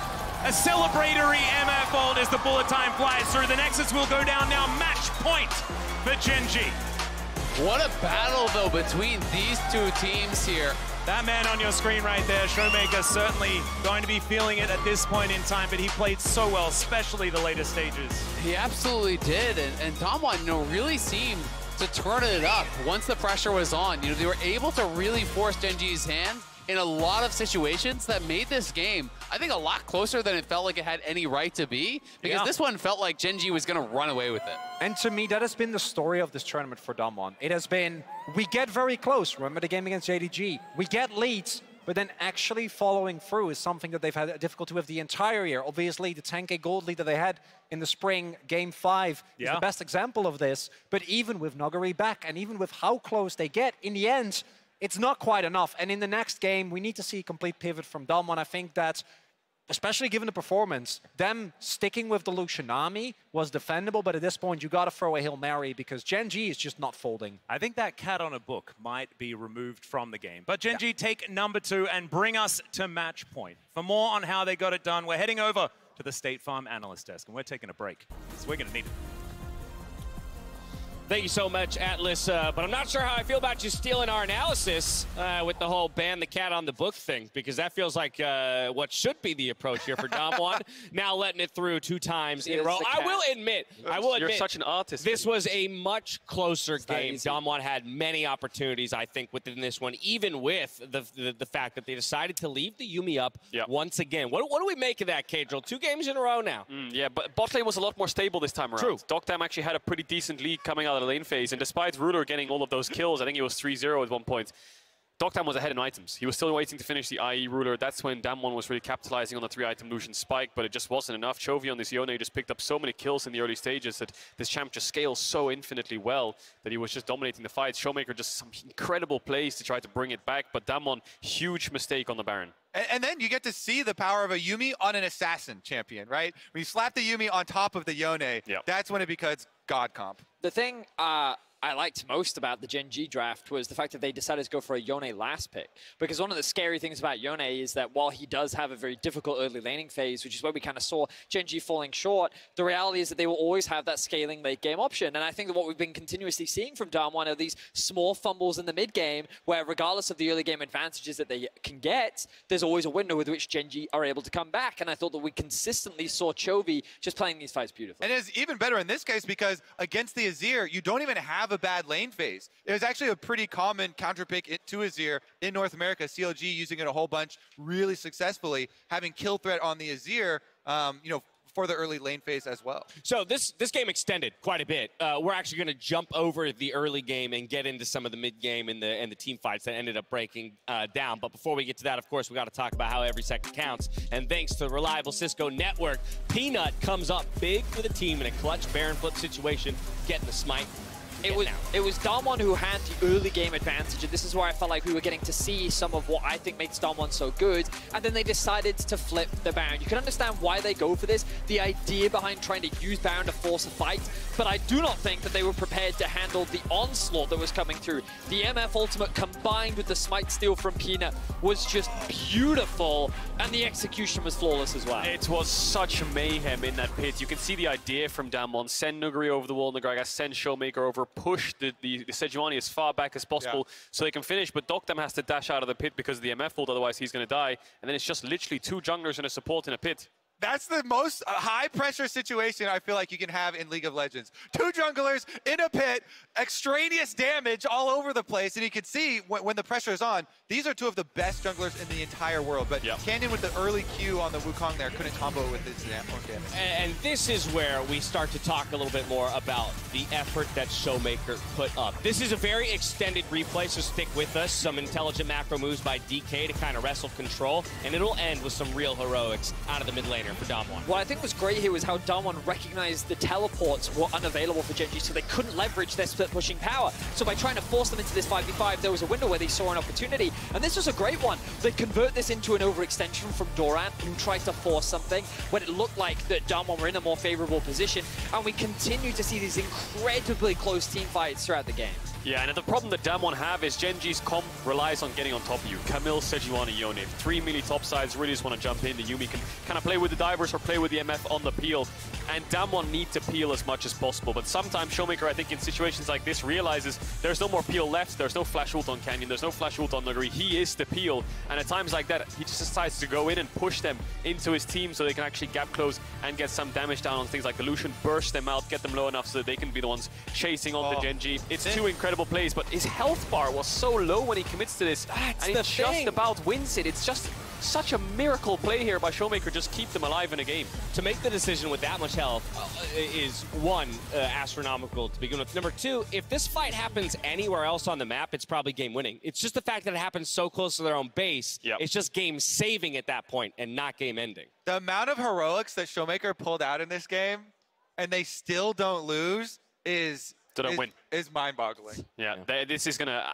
a celebratory MF ult as the bullet time flies through. The Nexus will go down now. Match point for Gen.G. What a battle, though, between these two teams here. That man on your screen right there, Showmaker, certainly going to be feeling it at this point in time, but he played so well, especially the later stages. He absolutely did, and Damwon, you know, really seemed to turn it up once the pressure was on. You know, they were able to really force Gen.G's hand in a lot of situations that made this game, I think, a lot closer than it felt like it had any right to be, because this one felt like Gen.G was going to run away with it. And to me, that has been the story of this tournament for Damwon. It has been, we get very close. Remember the game against JDG? We get leads, but then actually following through is something that they've had difficulty with the entire year. Obviously, the 10K gold lead that they had in the spring, Game 5, is the best example of this. But even with Nuguri back, and even with how close they get, in the end, it's not quite enough. And in the next game, we need to see a complete pivot from Damwon. I think that, especially given the performance, them sticking with the Lucianami was defendable, but at this point, you got to throw a Hail Mary because Gen.G is just not folding. I think that cat on a book might be removed from the game. But Gen.G take number 2 and bring us to match point. For more on how they got it done, we're heading over to the State Farm Analyst Desk, and we're taking a break, so we're going to need it. Thank you so much, Atlas. But I'm not sure how I feel about you stealing our analysis with the whole ban the cat on the book thing, because that feels like what should be the approach here for Damwon. Now letting it through 2 times in a row. I will admit, you're such an artist. This was a much closer game. Damwon had many opportunities, I think, within this one, even with the fact that they decided to leave the Yuumi up once again. What do we make of that, Kadril? 2 games in a row now. Yeah, but bot lane was a lot more stable this time around. True. Dogtime actually had a pretty decent lead coming out of the lane phase, and despite Ruler getting all of those kills, I think it was 3-0 at one point, Dogtime was ahead in items. He was still waiting to finish the IE Ruler. That's when Damwon was really capitalizing on the 3-item Lucian spike, but it just wasn't enough. Chovy on this Yone just picked up so many kills in the early stages that this champ just scales so infinitely well that he was just dominating the fight. Showmaker just some incredible plays to try to bring it back, but Damwon, huge mistake on the Baron. And then you get to see the power of a Yuumi on an assassin champion, right? When you slap the Yuumi on top of the Yone, that's when it becomes God comp. The thing I liked most about the Gen.G draft was the fact that they decided to go for a Yone last pick. Because one of the scary things about Yone is that while he does have a very difficult early laning phase, which is where we kind of saw Gen.G falling short, the reality is that they will always have that scaling late game option. And I think that what we've been continuously seeing from Damwon are these small fumbles in the mid game, where regardless of the early game advantages that they can get, there's always a window with which Gen.G are able to come back. And I thought that we consistently saw Chovy just playing these fights beautifully. And it's even better in this case because against the Azir, you don't even have a bad lane phase. It was actually a pretty common counter pick to Azir in North America. CLG using it a whole bunch really successfully, having kill threat on the Azir, you know, for the early lane phase as well. So this game extended quite a bit. We're actually going to jump over the early game and get into some of the mid game and the team fights that ended up breaking down. But before we get to that, of course, we got to talk about how every second counts. And thanks to the reliable Cisco network, Peanut comes up big for the team in a clutch Baron flip situation, getting the smite. It was Damwon who had the early game advantage, and this is where I felt like we were getting to see some of what I think makes Damwon so good, and then they decided to flip the Baron. You can understand why they go for this, the idea behind trying to use Baron to force a fight, but I do not think that they were prepared to handle the onslaught that was coming through. The MF ultimate combined with the smite steal from Peanut was just beautiful, and the execution was flawless as well. It was such mayhem in that pit. You can see the idea from Damwon. Send Nuguri over the wall, Nagragas, send Showmaker over, push the Sejuani as far back as possible so they can finish, but Dogtime has to dash out of the pit because of the MF ult, otherwise he's going to die. And then it's just literally 2 junglers and a support in a pit. That's the most high-pressure situation I feel like you can have in League of Legends. 2 junglers in a pit, extraneous damage all over the place, and you can see when the pressure is on, these are 2 of the best junglers in the entire world, but Canyon with the early Q on the Wukong there couldn't combo with his own damage. And this is where we start to talk a little bit more about the effort that Showmaker put up. This is a very extended replay, so stick with us. Some intelligent macro moves by DK to kind of wrestle control, and it'll end with some real heroics out of the mid lane for Damwon. What I think was great here was how Damwon recognized the teleports were unavailable for Gen.G, so they couldn't leverage their split pushing power. So by trying to force them into this 5v5, there was a window where they saw an opportunity, and this was a great one. They convert this into an overextension from Doran, who tried to force something when it looked like that Damwon were in a more favorable position, and we continue to see these incredibly close team fights throughout the game. Yeah, and the problem that Damwon have is Gen.G's comp relies on getting on top of you. Camille, Sejuani, Yone. 3 melee top sides really just want to jump in. The Yuumi can kind of play with the divers or play with the MF on the peel. And Damwon need to peel as much as possible. But sometimes Showmaker, I think, in situations like this, realizes there's no more peel left. There's no flash ult on Canyon. There's no flash ult on Nuguri. He is the peel. And at times like that, he just decides to go in and push them into his team so they can actually gap close and get some damage down on things like the Lucian, burst them out, get them low enough so that they can be the ones chasing on the Gen.G. It's two incredible plays, but his health bar was so low when he commits to this. And he just about wins it. It's just such a miracle play here by Showmaker, just keep them alive in a game. To make the decision with that much health is, one, astronomical to begin with. Number two, if this fight happens anywhere else on the map, it's probably game winning. It's just the fact that it happens so close to their own base. It's just game saving at that point and not game ending. The amount of heroics that Showmaker pulled out in this game, and they still don't lose, is mind-boggling. Yeah, this is gonna.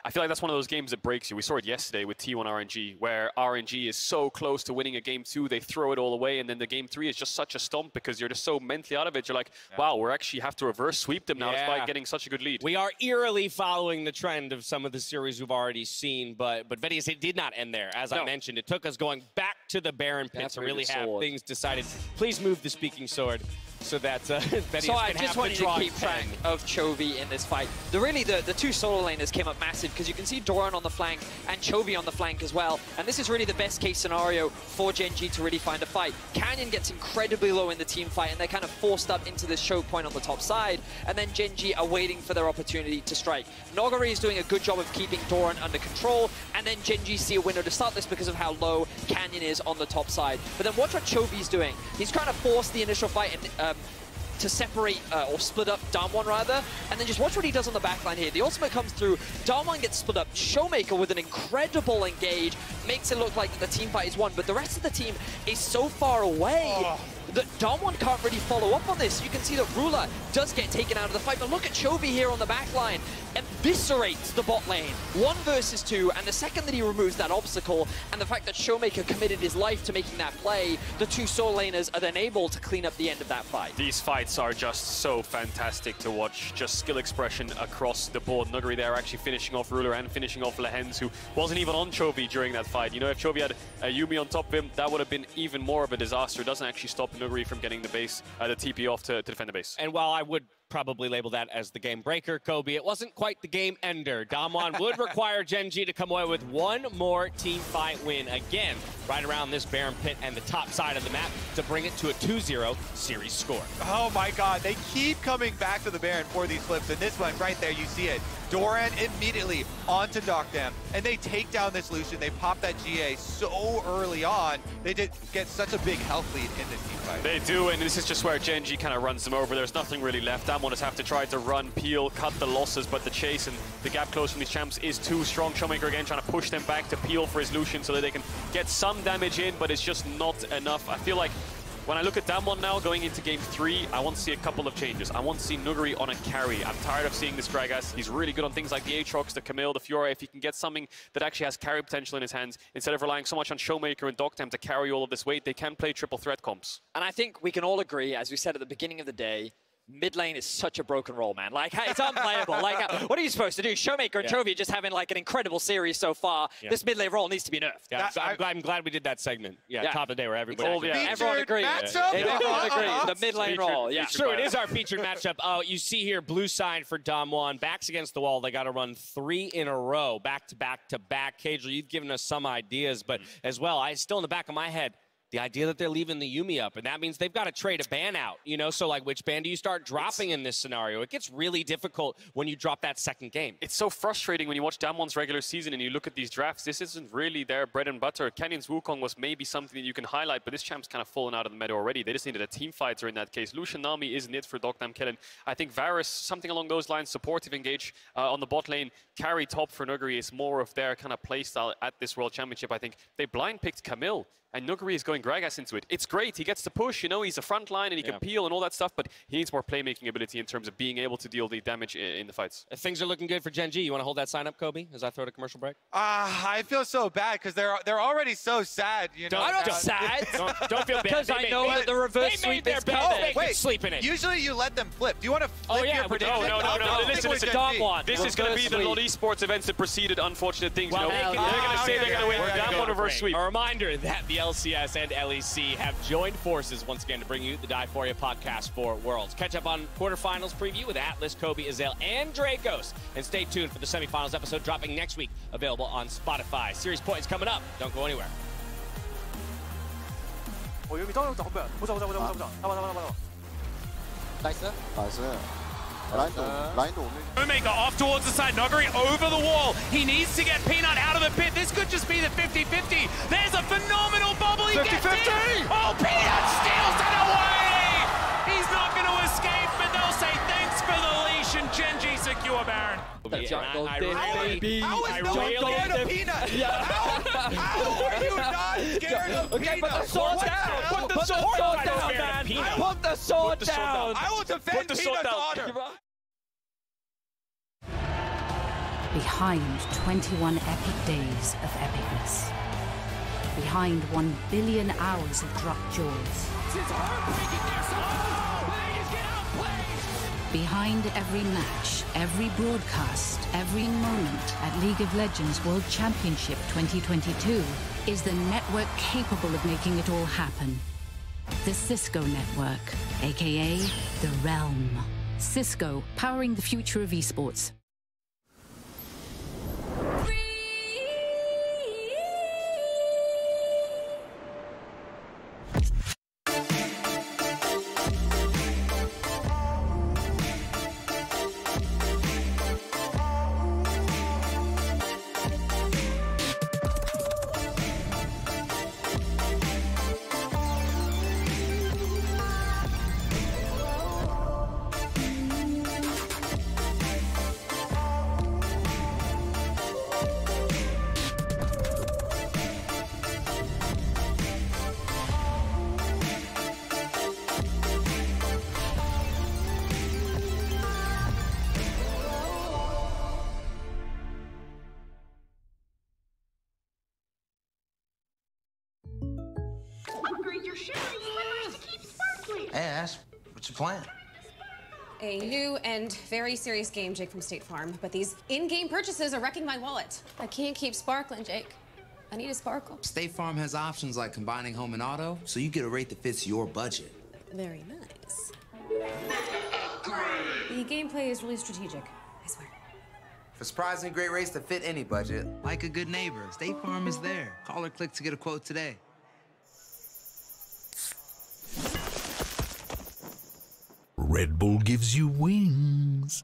I feel like that's one of those games that breaks you. We saw it yesterday with T1 RNG, where RNG is so close to winning a game 2, they throw it all away, and then the game 3 is just such a stomp because you're just so mentally out of it. You're like, wow, we're actually have to reverse sweep them now despite getting such a good lead. We are eerily following the trend of some of the series we've already seen, but Vedius, it did not end there. As I mentioned, it took us going back to the Baron pit to really have things decided. Please move the speaking sword so that Vedius so I can just have wanted the draw to keep track of Chovy in this fight. The two solo laners came up massive because you can see Doran on the flank and Chovy on the flank as well. And this is really the best case scenario for Gen.G to really find a fight. Canyon gets incredibly low in the team fight and they're kind of forced up into this choke point on the top side. And then Gen.G are waiting for their opportunity to strike. Nogari is doing a good job of keeping Doran under control. And then Gen.G see a window to start this because of how low Canyon is on the top side. But then watch what Chovy's doing. He's trying to force the initial fight and to separate or split up Damwon rather, and then just watch what he does on the backline here. The ultimate comes through, Damwon gets split up, Showmaker with an incredible engage, makes it look like the team fight is won, but the rest of the team is so far away that Damwon can't really follow up on this. You can see that Ruler does get taken out of the fight, but look at Chovy here on the backline, eviscerates the bot lane. 1 versus 2, and the second that he removes that obstacle, and the fact that Showmaker committed his life to making that play, the two solo laners are then able to clean up the end of that fight. These fights are just so fantastic to watch. Just skill expression across the board. Nuguri there actually finishing off Ruler and finishing off Lehens, who wasn't even on Chovy during that fight. You know, if Chovy had a Yuumi on top of him, that would have been even more of a disaster. It doesn't actually stop Nuguri from getting the base, the TP off to defend the base. And while I would probably label that as the game breaker, Kobe, it wasn't quite the game ender. Damwon would require Gen.G to come away with one more team fight win again, right around this Baron pit and the top side of the map to bring it to a 2-0 series score. Oh my god, they keep coming back to the Baron for these flips, and this one right there, you see it. Doran immediately onto Docdam, and they take down this Lucian. They pop that GA so early on. They did get such a big health lead in this team fight. They do, and this is just where Gen.G kind of runs them over. There's nothing really left. Damwon just have to try to run, peel, cut the losses, but the chase and the gap close from these champs is too strong. Showmaker again trying to push them back to peel for his Lucian so that they can get some damage in, but it's just not enough. I feel like when I look at Damwon now going into game 3, I want to see a couple of changes. I want to see Nuguri on a carry. I'm tired of seeing this Gragas. He's really good on things like the Aatrox, the Camille, the Fiora. If he can get something that actually has carry potential in his hands, instead of relying so much on Showmaker and Doctam to carry all of this weight, they can play triple threat comps. And I think we can all agree, as we said at the beginning of the day, mid lane is such a broken role, man. Like, it's unplayable. Like, what are you supposed to do? Showmaker and Chovy just having like an incredible series so far. This mid lane role needs to be nerfed. Yeah, I'm glad we did that segment. Top of the day where everybody. Everyone agrees. Everyone agrees. The mid lane role. Yeah, true. It is our featured matchup. Oh, you see here, blue side for Damwon. Backs against the wall. They got to run 3 in a row, back to back to back. Cagel, you've given us some ideas, but as well, I still in the back of my head. The idea that they're leaving the Yuumi up, and that means they've got to trade a ban out, you know? So, like, which ban do you start dropping in this scenario? It gets really difficult when you drop that second game. It's so frustrating when you watch Damwon's regular season and you look at these drafts. This isn't really their bread and butter. Canyon's Wukong was maybe something that you can highlight, but this champ's kind of fallen out of the meta already. They just needed a team fighter in that case. Lucian Nami isn't it for Doctam Kellen. I think Varus, something along those lines, supportive engage on the bot lane, carry top for Nuguri is more of their kind of playstyle at this World Championship. I think they blind picked Camille. and Nuguri is going Gragas into it. It's great. He gets to push, you know, he's a front line and he can peel and all that stuff, but he needs more playmaking ability in terms of being able to deal the damage in the fights. Things are looking good for Gen.G. You want to hold that sign up, Kobe, as I throw to commercial break? I feel so bad because they're already so sad. You know, I'm not sad. Don't feel bad. Because I know that the reverse sweep is coming. Wait, sleep in it. Usually you let them flip. Do you want to flip your prediction? No. Listen, it's a dog one. This is going to be the LoL sweep. Esports events that preceded unfortunate things. Well, you know, they're going to say they're going to win. We're down one reverse sweep. A reminder that the LCS and LEC have joined forces once again to bring you the Diphoria podcast for Worlds. Catch up on quarterfinals preview with Atlas, Kobe, Azel, and Dracos. And stay tuned for the semifinals episode dropping next week, available on Spotify. Series points coming up. Don't go anywhere. 여기 보자. 나봐. 나이스. 라인도 오늘. Showmaker off towards the side. Nuguri over the wall. He needs to get Peanut out of the pit. This could just be the 50-50. There's a phenomenal bubble. He 50-50. gets in. Oh, Peanut steals it away. He's not going to escape, but they'll say thanks for the leash and Gen.G secure Baron. How is no scared of Peanut? How are you not scared of Peanut? Okay, put the sword down. Put the sword down, man. Put the sword down. I will defend Peanut's honor. Behind 21 epic days of epicness. Behind 1 billion hours of dropped jaws. Behind every match, every broadcast, every moment at League of Legends World Championship 2022 is the network capable of making it all happen. The Cisco Network, aka The Realm. Cisco, powering the future of esports. Hey, Ash, what's your plan? A new and very serious game, Jake from State Farm, but these in-game purchases are wrecking my wallet. I can't keep sparkling, Jake. I need a sparkle. State Farm has options like combining home and auto, so you get a rate that fits your budget. Very nice. The gameplay is really strategic, I swear. For surprisingly great rates that fit any budget, like a good neighbor, State Farm is there. Call or click to get a quote today. Red Bull gives you wings.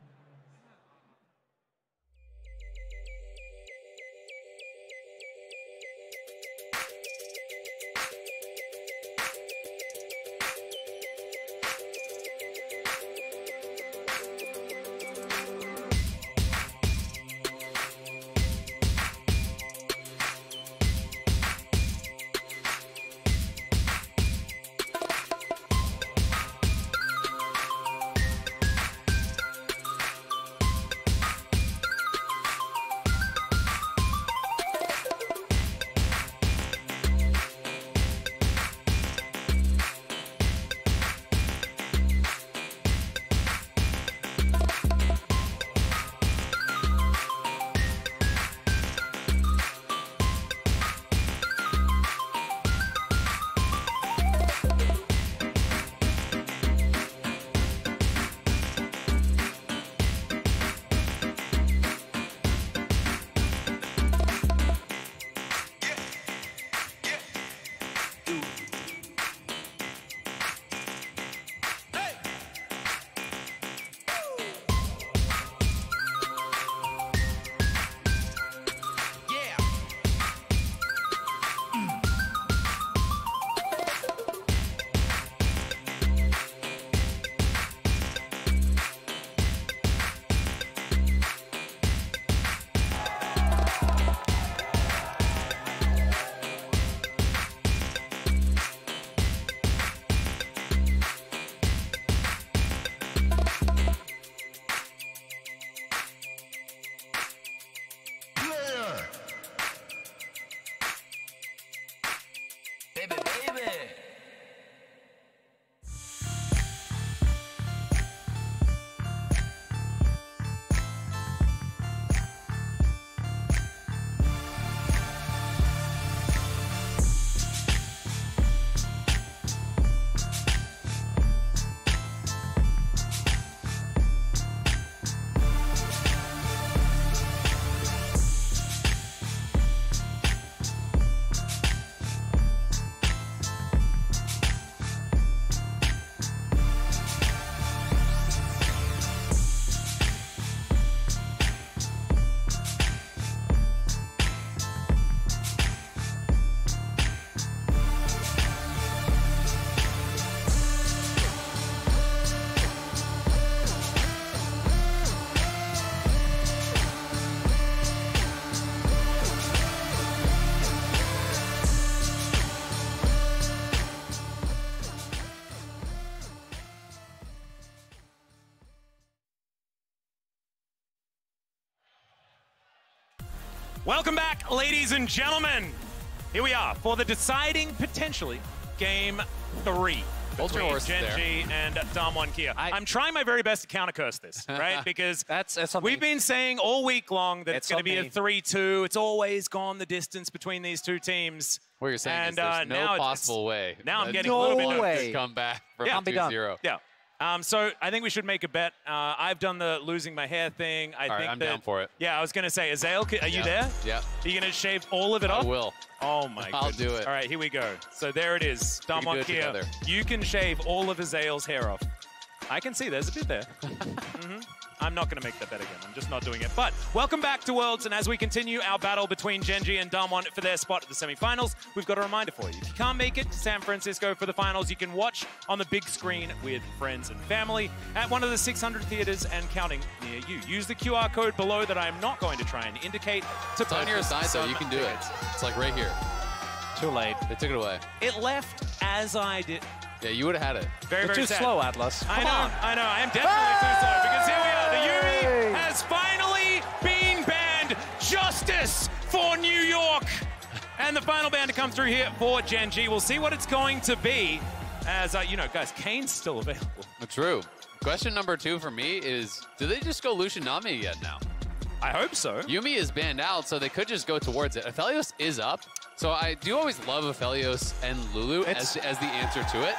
Welcome back, ladies and gentlemen. Here we are for the deciding, potentially, Game 3. Between Gen.G and Damwon Kia. I'm trying my very best to counter-curse this, right? Because we've been saying all week long that it's going to be a 3-2. It's always gone the distance between these two teams. What you're saying is there's no possible way. Now I'm getting a little bit nervous. To come back from 2-0. Yeah. So I think we should make a bet. I've done the losing my hair thing. I'm down for it. Yeah, I was going to say, Azael, are you there? Yeah. Are you going to shave all of it off? I will. Oh, my goodness. I'll do it. All right, here we go. So there it is. Damwon Kia. You can shave all of Azael's hair off. I can see there's a bit there. I'm not going to make that bet again. I'm just not doing it. But welcome back to Worlds, and as we continue our battle between Gen.G and Damwon for their spot at the semifinals, we've got a reminder for you. If you can't make it to San Francisco for the finals, you can watch on the big screen with friends and family at one of the 600 theaters and counting near you. Use the QR code below that I'm not going to try and indicate to It's on your side, so you can do it. It's like right here. Too late. They took it away. It left as I did. Yeah, you would have had it. Very, very too sad. slow, Atlas. I know. I am definitely too slow because here we are. The Yumi has finally been banned. Justice for New York. And the final ban to come through here for Gen.G. We'll see what it's going to be. As, you know, guys, Kane's still available. True. Question number 2 for me is, do they just go Lucian Nami again now? I hope so. Yumi is banned out, so they could just go towards it. Aphelios is up. So I do always love Aphelios and Lulu as the answer to it.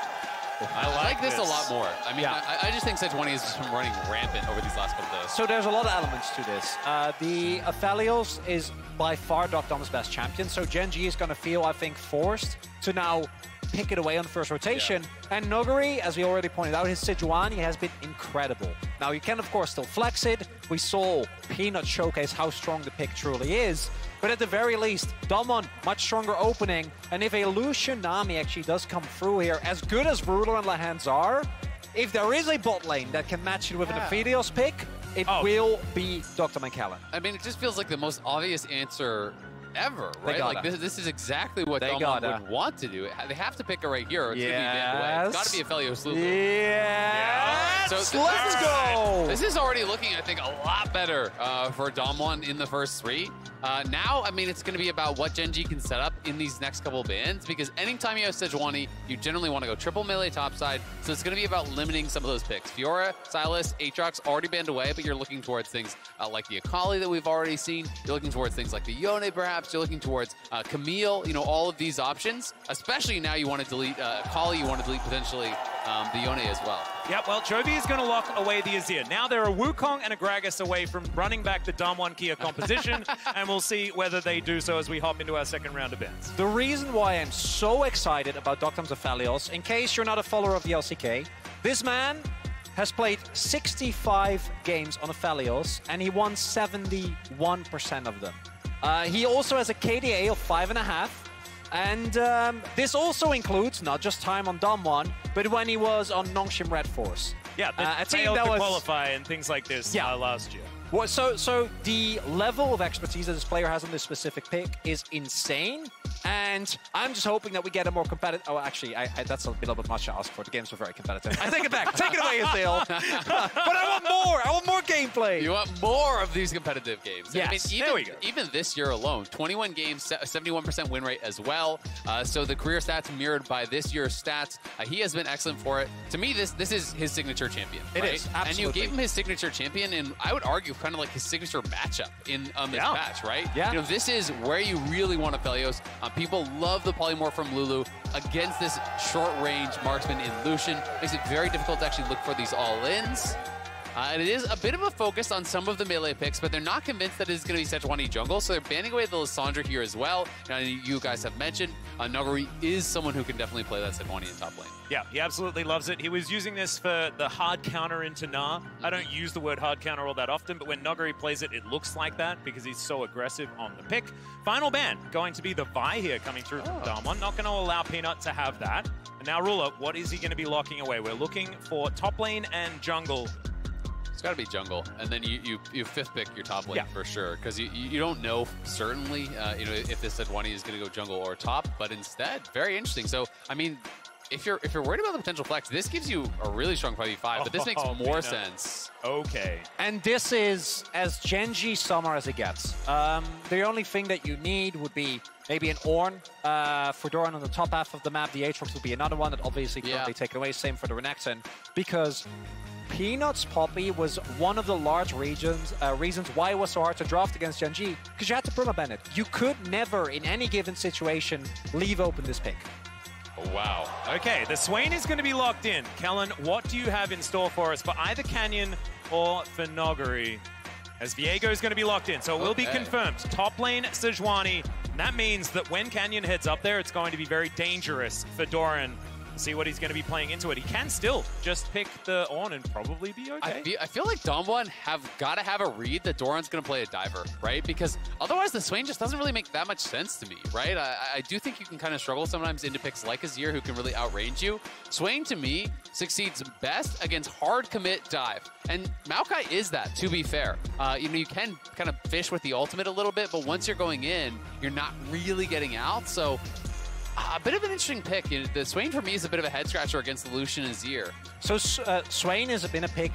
I like this a lot more. I mean, I just think Sejuani has just been running rampant over these last couple days. So there's a lot of elements to this. The Aphelios is by far Dom's best champion, so Gen.G is going to feel, I think, forced to now pick it away on the first rotation. And Noguri, as we already pointed out, his Sejuani has been incredible. Now, you can, of course, still flex it. We saw Peanut showcase how strong the pick truly is. But at the very least, Damwon, much stronger opening. And if a Lucian Nami actually does come through here, as good as Brutal and Lahans are, if there is a bot lane that can match it with an Aphelios pick, it will be Dr. McCallan. I mean, it just feels like the most obvious answer ever, right? Like this is exactly what Damwon would want to do. They have to pick it right here, or it's going to be banned away. It's got to be Aphelios Lulu. So let's go! This is already looking, I think, a lot better for Damwon in the first 3. Now, I mean, it's going to be about what Gen.G can set up in these next couple of bans, because anytime you have Sejuani, you generally want to go triple melee topside, so it's going to be about limiting some of those picks. Fiora, Sylas, Aatrox already banned away, but you're looking towards things like the Akali that we've already seen. You're looking towards things like the Yone, perhaps. You're looking towards Camille, you know, all of these options. Especially now you want to delete Akali, you want to delete potentially the Yone as well. Yep, well, Chovy is going to lock away the Azir. Now there are Wukong and a Gragas away from running back the Damwon Kia composition, and we'll see whether they do so as we hop into our second round of bans. The reason why I'm so excited about Dr. Aphelios, in case you're not a follower of the LCK, this man has played 65 games on Aphelios, and he won 71% of them. He also has a KDA of 5.5. And this also includes not just time on Damwon, but when he was on Nongshim Red Force. Yeah, a team that qualify and things like this last year. Well, so the level of expertise that this player has on this specific pick is insane. And I'm just hoping that we get a more competitive... Oh, actually, that's a little bit much to ask for. The games are very competitive. I take it back. Take it away, Azil. But I want more. I want more gameplay. You want more of these competitive games. Yes. I mean, There we go. Even this year alone, 21 games, 71% win rate as well. So the career stats mirrored by this year's stats. He has been excellent for it. To me, this is his signature champion. It right? is, absolutely. And you gave him his signature champion, and I would argue kind of like his signature matchup in this match, right? Yeah. You know, this is where you really want Aphelios. People love the polymorph from Lulu against this short-range marksman in Lucian. Makes it very difficult to actually look for these all-ins. And it is a bit of a focus on some of the melee picks, but they're not convinced that it's going to be Sejuani jungle, so they're banning away the Lissandra here as well. And you guys have mentioned, Noguri is someone who can definitely play that Sejuani in top lane. Yeah, he absolutely loves it. He was using this for the hard counter into Nah. I don't use the word hard counter all that often, but when Noguri plays it, it looks like that because he's so aggressive on the pick. Final ban, going to be the Vi here coming through from Damwon. Not going to allow Peanut to have that. And now Ruler, what is he going to be locking away? We're looking for top lane and jungle. It's got to be jungle, and then you fifth pick your top lane for sure, because you don't know certainly you know, if this Sejuani is going to go jungle or top, but instead, very interesting. So I mean, if you're worried about the potential flex, this gives you a really strong 5v5, but this makes more sense. Okay. And this is as Gen.G summer as it gets. The only thing that you need would be maybe an Ornn for Doran on the top half of the map. The Aatrox would be another one that obviously can't be taken away. Same for the Renekton, because Peanut's Poppy was one of the large reasons why it was so hard to draft against Gen.G, because you had to permaban it. You could never, in any given situation, leave open this pick. Oh, wow. Okay, the Swain is going to be locked in. Kellen, what do you have in store for us for either Canyon or for Noguri? As Viego is going to be locked in, so it will be confirmed. Top lane, Sejuani. And that means that when Canyon heads up there, it's going to be very dangerous for Doran. See what he's going to be playing into it. He can still just pick the Ornn and probably be okay. I feel like Damwon have got to have a read that Doran's going to play a diver, right? Because otherwise the Swain just doesn't really make that much sense to me, right? I do think you can kind of struggle sometimes into picks like Azir who can really outrange you. Swain, to me, succeeds best against hard commit dive. And Maokai is that, to be fair. You know, you can kind of fish with the ultimate a little bit, but once you're going in, you're not really getting out. So a bit of an interesting pick. You know, the Swain for me is a bit of a head scratcher against the Lucian Azir. So Swain has been a pick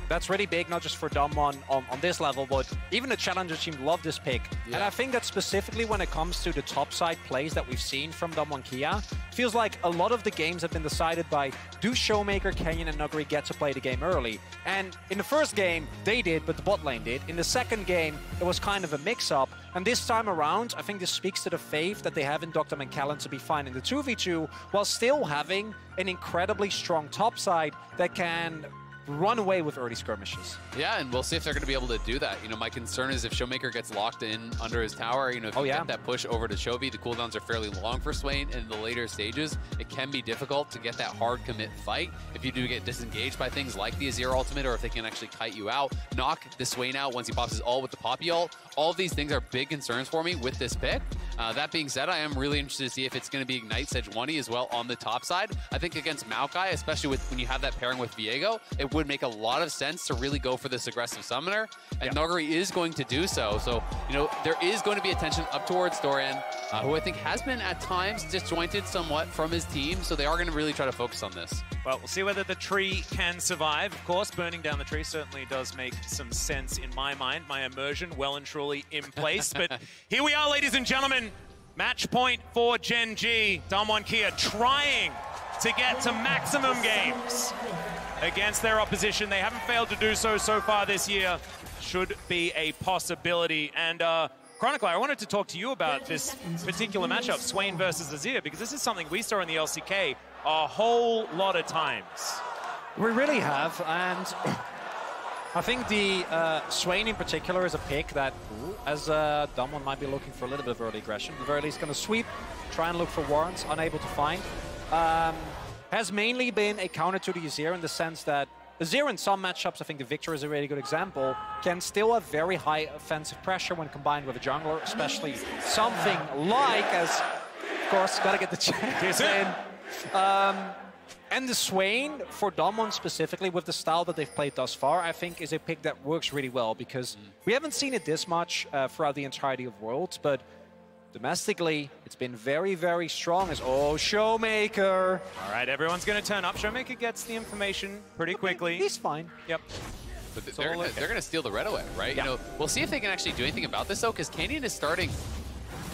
that's really big, not just for Damwon on this level, but even the Challenger team love this pick. Yeah. And I think that specifically when it comes to the top side plays that we've seen from Damwon Kia, feels like a lot of the games have been decided by, do Showmaker, Canyon, and Nuguri get to play the game early? And in the first game, they did, but the bot lane did. In the second game, it was kind of a mix-up. And this time around, I think this speaks to the faith that they have in Dr. Callan to be fine in the 2v2, while still having an incredibly strong top side that can run away with early skirmishes. Yeah, and we'll see if they're going to be able to do that. You know, my concern is if Showmaker gets locked in under his tower, you know, if you get that push over to Chovy, the cooldowns are fairly long for Swain, and in the later stages, it can be difficult to get that hard commit fight if you do get disengaged by things like the Azir ultimate, or if they can actually kite you out, knock the Swain out once he pops his ult with the Poppy ult. All of these things are big concerns for me with this pick. That being said, I am really interested to see if it's going to be Ignite Sejuani as well on the top side. I think against Maokai, especially when you have that pairing with Viego, it would make a lot of sense to really go for this aggressive summoner, and Noguri is going to do so. So, you know, there is going to be attention up towards Doran, who I think has been at times disjointed somewhat from his team, so they are going to really try to focus on this. Well, we'll see whether the tree can survive. Of course, burning down the tree certainly does make some sense in my mind. My immersion well and truly in place. But here we are, ladies and gentlemen. Match point for Gen.G. Damwon Kia trying to get to maximum games against their opposition. They haven't failed to do so far this year. Should be a possibility. And Chronicler, I wanted to talk to you about this particular matchup, Swain versus Azir, because this is something we saw in the LCK a whole lot of times. We really have, and I think the Swain in particular is a pick that, as Damwon might be looking for a little bit of early aggression, at the very least going to sweep, try and look for warrants, unable to find. Has mainly been a counter to the Azir in the sense that Azir in some matchups, I think the Victor is a really good example, can still have very high offensive pressure when combined with a jungler, especially something like, as, of course, got to get the champions in. And the Swain, for Damwon specifically, with the style that they've played thus far, I think is a pick that works really well, because we haven't seen it this much throughout the entirety of Worlds, but domestically, it's been very, very strong as, Showmaker. All right, everyone's going to turn up. Showmaker gets the information pretty quickly. He's fine. Yep. But they're going to steal the red away, right? Yeah. You know, we'll see if they can actually do anything about this, though, because Canyon is starting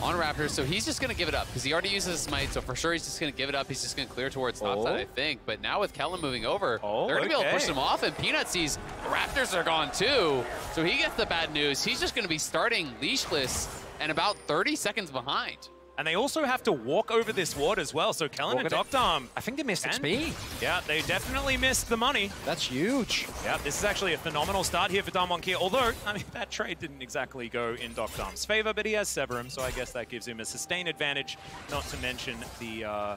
on Raptors, so he's just going to give it up, because he already uses his smite, so for sure he's just going to give it up. He's just going to clear towards topside, I think. But now with Kellen moving over, they're going to be able to push him off, and Peanut sees the Raptors are gone too, so he gets the bad news. He's just going to be starting leashless and about 30 seconds behind. And they also have to walk over this ward as well, so Kellen and Doctarm, I think they missed XP. Yeah, they definitely missed the money. That's huge. Yeah, this is actually a phenomenal start here for Damwon Kia, although, I mean, that trade didn't exactly go in Doctarm's favor, but he has Severum, so I guess that gives him a sustained advantage, not to mention the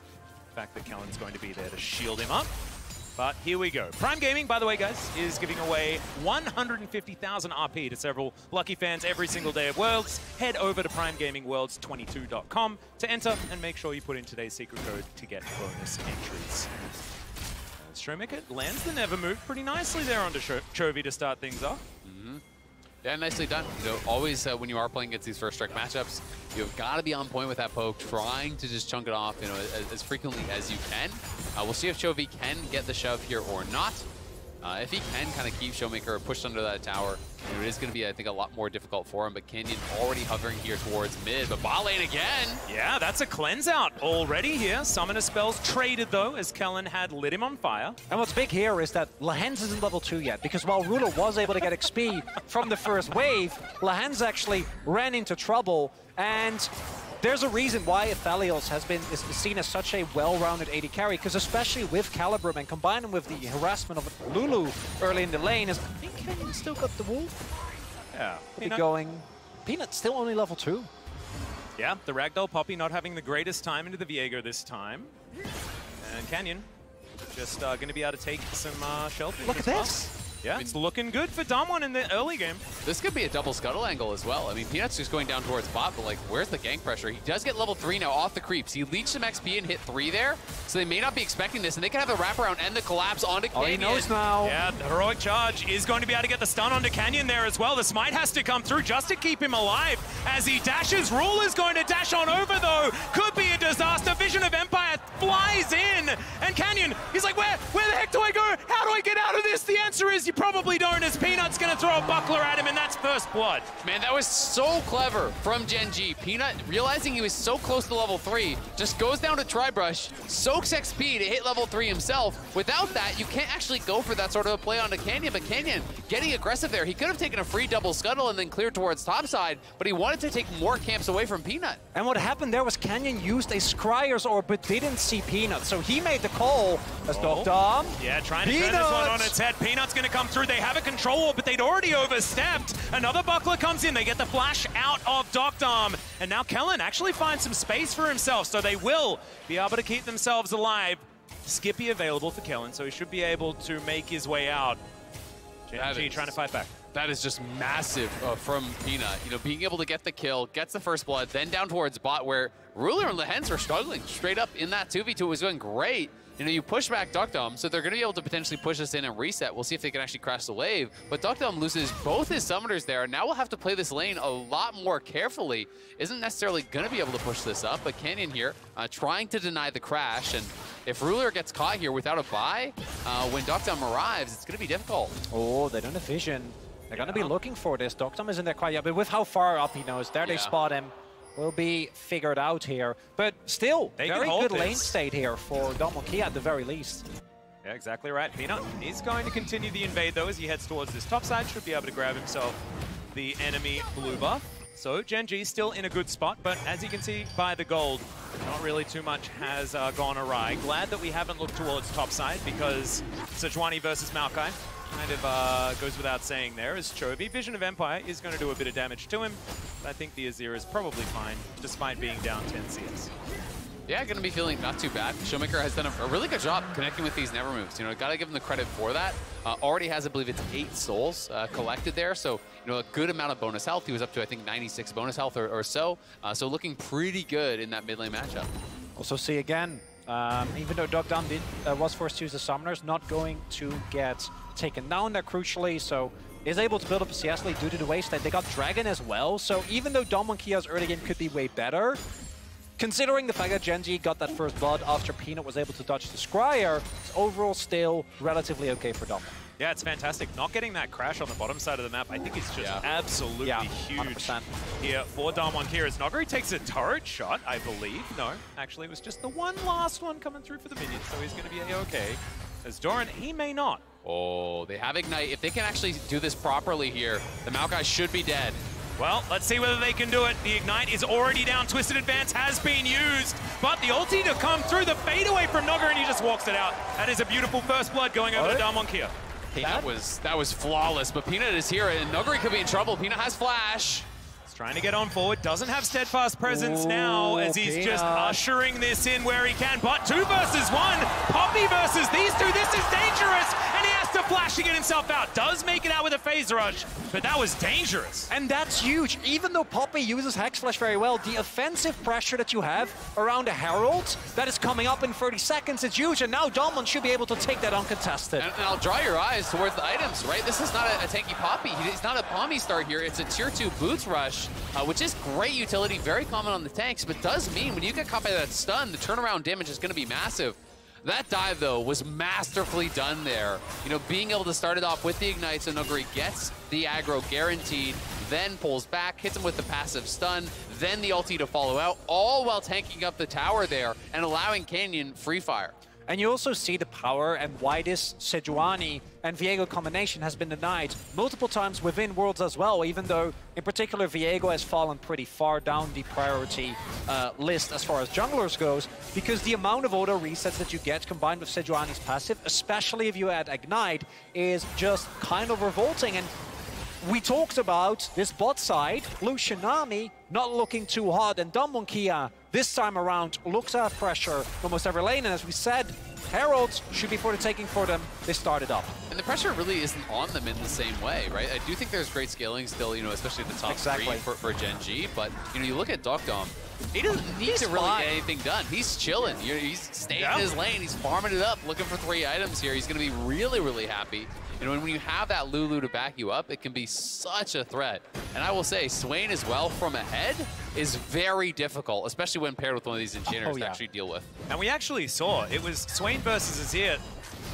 fact that Kellen's going to be there to shield him up. But here we go. Prime Gaming, by the way, guys, is giving away 150,000 RP to several lucky fans every single day of Worlds. Head over to primegamingworlds22.com to enter and make sure you put in today's secret code to get bonus entries. Showmaker lands the Never Move pretty nicely there onto Chovy to start things off. Yeah, nicely done. You know, always when you are playing against these first strike matchups, you've got to be on point with that poke, trying to just chunk it off, you know, as frequently as you can. We'll see if Chovy can get the shove here or not. If he can kind of keep Showmaker pushed under that tower, you know, it is going to be, I think, a lot more difficult for him. But Canyon already hovering here towards mid, but bot lane again. Yeah, that's a cleanse out already here. Summoner spells traded, though, as Kellen had lit him on fire. And what's big here is that Lahens isn't level 2 yet, because while Ruler was able to get XP from the first wave, Lahens actually ran into trouble, and there's a reason why Aphelios is seen as such a well-rounded AD carry, because especially with Calibrum and combined with the harassment of Lulu early in the lane, is I think Canyon still got the wolf. Yeah. Be going. Peanut still only level 2. Yeah, the Ragdoll Poppy not having the greatest time into the Viego this time. And Canyon just going to be able to take some shellfish. Look at this. Yeah, it's looking good for Damwon in the early game. This could be a double scuttle angle as well. I mean, Peanut's just going down towards bot, but like, where's the gank pressure? He does get level 3 now off the creeps. He leached some XP and hit 3 there, so they may not be expecting this, and they can have the wraparound and the collapse onto Canyon. Oh, he knows now. Yeah, the Heroic Charge is going to be able to get the stun onto Canyon there as well. The smite has to come through just to keep him alive as he dashes. Ruler's going to dash on over, though. Could be a disaster. Vision of Empire flies in, and Canyon, he's like, where the heck do I go? How do I get out of this? The answer is you probably don't, as Peanut's going to throw a buckler at him, and that's first blood. Man, that was so clever from Gen.G. Peanut, realizing he was so close to level 3, just goes down to Tribrush, soaks XP to hit level 3 himself. Without that, you can't actually go for that sort of a play onto Canyon, but Canyon getting aggressive there. He could have taken a free double scuttle and then cleared towards topside, but he wanted to take more camps away from Peanut. And what happened there was Canyon used a Scryer's orb, but didn't see Peanut, so he made the call as Dom. Yeah, trying to turn this one on its head. Peanut's going to come through. They have a control orb, but they'd already overstepped. Another buckler comes in. They get the flash out of Dom, and now Kellen actually finds some space for himself, so they will be able to keep themselves alive. Skippy available for Kellen, so he should be able to make his way out. Gen.G trying to fight back. That is just massive from Peanut. You know, being able to get the kill, gets the first blood, then down towards bot where Ruler and Lahens were struggling straight up in that 2v2. It was going great. You know, you push back Dom, so they're going to be able to potentially push this in and reset. We'll see if they can actually crash the wave. But Dom loses both his summoners there, and now we'll have to play this lane a lot more carefully. Isn't necessarily going to be able to push this up, but Canyon here trying to deny the crash. And if Ruler gets caught here without a buy, when Dom arrives, it's going to be difficult. Oh, they don't have vision. They're going to be looking for this. Dom isn't there quite yet, but with how far up he knows, there they spot him. Will be figured out here. But still, very good lane state here for Damwon at the very least. Yeah, exactly right. Peanut is going to continue the invade, though, as he heads towards this top side. Should be able to grab himself the enemy blue buff. So Gen.G still in a good spot, but as you can see by the gold, not really too much has gone awry. Glad that we haven't looked towards top side, because Sejuani versus Maokai kind of goes without saying there, as Chovy. Vision of Empire is going to do a bit of damage to him. But I think the Azir is probably fine, despite being down 10 CS. Yeah, going to be feeling not too bad. Showmaker has done a really good job connecting with these never moves. You know, got to give him the credit for that. Already has, I believe it's 8 souls collected there. So, you know, a good amount of bonus health. He was up to, I think, 96 bonus health or so. So looking pretty good in that mid lane matchup. Also see again, even though Dom was forced to use the summoners, not going to get taken down there crucially. So is able to build up a CS lead due to the waste that they got Dragon as well. So even though Damwon Kia's early game could be way better, considering the fact that Gen.G got that first blood after Peanut was able to dodge the Scryer, it's overall still relatively okay for Damwon. Yeah, it's fantastic. Not getting that crash on the bottom side of the map, I think it's just absolutely huge 100%. here for Damwon Kia. As Noguri takes a turret shot, I believe. No, actually, it was just the one last one coming through for the minions, so he's going to be A-okay. As Doran, he may not. Oh, they have Ignite. If they can actually do this properly here, the Maokai should be dead. Well, let's see whether they can do it. The Ignite is already down. Twisted Advance has been used, but the ulti to come through, the fade away from Nogger, and he just walks it out. That is a beautiful first blood going over to Damwon Kia. That was flawless, but Peanut is here, and Noguri could be in trouble. Peanut has flash. He's trying to get on forward, doesn't have steadfast presence now, as he's just ushering this in where he can. But 2 versus 1, Poppy versus these two, this is dangerous, and he has Master Flash to get himself out. Does make it out with a Phase Rush, but that was dangerous. And that's huge. Even though Poppy uses Hex Flash very well, the offensive pressure that you have around a Herald that is coming up in 30 seconds is huge, and now Domon should be able to take that uncontested. And I'll draw your eyes towards the items, right? This is not a tanky Poppy. He's not a Pommy start here. It's a tier 2 Boots Rush, which is great utility, very common on the tanks, but does mean when you get caught by that stun, the turnaround damage is going to be massive. That dive, though, was masterfully done there. You know, being able to start it off with the Ignite so Nuguri gets the aggro guaranteed, then pulls back, hits him with the passive stun, then the ulti to follow out, all while tanking up the tower there and allowing Canyon free fire. And you also see the power and why this Sejuani and Viego combination has been denied multiple times within Worlds as well, even though, in particular, Viego has fallen pretty far down the priority list as far as junglers goes, because the amount of auto resets that you get combined with Sejuani's passive, especially if you add Ignite, is just kind of revolting. And we talked about this bot side, Lucianami, not looking too hot, and Kia this time around looks at pressure almost every lane, and as we said, Heralds should be for the taking for them. They started up. And the pressure really isn't on them in the same way, right? I do think there's great scaling still, you know, especially at the top three for Gen.G, but, you know, you look at Dokdom, he doesn't need to really get anything done. He's chilling. He's staying in his lane. He's farming it up, looking for 3 items here. He's going to be really, really happy. And when you have that Lulu to back you up, it can be such a threat. And I will say, Swain as well from ahead is very difficult, especially when paired with one of these enchanters to actually deal with. And we actually saw, it was Swain versus Azir.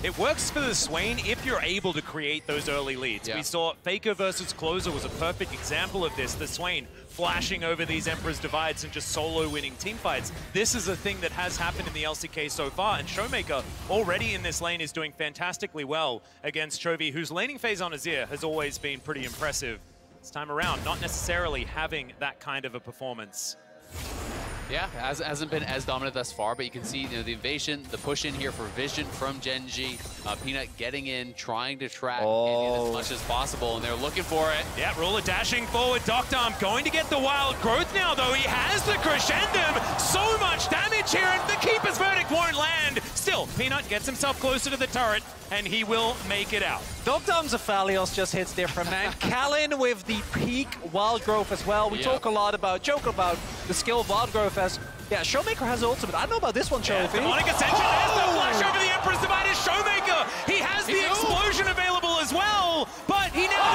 It works for the Swain if you're able to create those early leads. We saw Faker versus Closer was a perfect example of this. The Swain flashing over these Emperor's Divides and just solo winning teamfights. This is a thing that has happened in the LCK so far, and Showmaker already in this lane is doing fantastically well against Chovy, whose laning phase on Azir has always been pretty impressive. This time around, not necessarily having that kind of a performance. Yeah, hasn't been as dominant thus far, but you can see, you know, the invasion, the push in here for Vision from Gen.G. Peanut getting in, trying to track Canyon as much as possible, and they're looking for it. Yeah, Ruler dashing forward. Dokdom going to get the wild growth now, though. He has the crescendum. So much damage here, and the Keeper's Verdict won't land. Still, Peanut gets himself closer to the turret, and he will make it out. Dokdom's Aphelios just hits different, man. Kalin with the peak wild growth as well. We joke about the skill of wild growth as, Showmaker has ultimate. I don't know about this one, Chovy. Demonic Ascension, there's the flash over the Emperor's Divide is Showmaker. He has the explosion available as well, but he never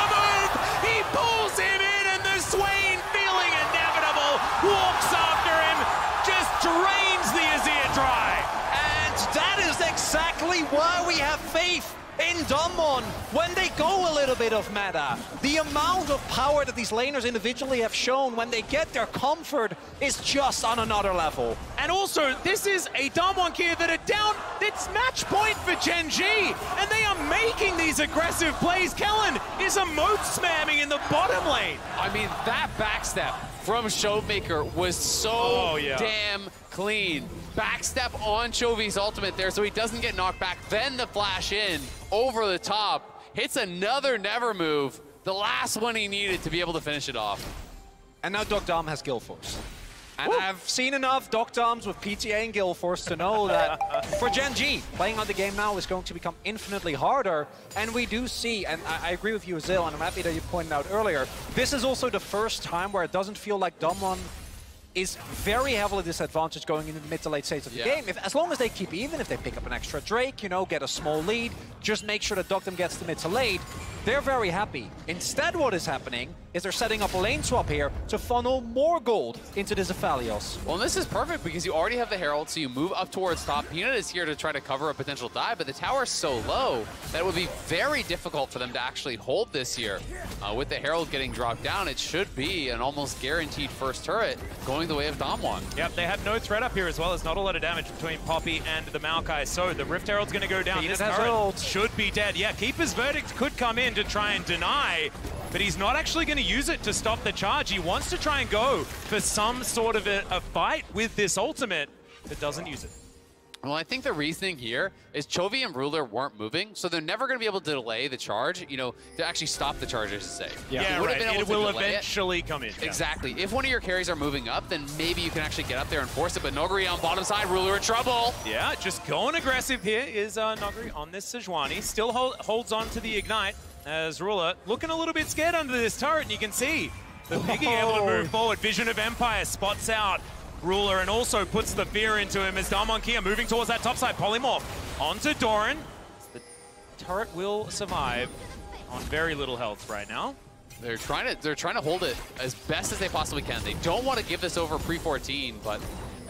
moved. He pulls him in, and the Swain, feeling inevitable, walks after him, just drains the Azir dry. And that is exactly why we have faith in Domon when they go a little bit of meta. The amount of power that these laners individually have shown when they get their comfort is just on another level. And also, this is a Domon here that are down. It's match point for Gen.G, and they are making these aggressive plays. Kellen is emote spamming in the bottom lane. I mean, that backstep from Showmaker was so damn clean. Backstep on Chovy's ultimate there so he doesn't get knocked back. Then the flash in over the top. Hits another never move. The last one he needed to be able to finish it off. And now Dokdom has Guild Force. And I've seen enough Dokdoms with PTA and Guild Force to know that for Gen.G, playing on the game now is going to become infinitely harder. And we do see, and I agree with you, Zil, and I'm happy that you pointed out earlier, this is also the first time where it doesn't feel like Domon is very heavily disadvantaged going into the mid to late stage of the game. As long as they keep even, if they pick up an extra Drake, you know, get a small lead, just make sure that Dokdom gets to mid to late, they're very happy. Instead, what is happening is they're setting up a lane swap here to funnel more gold into this Aphelios. Well, and this is perfect because you already have the Herald, so you move up towards top. Peanut is here to try to cover a potential dive, but the tower is so low that it would be very difficult for them to actually hold this here. With the Herald getting dropped down, it should be an almost guaranteed first turret going the way of Damwon. Yep, they have no threat up here as well. There's not a lot of damage between Poppy and the Maokai, so the Rift Herald's going to go down. This turret should be dead. Yeah, Keeper's Verdict could come in to try and deny, but he's not actually going to use it to stop the charge. He wants to try and go for some sort of a fight with this ultimate, but doesn't use it. Well, I think the reasoning here is Chovy and Ruler weren't moving, so they're never going to be able to delay the charge, you know, to actually stop the charge, I should say. Yeah, right. It will eventually come in. Exactly. If one of your carries are moving up, then maybe you can actually get up there and force it, but Noguri on bottom side, Ruler in trouble. Yeah, just going aggressive here is Noguri on this Sejuani. Still holds on to the Ignite as Ruler looking a little bit scared under this turret, and you can see the Piggy able to move forward. Vision of Empire spots out Ruler and also puts the fear into him as Darmonkia moving towards that top side. Polymorph onto Doran. The turret will survive on very little health right now. They're trying to hold it as best as they possibly can. They don't want to give this over pre-14, but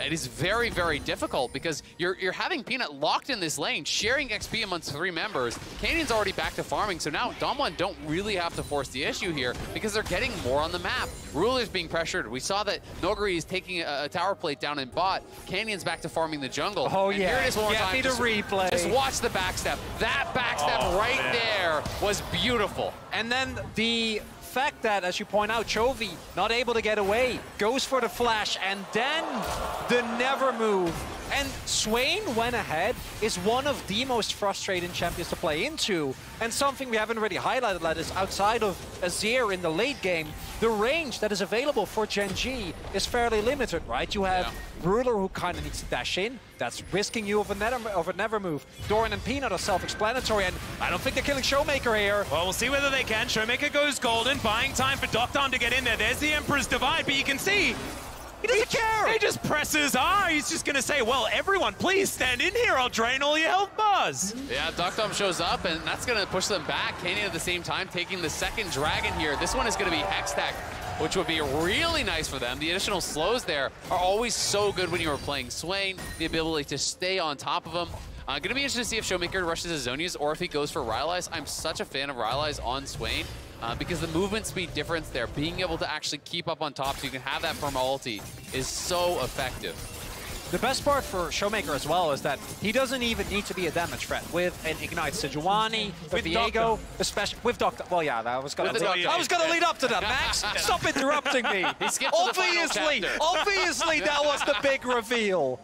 it is very, very difficult because you're having Peanut locked in this lane, sharing XP amongst 3 members. Canyon's already back to farming, so now Damwon don't really have to force the issue here because they're getting more on the map. Ruler's being pressured. We saw that Noguri is taking a tower plate down in bot. Canyon's back to farming the jungle. Oh, and yeah. Here it is one more Get time. me to replay. Just watch the backstep. That backstep there was beautiful. And then the fact that, as you point out, Chovy not able to get away, goes for the flash, and then the never move. And Swain went ahead, is one of the most frustrating champions to play into, and something we haven't really highlighted that is outside of Azir in the late game, the range that is available for Gen.G is fairly limited, right? You have Ruler who kind of needs to dash in, that's risking you of a never move. Doran and Peanut are self-explanatory, and I don't think they're killing Showmaker here. Well, we'll see whether they can. Showmaker goes golden, buying time for Doctom to get in there. There's the Emperor's Divide, but you can see he doesn't care. He just presses R. He's just going to say, well, everyone, please stand in here. I'll drain all your health bars. Yeah, Doctom shows up, and that's going to push them back. Canyon at the same time taking the second dragon here. This one is going to be Hextech, which would be really nice for them. The additional slows there are always so good when you are playing Swain. The ability to stay on top of them. Going to be interested to see if Showmaker rushes his Zonias or if he goes for Rylai's. I'm such a fan of Rylai's on Swain. Because the movement speed difference there, being able to actually keep up on top so you can have that perma ulti is so effective. The best part for Showmaker as well is that he doesn't even need to be a damage threat with an Ignite Sejuani, with Viego, especially with Doctor. Well, yeah, I was going to lead up to that. Max, stop interrupting me. Obviously, that was the big reveal.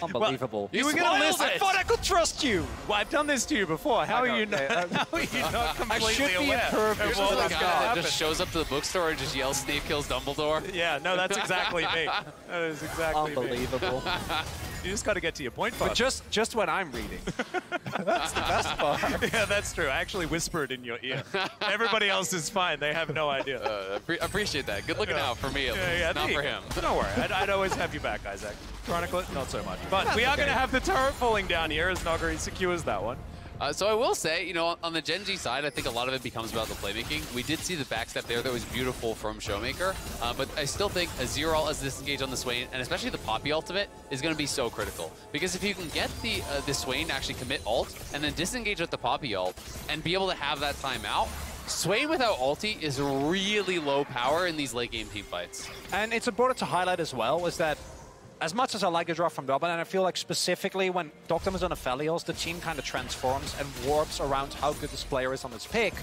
Unbelievable. You were going to listen. I thought I could trust you. Well, I've done this to you before. How are you not completely I should be aware? impervious You're to the this guy that just shows up to the bookstore and just yells Snape kills Dumbledore. Yeah, no, that's exactly me. That is exactly Unbelievable. me. You just got to get to your point, But just when I'm reading. That's the best part. Yeah, that's true. I actually whispered in your ear. Everybody else is fine. They have no idea. Appreciate that. Good looking out for me, at least. Not for him. Don't worry. I'd always have you back, Isaac. Chronicle it, not so much. But we are going to have the turret falling down here as Noguri secures that one. So I will say, you know, on the Gen.G side, I think a lot of it becomes about the playmaking. We did see the backstep there that was beautiful from Showmaker, but I still think a Zero ult as disengage on the Swain, and especially the Poppy ult of it, is going to be so critical. Because if you can get the Swain to actually commit ult, and then disengage with the Poppy ult, and be able to have that timeout, Swain without ulti is really low power in these late game team fights. And it's important to highlight as well is that as much as I like a draw from Dublin, and I feel like specifically when Doctom is on Aphelios, the team kind of transforms and warps around how good this player is on this pick.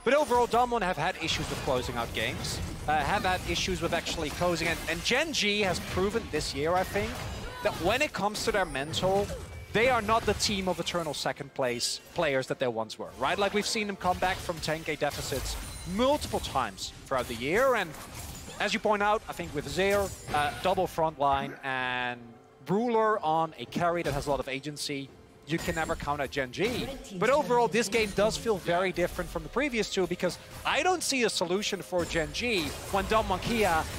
But overall, Dublin have had issues with closing out games, have had issues with actually closing it. And Gen.G has proven this year, I think, that when it comes to their mental, they are not the team of eternal second place players that they once were, right? Like we've seen them come back from 10k deficits multiple times throughout the year, and as you point out, I think with Zair, double front line, and Ruler on a carry that has a lot of agency, you can never count out Gen.G. But overall, this game does feel very different from the previous two because I don't see a solution for Gen.G when Damwon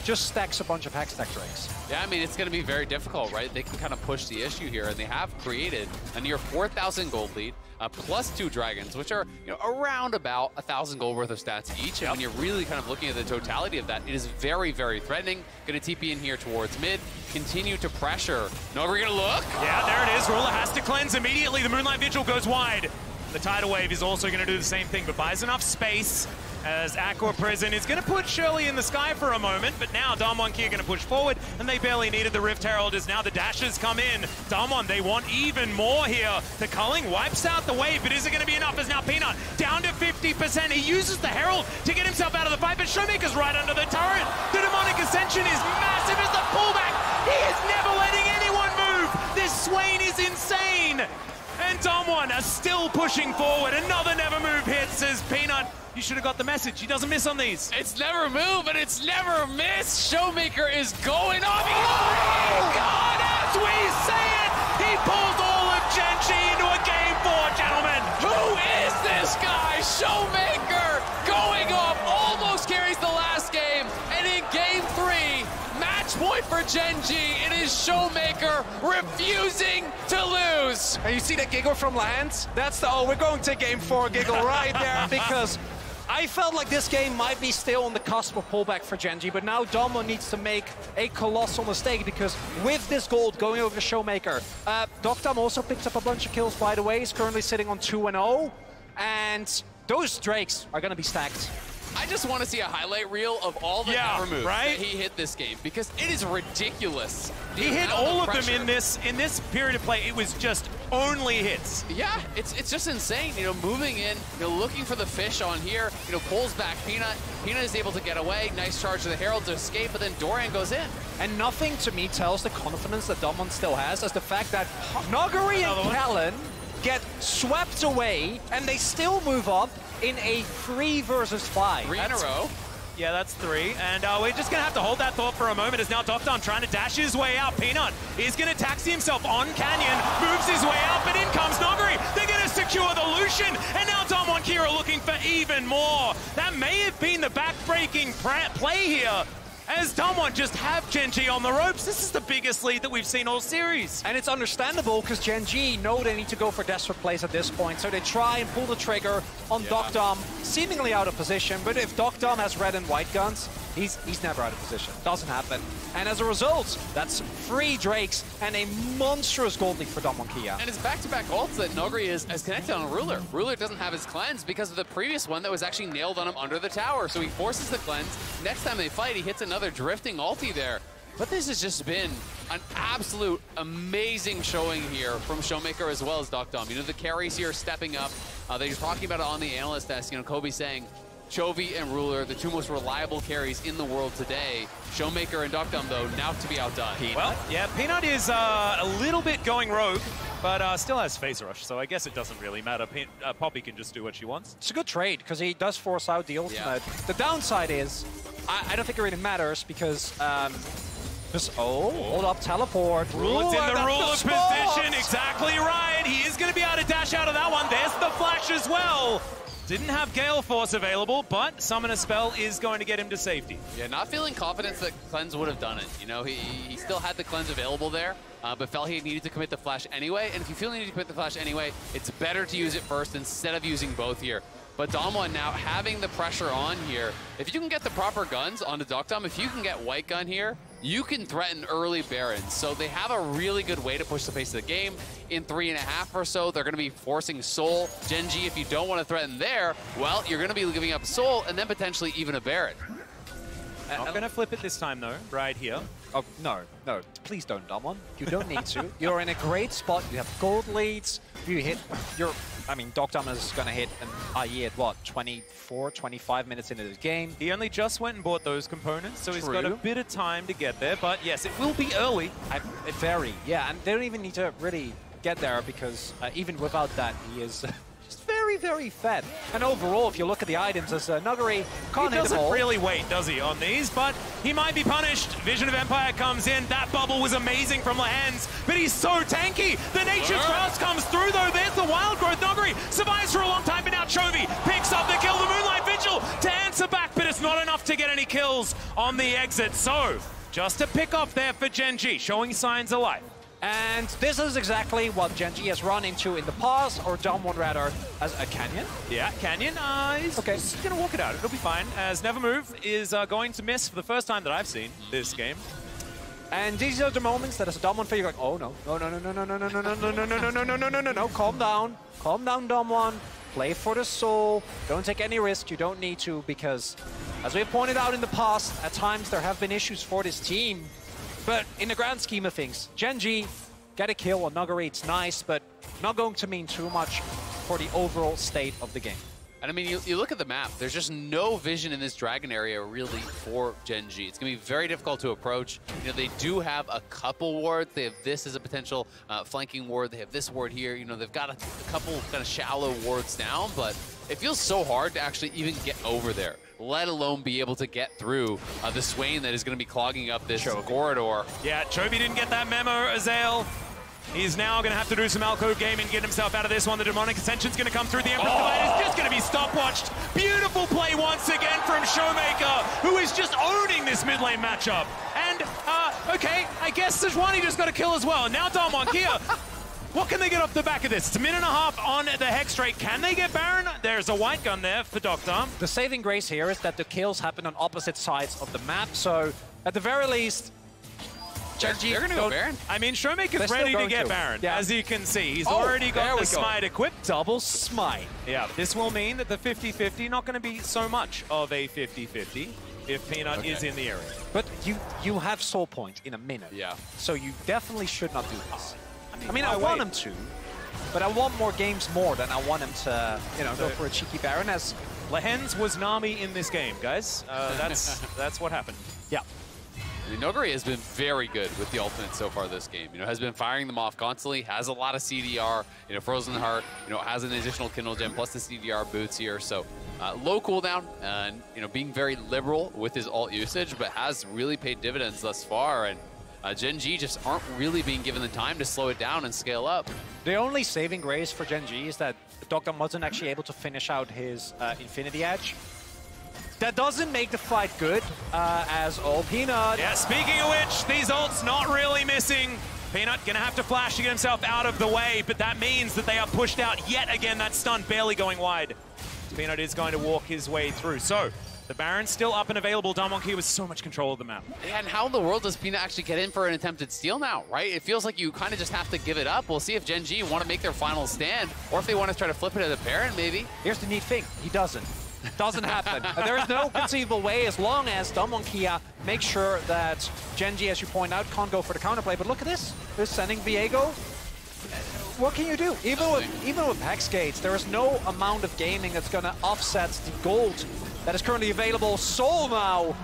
just stacks a bunch of Hextech drakes. Yeah, I mean, it's going to be very difficult, right? They can kind of push the issue here, and they have created a near 4,000 gold lead, plus 2 dragons, which are around about 1,000 gold worth of stats each. And when you're really kind of looking at the totality of that, it is very, very threatening. Going to TP in here towards mid, continue to pressure. Noguri going to look. Yeah, there it is. Ruler has to cleanse immediately. The Moonlight Vigil goes wide. The Tidal Wave is also going to do the same thing, but buys enough space as Aqua Prison is going to put Shirley in the sky for a moment, but now Damwon Kia going to push forward, and they barely needed the Rift Herald as now the dashes come in. Damwon, they want even more here. The culling wipes out the wave, but is it going to be enough as now Peanut down to 50%. He uses the Herald to get himself out of the fight, but Showmaker's right under the turret. The Demonic Ascension is massive as the pullback. He is never letting anyone move. This Swain is in again. And Dom1 are still pushing forward. Another never move hits as Peanut. You should have got the message. He doesn't miss on these. It's never move, and it's never miss. Showmaker is going off. Oh, God, as we say it, he pulls all of Gen.G into a Game 4, gentlemen. Who is this guy? Showmaker going off, almost carries the last game, and in Game 3, match point for Gen.G. It is Showmaker refusing to lose. And you see that giggle from Lance? That's the, oh, we're going to Game 4 giggle right there, because I felt like this game might be still on the cusp of pullback for Gen.G, but now Dom1 needs to make a colossal mistake, because with this gold going over to Showmaker, Dom also picked up a bunch of kills, by the way. He's currently sitting on 2-0, and those Drakes are going to be stacked. I just want to see a highlight reel of all the never moves that he hit this game, because it is ridiculous. He hit all of them in this period of play. It was just only hits. Yeah, it's just insane. You know, moving in, you know, looking for the fish on here. You know, pulls back Peanut. Peanut is able to get away. Nice charge to the Herald to escape, but then Doran goes in. And nothing to me tells the confidence that Dom1 still has as the fact that Nuguri and Callan get swept away, and they still move up in a 3 versus 5. 3 in a row. Yeah, that's 3. And we're just going to have to hold that thought for a moment as now Dom trying to dash his way out. Peanut is going to taxi himself on Canyon, moves his way out, but in comes Nuguri. They're going to secure the Lucian, and now Dom1 Kira looking for even more. That may have been the back-breaking play here, as Dom1 just have Gen.G on the ropes. This is the biggest lead that we've seen all series. And it's understandable, because Gen.G know they need to go for desperate plays at this point, so they try and pull the trigger on Dom, seemingly out of position, but if Dom has red and white guns, he's never out of position. Doesn't happen. And as a result, that's 3 Drakes and a monstrous gold lead for Dom1 Kia. And his back-to-back ults that Nuguri is connected on Ruler. Ruler doesn't have his cleanse because of the previous one that was actually nailed on him under the tower, so he forces the cleanse. Next time they fight, he hits another drifting ulti there. But this has just been an absolute amazing showing here from Showmaker as well as Dom. You know, the carries here stepping up. They're talking about it on the analyst desk. You know, Kobe saying Chovy and Ruler, the 2 most reliable carries in the world today. Showmaker and Dom, though, now to be outdone. Well, yeah, Peanut is a little bit going rogue, but still has Phase Rush, so I guess it doesn't really matter. Poppy can just do what she wants. It's a good trade, because he does force out the ultimate. The downside is, I don't think it really matters, because hold up, teleport. Ruler's in the ruler position, exactly right. He is going to be able to dash out of that one. There's the flash as well. Didn't have Gale Force available, but Summoner Spell is going to get him to safety. Yeah, not feeling confident that Cleanse would have done it. You know, he still had the Cleanse available there, but felt he needed to commit the Flash anyway. And if you feel you need to commit the Flash anyway, it's better to use it first instead of using both here. But Dom1 now having the pressure on here. If you can get the proper guns onto Dom, if you can get White Gun here, you can threaten early Barons. So they have a really good way to push the pace of the game. In 3.5 or so, they're going to be forcing Soul. Gen.G, if you don't want to threaten there, well, you're going to be giving up Soul and then potentially even a Baron. Not going to flip it this time, though, right here. Oh, no. Please don't, Dom1. You don't need to. You're in a great spot. You have gold leads. You hit Dom is going to hit an IE at what, 24, 25 minutes into the game. He only just went and bought those components, so he's got a bit of time to get there. But yes, it will be early. Very, yeah. And they don't even need to really get there, because even without that, he is just very, very fed. And overall, if you look at the items, as Nuguri can't hit them all. He doesn't really wait, does he, on these? But he might be punished. Vision of Empire comes in. That bubble was amazing from Lehans, but he's so tanky. The Nature's Grasp comes through, though. There's the Wild Growth. Nuguri survives for a long time, but now Chovy picks up the kill. The Moonlight Vigil to answer back, but it's not enough to get any kills on the exit. So, just a pick off there for Gen.G, showing signs of life. And this is exactly what Gen.G has run into in the past, or Dom1 rather, as a Canyon. Yeah, Canyon, he's going to walk it out. It'll be fine, as Never Move is going to miss for the first time that I've seen this game. And these are the moments that as a Dom1 fan, you're like, oh no, no, calm down, Dom1. Play for the soul. Don't take any risk. You don't need to, because as we've pointed out in the past, at times there have been issues for this team. But in the grand scheme of things, Gen.G get a kill on Nuguri. It's nice, but not going to mean too much for the overall state of the game. And I mean, you look at the map, there's just no vision in this Dragon area really for Gen.G. It's going to be very difficult to approach. You know, they do have a couple wards. They have this as a potential flanking ward. They have this ward here. You know, they've got a couple kind of shallow wards down, but it feels so hard to actually even get over there, let alone be able to get through the Swain that is going to be clogging up this corridor. Yeah, Chovy didn't get that memo, Azael. He's now going to have to do some alcove gaming, get himself out of this one. The Demonic Ascension's going to come through. The Emperor's Divide is just going to be stopwatched. Beautiful play once again from Showmaker, who is just owning this mid lane matchup. And, okay, I guess Sejuani just got a kill as well. And now Gen.G, what can they get off the back of this? It's a minute and a half on the Hex Drake. Can they get Baron? There's a white gun there for Doctor. The saving grace here is that the kills happen on opposite sides of the map. So, at the very least, Gen.G, they're going to go Baron. I mean, Showmaker's ready to get Baron, as you can see. He's already got the smite equipped. Double smite. Yeah, this will mean that the 50-50, not going to be so much of a 50-50 if Peanut is in the area. But you have Soul Point in a minute. Yeah. So you definitely should not do this. I mean, I want him to, but I want more games more than I want him to, you know, go for a cheeky Baron. As Lehens was Nami in this game, guys. That's what happened. Yeah. I mean, Noguri has been very good with the ultimate so far this game. You know, has been firing them off constantly, has a lot of CDR, you know, Frozen Heart, you know, has an additional Kindle Gem plus the CDR boots here. So low cooldown and, you know, being very liberal with his ult usage, but has really paid dividends thus far. And Gen.G just aren't really being given the time to slow it down and scale up. The only saving grace for Gen.G is that Dr. wasn't actually able to finish out his Infinity Edge. That doesn't make the fight good, as Peanut. Yeah, speaking of which, these ults not really missing. Peanut gonna have to flash to get himself out of the way, but that means that they are pushed out yet again. That stun barely going wide. Peanut is going to walk his way through. So, the Baron's still up and available. Gen.G with so much control of the map. And how in the world does Peanut actually get in for an attempted steal now, right? It feels like you kind of just have to give it up. We'll see if Gen.G want to make their final stand, or if they want to try to flip it at the Baron, maybe. Here's the neat thing. He doesn't. Doesn't happen. There is no conceivable way, as long as Gen.G makes sure that Gen.G, as you point out, can't go for the counterplay. But look at this. They're sending Viego. What can you do? Even with Hex Gates, there is no amount of gaming that's going to offset the gold that is currently available. Soul now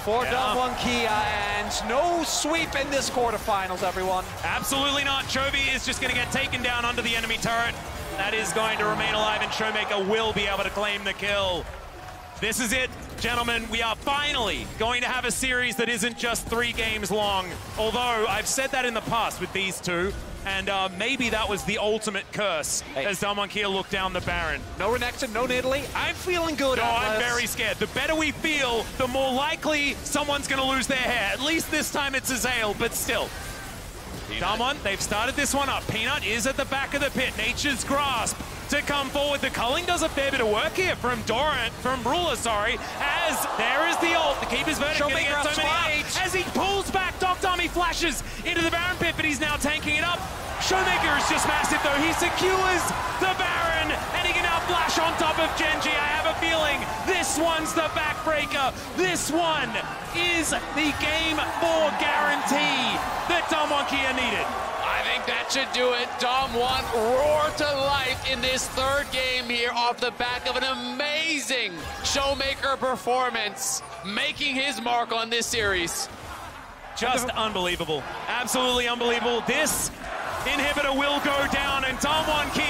for Gen.G, and no sweep in this quarterfinals, everyone. Absolutely not. Chovy is just going to get taken down under the enemy turret. That is going to remain alive, and Showmaker will be able to claim the kill. This is it, gentlemen. We are finally going to have a series that isn't just 3 games long. Although, I've said that in the past with these two, and maybe that was the ultimate curse as Gen.G looked down the Baron. No Renekton, no Nidalee. I'm feeling good, No, Atlas. I'm very scared. The better we feel, the more likely someone's going to lose their hair. At least this time it's Azael, but still. Damwon, they've started this one up. Peanut is at the back of the pit. Nature's Grasp to come forward. The culling does a fair bit of work here from Ruler, as there is the ult. The Keeper's Verdict going to get so many up. As he pulls back, Doctor, he flashes into the Baron pit, but he's now tanking it up. Showmaker is just massive, though. He secures the Baron, and he can now flash on top of Gen.G. I have a feeling this one's the backbreaker. This one is the game 4 guarantee that Gen.G needed. I think that should do it. Dom1 roar to life in this 3rd game here off the back of an amazing Showmaker performance, making his mark on this series. Just unbelievable. Absolutely unbelievable. This inhibitor will go down, and Gen.G,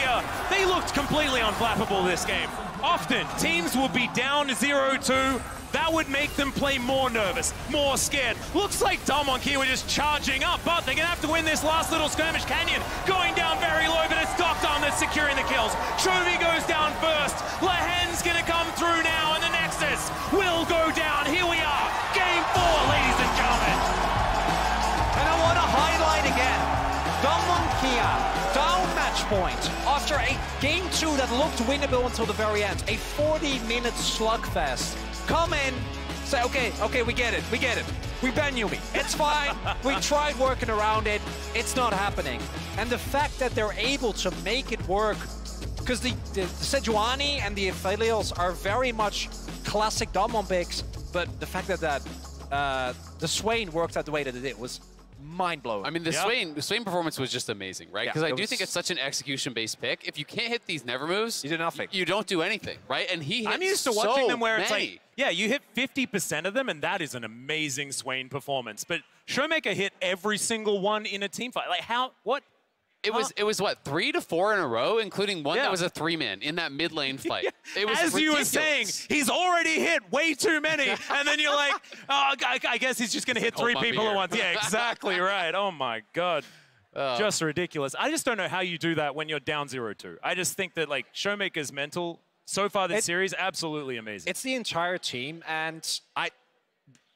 they looked completely unflappable this game. Often, teams would be down 0-2. That would make them play more nervous, more scared. Looks like Gen.G were just charging up, but they're going to have to win this last little skirmish. Canyon going down very low, but it's Doctor that's securing the kills. Chovy goes down first. Lehen's going to come through now, and the Nexus will go down. Here we are, game 4, ladies and gentlemen. And I want to highlight again, Gen.G down match point after a game 2 that looked winnable until the very end. A 40-minute slugfest. Come in, say, okay, we get it. We ban Yumi. It's fine. We tried working around it. It's not happening. And the fact that they're able to make it work, because the Sejuani and the Aphelios are very much classic Damwon picks, but the fact that the Swain worked out the way that it did was mind-blowing. I mean, the Swain performance was just amazing, right? Because I do think it's such an execution-based pick. If you can't hit these never moves, you do nothing. You don't do anything, right? And he hits I'm used to watching them where it's many. like, yeah, you hit 50% of them, and that is an amazing Swain performance. But Showmaker hit every single one in a team fight. Like, how, what? It was what, 3 to 4 in a row, including one that was a 3-man in that mid lane fight. It was As ridiculous. you were saying, he's already hit way too many, and then you're like, oh, I guess he's just going to hit 3 people at once. Yeah, exactly right. Oh my God. Just ridiculous. I just don't know how you do that when you're down 0-2. I just think that like Showmaker's mental so far this series, absolutely amazing. It's the entire team, and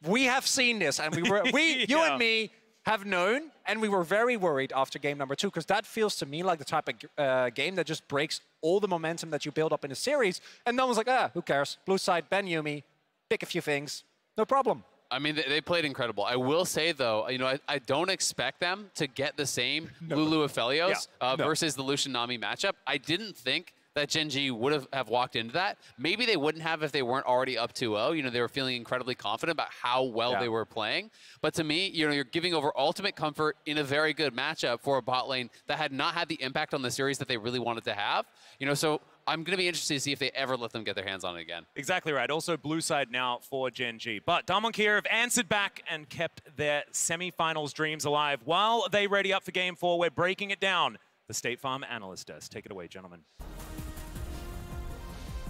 we have seen this, and you and me have known, and we were very worried after game number 2, because that feels to me like the type of game that just breaks all the momentum that you build up in a series, and no one's like, who cares? Blue side, Ben Yumi, pick a few things, no problem. I mean, they played incredible. I will say, though, you know, I don't expect them to get the same Lulu Aphelios versus the Lucian Nami matchup. I didn't think that Gen.G would have walked into that. Maybe they wouldn't have if they weren't already up 2-0. You know, they were feeling incredibly confident about how well they were playing. But to me, you know, you're giving over ultimate comfort in a very good matchup for a bot lane that had not had the impact on the series that they really wanted to have. You know, so I'm going to be interested to see if they ever let them get their hands on it again. Exactly right. Also, blue side now for Gen.G. But Damwon Kiev answered back and kept their semi-finals dreams alive. While they ready up for Game 4, we're breaking it down. The State Farm Analyst Desk. Take it away, gentlemen.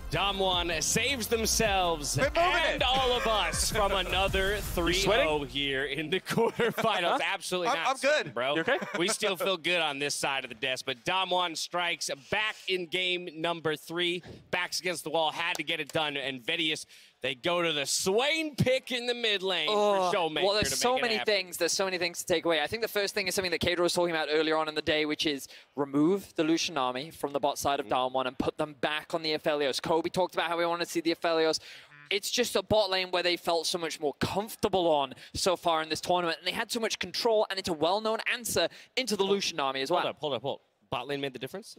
Damwon saves themselves and all of us from another 3-0 here in the quarterfinals. Absolutely not. I'm good, bro. You okay? We still feel good on this side of the desk, but Damwon strikes back in game number 3. Backs against the wall, had to get it done, and Vedius, they go to the Swain pick in the mid lane for Showmaker. Well, there's so many things. There's so many things to take away. I think the first thing is something that Kato was talking about earlier on in the day, which is remove the Lucian army from the bot side of Damwon and put them back on the Aphelios. Kobe talked about how we want to see the Aphelios. It's just a bot lane where they felt so much more comfortable on so far in this tournament, and they had so much control, and it's a well-known answer into the Lucian army as well. Hold up. Bot lane made the difference?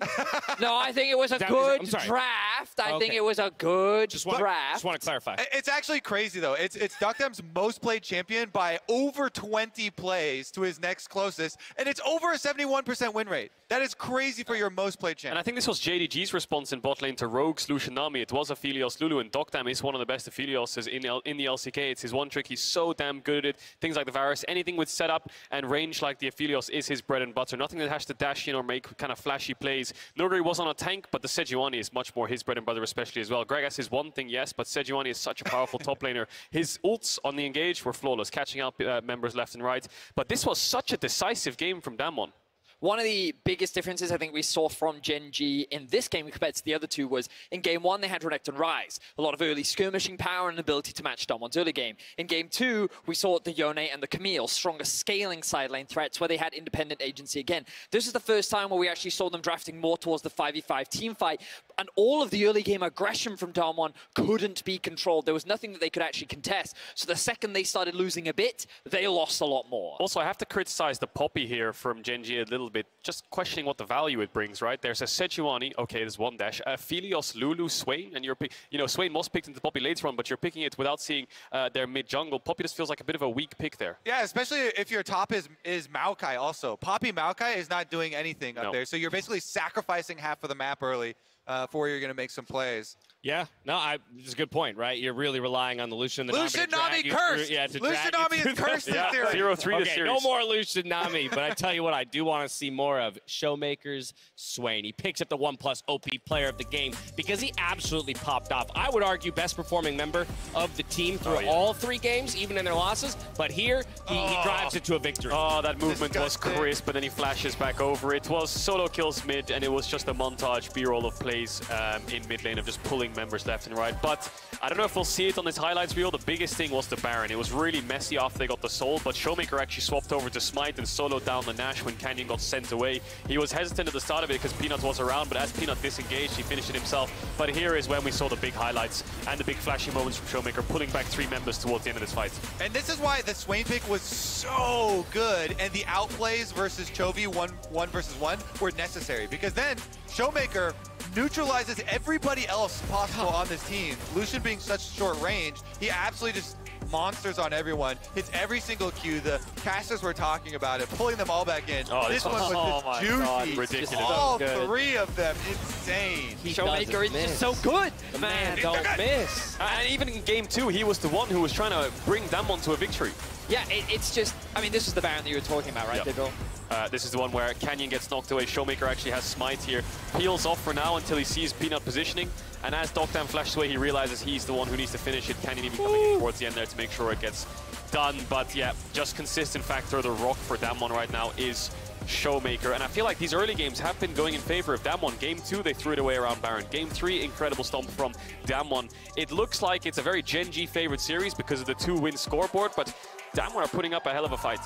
No, I think it was a good draft. I think it was a good draft. Just want to clarify. It's actually crazy, though. It's Duckdam's most played champion by over 20 plays to his next closest, and it's over a 71% win rate. That is crazy for your most played champion. And I think this was JDG's response in bot lane to Rogue's Lucian Nami. It was Aphelios Lulu, and Duckdam is one of the best Aphelioses in the LCK. It's his one trick. He's so damn good at it. Things like the Varus, anything with setup and range like the Aphelios is his bread and butter. Nothing that has to dash in or make kind of flashy plays. Nuguri was on a tank, but the Sejuani is much more his bread and butter, especially as well. Gragas is one thing, yes, but Sejuani is such a powerful top laner. His ults on the engage were flawless, catching out members left and right. But this was such a decisive game from Damwon. One of the biggest differences I think we saw from Gen.G in this game compared to the other two was in game 1 they had Renekton and Ryze. A lot of early skirmishing power and an ability to match Damwon's early game. In game 2 we saw the Yone and the Camille, stronger scaling side lane threats where they had independent agency again. This is the first time where we actually saw them drafting more towards the 5v5 team fight, and all of the early game aggression from Damwon couldn't be controlled. There was nothing that they could actually contest. So the second they started losing a bit, they lost a lot more. Also, I have to criticize the Poppy here from Gen.G a little bit, just questioning what the value it brings, right? There's a Sejuani, okay, there's one dash, Aphelios, Lulu, Swain, and Swain was picked into Poppy later on, but you're picking it without seeing their mid-jungle. Poppy just feels like a bit of a weak pick there. Yeah, especially if your top is Maokai also. Poppy Maokai is not doing anything up there, so you're basically sacrificing half of the map early for where you're going to make some plays. Yeah, it's a good point, right? You're really relying on the Lucian Nami. Lucian Nami cursed! Lucian Nami is cursed in theory. 0-3 this series. No more Lucian Nami, but I tell you what, I do want to see more of Showmaker's Swain. He picks up the 1+ OP player of the game because he absolutely popped off. I would argue best performing member of the team through all 3 games, even in their losses, but here he drives it to a victory. Oh, that movement was crisp, but then he flashes back over. It was solo kills mid, and it was just a montage B-roll of plays in mid lane of just pulling members left and right. But I don't know if we'll see it on this highlights reel. The biggest thing was the Baron. It was really messy after they got the soul, but Showmaker actually swapped over to Smite and soloed down the Nash when Canyon got sent away. He was hesitant at the start of it because Peanut was around, but as Peanut disengaged, he finished it himself. But here is when we saw the big highlights and the big flashy moments from Showmaker, pulling back 3 members towards the end of this fight. And this is why the Swain pick was so good, and the outplays versus Chovy 1 versus 1 were necessary, because then Showmaker neutralizes everybody else possible on this team. Lucian being such short range, he absolutely just monsters on everyone, hits every single Q. The casters were talking about it, pulling them all back in. This one was just juicy. Ridiculous. All three of them, insane. Showmaker is just so good. The man don't miss. And even in game 2, he was the one who was trying to bring Damwon to a victory. Yeah, it's just, I mean, this is the Baron that you were talking about, right, Digital? This is the one where Canyon gets knocked away. Showmaker actually has Smite here. Peels off for now until he sees Peanut positioning. And as Dogtown flashes away, he realizes he's the one who needs to finish it. Canyon even coming in towards the end there to make sure it gets done. But yeah, just consistent factor. The rock for Damwon right now is Showmaker. And I feel like these early games have been going in favor of Damwon. Game 2, they threw it away around Baron. Game 3, incredible stomp from Damwon. It looks like it's a very Gen.G favorite series because of the 2-win scoreboard, but Damwon are putting up a hell of a fight.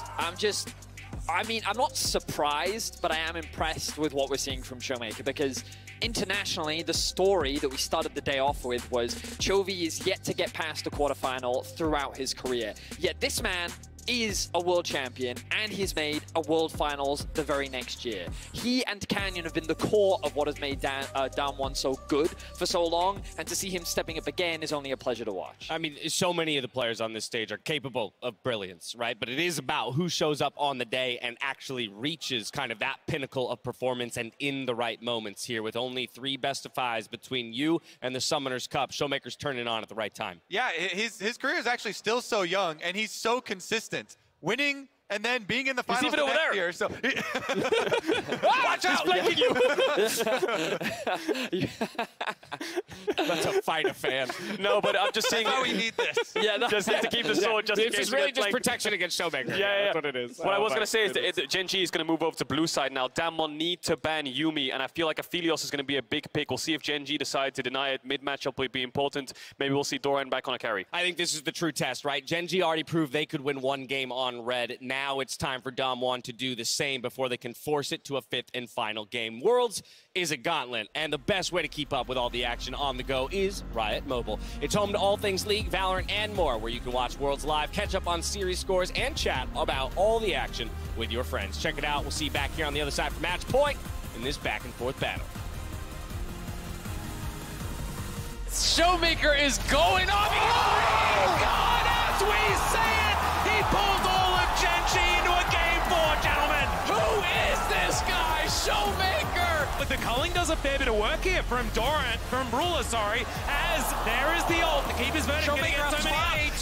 I mean, I'm not surprised, but I am impressed with what we're seeing from Showmaker because internationally, the story that we started the day off with was Chovy is yet to get past the quarterfinal throughout his career. Yet this man is a world champion and he's made a world finals the very next year. He and Canyon have been the core of what has made Damwon so good for so long, and to see him stepping up again is only a pleasure to watch. I mean, so many of the players on this stage are capable of brilliance, right? But it is about who shows up on the day and actually reaches kind of that pinnacle of performance and in the right moments here. With only 3 best of 5s between you and the Summoner's Cup, Showmaker's turning on at the right time. Yeah, his career is actually still so young, and he's so consistent. Winning and then being in the finals even over there. Year, so watch out! He's flanking you. That's a fight a fan. No, but I'm just saying. How we need this. Yeah, no. Just to keep the sword. Just this is really just protection against Showmaker. Yeah, that's what it is. What I was going to say is that Gen.G is going to move over to blue side now. Damwon need to ban Yuumi, and I feel like Aphelios is going to be a big pick. We'll see if Gen.G decide to deny it. Mid-matchup will be important. Maybe we'll see Doran back on a carry. I think this is the true test, right? Gen.G already proved they could win 1 game on red. Now it's time for Damwon to do the same before they can force it to a 5th and final game. Worlds is a gauntlet, and the best way to keep up with all the action on the go is Riot Mobile. It's home to all things League, Valorant, and more, where you can watch Worlds live, catch up on series scores, and chat about all the action with your friends. Check it out. We'll see you back here on the other side for match point in this back-and-forth battle. Showmaker is going off. Oh, God, as we say it, he pulled all of Gen.G into a game 4, gentlemen. Who is this guy, Showmaker? But the culling does a fair bit of work here from Ruler, as there is the ult to keep his verdict getting so many up.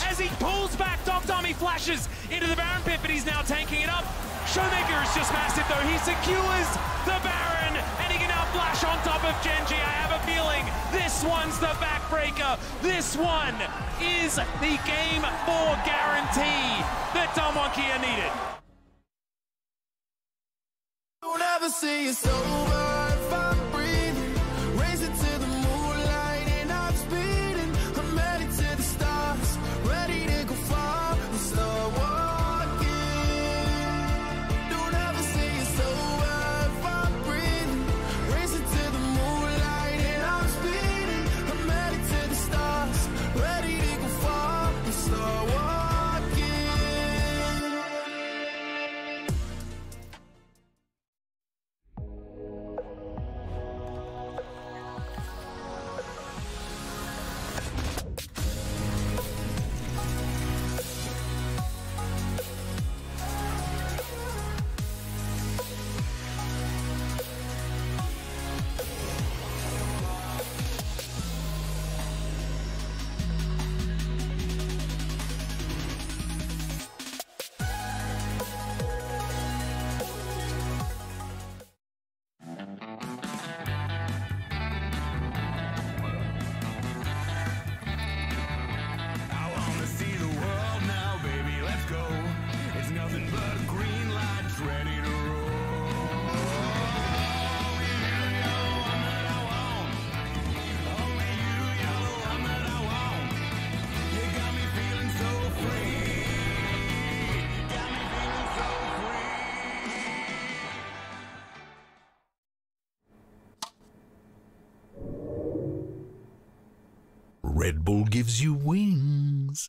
As he pulls back, Dogtown, he flashes into the Baron pit, but he's now tanking it up. Showmaker is just massive, though. He secures the Baron, and he can now flash on top of Gen.G. I have a feeling this one's the backbreaker. This one is the game 4 guarantee that Damwon Kia needed. Don't ever see it's over if I'm breathing. Racing to the moonlight and I'm speeding. I'm headed to the stars, ready to go far and start walking. Don't ever see it's over if I'm breathing. Racing to the moonlight and I'm speeding. I'm headed to the stars, ready to go far and start walking. Red Bull gives you wings.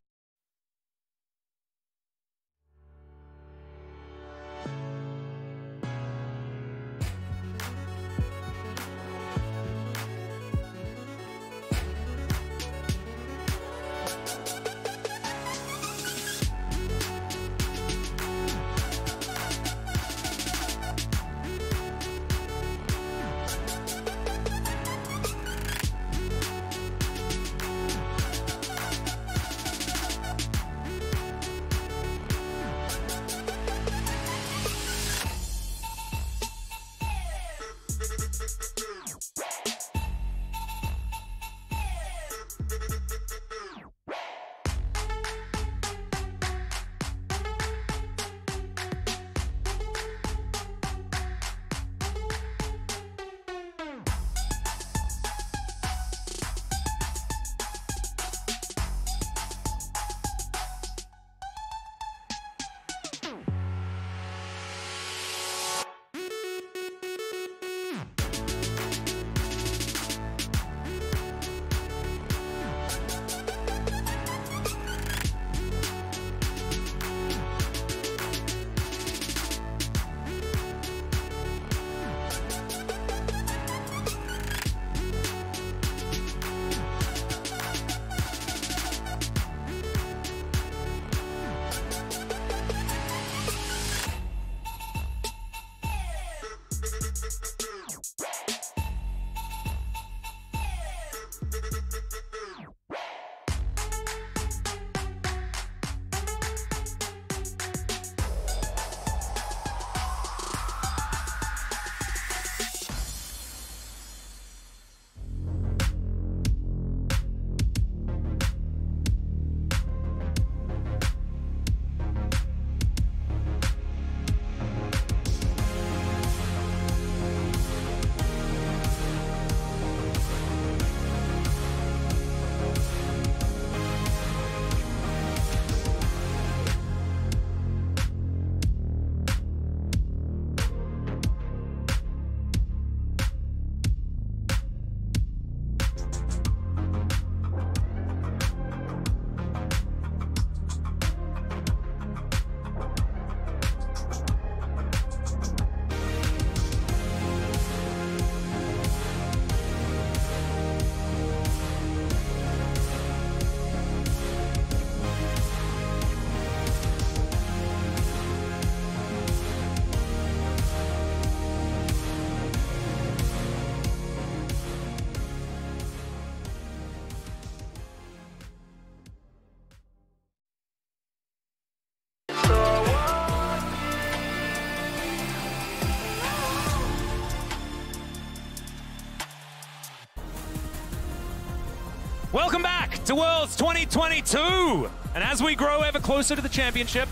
Welcome back to Worlds 2022. And as we grow ever closer to the championship,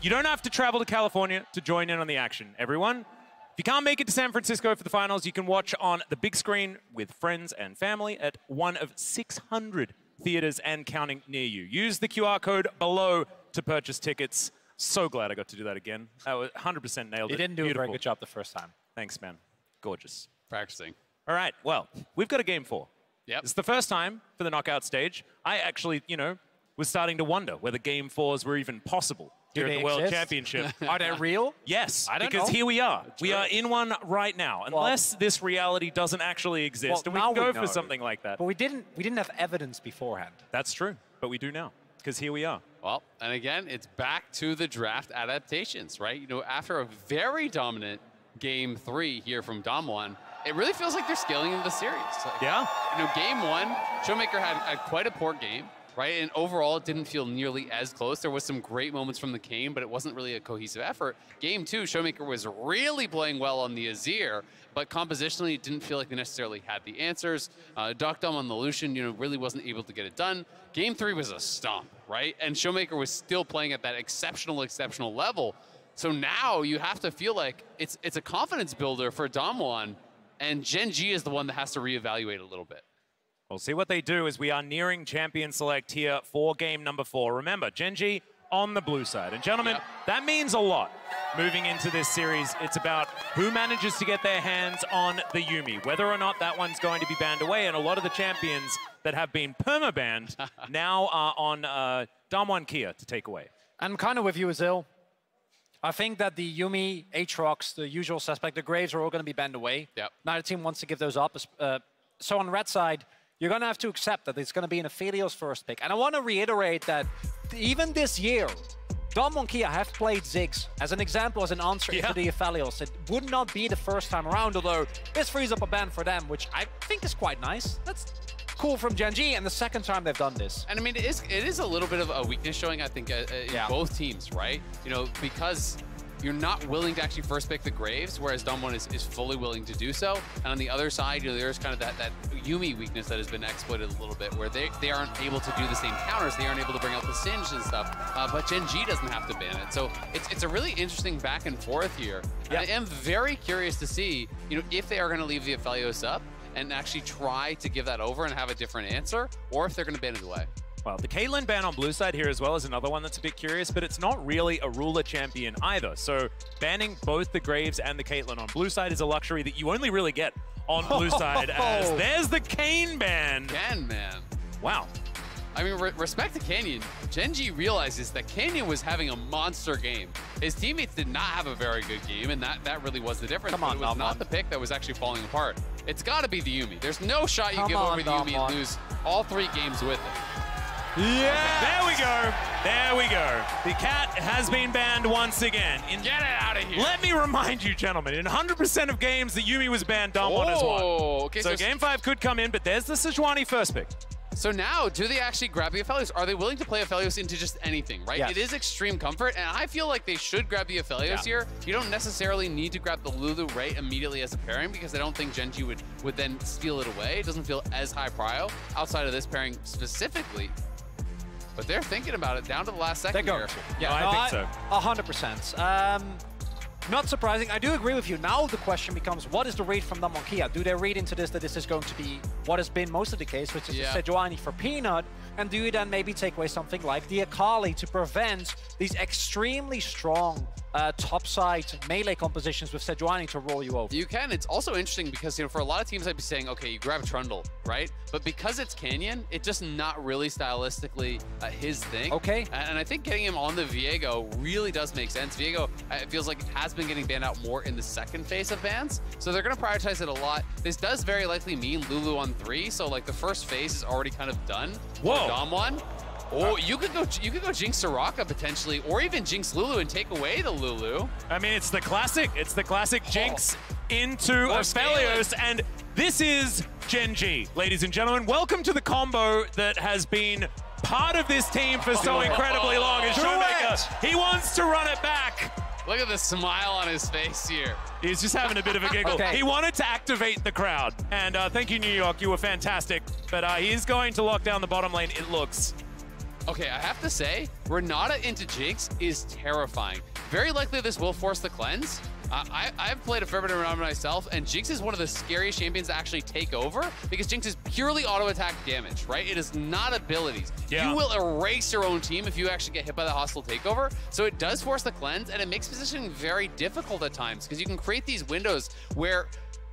you don't have to travel to California to join in on the action. Everyone, if you can't make it to San Francisco for the finals, you can watch on the big screen with friends and family at one of 600 theaters and counting near you. Use the QR code below to purchase tickets. So glad I got to do that again. That was 100% nailed it. You didn't do a very good job the first time. Thanks, man. Gorgeous. Practicing. All right, well, we've got a game 4. Yep. It's the first time for the knockout stage. I actually, was starting to wonder whether game 4s were even possible here at the World Championship. Are they real? Yes, I don't because know. here we are. We are in one right now, unless this reality doesn't actually exist, and we can go for something like that. But we didn't have evidence beforehand. That's true, but we do now, because here we are. Well, and again, it's back to the draft adaptations, right? After a very dominant game 3 here from Damwon, it really feels like they're scaling into the series. Yeah. Game 1, Showmaker had quite a poor game, right? And overall, it didn't feel nearly as close. There was some great moments from the Kane, but it wasn't really a cohesive effort. Game 2, Showmaker was really playing well on the Azir, but compositionally, it didn't feel like they necessarily had the answers. Docdom on the Lucian, really wasn't able to get it done. Game 3 was a stomp, right? And Showmaker was still playing at that exceptional level. So now you have to feel like it's a confidence builder for Damwon, and Gen.G is the one that has to reevaluate a little bit. We'll see what they do as we are nearing champion select here for game number 4. Remember, Gen.G on the blue side. And gentlemen, that means a lot moving into this series. It's about who manages to get their hands on the Yuumi, whether or not that one's going to be banned away. And a lot of the champions that have been perma-banned now are on Damwon Kia to take away. I'm kind of with you, Azil. I think that the Yuumi, Aatrox, the usual suspect, the Graves are all going to be banned away. Yep. Neither team wants to give those up. So on the red side, you're going to have to accept that it's going to be an Aphelios first pick. And I want to reiterate that even this year, Damwon Kia have played Ziggs as an example, as an answer to the Aphelios. It would not be the first time around, although this frees up a ban for them, which I think is quite nice. That's cool from Gen.G, and the second time they've done this. And I mean, it is a little bit of a weakness showing, I think, in both teams, right? Because you're not willing to actually first pick the Graves, whereas Damwon is fully willing to do so. And on the other side, there's kind of that Yuumi weakness that has been exploited a little bit, where they aren't able to do the same counters. They aren't able to bring out the Singe and stuff. But Gen.G doesn't have to ban it. So it's a really interesting back and forth here. And I am very curious to see, if they are going to leave the Aphelios up and actually try to give that over and have a different answer, or if they're going to ban it away. Well, the Caitlyn ban on blue side here as well is another one that's a bit curious, but it's not really a ruler champion either. So banning both the Graves and the Caitlyn on blue side is a luxury that you only really get on blue side, as there's the Kane ban. Again, man. Wow. I mean, respect to Canyon. Gen.G realizes that Canyon was having a monster game. His teammates did not have a very good game, and that really was the difference. Come on, it was not the pick that was actually falling apart. It's got to be the Yuumi. There's no shot you give over the Yuumi and lose all 3 games with it. Yeah! There we go. There we go. The cat has been banned once again. Get it out of here. Let me remind you, gentlemen, in 100% of games, the Yuumi was banned, Damwon has won. Okay, so game 5 could come in, but there's the Sejuani first pick. So now, do they actually grab the Aphelios? Are they willing to play Aphelios into just anything, right? Yes. It is extreme comfort, and I feel like they should grab the Aphelios here. You don't necessarily need to grab the Lulu Ray immediately as a pairing, because I don't think Gen.G would then steal it away. It doesn't feel as high prio outside of this pairing specifically. But they're thinking about it down to the last second here. Yeah, I think so. 100%. Not surprising. I do agree with you. Now the question becomes, what is the read from Damwon Kia? Do they read into this that this is going to be what has been most of the case, which is a Sejuani for Peanut? And do you then maybe take away something like the Akali to prevent these extremely strong topside melee compositions with Sejuani to roll you over? You can. It's also interesting because, for a lot of teams, I'd be saying, okay, you grab Trundle, right? But because it's Canyon, it's just not really stylistically his thing. Okay. And I think getting him on the Viego really does make sense. Viego, it feels like it has been getting banned out more in the second phase of bans. So they're going to prioritize it a lot. This does very likely mean Lulu on 3. So, like, the first phase is already kind of done. Whoa. For Damwon. Oh, you could go Jinx Soraka potentially, or even Jinx Lulu and take away the Lulu. I mean, it's the classic Jinx into Aphelios, and this is Gen.G, ladies and gentlemen. Welcome to the combo that has been part of this team for so incredibly long. And Showmaker, he wants to run it back. Look at the smile on his face here. He's just having a bit of a giggle. He wanted to activate the crowd. And thank you, New York. You were fantastic. but he's going to lock down the bottom lane, it looks. Okay, I have to say, Renata into Jinx is terrifying. Very likely this will force the cleanse. I've played a fair bit of Renata myself, and Jinx is one of the scariest champions to actually take over because Jinx is purely auto-attack damage, right? It is not abilities. Yeah. You will erase your own team if you actually get hit by the hostile takeover. So it does force the cleanse, and it makes positioning very difficult at times because you can create these windows where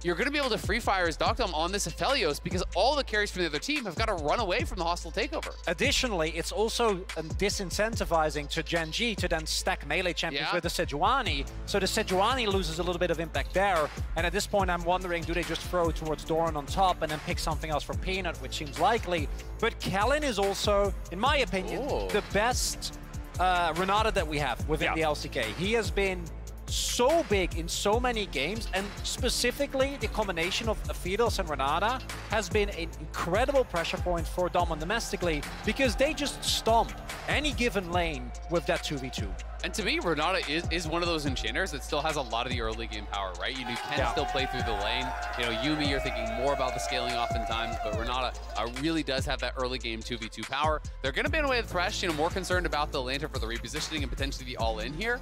you're going to be able to free fire his Doctom on this Aphelios because all the carries from the other team have got to run away from the hostile takeover. Additionally, it's also disincentivizing to Gen.G to then stack melee champions with the Sejuani, so the Sejuani loses a little bit of impact there, and at this point I'm wondering, do they just throw towards Doran on top and then pick something else for Peanut, which seems likely, but Kellen is also, in my opinion, the best Renata that we have within the LCK. He has been so big in so many games, and specifically the combination of Aphelios and Renata has been an incredible pressure point for Damwon domestically because they just stomp any given lane with that 2v2. And to me, Renata is one of those enchanters that still has a lot of the early game power, right? You can still play through the lane. You know, Yuumi, you're thinking more about the scaling oftentimes, but Renata really does have that early game 2v2 power. They're going to ban away the Thresh, you know, more concerned about the Lantern for the repositioning and potentially the all-in here.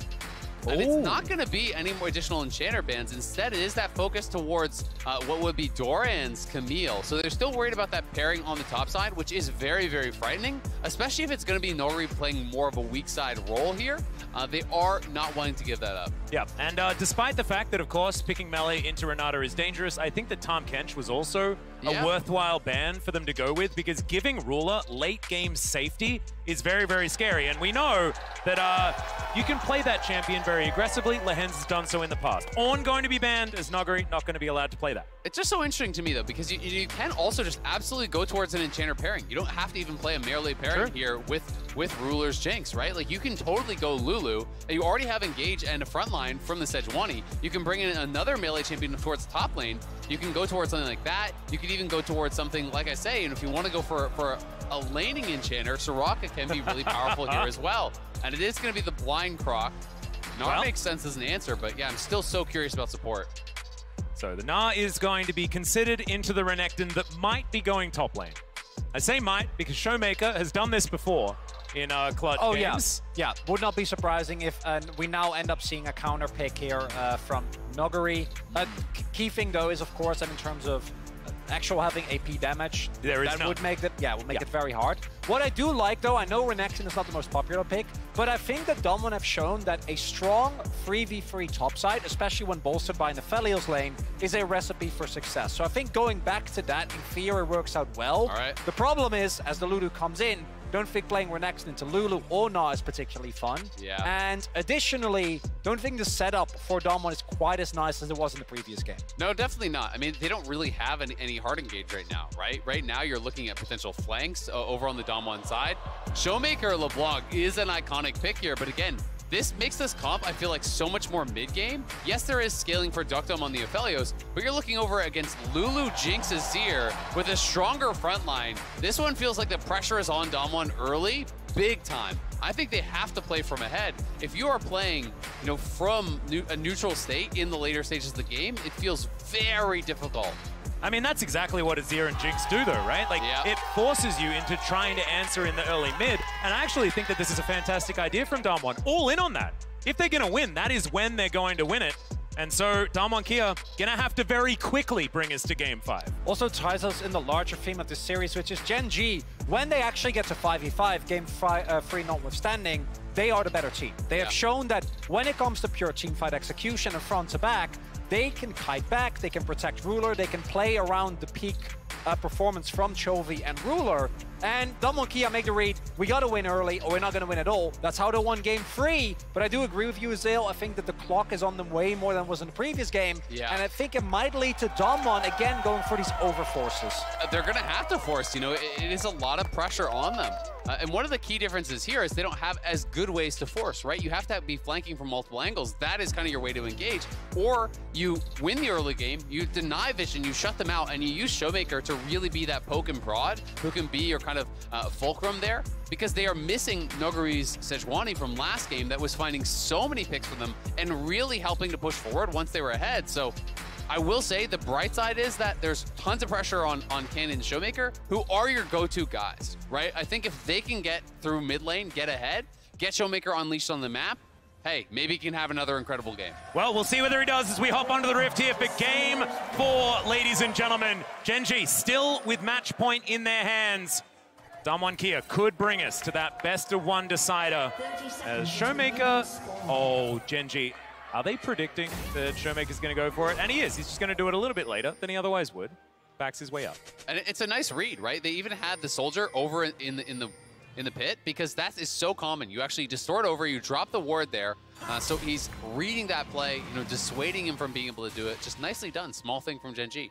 And it's not going to be any more additional enchanter bans. Instead, it is that focus towards what would be Doran's Camille. So they're still worried about that pairing on the top side, which is very, very frightening, especially if it's going to be Nori playing more of a weak side role here. They are not wanting to give that up. Yeah, and despite the fact that, of course, picking melee into Renata is dangerous, I think that Tahm Kench was also a worthwhile ban for them to go with because giving Ruler late game safety is very, very scary. And we know that you can play that champion very aggressively. Lehens has done so in the past. Ornn going to be banned as Nuguri not going to be allowed to play that. It's just so interesting to me, though, because you can also just absolutely go towards an enchanter pairing. You don't have to even play a melee pairing here with Ruler's Jinx, right? Like, you can totally go Lulu, and you already have Engage and a frontline from the Sejuani. You can bring in another melee champion towards top lane. You can go towards something like that. You can even go towards something, like I say, and if you want to go for a laning enchanter, Soraka can be really powerful here as well. And it is going to be the blind Croc. Gnar makes sense as an answer, but yeah, I'm still so curious about support. So the Gnar is going to be considered into the Renekton that might be going top lane. I say might because Showmaker has done this before in clutch games. Yeah, would not be surprising if we now end up seeing a counter pick here from Nuguri. Key thing though is, of course, that in terms of actual having AP damage, that would make it, it very hard. What I do like though, I know Renekton is not the most popular pick, but I think that Damwon have shown that a strong 3v3 topside, especially when bolstered by an Aphelios lane, is a recipe for success. So I think going back to that in theory works out well. The problem is, as the Lulu comes in, don't think playing Renekton into Lulu or Gnar is particularly fun. And additionally, don't think the setup for Damwon is quite as nice as it was in the previous game. No, definitely not. I mean, they don't really have any hard engage right now, right? Right now, you're looking at potential flanks over on the Damwon side. Showmaker LeBlanc is an iconic pick here, but again, this makes this comp, I feel like, so much more mid-game. Yes, there is scaling for Doctom on the Aphelios, but you're looking over against Lulu, Jinx, Azir with a stronger front line. This one feels like the pressure is on Damwon early, big time. I think they have to play from ahead. If you are playing, you know, from a neutral state in the later stages of the game, it feels very difficult. I mean, that's exactly what Azir and Jinx do, though, right? Like, it forces you into trying to answer in the early mid, and I actually think that this is a fantastic idea from Damwon. All in on that. If they're going to win, that is when they're going to win it. And so Damwon Kia going to have to very quickly bring us to Game 5. Also ties us in the larger theme of this series, which is Gen.G. When they actually get to 5v5, Game 3 notwithstanding, they are the better team. They have shown that when it comes to pure teamfight execution and front to back, they can kite back, they can protect Ruler, they can play around the peak performance from Chovy and Ruler. And Damwon Kia make the read, we gotta win early or we're not gonna win at all. That's how they won Game 3. But I do agree with you, Azale. I think that the clock is on them way more than was in the previous game. And I think it might lead to Damwon, again, going for these overforces. They're gonna have to force, you know, it is a lot of pressure on them. And one of the key differences here is they don't have as good ways to force, right? You have to be flanking from multiple angles. That is kind of your way to engage. Or you win the early game, you deny vision, you shut them out, and you use Showmaker to really be that poke and prod who can be your kind of fulcrum there, because they are missing Nuguri's Sejuani from last game that was finding so many picks for them and really helping to push forward once they were ahead. So I will say the bright side is that there's tons of pressure on Canyon and Showmaker, who are your go-to guys, right? I think if they can get through mid lane, get ahead, get Showmaker unleashed on the map, hey, maybe he can have another incredible game. Well, we'll see whether he does as we hop onto the Rift here for Game 4, ladies and gentlemen. Gen.G still with match point in their hands. Damwon Kia could bring us to that best-of-1 decider. As Showmaker, Gen.G, are they predicting that Showmaker's going to go for it? And he is. He's just going to do it a little bit later than he otherwise would. Backs his way up. And it's a nice read, right? They even had the soldier over in the pit, because that is so common. You actually distort over, you drop the ward there. So he's reading that play, dissuading him from being able to do it. Just nicely done. Small thing from Gen.G.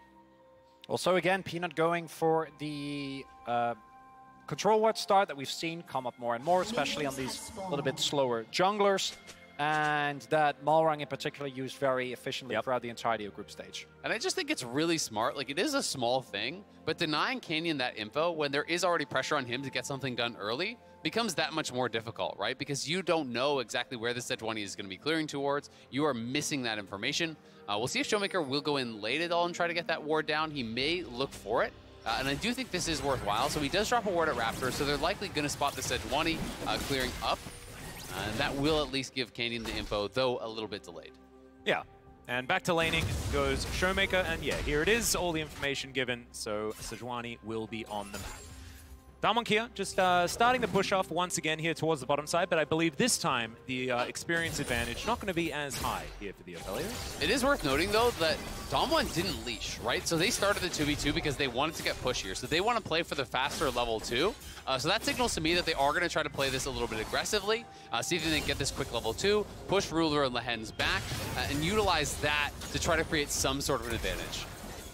Also, again, Peanut going for the control ward start that we've seen come up more and more, especially on these little bit slower junglers. And that Malrang in particular used very efficiently throughout the entirety of group stage. And I just think it's really smart. Like, it is a small thing, but denying Canyon that info when there is already pressure on him to get something done early becomes that much more difficult, right? Because you don't know exactly where the Sejuani is going to be clearing towards. You are missing that information. We'll see if Showmaker will go in late at all and try to get that ward down. He may look for it. And I do think this is worthwhile. So he does drop a ward at Raptor, so they're likely going to spot the Sejuani clearing up. And that will at least give Canyon the info, though a little bit delayed. Yeah. And back to laning goes Showmaker, and yeah, here it is, all the information given, so Sejuani will be on the map. Damwon Kia just starting to push off once again here towards the bottom side, but I believe this time the experience advantage not going to be as high here for the Aphelios. It is worth noting, though, that Damwon didn't leash, right? So they started the 2v2 because they wanted to get pushier, so they want to play for the faster level 2. So that signals to me that they are going to try to play this a little bit aggressively, see if they can get this quick level 2, push Ruler and Lehen's back, and utilize that to try to create some sort of an advantage.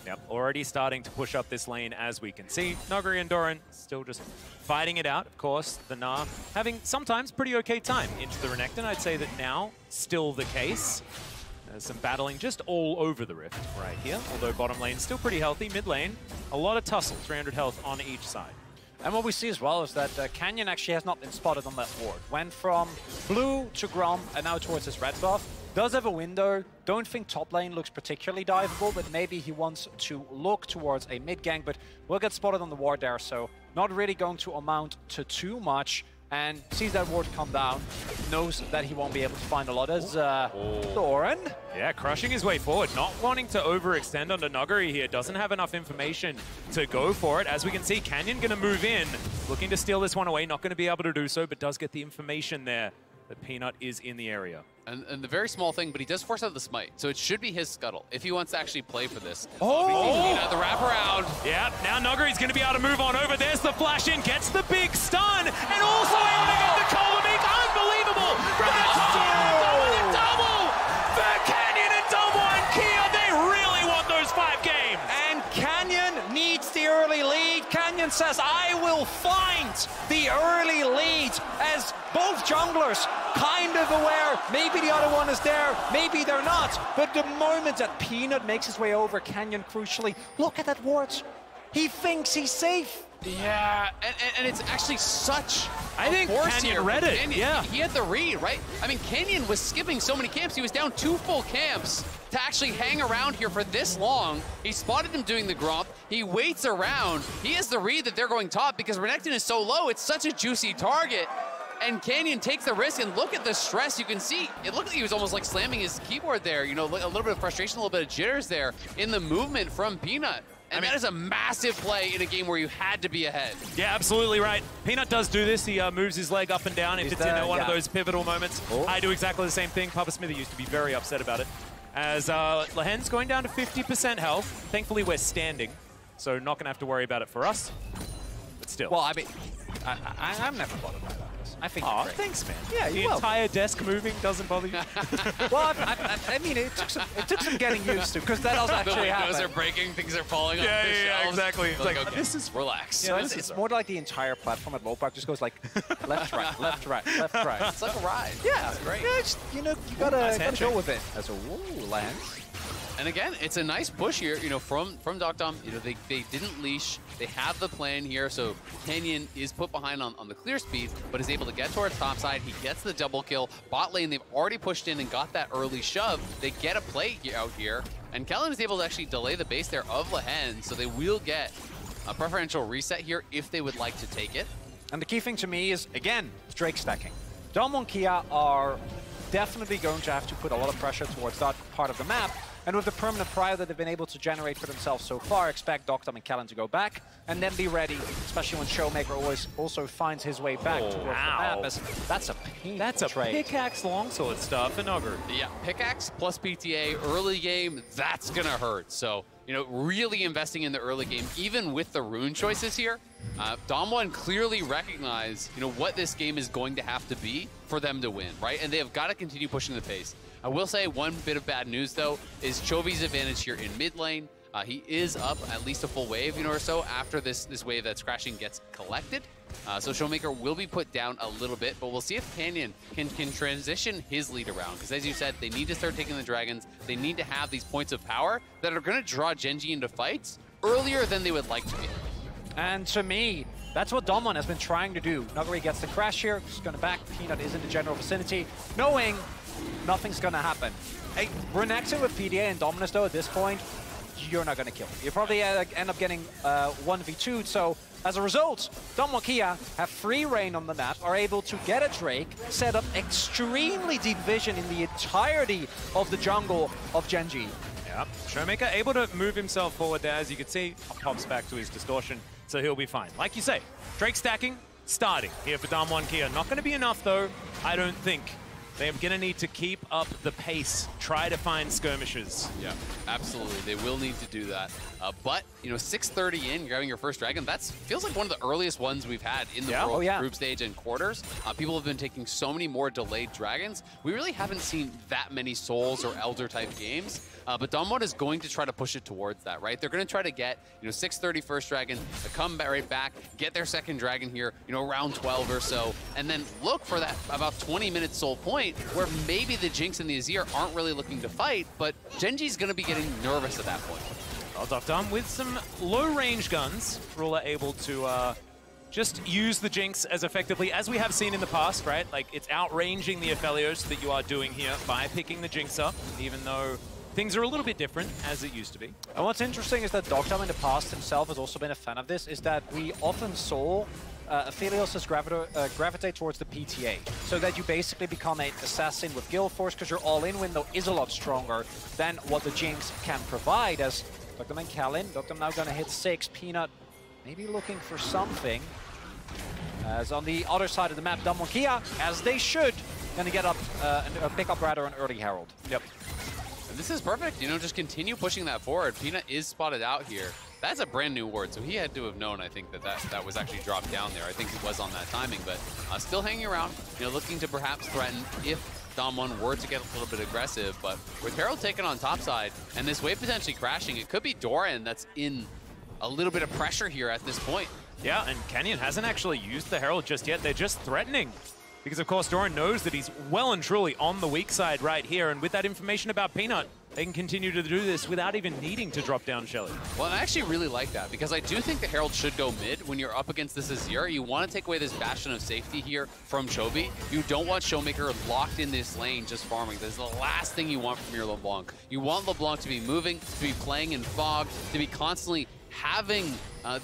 Yep, already starting to push up this lane as we can see. Nuguri and Doran still just fighting it out, of course. The Gnar having sometimes pretty okay time into the Renekton. I'd say that now still the case. There's some battling just all over the Rift right here, although bottom lane still pretty healthy. Mid lane, a lot of tussle, 300 health on each side. And what we see as well is that Canyon actually has not been spotted on that ward. Went from blue to Grom and now towards his red buff. Does have a window. Don't think top lane looks particularly diveable, but maybe he wants to look towards a mid gank, but will get spotted on the ward there, so not really going to amount to too much. And sees that ward come down, knows that he won't be able to find a lot as Doran. Yeah, crushing his way forward, not wanting to overextend onto Nuguri here. Doesn't have enough information to go for it. As we can see, Canyon going to move in, looking to steal this one away. Not going to be able to do so, but does get the information there that Peanut is in the area. And the very small thing, but he does force out the smite, so it should be his scuttle if he wants to actually play for this. Peanut, the wraparound. Yeah, now Nuguri's going to be able to move on over. There's the flash in, gets the big stun, and also able to get the Colombic. Unbelievable! From the top, double for Canyon and Damwon Kia. They really want those 5 games. And Canyon needs the early lead. Canyon says, I will find the early lead, as both junglers kind of aware. Maybe the other one is there, maybe they're not. But the moment that Peanut makes his way over, Canyon crucially, look at that ward. He thinks he's safe. Yeah, and it's actually such I think Canyon read it. Canyon. Yeah. He had the read, right? I mean, Canyon was skipping so many camps. He was down 2 full camps to actually hang around here for this long. He spotted him doing the gromp. He waits around. He has the read that they're going top because Renekton is so low. It's such a juicy target. And Canyon takes the risk, and look at the stress. You can see, it looked like he was almost like slamming his keyboard there. You know, a little bit of frustration, a little bit of jitters there in the movement from Peanut. And that is a massive play in a game where you had to be ahead. Yeah, absolutely right. Peanut does do this. He moves his leg up and down if it's in one of those pivotal moments. I do exactly the same thing. Papa Smithy used to be very upset about it. As Lehen's going down to 50% health. Thankfully, we're standing, so not going to have to worry about it for us. But still. Well, I mean, I'm never bothered by that. I think oh, thanks, man. Yeah, the entire desk moving doesn't bother you? Well, I mean, it took some getting used to, because that does actually happen. The windows are breaking, things are falling off the shelves. Yeah, exactly. It's like, okay, this is relax. You know, it's more like the entire platform at Lopar just goes like left, right, left, right, left, right. It's like a ride. Yeah, great. Yeah, just, you know, you gotta go with it. As a lands. And again, it's a nice push here, you know, from Dom. You know, they didn't leash. They have the plan here, so Canyon is put behind on the clear speed, but is able to get towards topside. He gets the double kill. Bot lane, they've already pushed in and got that early shove. They get a play out here. And Kellen is able to actually delay the base there of Lehen, so they will get a preferential reset here if they would like to take it. And the key thing to me is, again, Drake stacking. Dom and Kia are definitely going to have to put a lot of pressure towards that part of the map. And with the permanent prio that they've been able to generate for themselves so far, expect Doctom and Kellen to go back and then be ready, especially when Showmaker always also finds his way back towards the map. That's a painful That's a trade. pickaxe longsword stuff for Nuggery. Yeah, pickaxe plus PTA early game, that's gonna hurt. So, you know, really investing in the early game, even with the rune choices here. Dom1 clearly recognize, you know, what this game is going to have to be for them to win, right? And they have got to continue pushing the pace. I will say one bit of bad news, though, is Chovy's advantage here in mid lane. He is up at least a full wave, you know, or so after this wave that's crashing gets collected. So Showmaker will be put down a little bit, but we'll see if Canyon can transition his lead around. Because as you said, they need to start taking the dragons. They need to have these points of power that are going to draw Gen.G into fights earlier than they would like to be. And to me, that's what Dom1 has been trying to do. Nuggery gets the crash here, just going to back. Peanut is in the general vicinity, knowing nothing's going to happen. Hey, Renekton with PDA and Dominus, though, at this point, you're not going to kill him. You probably end up getting 1v2'd, so as a result, Dom and Kia have free reign on the map, are able to get a Drake, set up extremely deep vision in the entirety of the jungle of Gen.G. Yep, Showmaker able to move himself forward there. As you can see, pops back to his distortion, so he'll be fine. Like you say, Drake stacking, starting here for Dom1 Kia. Not going to be enough, though, I don't think. They're going to need to keep up the pace, try to find skirmishes. Yeah, absolutely. They will need to do that. But, you know, 6:30 in, grabbing your first dragon, that feels like one of the earliest ones we've had in the world group stage and quarters. People have been taking so many more delayed dragons. We really haven't seen that many Souls or Elder type games. But Dom1 is going to try to push it towards that, right? They're going to try to get, you know, 6:30 first dragon, come right back, get their second dragon here, you know, around 12 or so, and then look for that about 20-minute soul point where maybe the Jinx and the Azir aren't really looking to fight, but Gen.G's going to be getting nervous at that point. Well, Doctom with some low-range guns, Ruler able to just use the Jinx as effectively as we have seen in the past, right? Like, it's outranging the Aphelios that you are doing here by picking the Jinx up, even though things are a little bit different as it used to be. And what's interesting is that Doctom in the past himself has also been a fan of this, is that we often saw Aphelios gravitate towards the PTA, so that you basically become an assassin with Guild Force, because your all-in window is a lot stronger than what the Jinx can provide. As Doctom and Kellen, Doctom now going to hit 6, Peanut maybe looking for something. As on the other side of the map, Dom and Kia, as they should, going to get up, pick up rather an early Herald. Yep. And this is perfect, you know, just continue pushing that forward. Peanut is spotted out here. That's a brand new ward, so he had to have known, I think, that was actually dropped down there. I think he was on that timing, but still hanging around, you know, looking to perhaps threaten if Dom1 were to get a little bit aggressive. But with Herald taken on topside and this wave potentially crashing, it could be Doran that's in a little bit of pressure here at this point. Yeah, and Canyon hasn't actually used the Herald just yet. They're just threatening. Because, of course, Doran knows that he's well and truly on the weak side right here. And with that information about Peanut, they can continue to do this without even needing to drop down Shelly. Well, and I actually really like that, because I do think the Herald should go mid when you're up against this Azir. You want to take away this bastion of safety here from Chovy. You don't want Showmaker locked in this lane just farming. This is the last thing you want from your LeBlanc. You want LeBlanc to be moving, to be playing in fog, to be constantly having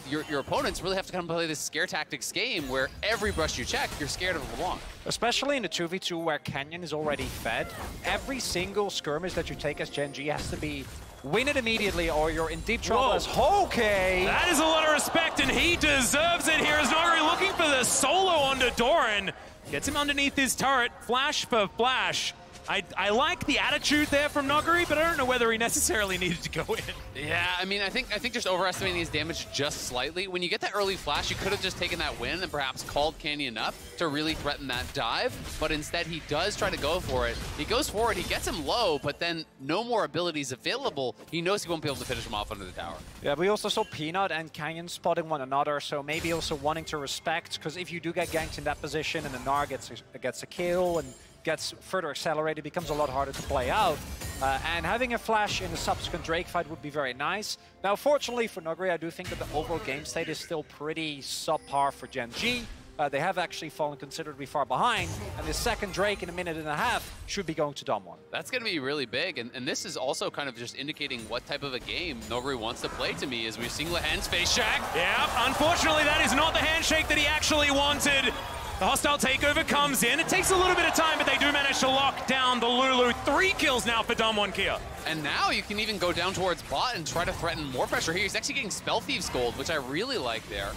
your opponents really have to come play this scare tactics game where every brush you check, you're scared of LeBlanc. Especially in the 2v2 where Canyon is already fed, every single skirmish that you take as Gen.G has to be win it immediately or you're in deep trouble. As okay. That is a lot of respect, and he deserves it here as Nuggery looking for the solo onto Doran. Gets him underneath his turret, flash for flash. I like the attitude there from Nuggery, but I don't know whether he necessarily needed to go in. Yeah, I mean, I think just overestimating his damage just slightly. When you get that early flash, you could have just taken that win and perhaps called Canyon up to really threaten that dive, but instead he does try to go for it. He goes forward, he gets him low, but then no more abilities available. He knows he won't be able to finish him off under the tower. Yeah, we also saw Peanut and Canyon spotting one another, so maybe also wanting to respect, because if you do get ganked in that position and the Gnar gets a kill and gets further accelerated, becomes a lot harder to play out. And having a flash in the subsequent Drake fight would be very nice. Now, fortunately for Nuggery, I do think that the overall game state is still pretty subpar for Gen.G. They have actually fallen considerably far behind, and the second Drake in a minute and a half should be going to Dom1. That's going to be really big, and this is also kind of just indicating what type of a game Noguri wants to play to me as we've seen Lahen's face check. Yeah, unfortunately that is not the handshake that he actually wanted. The hostile takeover comes in. It takes a little bit of time, but they do manage to lock down the Lulu. 3 kills now for Dom1 Kia. And now you can even go down towards bot and try to threaten more pressure here. He's actually getting Spell Thieves gold, which I really like there.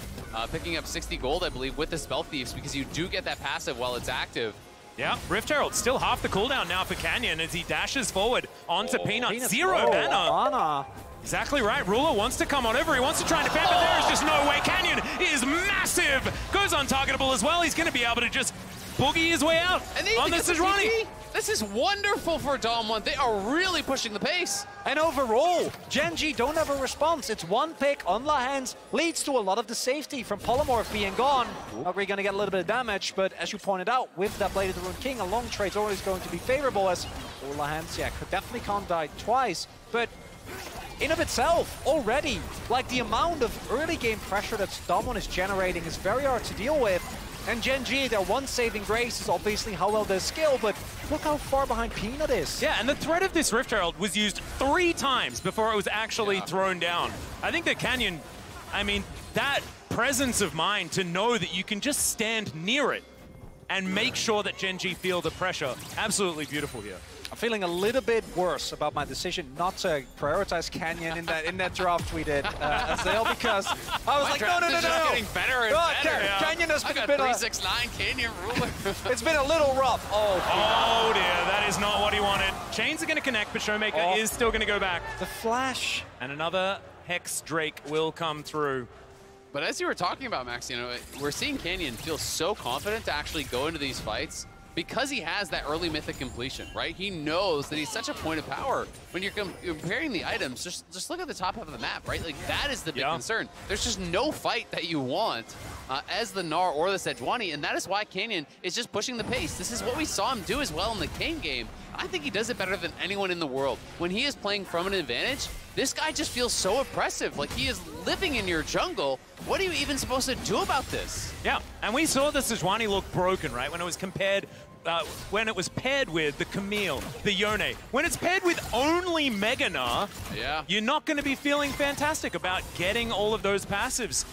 Picking up 60 gold, I believe, with the Spell Thieves, because you do get that passive while it's active. Yeah, Rift Herald still half the cooldown now for Canyon as he dashes forward onto Peanut. Zero mana. Exactly right. Ruler wants to come on over. He wants to try and defend, but there is just no way. Canyon is massive. Goes untargetable as well. He's going to be able to just boogie his way out on the Sejuani. This is wonderful for Dom1. They are really pushing the pace. And overall, Gen.G don't have a response. It's one pick on Lahen's, leads to a lot of the safety from Polymorph being gone. Noguri going to get a little bit of damage, but as you pointed out, with that Blade of the Rune King, a long trade's always going to be favorable, as Lahen's, definitely can't die twice. But in of itself, already, like the amount of early game pressure that Dom1 is generating is very hard to deal with. And Gen.G, their one saving grace is obviously how well they skill, but look how far behind Peanut is. Yeah, and the threat of this Rift Herald was used 3 times before it was actually thrown down. I think that Canyon, I mean, that presence of mind to know that you can just stand near it and make sure that Gen.G feel the pressure, absolutely beautiful here. I'm feeling a little bit worse about my decision not to prioritize Canyon in that draft we did, Azale, because I was like, no. Just getting better and better. Canyon has been a bit 369 Canyon ruler. It's been a little rough. Oh dear, that is not what he wanted. Chains are going to connect, but Showmaker is still going to go back. The flash. And another Hex Drake will come through. But as you were talking about, Max, you know, we're seeing Canyon feel so confident to actually go into these fights because he has that early mythic completion, right? He knows that he's such a point of power. When you're comparing the items, just look at the top half of the map, right? Like, that is the big concern. There's just no fight that you want as the Gnar or the Sejuani, and that is why Canyon is just pushing the pace. This is what we saw him do as well in the Kane game. I think he does it better than anyone in the world. When he is playing from an advantage, this guy just feels so oppressive. Like, he is living in your jungle. What are you even supposed to do about this? Yeah, and we saw the Sejuani look broken, right? When it was compared, when it was paired with the Camille, the Yone. When it's paired with only Mega Gnar, you're not going to be feeling fantastic about getting all of those passives,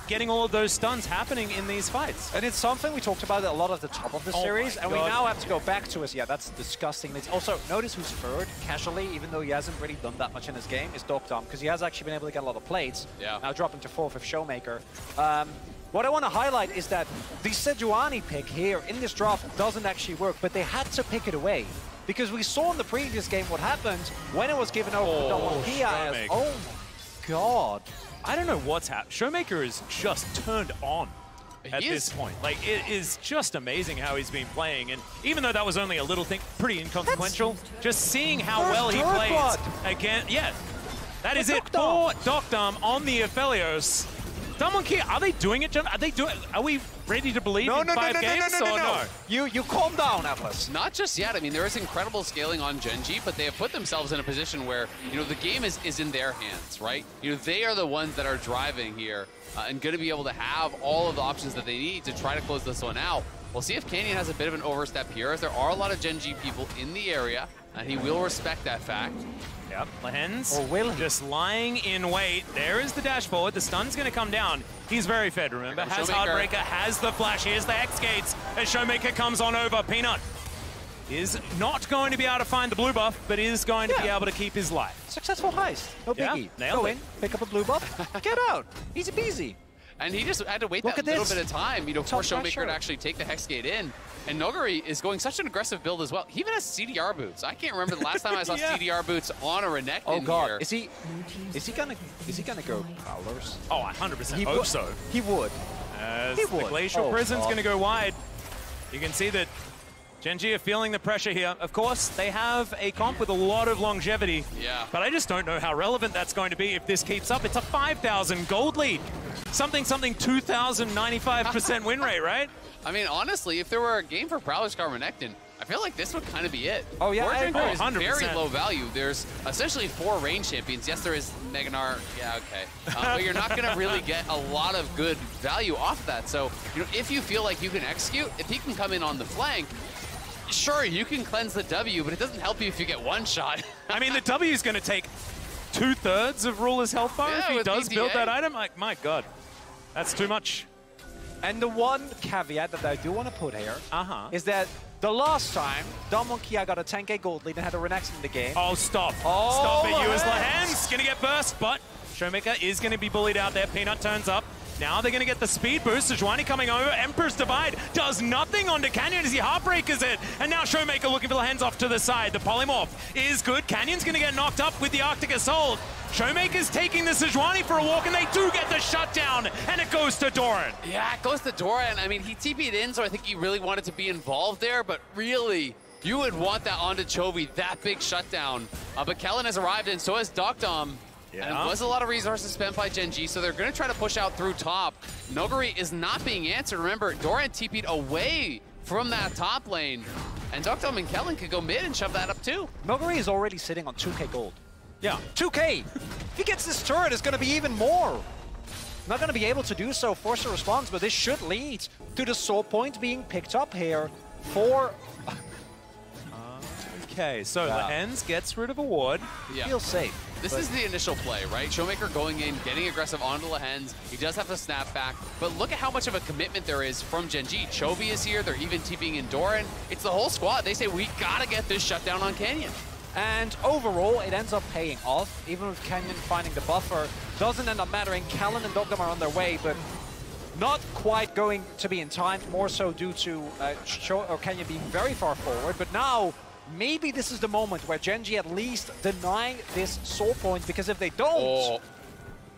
getting all of those stuns happening in these fights. And it's something we talked about a lot at the top of the series, and we now have to go back to us. Yeah, that's disgusting. Also, notice who's third, casually, even though he hasn't really done that much in his game, is Dom, because he has actually been able to get a lot of plates. Now dropping to 4th with Showmaker. What I want to highlight is that the Sejuani pick here in this draft doesn't actually work, but they had to pick it away. Because we saw in the previous game what happened when it was given over to Dom1 Kia. Oh my god. I don't know what's happened. Showmaker is just turned on at this point. Like, it is just amazing how he's been playing. And even though that was only a little thing, pretty inconsequential, just seeing how well he plays again. Yeah, that is it for Docdom on the Aphelios. Dom1 Kia, are they doing it, John? Are they doing? Are we ready to believe in 5 games or no? You calm down, Atlas. Not just yet. I mean, there is incredible scaling on Gen.G, but they have put themselves in a position where, you know, the game is in their hands, right? You know, they are the ones that are driving here and going to be able to have all of the options that they need to try to close this one out. We'll see if Canyon has a bit of an overstep here, as there are a lot of Gen.G people in the area, and he will respect that fact. Yep, Lahen's just lying in wait. There is the dash forward. The stun's going to come down. He's very fed, remember. Has Heartbreaker, has the flash. Here's the Hex Gates as Showmaker comes on over. Peanut is not going to be able to find the blue buff, but is going to be able to keep his life. Successful heist. No biggie. Go in, pick up a blue buff, get out. Easy peasy. And he just had to wait that little bit of time, you know, for Showmaker to actually take the Hex Gate in. And Noguri is going such an aggressive build as well. He even has CDR boots. I can't remember the last time I saw CDR boots on a Renekton. Oh god, here. is he gonna go Prowlers? Oh, 100% hope so. He would. As the Glacial Prison's going to go wide. You can see that Gen.G are feeling the pressure here. Of course, they have a comp with a lot of longevity. Yeah. But I just don't know how relevant that's going to be if this keeps up. It's a 5,000 gold lead. Something 2,095% win rate, right? I mean, honestly, if there were a game for Prowler Scar Renekton, I feel like this would kind of be it. Oh, yeah, I agree. is very low value. There's essentially 4 range champions. Yes, there is Mega Gnar. Yeah, okay. But you're not going to really get a lot of good value off that. So, you know, if you feel like you can execute, if he can come in on the flank, sure, you can cleanse the W, but it doesn't help you if you get one shot. I mean, the W is going to take 2/3 of Ruler's health bar if he does build that item. Like, my God, that's too much. And the one caveat that I do want to put here is that the last time, Damwon Kia got a 10k gold lead and had a Renex in the game. Oh, stop. Oh, stop it, US Hands. Going to get burst, but Showmaker is going to be bullied out there. Peanut turns up. Now they're going to get the speed boost. Sejuani coming over. Emperor's Divide does nothing onto Canyon as he heartbreakers it. And now Showmaker looking for the hands off to the side. The polymorph is good. Canyon's going to get knocked up with the Arctic Assault. Showmaker's taking the Sejuani for a walk, and they do get the shutdown, and it goes to Doran. Yeah, it goes to Doran. I mean, he TP'd in, so I think he really wanted to be involved there, but really, you would want that onto Chovy, that big shutdown. But Kellen has arrived, and so has Doctom. And it was a lot of resources spent by Gen.G, so they're going to try to push out through top. Noguri is not being answered. Remember, Doran TP'd away from that top lane, and Doctom and Kellen could go mid and shove that up too. Noguri is already sitting on 2k gold. Yeah. 2k! If he gets this turret, it's going to be even more. Not going to be able to do so, force a response, but this should lead to the soul point being picked up here for... Okay, so Lehens gets rid of a ward. Feels safe. This is the initial play, right? Showmaker going in, getting aggressive onto Lehens. He does have to snap back, but look at how much of a commitment there is from Gen.G. Chovy is here, they're even TPing in Doran. It's the whole squad. They say, we gotta get this shutdown on Canyon. And overall, it ends up paying off. Even with Canyon finding the buffer, doesn't end up mattering. Kellen and Doctom are on their way, but not quite going to be in time, more so due to Canyon being very far forward. But now, maybe this is the moment where Gen.G at least deny this soul point, because if they don't...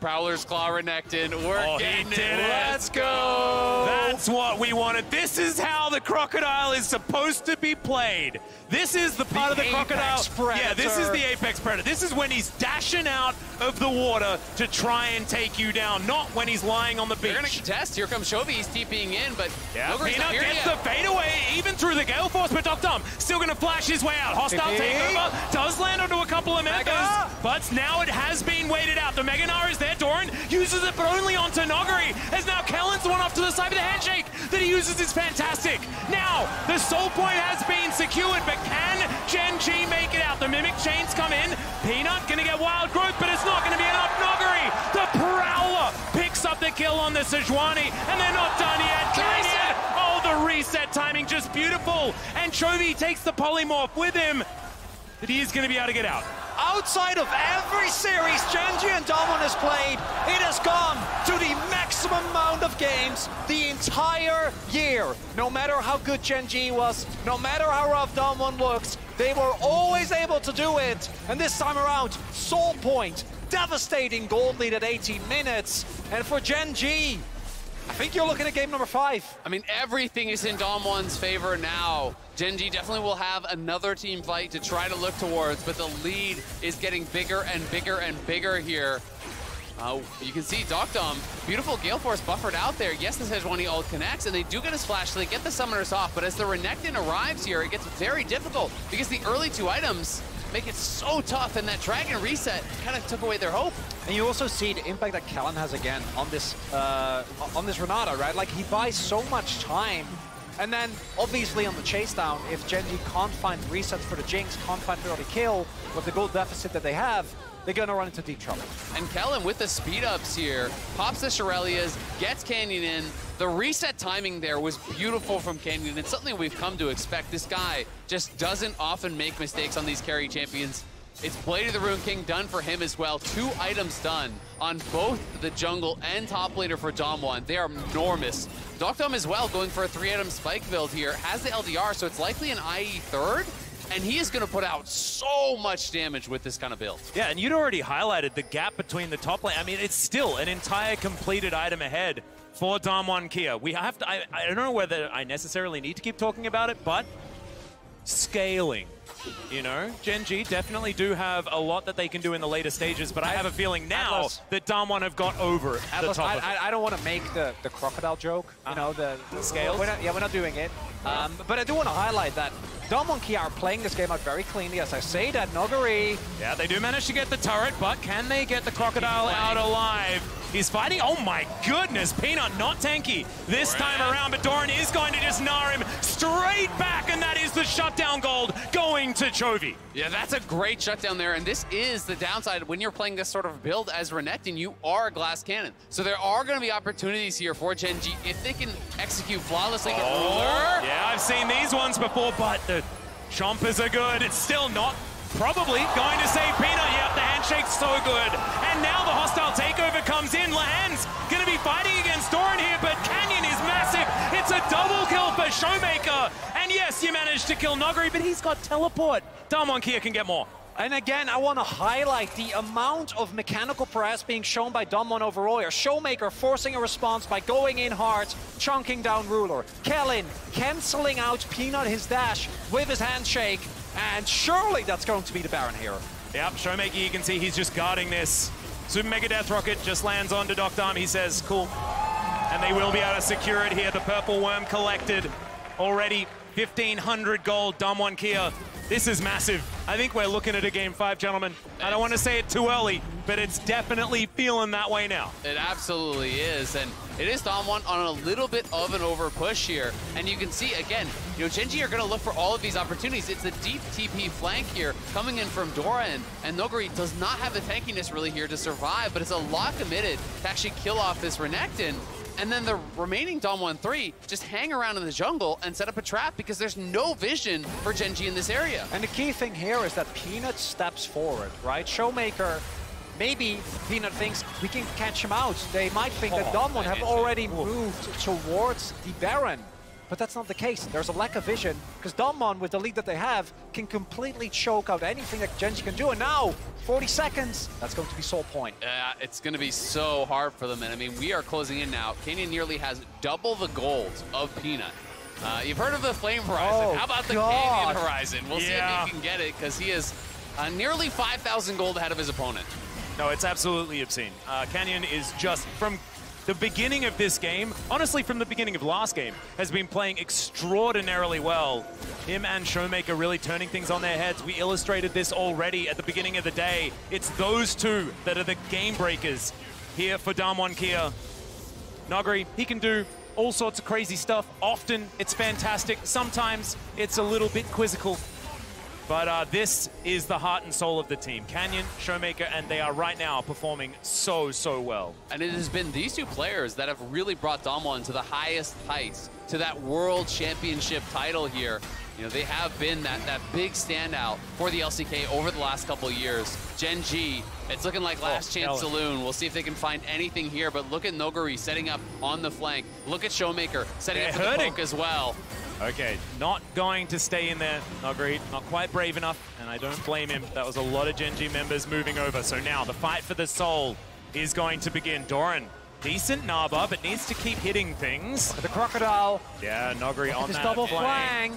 Prowler's Claw Renekton, we're getting it. Let's go! That's what we wanted. This is how the Crocodile is supposed to be played. This is the part of the Crocodile. Yeah, this is the Apex Predator. This is when he's dashing out of the water to try and take you down, not when he's lying on the beach. They're gonna contest. Here comes Chovy. He's TPing in, but Peanut gets the fadeaway, even through the Gale Force, but Doctom still gonna flash his way out. Hostile takeover does land onto a couple of members, but now it has been waited out. The Mega Gnar is there. Doran uses it, but only onto Noguri, as now Kellen's the one off to the side with the handshake that he uses is fantastic. Now, the soul point has been secured, but can Gen.G make it out? The Mimic Chains come in. Peanut gonna get wild growth, but it's not gonna be enough. Noguri, the Prowler, picks up the kill on the Sejuani, and they're not done yet. Canyon, oh, the reset timing, just beautiful. And Chovy takes the polymorph with him, that he is gonna be able to get out. Outside of every series Gen.G and Damwon has played, it has gone to the maximum amount of games the entire year. No matter how good Gen.G was, no matter how rough Damwon looks, they were always able to do it. And this time around, soul point, devastating gold lead at 18 minutes. And for Gen.G, I think you're looking at game number 5. I mean, everything is in Damwon's favor now. Gen.G definitely will have another team fight to try to look towards, but the lead is getting bigger and bigger and bigger here. You can see Doctom, beautiful Gale Force buffered out there. Yes, the Sejuani ult connects, and they do get his flash, so they get the summoners off, but as the Renekton arrives here, it gets very difficult, because the early 2 items make it so tough, and that Dragon reset kind of took away their hope. And you also see the impact that Kellen has again on this Renata, right? Like, he buys so much time, and then obviously on the chase down, if Gen.G can't find resets for the Jinx, can't find the early kill with the gold deficit that they have, they're gonna run into deep trouble. And Kellen with the speed ups here, pops the Shirelias, gets Canyon in. The reset timing there was beautiful from Canyon. It's something we've come to expect. This guy just doesn't often make mistakes on these carry champions. It's Blade of the Ruined King done for him as well. 2 items done on both the jungle and top laner for Damwon. They are enormous. Doctom as well going for a 3-item spike build here. Has the LDR, so it's likely an IE third. And he is going to put out so much damage with this kind of build. Yeah, and you'd already highlighted the gap between the top lane. I mean, it's still an entire completed item ahead for Damwon Kia. We have to, I don't know whether I necessarily need to keep talking about it, but scaling You know, Gen.G definitely do have a lot that they can do in the later stages, but I have a feeling now that Damwon have got over the top of it. I don't want to make the crocodile joke, you know, the scales. We're not doing it. But I do want to highlight that Damwon Kia are playing this game out very cleanly. As I say that, Noguri. Yeah, they do manage to get the turret, but can they get the crocodile out alive? He's fighting. Oh my goodness, Peanut not tanky this time around, but Doran is going to just gnar him straight back, and that is the shutdown gold going to Chovy. Yeah, that's a great shutdown there, and this is the downside when you're playing this sort of build as Renekton. You are a glass cannon, so there are going to be opportunities here for Gen.G if they can execute flawlessly. Yeah, I've seen these ones before, but the chompers are good. It's still not probably going to save Peanut. Yep, the handshake's so good. And now the hostile takeover comes in. Lahan's going to be fighting against Doran here, but Canyon is massive. It's a double kill for Showmaker. And yes, you managed to kill Noguri, but he's got teleport. Damwon Kia can get more. And again, I want to highlight the amount of mechanical press being shown by Damwon overall here. Showmaker forcing a response by going in hard, chunking down Ruler. Kellen cancelling out Peanut his dash with his handshake. And surely that's going to be the Baron here. Yep, Showmaker, you can see he's just guarding this. Super Mega Death Rocket just lands onto Docdam. He says, cool. And they will be able to secure it here. The Purple Worm collected already. 1,500 gold, Damwon Kia. This is massive. I think we're looking at a Game 5, gentlemen. I don't want to say it too early, but it's definitely feeling that way now. It absolutely is, and it is Damwon on a little bit of an over push here. And you can see, again, you know, Gen.G are going to look for all of these opportunities. It's a deep TP flank here coming in from Doran, and Noguri does not have the tankiness really here to survive, but it's a lot committed to actually kill off this Renekton. And then the remaining Damwon 3 just hang around in the jungle and set up a trap because there's no vision for Gen.G in this area. And the key thing here is that Peanut steps forward, right? Showmaker, maybe Peanut thinks we can catch him out. They might think that Damwon have already moved towards the Baron. But that's not the case. There's a lack of vision because Damwon, with the lead that they have, can completely choke out anything that Gen.G can do. And now, 40 seconds, that's going to be Soul Point. It's going to be so hard for them. And I mean, we are closing in now. Canyon nearly has double the gold of Peanut. You've heard of the Flame Horizon. How about the Canyon Horizon? We'll see if he can get it because he is nearly 5,000 gold ahead of his opponent. No, it's absolutely obscene. Canyon is just, from the beginning of this game, honestly from the beginning of last game, has been playing extraordinarily well. Him and Showmaker really turning things on their heads. We illustrated this already at the beginning of the day. It's those two that are the game breakers here for Damwon Kia. Noguri, he can do all sorts of crazy stuff. Often it's fantastic. Sometimes it's a little bit quizzical. But this is the heart and soul of the team. Canyon, Showmaker, and they are right now performing so, so well. And it has been these two players that have really brought Damwon to the highest heights, to that World Championship title here. You know, they have been that big standout for the LCK over the last couple of years. Gen.G, it's looking like Last Chance Saloon. We'll see if they can find anything here, but look at Noguri setting up on the flank. Look at Showmaker setting up for the poke as well. Okay, not going to stay in there, Noguri, not quite brave enough, and I don't blame him. That was a lot of Gen.G members moving over. So now the fight for the soul is going to begin. Doran, decent Naba, but needs to keep hitting things. The crocodile. Yeah, Noguri on that double flank.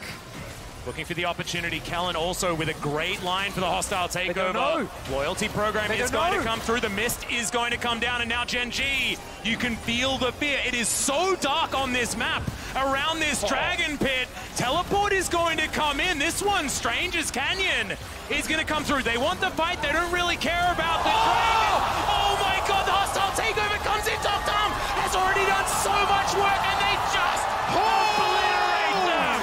Looking for the opportunity. Kellen also with a great line for the hostile takeover. Loyalty program is going to come through. The mist is going to come down, and now Gen.G, you can feel the fear. It is so dark on this map around this dragon pit. Teleport is going to come in. This one, Strange as Canyon, is going to come through. They want the fight. They don't really care about the dragon. Oh my God, the hostile takeover comes in. Docdam has already done so much work, and they just obliterate them.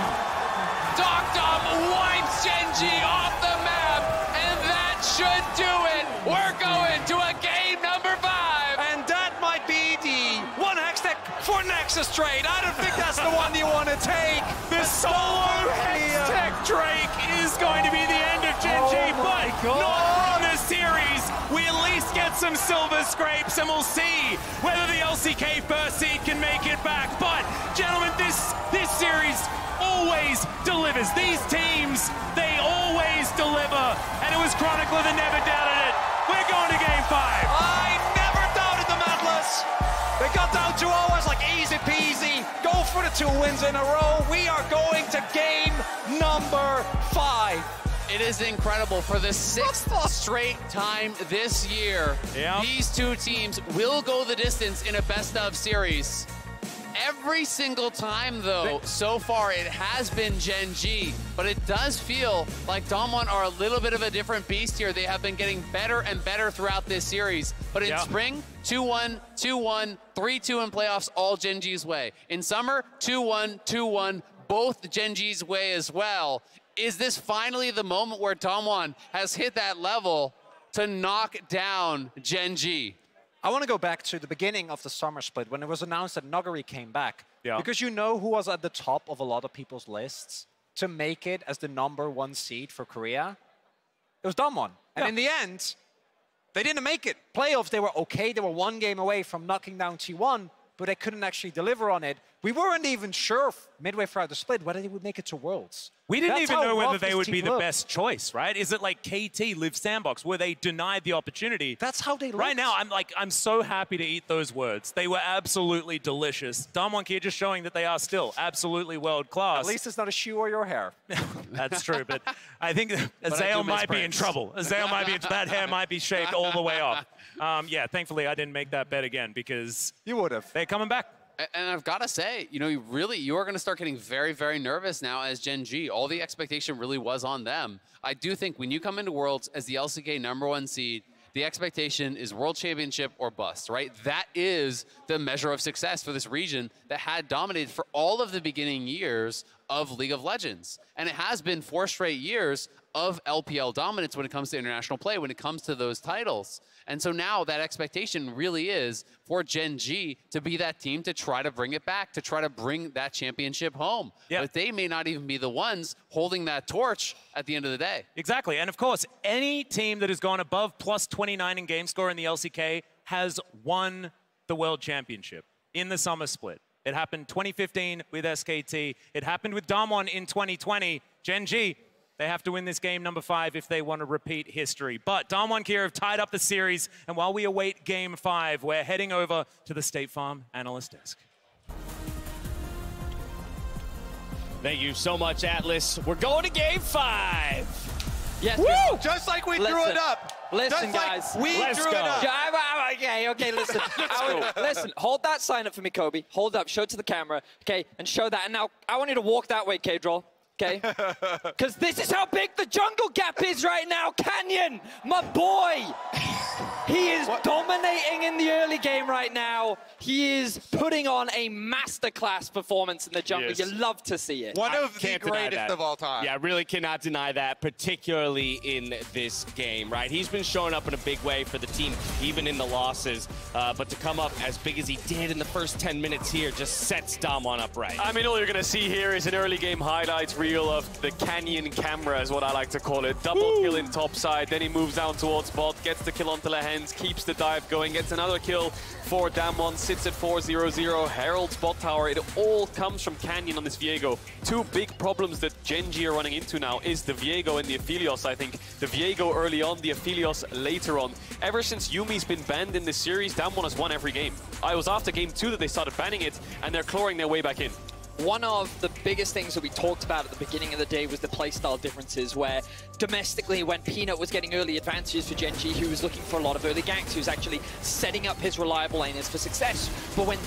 Docdam wipes Gen.G off the map, and that should do it. We're going to a game number 5. And that might be the one Hextech for Nexus trade. I don't think that's the one you want to take. The solo Hextech Drake is going to be the end of Gen.G, but not on the series. We at least get some silver scrapes, and we'll see whether the LCK first seed can make it back. But, gentlemen, this series always delivers. These teams, they always deliver. And it was Chronicler that never doubted it. We're going to game 5. I never doubted them, Atlas. They got down to always like easy peasy. Go for the 2 wins in a row. We are going to game number 5. It is incredible. For the 6th straight time this year, these two teams will go the distance in a best-of series. Every single time, though, so far, it has been Gen.G, but it does feel like Damwon are a little bit of a different beast here. They have been getting better and better throughout this series. But in spring, 2-1, 2-1, 3-2 in playoffs, all Gen.G's way. In summer, 2-1, 2-1, both Gen.G's way as well. Is this finally the moment where Damwon has hit that level to knock down Gen.G? I want to go back to the beginning of the summer split when it was announced that Nuguri came back. Because you know who was at the top of a lot of people's lists to make it as the #1 seed for Korea? It was Damwon. And in the end, they didn't make it. Playoffs, they were okay. They were 1 game away from knocking down T1, but they couldn't actually deliver on it. We weren't even sure midway throughout the split whether they would make it to Worlds. We didn't even know whether they would be the best choice, right? Is it like KT, Live Sandbox, where they denied the opportunity? That's how they looked. Right now, I'm so happy to eat those words. They were absolutely delicious. Damwon here just showing that they are still absolutely world class. At least it's not a shoe or your hair. That's true, but I think Azael might be in trouble. Azael might be, that hair might be shaved all the way off. Yeah, thankfully I didn't make that bet again because you would have. They're coming back. And I've got to say, you know, you are going to start getting very, very nervous now as Gen.G. All the expectation really was on them. I do think when you come into Worlds as the LCK #1 seed, the expectation is World Championship or bust, right? That is the measure of success for this region that had dominated for all of the beginning years of League of Legends. And it has been 4 straight years of LPL dominance when it comes to international play, when it comes to those titles. And so now that expectation really is for Gen.G to be that team to try to bring it back, to try to bring that championship home. But they may not even be the ones holding that torch at the end of the day. Exactly. And of course, any team that has gone above +29 in game score in the LCK has won the World Championship in the summer split. It happened 2015 with SKT. It happened with Damwon in 2020. Gen.G, they have to win this game #5 if they want to repeat history. But Damwon Kia have tied up the series, and while we await game 5, we're heading over to the State Farm analyst desk. Thank you so much, Atlas. We're going to game 5. Yes. Woo! Just like we drew it up. Listen, Just guys. Like we drew it up. Okay, listen. Listen, hold that sign up for me, Kobe. Hold up, show it to the camera, okay, and show that. And now I want you to walk that way, K-Draw. Okay? Because this is how big the jungle gap is right now, Canyon, my boy. He is dominating in the early game right now. He is putting on a masterclass performance in the jungle. You love to see it. One of the greatest of all time. Yeah, I really cannot deny that, particularly in this game, right? He's been showing up in a big way for the team, even in the losses. But to come up as big as he did in the first 10 minutes here just sets Damwon up right. I mean, all you're going to see here is an early game highlights reel of the Canyon camera, is what I like to call it. Double kill in top side, then he moves down towards bot, gets the kill onto Lehens, keeps the dive going, gets another kill for Damwon, sits at 4-0-0, heralds bot tower. It all comes from Canyon on this Viego. 2 big problems that Gen.G are running into now is the Viego and the Aphelios, I think. The Viego early on, the Aphelios later on. Ever since Yumi's been banned in this series, Damwon has won every game. I was after game 2 that they started banning it, and they're clawing their way back in. One of the biggest things that we talked about at the beginning of the day was the playstyle differences, where domestically, when Peanut was getting early advantages for Gen.G, he was looking for a lot of early ganks. He was actually setting up his reliable laners for success. But when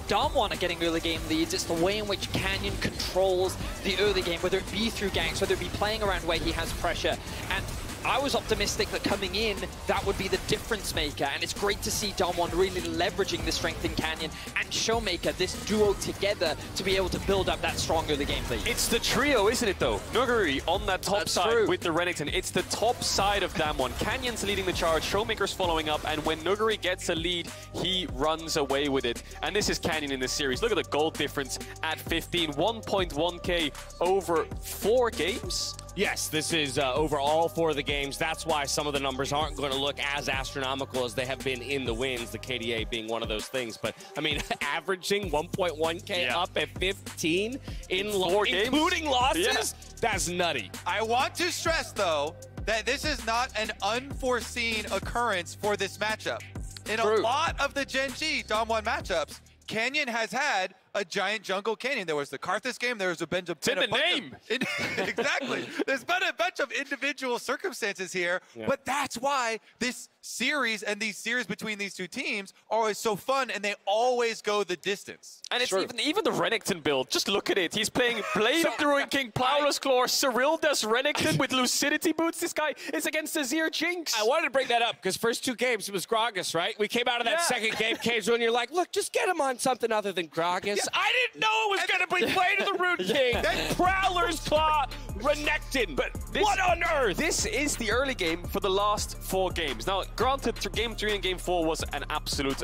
Damwon are getting early game leads, it's the way in which Canyon controls the early game, whether it be through ganks, whether it be playing around where he has pressure. And I was optimistic that coming in, that would be the difference maker, and it's great to see Damwon really leveraging the strength in Canyon and Showmaker, this duo together, to be able to build up that strong early game lead. It's the trio, isn't it, though? Nuguri on that top side with the Renekton. It's the top side of Damwon. Canyon's leading the charge, Showmaker's following up, and when Nuguri gets a lead, he runs away with it. And this is Canyon in this series. Look at the gold difference at 15, 1.1k over 4 games. Yes, this is over all 4 of the games. That's why some of the numbers aren't going to look as astronomical as they have been in the wins, the KDA being one of those things. But, I mean, averaging 1.1k up at 15 in 4 games, including losses, that's nutty. I want to stress, though, that this is not an unforeseen occurrence for this matchup. In a lot of the Gen.G Damwon matchups, Canyon has had a giant jungle canyon. There was the Karthus game. There was a bunch of... It's in the name. Exactly. There's been a bunch of individual circumstances here, but that's why this series and these series between these two teams are always so fun, and they always go the distance. And it's even the Renekton build. Just look at it. He's playing Blade of the Ruined King, Plowless Claw, Cyril does Renekton with Lucidity Boots. This guy is against Azir Jinx. I wanted to bring that up because first 2 games it was Gragas, right? We came out of that second game, Caves, when you're like, look, just get him on something other than Gragas. I didn't know it was going to be Blade of the Ruined King, Prowler's Claw, Renekton. But what on earth? This is the early game for the last 4 games. Now, granted, game 3 and game 4 was an absolute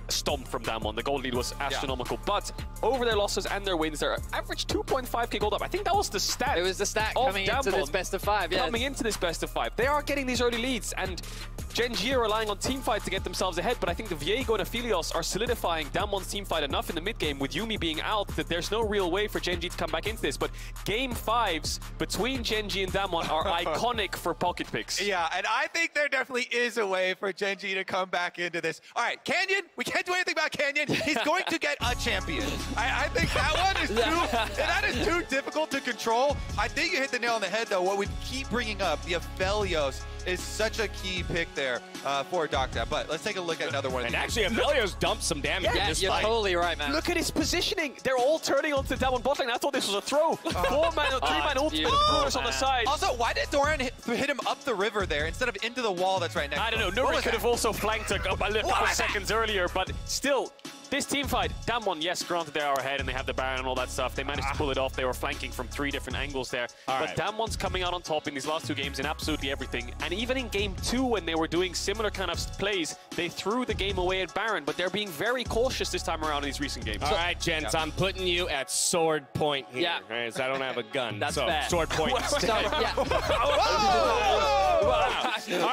stomp from Damwon. The gold lead was astronomical, but over their losses and their wins, they're average 2.5k gold up. I think that was the stat. It was the stat coming into this best of 5. Yeah, coming into this best of 5, they are getting these early leads, and Gen.G are relying on teamfight to get themselves ahead, but I think the Viego and Aphelios are solidifying Damwon's teamfight enough in the mid game with Yuumi being out that there's no real way for Gen.G to come back into this. But game 5s between Gen.G and Damwon are iconic for pocket picks. Yeah, and I think there definitely is a way for Gen.G to come back into this. All right, Canyon, we can't do anything about Canyon. He's going to get a champion. I think that one is too difficult to control. I think you hit the nail on the head, though. What we keep bringing up, the Aphelios, is such a key pick there for Doctor. But let's take a look at another one. And actually, Aphelios dumped some damage. Yeah, you're totally right, man. Look at his positioning. They're all turning onto Damwon bot lane. I thought this was a throw. 4-man, 3-man ultimate Brewers on the side. Also, why did Doran hit him up the river there instead of into the wall that's right next to him? I don't know. Nuri could have also flanked a couple seconds earlier, but still, this team fight, Damwon, yes, granted they are ahead and they have the Baron and all that stuff. They managed to pull it off. They were flanking from 3 different angles there. But Damwon's coming out on top in these last 2 games in absolutely everything. And even in game 2, when they were doing similar kind of plays, they threw the game away at Baron, but they're being very cautious this time around in these recent games. All right, gents, I'm putting you at sword point here. Yeah. Right, so I don't have a gun. That's so bad. Sword point. All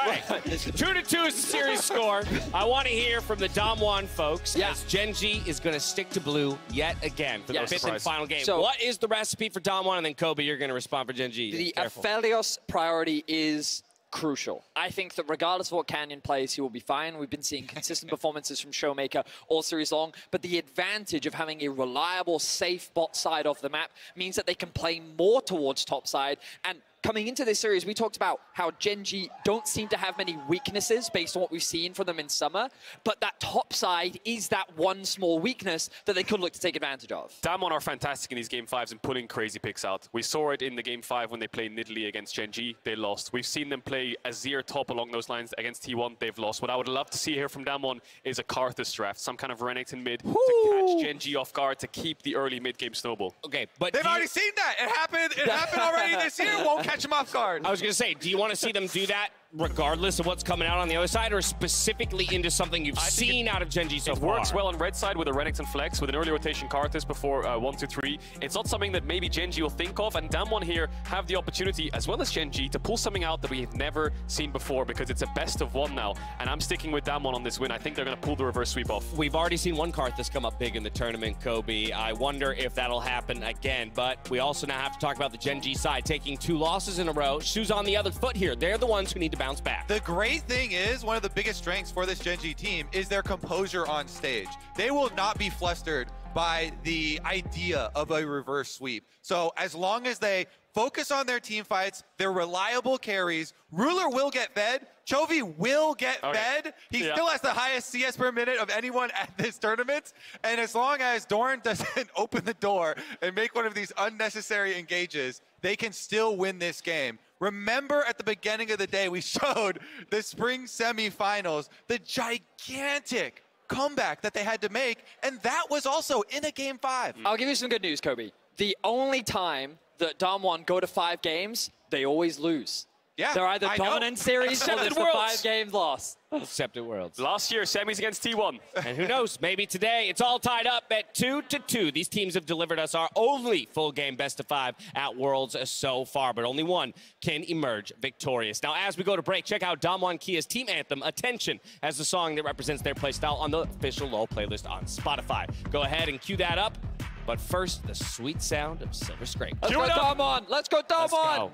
right, 2-2 is the series score. I want to hear from the Damwon folks as Gen.G is going to stick to blue yet again for the 5th and final game. So what is the recipe for Damwon? And then Kobe, you're going to respond for Gen.G. The Aphelios priority is crucial. I think that regardless of what Canyon plays, he will be fine. We've been seeing consistent performances from Showmaker all series long, but the advantage of having a reliable, safe bot side of the map means that they can play more towards top side. And coming into this series, we talked about how Gen.G don't seem to have many weaknesses based on what we've seen from them in summer, but that top side is that one small weakness that they could look to take advantage of. Damwon are fantastic in these game 5s and pulling crazy picks out. We saw it in the game 5 when they played Nidalee against Gen.G. They lost. We've seen them play Azir top along those lines against T1. They've lost. What I would love to see here from Damwon is a Karthus draft, some kind of Renekton mid to catch Gen.G off guard to keep the early mid-game snowball. Okay, but they've already seen that. It happened already this year. Won't catch him off guard. I was going to say, do you want to see them do that regardless of what's coming out on the other side, or specifically into something you've seen out of Gen.G so far? It works well on red side with a Renekton flex, with an early rotation Karthus before 1-2-3. It's not something that maybe Gen.G will think of, and Damwon here have the opportunity, as well as Gen.G, to pull something out that we have never seen before, because it's a best of 1 now, and I'm sticking with Damwon on this win. I think they're going to pull the reverse sweep off. We've already seen one Karthus come up big in the tournament, Kobe. I wonder if that'll happen again, but we also now have to talk about the Gen.G side, taking 2 losses in a row. Shoes on the other foot here. They're the ones who need to bounce back. The great thing is, one of the biggest strengths for this Gen.G team is their composure on stage. They will not be flustered by the idea of a reverse sweep. So as long as they focus on their team fights, their reliable carries, Ruler will get fed, Chovy will get fed. He still has the highest CS per minute of anyone at this tournament. And as long as Doran doesn't open the door and make one of these unnecessary engages, they can still win this game. Remember at the beginning of the day, we showed the spring semifinals, the gigantic comeback that they had to make, and that was also in a game 5. I'll give you some good news, Kobe. The only time that Damwon go to 5 games, they always lose. Yeah, they're either dominant series or there's a 5-game loss. Except at Worlds. Last year, semis against T1. And who knows, maybe today it's all tied up at 2-2. These teams have delivered us our only full game best of 5 at Worlds so far, but only one can emerge victorious. Now, as we go to break, check out Damwon Kia's team anthem, Attention, as the song that represents their playstyle on the official LoL playlist on Spotify. Go ahead and cue that up. But first, the sweet sound of Silver Scrape. Let's go, Damwon! Let's go, Damwon! Let's go.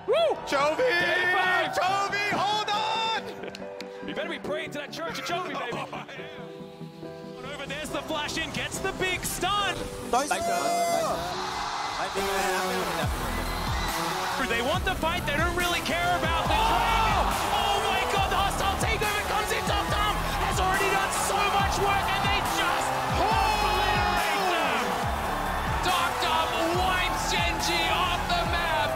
Woo! Chovy! Chovy, hold on! You better be praying to that church of Chovy, baby. Over there's the flash in, gets the big stun. They want the fight, they don't really care about the dragon. Oh my god, the hostile takeover comes in. Dom has already done so much work and they just obliterate them. Dom wipes Gen.G off the map.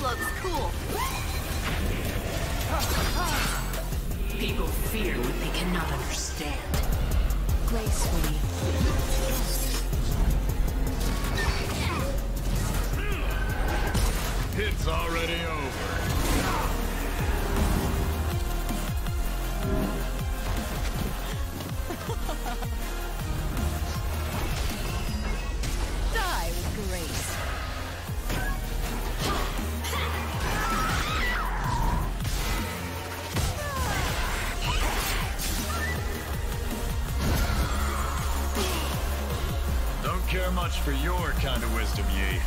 Looks cool. People fear what they cannot understand. Gracefully. It's already over. Die with grace. Don't care much for your kind of wisdom, Yi.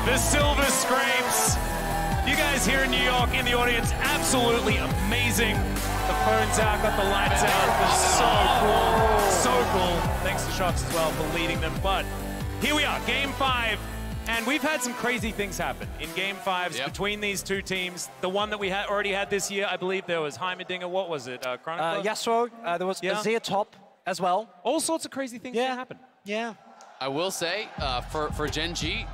The silver scrapes. You guys here in New York, in the audience, absolutely amazing. The phone's out, got the lights out. So cool. So cool. Thanks to Shox as well for leading them. But here we are, Game 5. And we've had some crazy things happen in Game 5s between these two teams. The one that we already had this year, I believe there was Heimerdinger. What was it? Chronicler? Yasuo. There was Azir top as well. All sorts of crazy things can happen. Yeah. I will say, for Gen.G,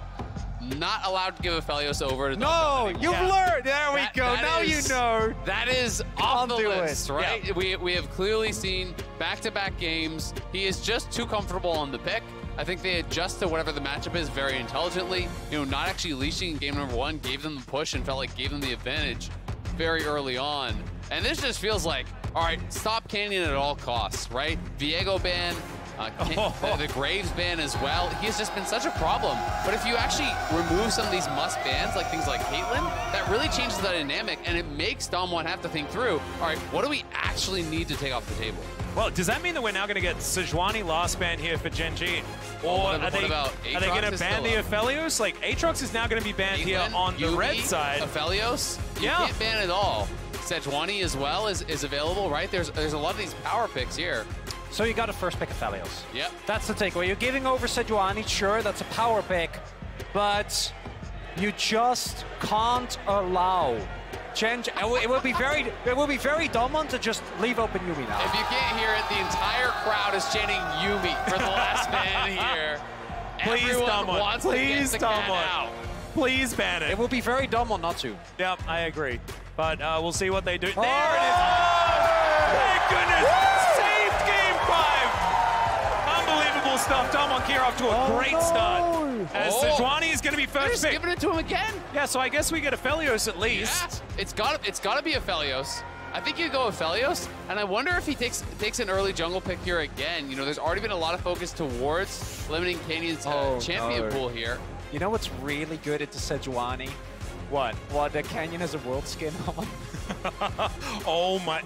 not allowed to give Aphelios over to No, you've learned. There we go. Now you know. That is off the list, right? Yeah. We have clearly seen back-to-back games. He is just too comfortable on the pick. I think they adjust to whatever the matchup is very intelligently. You know, not actually leashing in game number 1 gave them the push and felt like gave them the advantage very early on. And this just feels like, all right, stop Canyon at all costs, right? Viego ban, the Graves ban as well. He has just been such a problem. But if you actually remove some of these must bans, like things like Caitlyn, that really changes the dynamic, and it makes Dom1 have to think through, all right, what do we actually need to take off the table? Well, does that mean that we're now going to get Sejuani last ban here for Gen.G? Or are they going to ban the Aphelios? Like, Aatrox is now going to be banned here on the red side. Aphelios, you can't ban it all. Sejuani as well is available, right? There's a lot of these power picks here. So you got to first pick Aphelios. Yep. That's the takeaway. You're giving over Sejuani, sure, that's a power pick, but you just can't allow Gen.G. It would be very dumb to just leave open Yuumi now. If you can't hear it, the entire crowd is chanting Yuumi for the last ban here. Please, Dom1. Please, Dom1. Please ban it. It would be very dumb not to. Yep, I agree. But we'll see what they do. There it is. Oh, thank goodness. Saved Game 5. Unbelievable stuff. Dom1 Kier off to a great start. As Sejuani is going to be first pick. Giving it to him again. Yeah, so I guess we get Aphelios at least. Yeah, it's got to be Aphelios. I think you go Aphelios, and I wonder if he takes an early jungle pick here again. You know, there's already been a lot of focus towards limiting Canyon's champion pool here. You know what's really good at the Sejuani? What? What, the Canyon has a world skin on. Oh my.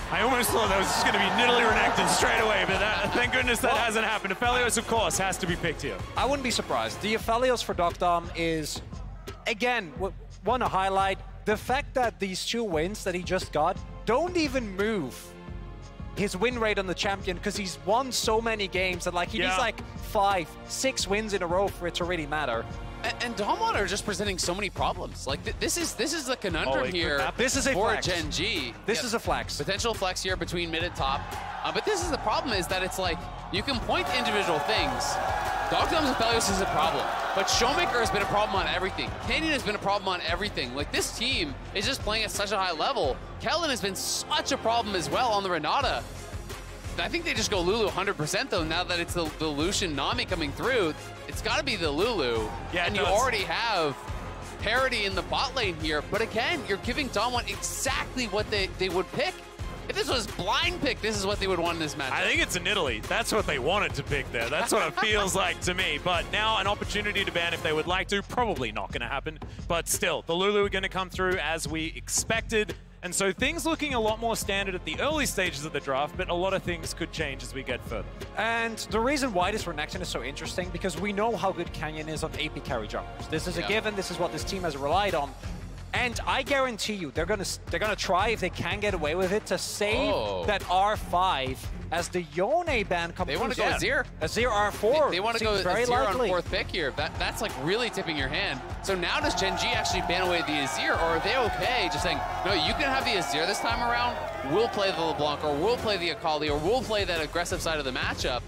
I almost thought that was just going to be Nidalee Renekton straight away, but thank goodness that hasn't happened. Aphelios, of course, has to be picked here. I wouldn't be surprised. The Aphelios for Dom is, again, want to highlight the fact that these 2 wins that he just got don't even move his win rate on the champion, because he's won so many games that he needs like 5, 6 wins in a row for it to really matter. And Dom1 are just presenting so many problems. Like this is the conundrum here. This is a for flex. Gen.G. This is a flex. Potential flex here between mid and top. But this is the problem, is that it's like you can point to individual things. Dogdom's Aphelios is a problem, but Showmaker has been a problem on everything. Canyon has been a problem on everything. Like, this team is just playing at such a high level. Kellen has been such a problem as well on the Renata. I think they just go Lulu 100% though, now that it's the Lucian Nami coming through. It's got to be the Lulu. Yeah, and you already have parity in the bot lane here. But again, you're giving Dom1 exactly what they would pick. If this was blind pick, this is what they would want in this match. I think it's a Nidalee. That's what they wanted to pick there. That's what it feels like to me. But now an opportunity to ban if they would like to. Probably not going to happen. But still, the Lulu are going to come through as we expected. And so things looking a lot more standard at the early stages of the draft, but a lot of things could change as we get further. And the reason why this Renekton is so interesting, because we know how good Canyon is on AP carry junglers. This is a given. This is what this team has relied on. And I guarantee you, they're gonna try, if they can get away with it, to save that R5 as the Yone ban comes. They want to go Azir. Azir R4. They want to go very Azir likely. on 4th pick here. That's like really tipping your hand. So now does Gen.G actually ban away the Azir, or are they okay just saying, no, you can have the Azir this time around, we'll play the LeBlanc, or we'll play the Akali, or we'll play that aggressive side of the matchup.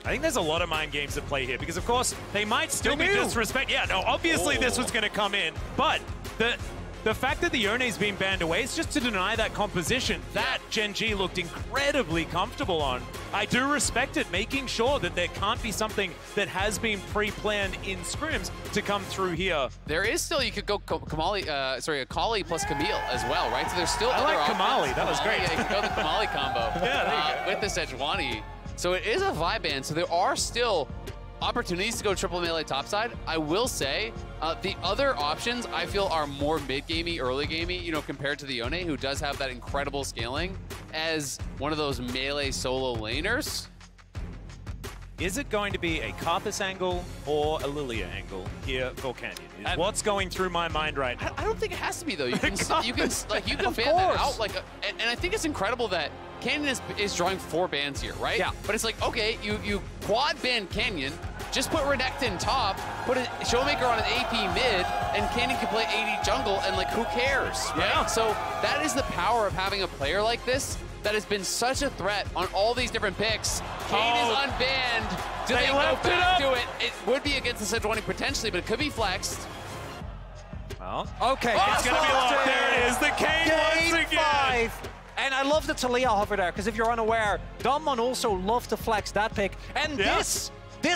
I think there's a lot of mind games at play here, because of course they might still be disrespect. Yeah, no, obviously this was going to come in, but the fact that the Yone's been banned away is just to deny that composition that Gen.G looked incredibly comfortable on. I do respect it, making sure that there can't be something that has been pre-planned in scrims to come through here. There is still, you could go Akali plus Camille as well, right? So there's still I other like Kamali, that was great. Yeah, you can go the Kamali combo with the Sejuani. So it is a vibe ban, so there are still opportunities to go triple melee topside. I will say, the other options I feel are more mid-gamey, early-gamey, you know, compared to the Yone, who does have that incredible scaling as one of those melee solo laners. Is it going to be a Karthus angle or a Lilia angle here for Canyon? Is what's going through my mind right now. I don't think it has to be though. You can fan that out and I think it's incredible that Canyon is drawing 4 bans here, right? Yeah. But it's like, okay, you quad ban Canyon, just put Renekton top, put a Showmaker on an AP mid, and Canyon can play AD jungle, and like, who cares, right? Yeah. So that is the power of having a player like this that has been such a threat on all these different picks. Kane is unbanned. Do they go back to it? It would be against the Sejuani potentially, but it could be flexed. Well, okay. It's going to be locked. There it is. The Kane once again. 5. And I love the Talia hover there, because if you're unaware, Donmon also loved to flex that pick. And this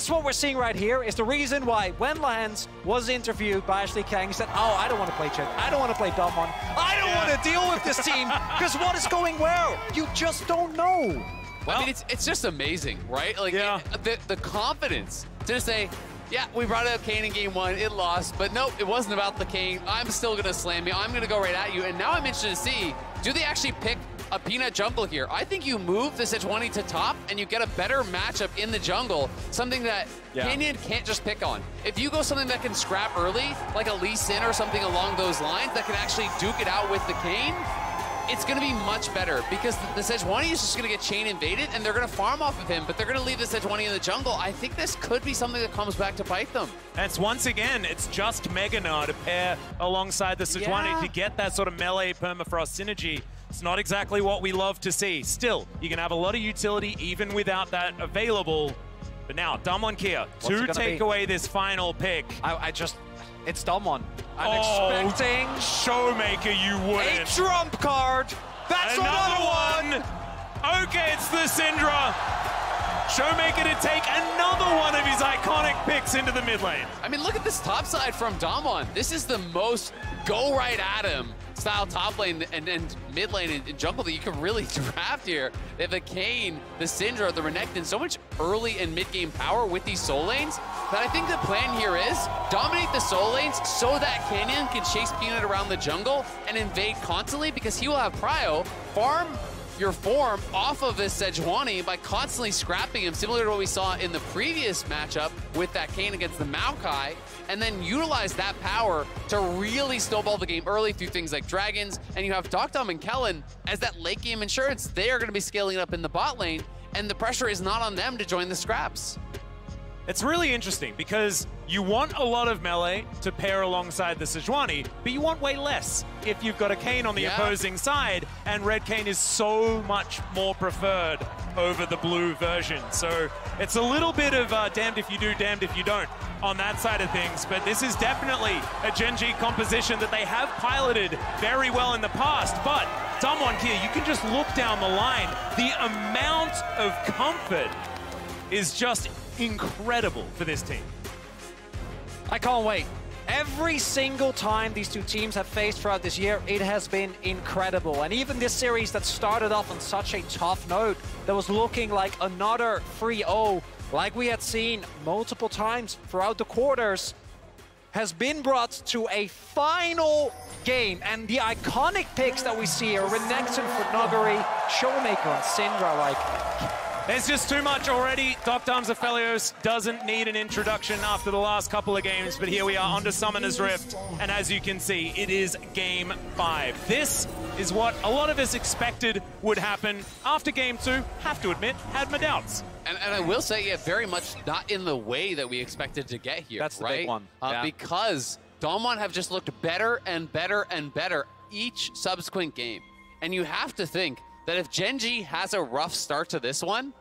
what we're seeing right here is the reason why when Lance was interviewed by Ashley Kang, he said, oh, I don't want to play Chen. I don't want to play Donmon. I don't want to deal with this team, because what is going well? You just don't know. Well, I mean, it's just amazing, right? Like, the confidence to just say, yeah, we brought out Kane in game 1, it lost, but nope, it wasn't about the Kane. I'm still going to slam you. I'm going to go right at you. And now I'm interested to see, do they actually pick a Peanut jungle here? I think you move the Sejuani to top and you get a better matchup in the jungle, something that Canyon can't just pick on. If you go something that can scrap early, like a Lee Sin or something along those lines that can actually duke it out with the Kane, it's going to be much better because the Sejuani is just going to get chain invaded and they're going to farm off of him, but they're going to leave the Sejuani in the jungle. I think this could be something that comes back to bite them. It's once again, it's just Meganar to pair alongside the Sejuani to get that sort of melee permafrost synergy. It's not exactly what we love to see. Still, you can have a lot of utility even without that available. But now, Damwon Kia to take away this final pick. It's Damwon. I'm expecting Showmaker, you wouldn't. A trump card. That's another one. Okay, it's the Syndra. Showmaker to take another one of his iconic picks into the mid lane. I mean, look at this top side from Damwon. This is the most go right at him style top lane and mid lane and jungle that you can really draft here. They have the Kane, the Syndra, the Renekton, so much early and mid game power with these soul lanes that I think the plan here is dominate the soul lanes so that Canyon can chase Peanut around the jungle and invade constantly because he will have prio, farm your form off of this Sejuani by constantly scrapping him, similar to what we saw in the previous matchup with that Kane against the Maokai, and then utilize that power to really snowball the game early through things like dragons. And you have Doctom and Kellen as that late game insurance. They are going to be scaling up in the bot lane, and the pressure is not on them to join the scraps. It's really interesting because you want a lot of melee to pair alongside the Sejuani, but you want way less if you've got a Kane on the opposing side, and Red Kane is so much more preferred over the blue version. So it's a little bit of damned if you do, damned if you don't on that side of things, but this is definitely a Gen.G composition that they have piloted very well in the past. But Damwon here, you can just look down the line. The amount of comfort is just incredible for this team. I can't wait. Every single time these two teams have faced throughout this year, it has been incredible. And even this series that started off on such a tough note, that was looking like another 3-0, like we had seen multiple times throughout the quarters, has been brought to a final game. And the iconic picks that we see here, Renekton for Nuguri, Showmaker and Syndra, like... There's just too much already. Doctom Aphelios doesn't need an introduction after the last couple of games, but here we are onto Summoner's Rift, and as you can see, it is Game 5. This is what a lot of us expected would happen after Game 2, have to admit, had my doubts. And I will say, yeah, very much not in the way that we expected to get here, That's the right? big one. Because Damwon have just looked better and better and better each subsequent game. And you have to think that if Gen.G has a rough start to this one,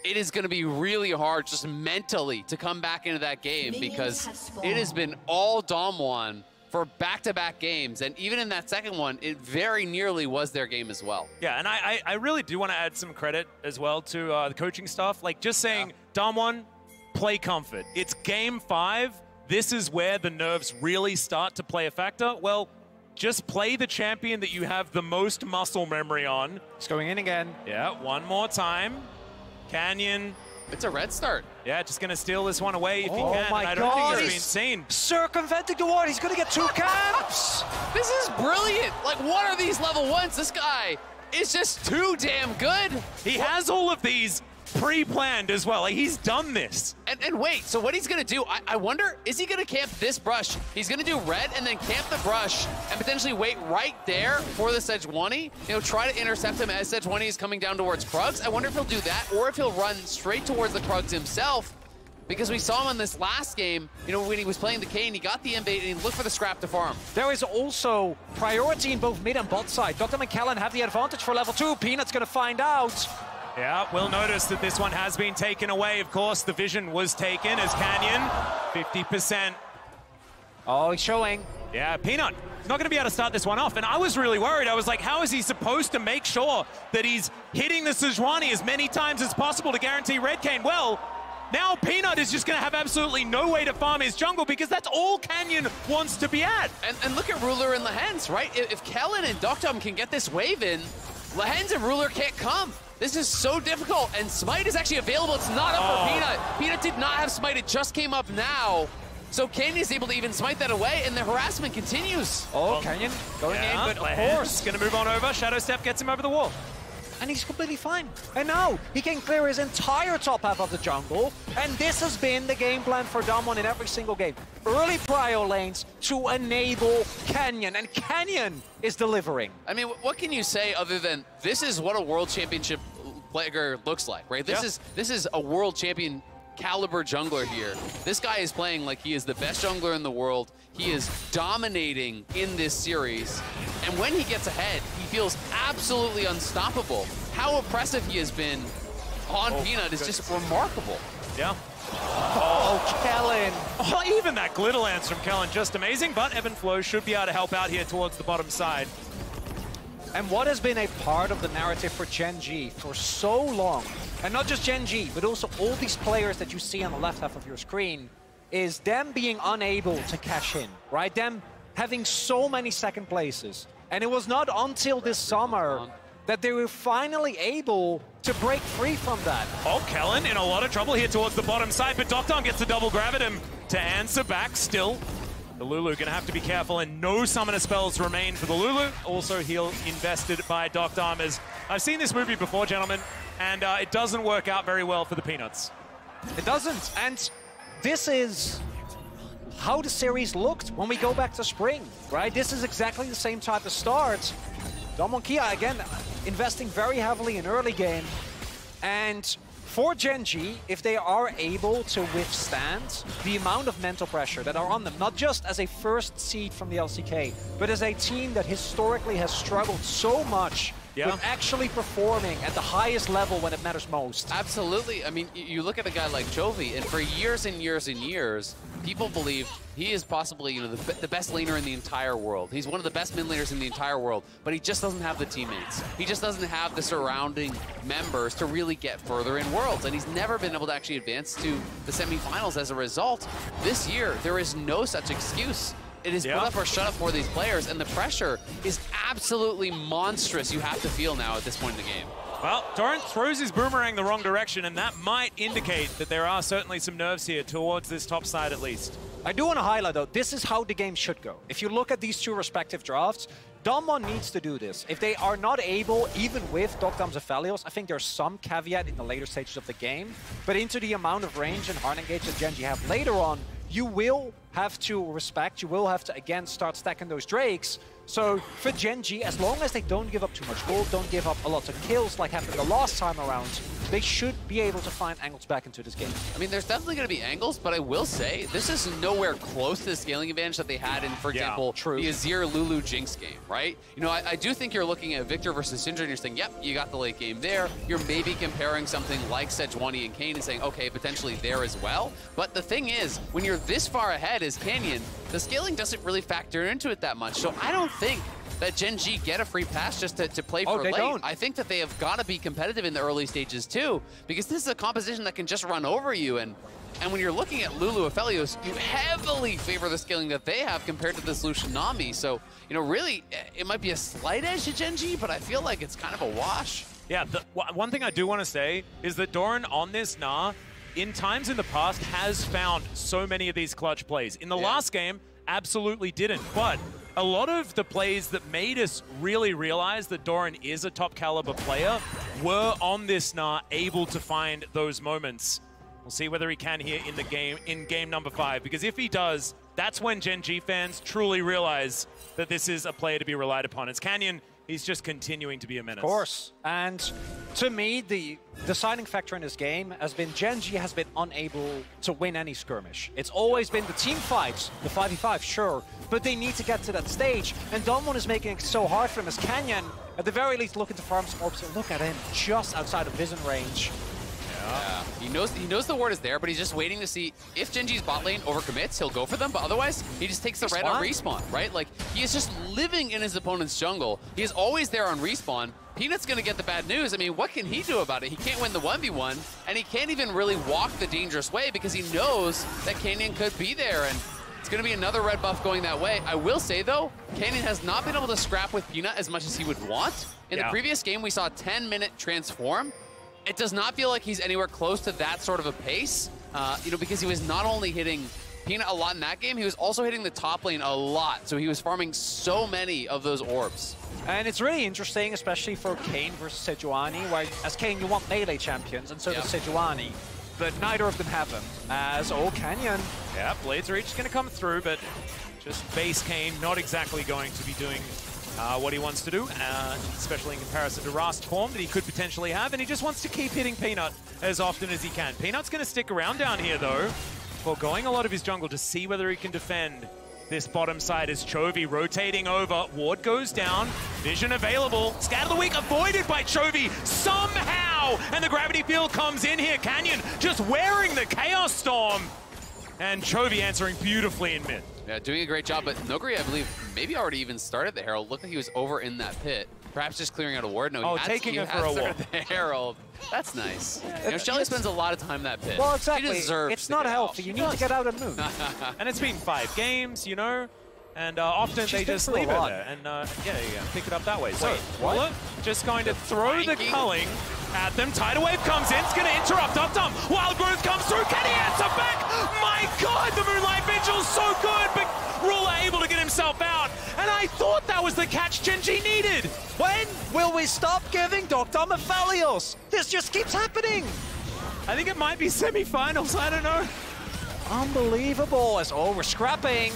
it is going to be really hard just mentally to come back into that game because it has been all Damwon for back-to-back games. And even in that second one, it very nearly was their game as well. Yeah, and I really do want to add some credit as well to the coaching staff. Like just saying, Damwon, play comfort. It's Game 5. This is where the nerves really start to play a factor. Well, just play the champion that you have the most muscle memory on. It's going in again. Yeah, one more time. Canyon. It's a red start. Yeah, just going to steal this one away if he can. My I don't God, think it's been seen. Circumventing the ward. He's going to get 2 camps. This is brilliant. Like, what are these level 1s? This guy is just too damn good. He has all of these pre-planned as well. Like, he's done this. And wait, so what he's going to do, I wonder, is he going to camp this brush? He's going to do red and then camp the brush and potentially wait right there for the Sejuani. You know, try to intercept him as Sejuani is coming down towards Krugs. I wonder if he'll do that or if he'll run straight towards the Krugs himself. Because we saw him in this last game, you know, when he was playing the Kayn, he got the invade and he looked for the scrap to farm. There is also priority in both mid and bot side. Dr. and Kellen have the advantage for level 2. Peanut's going to find out. Yeah, we'll notice that this one has been taken away. Of course, the vision was taken as Canyon, 50%. Oh, he's showing. Yeah, Peanut. He's not going to be able to start this one off. And I was really worried. I was like, how is he supposed to make sure that he's hitting the Sejuani as many times as possible to guarantee Red Kayn? Well, now Peanut is just going to have absolutely no way to farm his jungle because that's all Canyon wants to be at. And look at Ruler and Lehens, right? If Kellen and Doctum can get this wave in, Lehens and Ruler can't come. This is so difficult, and Smite is actually available. It's not up for Peanut. Peanut did not have Smite. It just came up now. So Canyon is able to even smite that away, and the harassment continues. Oh, Canyon going in, but of course. Going to move on over. Shadow Step gets him over the wall. And he's completely fine. And now he can clear his entire top half of the jungle. And this has been the game plan for Damwon in every single game. Early prio lanes to enable Canyon. And Canyon is delivering. I mean, what can you say other than this is what a world championship player looks like, right? This is a world champion caliber jungler here. This guy is playing like he is the best jungler in the world. He is dominating in this series. And when he gets ahead, he feels absolutely unstoppable. How oppressive he has been on Peanut is just remarkable. Yeah. Oh, Kellen. Oh, even that glitter lance from Kellen, just amazing. But Ebb and Flow should be able to help out here towards the bottom side. And what has been a part of the narrative for Gen.G for so long, and not just Gen.G, but also all these players that you see on the left half of your screen, is them being unable to cash in, right? Them having so many second places. And it was not until this summer that they were finally able to break free from that. Oh, Kellen in a lot of trouble here towards the bottom side, but Doctom gets the double grab at him to answer back still. The Lulu gonna have to be careful, and no summoner spells remain for the Lulu. Also heal invested by Doctom, as I've seen this movie before, gentlemen, and it doesn't work out very well for the Peanuts. It doesn't, and this is how the series looked when we go back to spring, right? This is exactly the same type of start. Damwon Kia, again, investing very heavily in early game, and for Gen.G, if they are able to withstand the amount of mental pressure that are on them, not just as a first seed from the LCK, but as a team that historically has struggled so much with actually performing at the highest level when it matters most. Absolutely. I mean, you look at a guy like Chovy, and for years and years and years, people believe he is possibly, you know, the best laner in the entire world. He's one of the best mid laners in the entire world, but he just doesn't have the teammates. He just doesn't have the surrounding members to really get further in Worlds, and he's never been able to actually advance to the semifinals as a result. This year, there is no such excuse. It is put up or shut up for these players, and the pressure is absolutely monstrous you have to feel now at this point in the game. Well, Torrent throws his boomerang the wrong direction, and that might indicate that there are certainly some nerves here towards this top side at least. I do want to highlight, though, this is how the game should go. If you look at these two respective drafts, Damwon needs to do this. If they are not able, even with Doctom's Aphelios, I think there's some caveat in the later stages of the game, but into the amount of range and hard engage that Gen.G have later on, you will have to respect, you will have to, again, start stacking those Drakes. So for Gen.G, as long as they don't give up too much gold, don't give up a lot of kills like happened the last time around, they should be able to find angles back into this game. I mean, there's definitely going to be angles, but I will say, this is nowhere close to the scaling advantage that they had in, for example, the Azir Lulu Jinx game, right? You know, I do think you're looking at Victor versus Syndra and you're saying, yep, you got the late game there. You're maybe comparing something like Sejuani and Kayn and saying, okay, potentially there as well. But the thing is, when you're this far ahead as Canyon, the scaling doesn't really factor into it that much. So I don't think that Gen.G get a free pass just to play for late. Don't. I think that they have got to be competitive in the early stages too, because this is a composition that can just run over you. And when you're looking at Lulu Aphelios, you heavily favor the scaling that they have compared to this Lucian Nami. So, you know, really, it might be a slight edge to Gen.G, but I feel like it's kind of a wash. Yeah, one thing I do want to say is that Doran on this Nah, in times in the past, has found so many of these clutch plays. In the last game, absolutely didn't. But a lot of the plays that made us really realize that Doran is a top caliber player were on this Nah able to find those moments. We'll see whether he can here in the game, in game number 5, because if he does, that's when Gen.G fans truly realize that this is a player to be relied upon. It's Canyon. He's just continuing to be a menace. Of course. And to me, the deciding factor in this game has been Gen.G has been unable to win any skirmish. It's always been the team fights, the 5v5, sure, but they need to get to that stage. And Domon is making it so hard for him as Canyon, at the very least, looking to farm some orbs. Look at him, just outside of vision range. Yeah. He knows the ward is there, but he's just waiting to see if Gen.G's bot lane overcommits, he'll go for them, but otherwise, he just takes the red on respawn, right? Like, he is just living in his opponent's jungle. He is always there on respawn. Peanut's gonna get the bad news. I mean, what can he do about it? He can't win the 1v1, and he can't even really walk the dangerous way because he knows that Canyon could be there, and it's gonna be another red buff going that way. I will say, though, Canyon has not been able to scrap with Peanut as much as he would want. In the previous game, we saw a 10-minute transform. It does not feel like he's anywhere close to that sort of a pace, you know, because he was not only hitting Peanut a lot in that game, he was also hitting the top lane a lot. So he was farming so many of those orbs. And it's really interesting, especially for Kayn versus Sejuani, where as Kayn you want melee champions, and so does Sejuani. But neither of them have them, as Canyon. Yeah, Blades Reach is going to come through, but just base Kayn not exactly going to be doing what he wants to do, especially in comparison to Rast form that he could potentially have, and he just wants to keep hitting Peanut as often as he can. Peanut's going to stick around down here, though, foregoing a lot of his jungle to see whether he can defend this bottom side as Chovy rotating over. Ward goes down, vision available, Scat of the Week avoided by Chovy somehow, and the gravity field comes in here. Canyon just wearing the Chaos Storm, and Chovy answering beautifully in mid. Yeah, doing a great job, but Noguri, I believe, maybe already even started the Herald. Looked like he was over in that pit. Perhaps just clearing out a ward. No, taking it for a walk. The Herald. That's nice. You know, Shelly spends a lot of time in that pit. Well, exactly. She deserves it's not healthy. You need to get out and move. And it's been 5 games, you know, and often they just leave it there. And yeah, pick it up that way. So, Waller just going to throw the culling at them. Tidal Wave comes in, it's going to interrupt Updom. Wild Growth comes through, can he answer back? My God, the Moonlight Vigil's so good, but Ruler able to get himself out. And I thought that was the catch Gen.G needed. When will we stop giving Dr. Aphelios? This just keeps happening. I think it might be semifinals, I don't know. Unbelievable, as we're scrapping.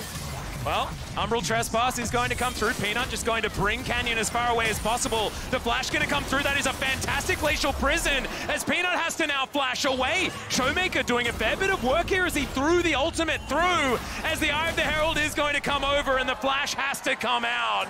Well, Umbral Trespass is going to come through. Peanut just going to bring Canyon as far away as possible. The flash going to come through. That is a fantastic Glacial Prison as Peanut has to now flash away. Showmaker doing a fair bit of work here as he threw the ultimate through, as the Eye of the Herald is going to come over and the flash has to come out.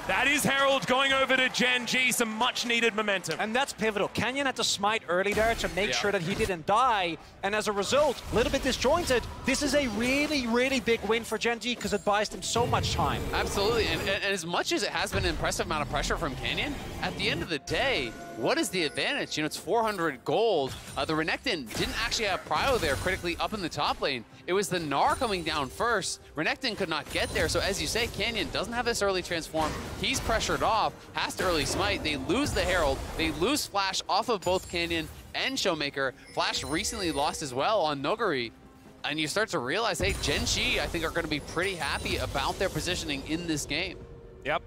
That is Herald going over to Gen.G, some much-needed momentum. And that's pivotal. Canyon had to smite early there to make sure that he didn't die. And as a result, a little bit disjointed. This is a really, really big win for Gen.G because it buys them so much time. Absolutely. And as much as it has been an impressive amount of pressure from Canyon, at the end of the day, what is the advantage? You know, it's 400 gold. The Renekton didn't actually have Prio there critically up in the top lane. It was the Gnar coming down first. Renekton could not get there. So as you say, Canyon doesn't have this early transform. He's pressured off, has to early smite. They lose the Herald. They lose Flash off of both Canyon and Showmaker. Flash recently lost as well on Noguri. And you start to realize, hey, Gen.G, I think, are going to be pretty happy about their positioning in this game. Yep.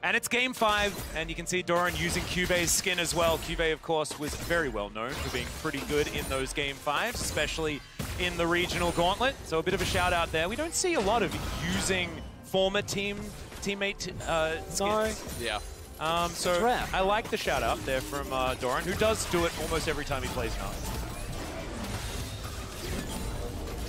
And it's game 5, and you can see Doran using Cube's skin as well. Cube, of course, was very well known for being pretty good in those game 5s, especially in the regional gauntlet. So a bit of a shout out there. We don't see a lot of using former teammate skins. Yeah. So I like the shout out there from Doran, who does do it almost every time he plays Gnar.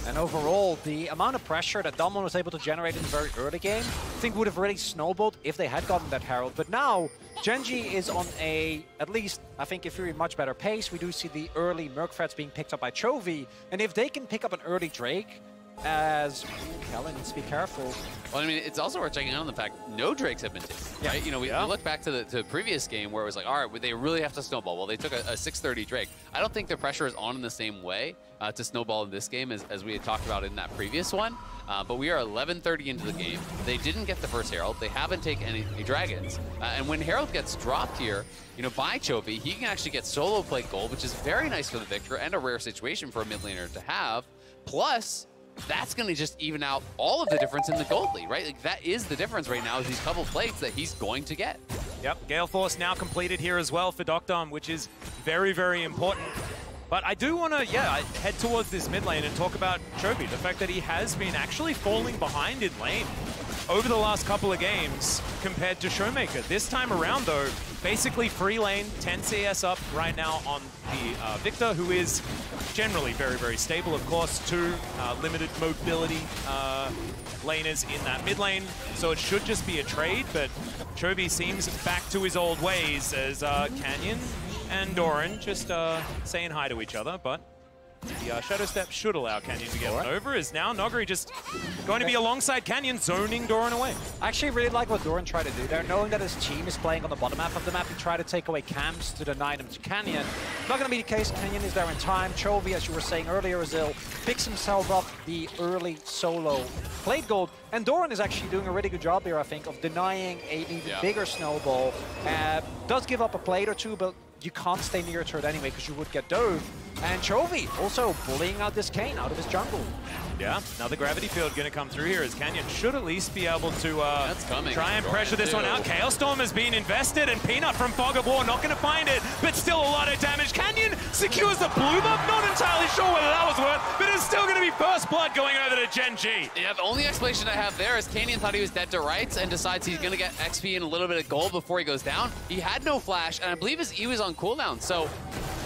And overall, the amount of pressure that Domon was able to generate in the very early game, I think would have really snowballed if they had gotten that Herald. But now, Gen.G is on a, at least, I think, if you're in much better pace. We do see the early Merc threats being picked up by Chovy. And if they can pick up an early Drake, as Kellen needs to be careful. Well, I mean, it's also worth checking out on the fact no Drakes have been taken, right? You know, we look back to the previous game where it was like, all right, they really have to snowball. Well, they took a 630 Drake. I don't think the pressure is on in the same way to snowball in this game as we had talked about in that previous one. But we are 11:30 into the game. They didn't get the first Herald. They haven't taken any dragons. And when Herald gets dropped here, you know, by Chovy, he can actually get solo plate gold, which is very nice for the Victor and a rare situation for a mid laner to have. Plus, that's going to just even out all of the difference in the gold lead, right? Like, that is the difference right now, is these couple plates that he's going to get. Yep, Gale Force now completed here as well for Docdom, which is very, very important. But I do want to, head towards this mid lane and talk about Chovy. The fact that he has been actually falling behind in lane over the last couple of games compared to Showmaker. This time around, though, basically free lane, 10 CS up right now on the Victor, who is generally very, very stable. Of course, 2 limited mobility laners in that mid lane, so it should just be a trade, but Chovy seems back to his old ways as Canyon and Doran just saying hi to each other, but the Shadow Step should allow Canyon to get one over, as now Noguri just going to be alongside Canyon, zoning Doran away. I actually really like what Doran tried to do there, knowing that his team is playing on the bottom half of the map. He tried to take away camps to deny them to Canyon. Not going to be the case. Canyon is there in time. Chovy, as you were saying earlier, Azil, picks himself up the early solo plate gold. And Doran is actually doing a really good job here, I think, of denying an even bigger snowball. Does give up a plate or two, but you can't stay near to it anyway because you would get dove. And Chovy also bullying out this Kane out of his jungle. Yeah, another gravity field going to come through here as Canyon should at least be able to try and pressure this one out. Chaos Storm has been invested, and Peanut from Fog of War not going to find it, but still a lot of damage. Canyon secures the blue buff, not entirely sure whether that was worth, but it's still going to be first blood going over to Gen.G. Yeah, the only explanation I have there is Canyon thought he was dead to rights and decides he's going to get XP and a little bit of gold before he goes down. He had no flash, and I believe his E was on cooldown, so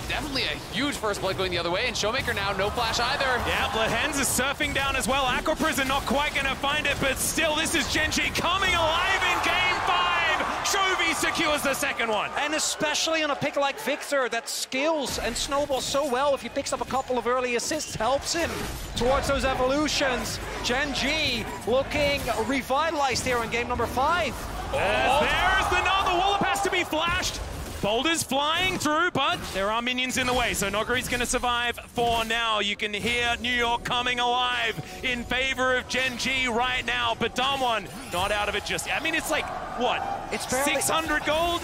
definitely a huge first blood going the other way, and Showmaker now no flash either. Yeah, Lehens is surfing down as well. Aqua Prison not quite going to find it, but still, this is Gen.G coming alive in Game 5. Chovy secures the second one. And especially on a pick like Victor that scales and snowballs so well, if he picks up a couple of early assists, helps him towards those evolutions. Gen.G looking revitalized here in game number 5. There's the no, the Wallop has to be flashed. Boulders flying through, but there are minions in the way, so Noguri's going to survive for now. You can hear New York coming alive in favor of Gen.G right now, but Damwon not out of it just yet. I mean, it's like, what? It's 600 gold?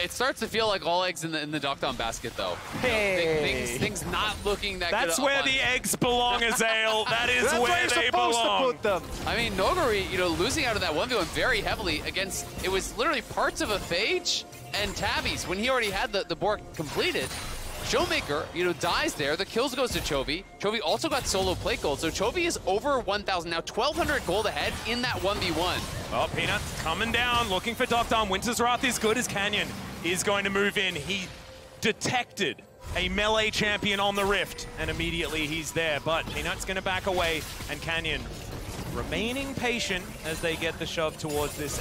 It starts to feel like all eggs in the Docdom basket, though. Hey. Things not looking that good. That's where the eggs belong, Azale. That is where they belong. To put them. I mean, Noguri, losing out of that 1v1 very heavily against, it was literally parts of a Phage and Tabby's when he already had the Bork completed. Showmaker, dies there. The kills goes to Chovy. Chovy also got solo plate gold, so Chovy is over 1,000 now, 1,200 gold ahead in that 1v1. Oh, Peanut coming down, looking for Docdom. Winter's Wrath is good as Canyon is going to move in. He detected a melee champion on the Rift, and immediately he's there. But Peanut's going to back away, and Canyon remaining patient as they get the shove towards this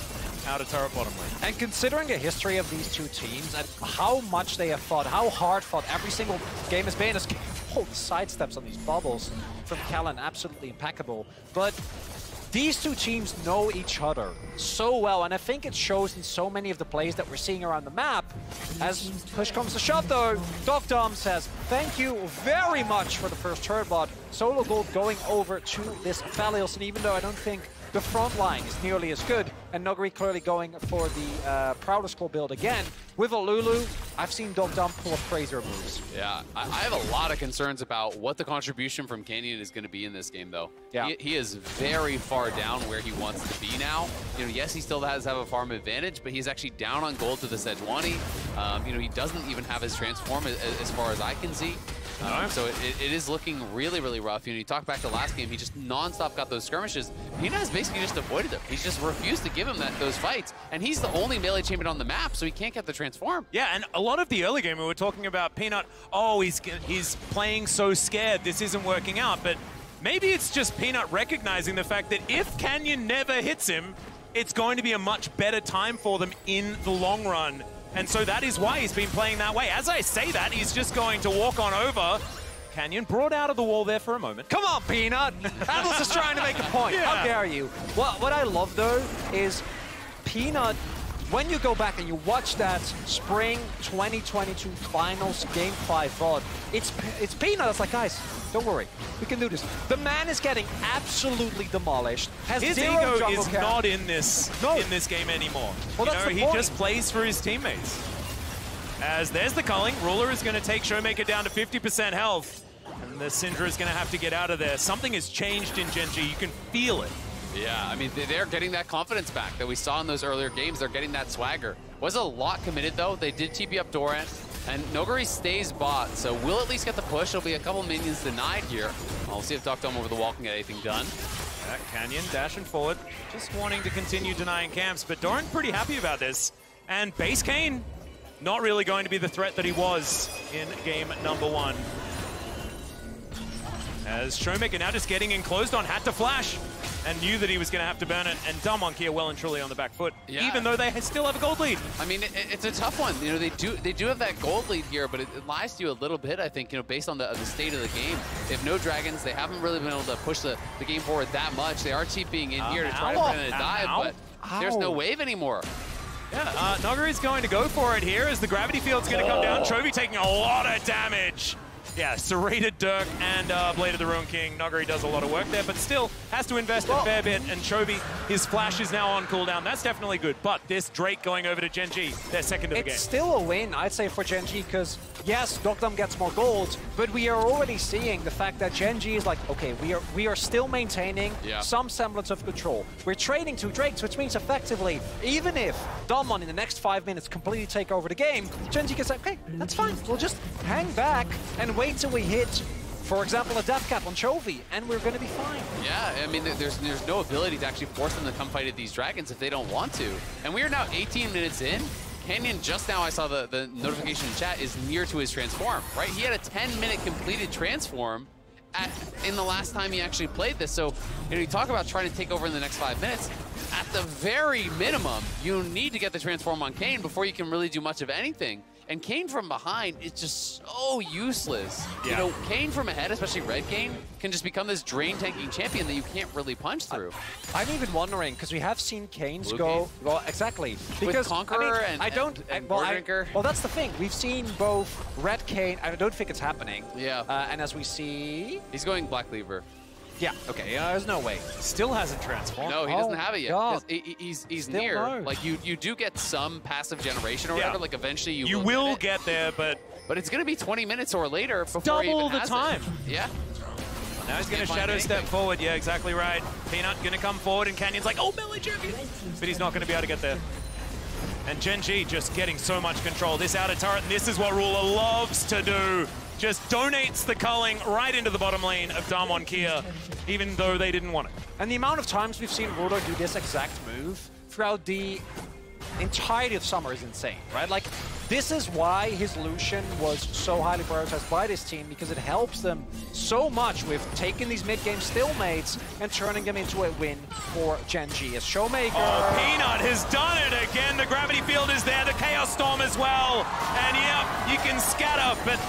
outer turret bottom lane. And considering the history of these two teams and how much they have fought, how hard fought every single game has been, the sidesteps on these bubbles from Callan, absolutely impeccable. But these two teams know each other so well, and I think it shows in so many of the plays that we're seeing around the map. As push comes to shove, though, Docdom says, thank you very much for the first turret bot. Solo gold going over to this Phalios, and even though I don't think the front line is nearly as good, and Noguri clearly going for the Prowler Skull build again. With a Lulu, I've seen Docdom pull up crazier moves. Yeah, I have a lot of concerns about what the contribution from Canyon is going to be in this game, though. Yeah. He is very far down where he wants to be now. Yes, he still has to have a farm advantage, but he's actually down on gold to the Sejuani. He doesn't even have his transform as far as I can see. So it is looking really, really rough. You talk back to last game, he just non-stop got those skirmishes. Peanut has basically just avoided them. He's just refused to give him those fights. And he's the only melee champion on the map, so he can't get the transform. Yeah, and a lot of the early game we were talking about Peanut, he's playing so scared, this isn't working out. But maybe it's just Peanut recognizing the fact that if Canyon never hits him, it's going to be a much better time for them in the long run. And so that is why he's been playing that way. As I say that, he's just going to walk on over. Canyon brought out of the wall there for a moment. Come on, Peanut! Atlas is trying to make a point. Yeah. How dare you? What I love, though, is Peanut, when you go back and you watch that Spring 2022 Finals Game 5 VOD, it's Peanut that's like, guys, don't worry, we can do this. The man is getting absolutely demolished. His ego is not in this game anymore. Well, he just plays for his teammates. As there's the culling, Ruler is going to take Showmaker down to 50% health. And the Syndra is going to have to get out of there. Something has changed in Gen.G. You can feel it. Yeah, I mean, they're getting that confidence back that we saw in those earlier games. They're getting that swagger. Was a lot committed, though. They did TP up Doran, and Noguri stays bot, so we'll at least get the push. There'll be a couple minions denied here. We'll see if Dome over the wall can get anything done. Canyon dashing forward, just wanting to continue denying camps, but Doran pretty happy about this. And base Kayn, not really going to be the threat that he was in game number 1. As Showmaker now just getting enclosed on, had to flash, and knew that he was going to have to burn it, and Damonkia well and truly on the back foot, even though they still have a gold lead. I mean, it's a tough one. You know, they do have that gold lead here, but it lies to you a little bit, I think, you know, based on the state of the game. They have no dragons. They haven't really been able to push the game forward that much. They are TPing in here to try to prevent a dive, but there's no wave anymore. Yeah, Noguri's going to go for it here as the gravity field's going to come down. Chovy taking a lot of damage. Yeah, serrated Dirk and Blade of the Ruin King. Noguri does a lot of work there, but still has to invest a fair bit. And Chovy, his flash is now on cooldown. That's definitely good. But this Drake going over to Gen.G, their second of the game. It's still a win, I'd say, for Gen.G, because yes, Dome gets more gold, but we are already seeing the fact that Gen.G is like, okay, we are still maintaining some semblance of control. We're trading 2 Drakes, which means effectively, even if Domon in the next 5 minutes completely take over the game, Gen.G can say, okay, that's fine. We'll just hang back and wait till we hit, for example, a death cap on Chovy, and we're going to be fine. Yeah, I mean, there's no ability to actually force them to come fight at these dragons if they don't want to. And we are now 18 minutes in. Canyon, just now I saw the notification in chat, is near to his transform, right? He had a 10-minute completed transform in the last time he actually played this. So, you know, you talk about trying to take over in the next 5 minutes. At the very minimum, you need to get the transform on Kayn before you can really do much of anything. And Kayn from behind is just so useless. Yeah. You know, Kayn from ahead, especially red Kayn, can just become this drain tanking champion that you can't really punch through. I'm even wondering, because we have seen Kayn's go... Well, exactly. Because, with Conqueror well, that's the thing. We've seen both red Kayn, I don't think it's happening. Yeah. And as we see... He's going Black Cleaver. Yeah, okay, there's no way. Still hasn't transformed. No, he doesn't have it yet. God. He's Still near. no. Like, you do get some passive generation or whatever. Like, eventually you will get there, but it's going to be 20 minutes or later before double he even the has time. It. Yeah. Now he's going to shadow step forward. Yeah, exactly right. Peanut going to come forward, and Canyon's like, oh, melee champion. But he's not going to be able to get there. And Gen.G just getting so much control. This outer turret, and this is what Ruler loves to do. Just donates the culling right into the bottom lane of Damonkia, even though they didn't want it. And the amount of times we've seen Ruler do this exact move throughout the entirety of summer is insane, right? Like, this is why his Lucian was so highly prioritized by this team, because it helps them so much with taking these mid-game stalemates and turning them into a win for Gen.G. As Showmaker... Oh, Peanut has done it again. The gravity field is there, the Chaos Storm as well. And yeah, you can scatter, but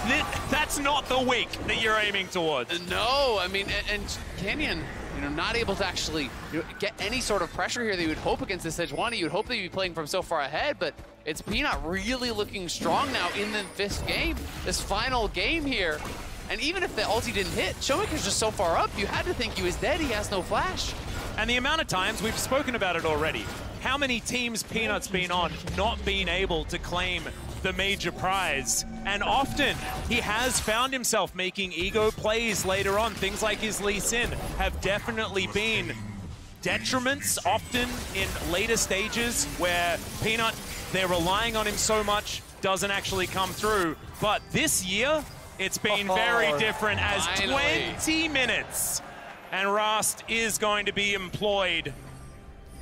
that's not the weak that you're aiming towards. No, I mean, and Canyon... You know, not able to actually get any sort of pressure here that you would hope against this Sejuani. You would hope that you'd be playing from so far ahead, but it's Peanut really looking strong now in the 5th game, this final game here. And even if the ulti didn't hit, Showmaker's just so far up, you had to think he was dead. He has no flash. And the amount of times, we've spoken about it already, how many teams Peanut's been on not being able to claim the major prize. And often he has found himself making ego plays later on. Things like his Lee Sin have definitely been detriments often in later stages where Peanut, they're relying on him so much, doesn't actually come through. But this year, it's been very different as 20 minutes. And Rast is going to be employed.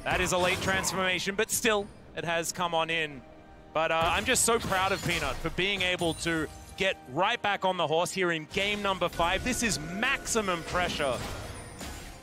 That is a late transformation, but still, it has come on in. But I'm just so proud of Peanut for being able to get right back on the horse here in game number 5. This is maximum pressure,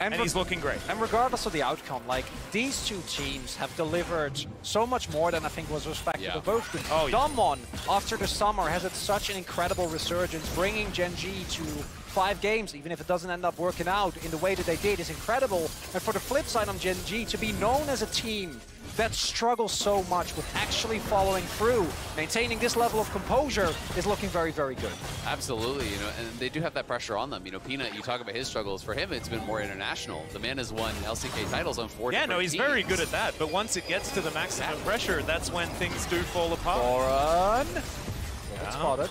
and he's looking great. And regardless of the outcome, like, these two teams have delivered so much more than I think was respected of both teams. Damwon, after the summer, has had such an incredible resurgence, bringing Gen.G to 5 games, even if it doesn't end up working out in the way that they did, is incredible. And for the flip side on Gen.G, to be known as a team that struggles so much with actually following through, maintaining this level of composure is looking very, very good. Absolutely, you know, and they do have that pressure on them. You know, Peanut, you talk about his struggles. For him, it's been more international. The man has won LCK titles on 4 different he's teams. very good at that. But once it gets to the maximum pressure, that's when things do fall apart. Goran. Spotted.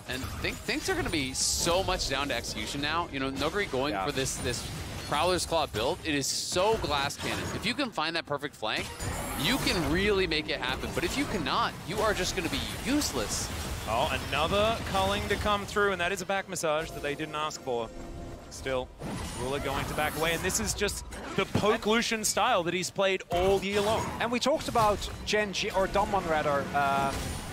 And things are going to be so much down to execution now. You know, Nuguri going for this Prowler's Claw build, it is so glass cannon. If you can find that perfect flank, you can really make it happen. But if you cannot, you are just going to be useless. Oh, another culling to come through, and that is a back massage that they didn't ask for. Still, Ruler going to back away, and this is just the poke Lucian style that he's played all year long. And we talked about Gen.G, or Domon rather,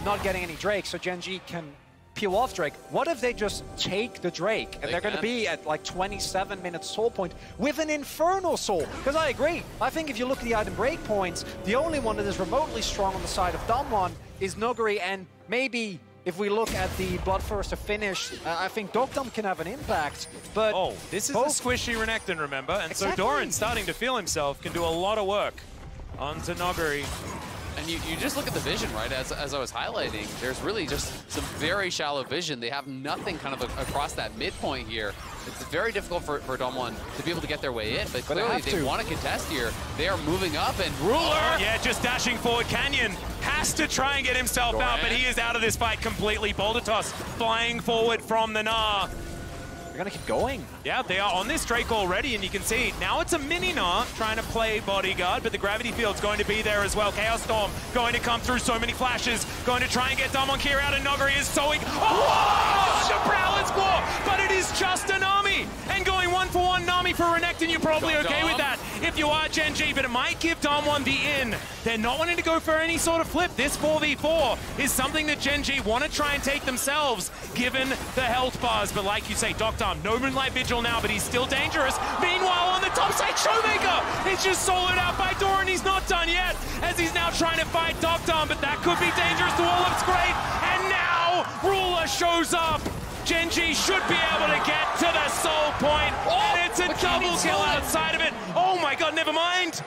not getting any Drake, so Gen.G can peel off Drake. What if they just take the Drake and they're going to be at like 27 minutes soul point with an Infernal Soul? Because I agree. I think if you look at the item break points, the only one that is remotely strong on the side of Damwon is Nuguri, and maybe if we look at the Bloodthirster finish, I think Dogdom can have an impact, but... Oh, this is a squishy Renekton, remember? And so Doran, starting to feel himself, can do a lot of work onto Nuguri. And you just look at the vision, right? As I was highlighting, there's really just some very shallow vision. They have nothing kind of across that midpoint here. It's very difficult for Domwon to be able to get their way in, but clearly they want to contest here. They are moving up, and Ruler... Oh, yeah, just dashing forward. Canyon has to try and get himself out, but he is out of this fight completely. Boulder Toss flying forward from the Gnar. They're going to keep going. Yeah, they are on this Drake already, and you can see now it's a mini Gnar trying to play bodyguard, but the gravity field's going to be there as well. Chaos Storm going to come through, so many flashes, going to try and get Damwon Kier out, and Nuguri is sewing. Oh, the Prowler's Claw, but it is just a Nami, and going 1-for-1 Nami for Renekton, you're probably okay with that if you are Gen.G, but it might give Damwon the in. They're not wanting to go for any sort of flip. This 4v4 is something that Gen.G want to try and take themselves, given the health bars, but like you say, Dogdom, no Moonlight Vigil now, but he's still dangerous. Meanwhile, on the top side, Showmaker is just soloed out by Doran. He's not done yet, as he's now trying to fight Dogdom, but that could be dangerous. The wall looks great, and now Ruler shows up. Gen.G should be able to get to the soul point, and it's a double kill outside of it. Oh my god, never mind.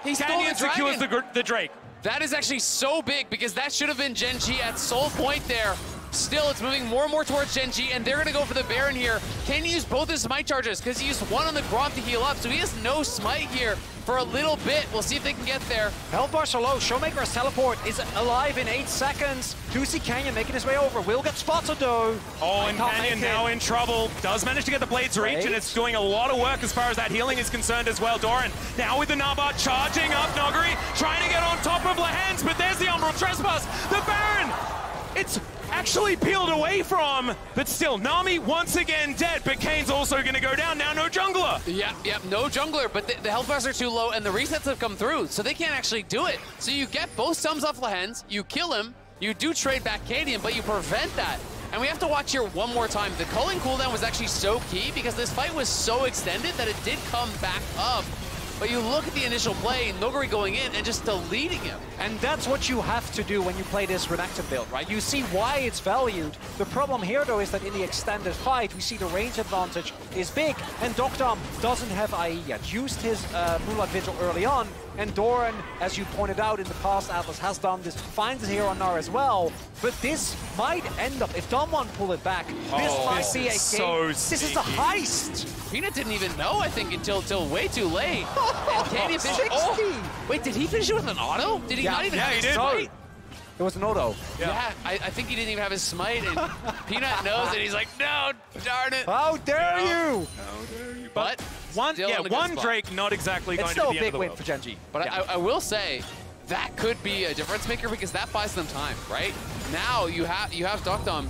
Canyon secures the Drake. That is actually so big, because that should have been Gen.G at soul point there. Still, it's moving more and more towards Gen.G, and they're going to go for the Baron here. Can he use both his smite charges? Because he used one on the Gromp to heal up, so he has no smite here for a little bit. We'll see if they can get there. Health bars are low. Showmaker's teleport is alive in 8 seconds. Do see Canyon making his way over. Will get spotted though. Oh, and Canyon now in trouble. Does manage to get the Blade's reach, and it's doing a lot of work as far as that healing is concerned as well. Doran now with the Nabot charging up Nuguri, trying to get on top of Lehans, but there's the Umbral Trespass. The Baron! It's actually peeled away from, but still, Nami once again dead, but Kane's also going to go down. Now no jungler. Yep, no jungler, but the health bars are too low, and the resets have come through, so they can't actually do it. So you get both sums off Lehans, you kill him, you do trade back Cadian, but you prevent that. And we have to watch here one more time. The culling cooldown was actually so key, because this fight was so extended that it did come back up. But you look at the initial play, Nuguri going in and just deleting him. And that's what you have to do when you play this Renekton build, right? You see why it's valued. The problem here, though, is that in the extended fight, we see the range advantage is big, and Dogdom doesn't have IE yet. Used his Moonlight Vigil early on, and Doran, as you pointed out in the past, Atlas has done this, finds it here on Gnar as well. But this might end up, if Damwon pull it back, this might be a game. So this is a heist. Peanut didn't even know, I think, until way too late. And Canyon finished. 60. Oh, wait, did he finish it with an auto? Did he not even have he his did. smite? It was an auto. Yeah, I think he didn't even have his smite, and Peanut knows it. He's like, no, darn it. How dare you? But one Drake, not exactly going to be the end of the world. It's still a big win for Gen.G. But I will say, that could be a difference maker, because that buys them time, right? Now you have Dogdom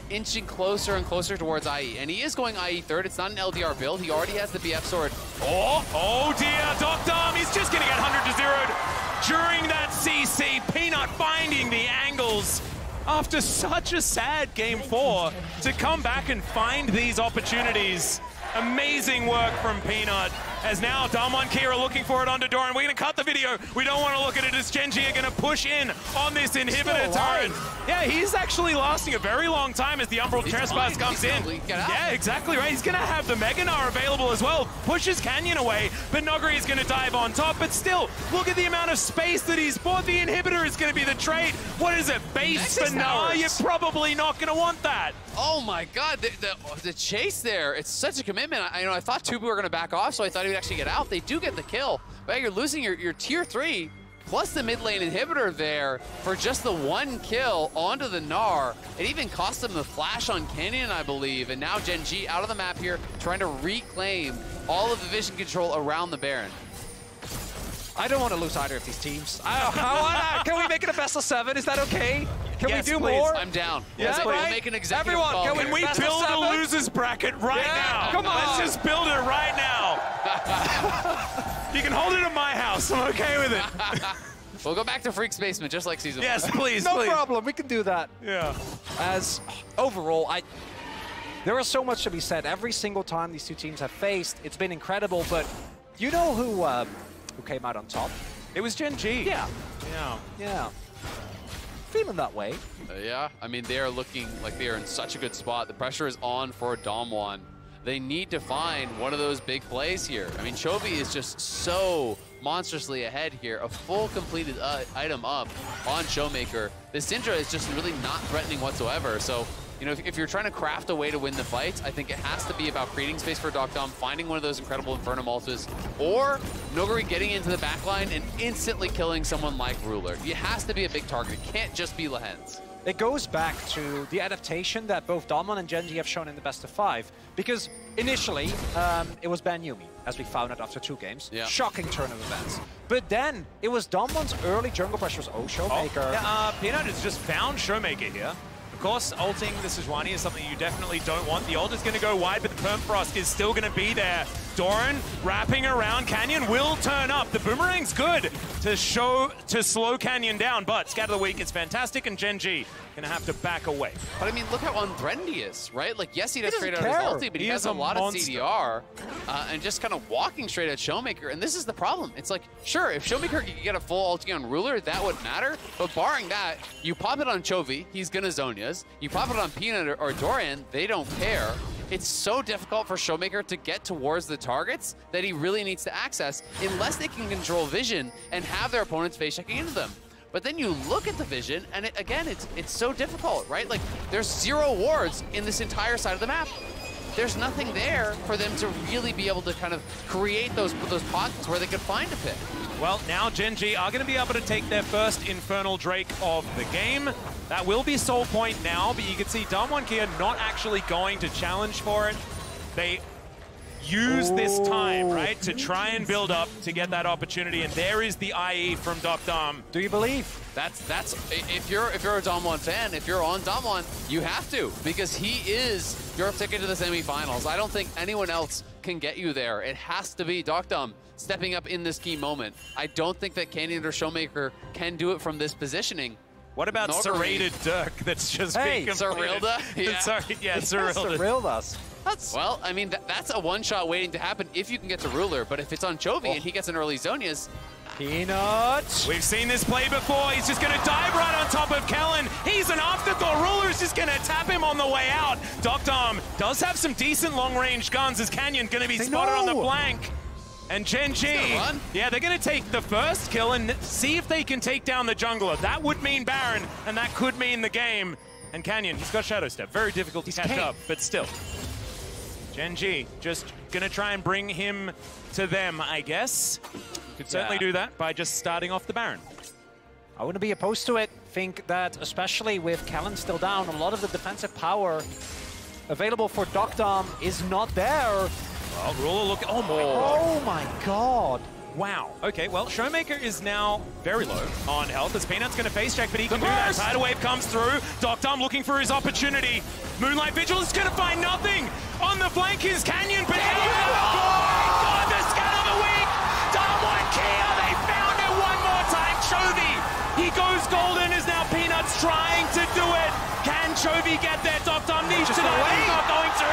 inching closer and closer towards IE, and he is going IE third. It's not an LDR build. He already has the BF sword. Oh dear, Dogdom, he's just going to get 100 to 0 during that CC. Peanut finding the angles after such a sad game 4 to come back and find these opportunities. Amazing work from Peanut, as now Damwon Kier are looking for it onto Doran. We're going to cut the video. We don't want to look at it, as Gen.G are going to push in on this inhibitor turret. Yeah, he's actually lasting a very long time as the Umbral Trespass comes in. Yeah, exactly right. He's going to have the Mega Gnar available as well. Pushes Canyon away, but Nuguri is going to dive on top. But still, look at the amount of space that he's bought. The inhibitor is going to be the trade. What is it, base for Gnar? You're probably not going to want that. Oh my god, the chase there, it's such a commitment. I thought Tubu were going to back off, so I thought he would actually get out. They do get the kill. But you're losing your tier 3 plus the mid lane inhibitor there for just the 1 kill onto the Gnar. It even cost him the flash on Canyon, I believe, and now Gen.G out of the map here, trying to reclaim all of the vision control around the Baron. I don't want to lose either of these teams. Can we make it a best of 7? Is that okay? Can we do more? I'm down. Yeah, we'll right? make an executive Everyone, call can here. we build a losers bracket right now? Come on. Let's just build it right now. You can hold it at my house. I'm okay with it. We'll go back to Freak's Basement, just like season 1. Yes, please, No please. problem. We can do that. Yeah. As overall, there is so much to be said. Every single time these two teams have faced, it's been incredible. But you know who came out on top? It was Gen.G. Yeah. Yeah. Feeling that way. Yeah, I mean, they are looking like they are in such a good spot. The pressure is on for Damwon. They need to find one of those big plays here. I mean, Chovy is just so monstrously ahead here. A full completed item up on Showmaker. This Syndra is just really not threatening whatsoever. So, you know, if you're trying to craft a way to win the fight, I think it has to be about creating space for Dom, finding one of those incredible Inferno Multis, or Noguri getting into the backline and instantly killing someone like Ruler. It has to be a big target. It can't just be Lehens. It goes back to the adaptation that both Damwon and Gen.G have shown in the best of 5. Because initially, it was Ban Yuumi, as we found out after 2 games. Yeah. Shocking turn of events. But then, it was Damwon's early jungle pressures. Oh, Showmaker. Yeah, Peanut has just found Showmaker here. Of course, ulting the Sejuani is something you definitely don't want. The ult is going to go wide, but the Permafrost is still going to be there. Doran wrapping around. Canyon will turn up. The Boomerang's good to slow Canyon down, but Scatter the Weak is fantastic, and Gen.G going to have to back away. But I mean, look how unthreatened he is, right? Like, yes, he does trade out his care. ulti, but he He has is a a lot monster. of CDR and just kind of walking straight at Showmaker. And this is the problem. It's like, sure, if Showmaker could get a full ulti on Ruler, that would matter. But barring that, you pop it on Chovy, he's going to Zonias. You pop it on Peanut or Dorian, they don't care. It's so difficult for Showmaker to get towards the targets that he really needs to access unless they can control vision and have their opponents face checking into them. But then you look at the vision, and again, it's so difficult, right? Like, there's 0 wards in this entire side of the map. There's nothing there for them to really be able to kind of create those pockets where they could find a pick. Well, now Gen.G are going to be able to take their first Infernal Drake of the game. That will be Soul Point now, but you can see Damwon Kia not actually going to challenge for it. They use this time, right, to try and build up to get that opportunity, and there is the IE from Dom. Do you believe? That's if you're a Damwon fan, if you're on Damwon, you have to, because he is your ticket to the semifinals. I don't think anyone else can get you there. It has to be Dom stepping up in this key moment. I don't think that Canyon or Showmaker can do it from this positioning. What about Serrated Dirk that's just being completed? Cyrilda? Yeah. Sorry, yeah, Cyrilda. Well, I mean, that's a one-shot waiting to happen if you can get to Ruler, but if it's on Chovy and he gets an early Zonias... Peanut! We've seen this play before. He's just going to dive right on top of Kellen. He's an afterthought. Ruler's just going to tap him on the way out. Dom does have some decent long-range guns as Canyon going to be spotted on the flank. And Gen.G, yeah, they're going to take the first kill and see if they can take down the jungler. That would mean Baron, and that could mean the game. And Canyon, he's got Shadow Step. Very difficult to catch up, but still. Gen.G just going to try and bring him to them, I guess. Could certainly do that by just starting off the Baron. I wouldn't be opposed to it. Think that, especially with Kellen still down, a lot of the defensive power available for Dom is not there. Well, Ruler look. Oh my god. Oh my god. Wow. Okay, well, Showmaker is now very low on health as Peanut's going to face check, but he can do that. Tidal Wave comes through. Dom looking for his opportunity. Moonlight Vigil is going to find nothing. On the flank is Canyon, but oh my god, the Scatter the Weak! Damwon Kia, they found it one more time. Chovy, he goes golden as now Peanut's trying to do it. Can Chovy get there? Dom needs to know he's not going to.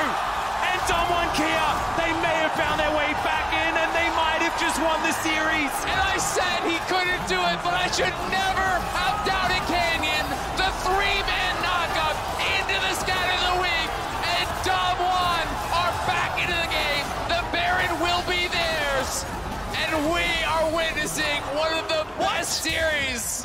And Damwon Kia, they may have found their way back in, and they might have just won the series. And I said he couldn't do it, but I should never have doubted Canyon. The 3-man knockup into the Scatter the Weak, and Damwon are back into the game. The Baron will be theirs, and we are witnessing one of the best series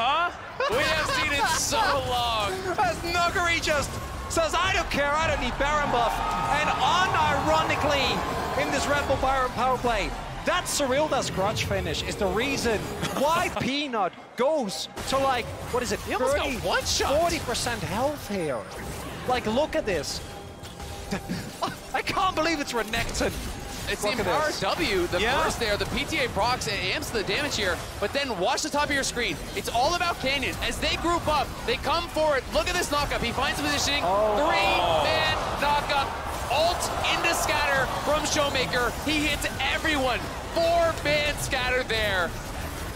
we have seen in so long. As Noguri just says, I don't care, I don't need Baron buff. And unironically, in this Red Bull Baron power play, That Cyrilda's grudge finish is the reason why Peanut goes to like, what is it, 30, 40% health here. Like, look at this. I can't believe it's Renekton. It's the Empower W, the burst there, the PTA procs, it amps the damage here, but then watch the top of your screen. It's all about Canyon. As they group up, they come forward. Look at this knockup. He finds positioning. Three-man knockup. Ult into scatter from Showmaker. He hits everyone. 4-man scatter there.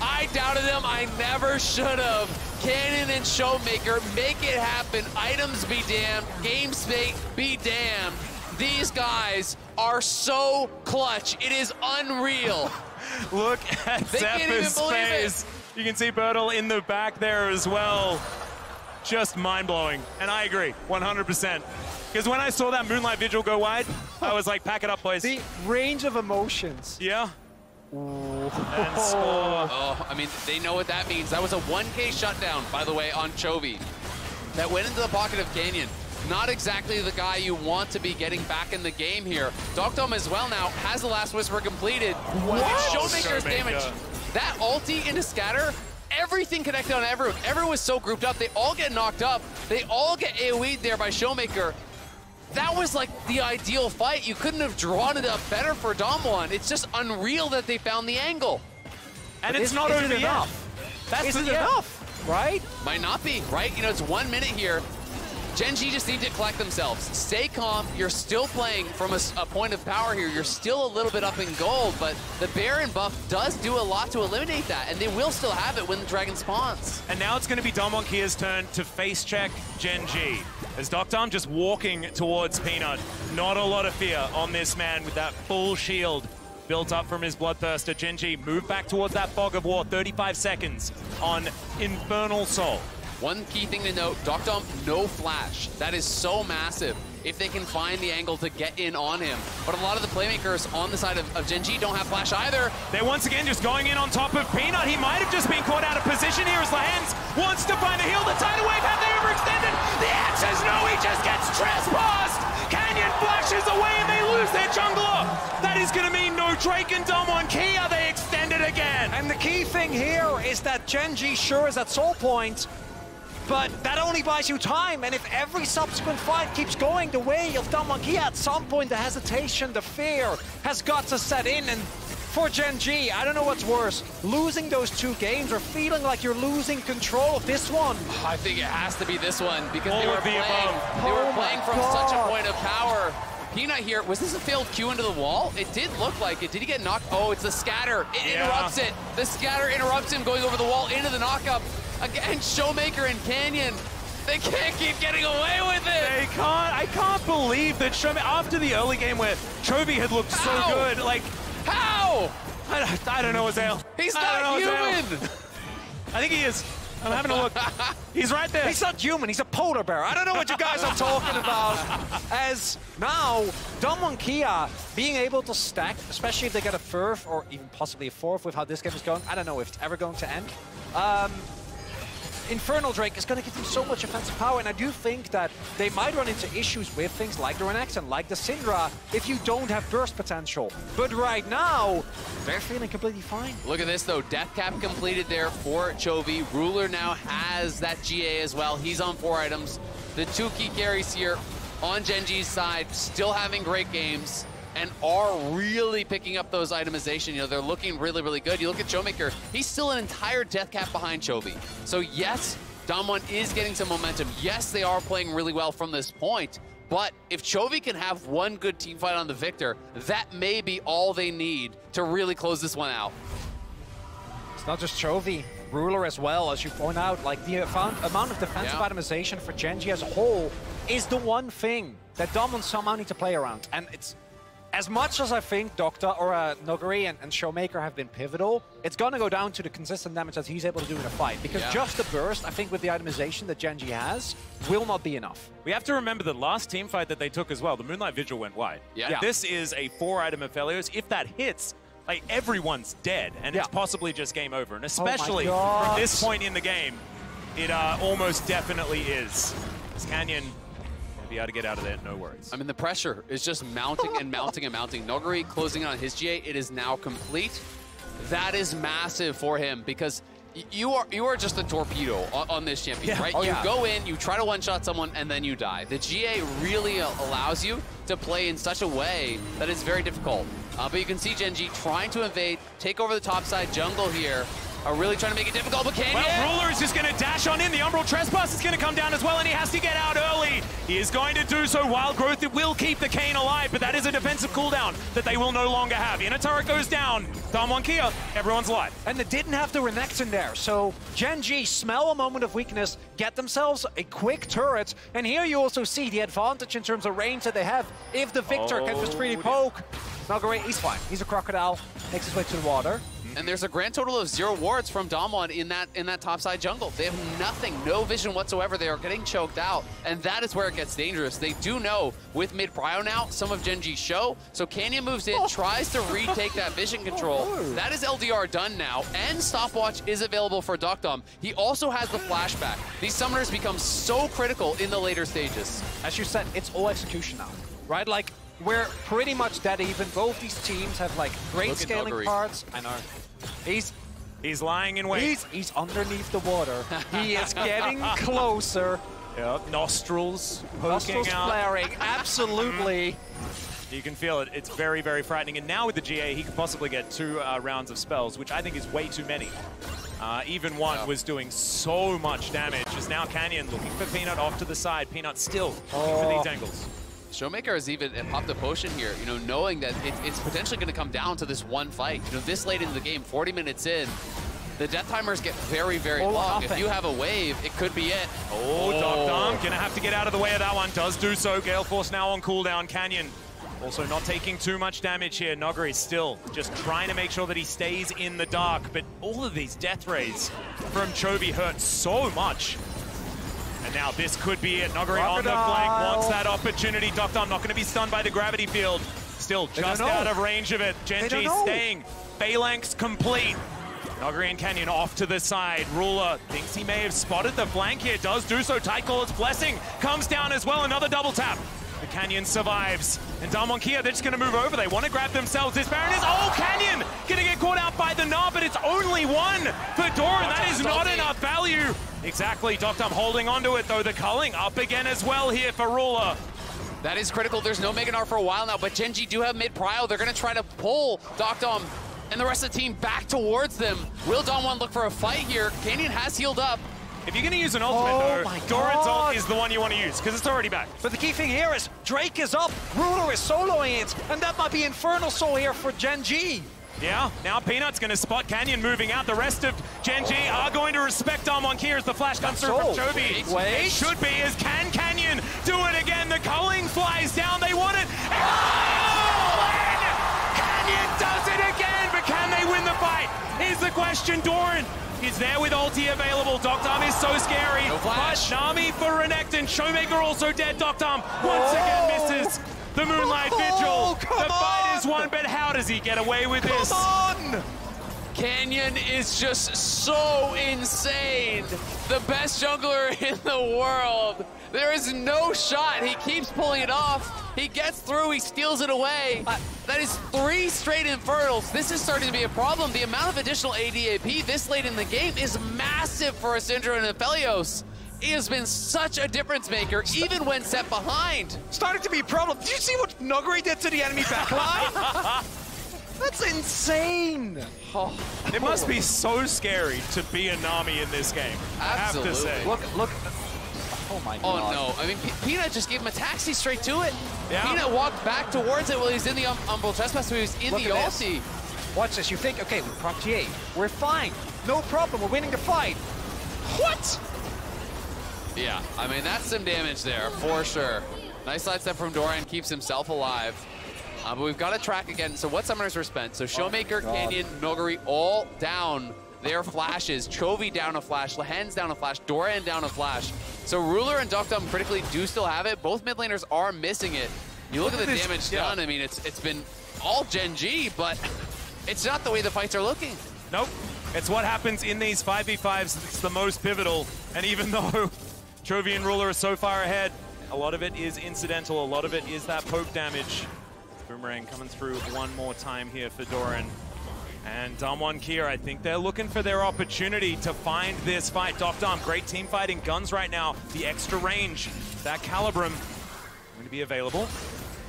I doubted him. I never should have. Canyon and Showmaker make it happen. Items be damned. Game state be damned. These guys are so clutch. It is unreal. Look at Zephyr's face. You can see Bertle in the back there as well. Just mind-blowing. And I agree, 100%. Because when I saw that Moonlight Vigil go wide, I was like, pack it up, boys. The range of emotions. Yeah. And score. Oh, I mean, they know what that means. That was a 1K shutdown, by the way, on Chovy. That went into the pocket of Canyon. Not exactly the guy you want to be getting back in the game here. Dogdom as well now has the Last Whisper completed. What? Showmaker's damage. That ulti into scatter, everything connected on everyone. Everyone was so grouped up. They all get knocked up. They all get AoE'd there by Showmaker. That was like the ideal fight. You couldn't have drawn it up better for Damwon. It's just unreal that they found the angle. And it's not over yet. That's enough, right? Might not be, right? You know, it's 1 minute here. Gen.G just need to collect themselves. Stay calm. You're still playing from a point of power here. You're still a little bit up in gold, but the Baron buff does do a lot to eliminate that, and they will still have it when the Dragon spawns. And now it's going to be Damwon Kia's turn to face check Gen.G. As Doctom just walking towards Peanut. Not a lot of fear on this man with that full shield built up from his Bloodthirster. Gen.G move back towards that Fog of War. 35 seconds on Infernal Soul. One key thing to note, Doctom, no flash. That is so massive if they can find the angle to get in on him. But a lot of the playmakers on the side of Gen.G don't have flash either. They're once again just going in on top of Peanut. He might have just been caught out of position here as Lahens wants to find a heal. The tidal wave, have they overextended? The answer is no, he just gets trespassed! Canyon flashes away and they lose their jungler! That is going to mean no Drake and Damwon Kia. They extended again. And the key thing here is that Gen.G sure is at soul point, but that only buys you time, and if every subsequent fight keeps going the way of Damwon Kia, at some point the hesitation, the fear has got to set in, and for Gen.G, I don't know what's worse, losing those 2 games or feeling like you're losing control of this one. I think it has to be this one, because they were playing from such a point of power. Peanut here, was this a failed Q into the wall? It did look like it. Did he get knocked? Oh, it's the scatter. It interrupts it. The scatter interrupts him going over the wall into the knockup. Again, Showmaker and Canyon, they can't keep getting away with it. They can't. I can't believe that Showmaker, after the early game where Chovy had looked so good, like... How? I don't know, Azale. He's not human. I think he is. I'm having a look. He's right there. He's not human, he's a polar bear. I don't know what you guys are talking about. As now, Damwon Kia being able to stack, especially if they get a 3rd or even possibly a 4th with how this game is going. I don't know if it's ever going to end. Infernal Drake is going to give them so much offensive power, and I do think that they might run into issues with things like the Renex and like the Syndra if you don't have burst potential. But right now, they're feeling completely fine. Look at this, though. Death Cap completed there for Chovy. Ruler now has that GA as well. He's on 4 items. The 2 key carries here on Gen.G's side, still having great games, and are really picking up those itemization. You know, they're looking really, really good. You look at Showmaker, he's still an entire death cap behind Chovy. So yes, Damwon is getting some momentum. Yes, they are playing really well from this point, but if Chovy can have one good team fight on the Victor, that may be all they need to really close this one out. It's not just Chovy, Ruler as well, as you point out. Like, the amount of defensive itemization for Gen.G as a whole is the one thing that Damwon somehow need to play around. And it's, as much as I think Doctor or Noguri and Showmaker have been pivotal, it's going to go down to the consistent damage that he's able to do in a fight. Because just the burst, I think with the itemization that Gen.G has, will not be enough. We have to remember the last team fight that they took as well, the Moonlight Vigil went wide. This is a 4-item Aphelios. If that hits, like, everyone's dead, and it's possibly just game over. And especially from this point in the game, it almost definitely is. As Canyon be able to get out of there, no worries. I mean, the pressure is just mounting and mounting and mounting. Noguri closing in on his GA. It is now complete. That is massive for him because you are just a torpedo on this champion, right? You go in, you try to one-shot someone, and then you die. The GA really allows you to play in such a way that it's very difficult. But you can see Gen.G trying to invade, take over the top side jungle here. Are really trying to make it difficult, but Canyon! Well, Ruler is just going to dash on in. The Umbral Trespass is going to come down as well, and he has to get out early. He is going to do so. Wild Growth, it will keep the Kayn alive, but that is a defensive cooldown that they will no longer have. Inner turret goes down. Damwon Kia, everyone's alive. And they didn't have the Renekton in there, so Gen.G smell a moment of weakness, get themselves a quick turret, and here you also see the advantage in terms of range that they have. If the Victor can just freely poke, Noguri, he's fine. He's a crocodile, makes his way to the water. And there's a grand total of 0 wards from Damwon in that topside jungle. They have nothing, no vision whatsoever. They are getting choked out, and that is where it gets dangerous. They do know with mid-prio now, some of Gen.G's show, so Canyon moves in, tries to retake that vision control. That is LDR done now, and Stopwatch is available for Dokdom. He also has the flashback. These summoners become so critical in the later stages. As you said, it's all execution now, right? Like, we're pretty much dead even. Both these teams have like great scaling parts. I know. He's lying in wait. He's underneath the water. He is getting closer. Yep. Nostrils poking Nostrils out. flaring. Absolutely. You can feel it. It's very, very frightening. And now with the GA, he could possibly get 2 rounds of spells, which I think is way too many. Even one was doing so much damage. As now Canyon looking for Peanut off to the side. Peanut still looking for these angles. Showmaker has even popped a potion here, you know, knowing that it's potentially going to come down to this one fight. You know, this late into the game, 40 minutes in, the death timers get very, very long. If you have a wave, it could be it. Dokdom gonna have to get out of the way of that one. Does do so. Gale Force now on cooldown. Canyon also not taking too much damage here. Noguri still just trying to make sure that he stays in the dark, but all of these death rays from Chovy hurt so much. And now this could be it. Noguri on the flank, wants that opportunity. Dokdom not going to be stunned by the gravity field. Still just out of range of it. Gen.G staying. Phalanx complete. Noguri and Canyon off to the side. Ruler thinks he may have spotted the flank here. Does do so. Tight call, its blessing. Comes down as well. Another double tap. The Canyon survives. And Damwon Kia, they're just going to move over. They want to grab themselves. This Baron is... Oh, Canyon going to get caught out by the Gnar, but it's only one for Doran. That is not enough value. Exactly. Dokdom holding onto it, though. The culling up again as well here for Ruler. That is critical. There's no Mega Gnar for a while now, but Gen.G do have mid-prio. They're going to try to pull Dokdom and the rest of the team back towards them. Will Damwon look for a fight here? Canyon has healed up. If you're going to use an ultimate, though, Doran's ult is the one you want to use, because it's already back. But the key thing here is Drake is up, Ruler is soloing it, and that might be Infernal Soul here for Gen.G. Yeah, now Peanut's going to spot Canyon moving out. The rest of Gen.G are going to respect Damwon Kia as the flash comes through from Chovy. It should be, as can Canyon do it again? The culling flies down, they want it. Oh! And Canyon does it again, but can they win the fight? Here's the question. Doran is there with ulti available. Dokdom is so scary. No flash. But Nami for Renekton. Showmaker also dead. Dokdom once again misses the Moonlight Vigil. The fight is won, but how does he get away with this? Come on! Canyon is just so insane. The best jungler in the world. There is no shot. He keeps pulling it off. He gets through, he steals it away. That is 3 straight Infernals. This is starting to be a problem. The amount of additional ADAP this late in the game is massive for a Syndra and Aphelios. He has been such a difference maker, even when set behind. Starting to be a problem. Did you see what Noguri did to the enemy backline? That's insane. Oh. It must be so scary to be a Nami in this game. Absolutely. I have to say. Look. Oh my god. Oh no, I mean, Peanut just gave him a taxi straight to it. Yeah. Peanut walked back towards it while he's in the Umbral Trespass, so he was in the ulti. Watch this, you think, okay, we proc TA, we're fine. No problem, we're winning the fight. What? Yeah, I mean, that's some damage there, for sure. Nice sidestep from Doran, keeps himself alive. But we've got to track again. So what summoners were spent? So Showmaker, Canyon, Noguri, all down their flashes. Chovy down a flash, Lehen's down a flash, Doran down a flash. So Ruler and Dokdom critically do still have it. Both mid laners are missing it. You look at the damage done, I mean, it's been all Gen.G, but it's not the way the fights are looking. Nope. It's what happens in these 5v5s that's the most pivotal. And even though Chovy and Ruler are so far ahead, A lot of it is incidental. A lot of it is that poke damage. Boomerang coming through one more time here for Doran. And Damwon Kia, I think they're looking for their opportunity to find this fight. Dom, great team fighting guns right now. The extra range, that Calibrum going to be available.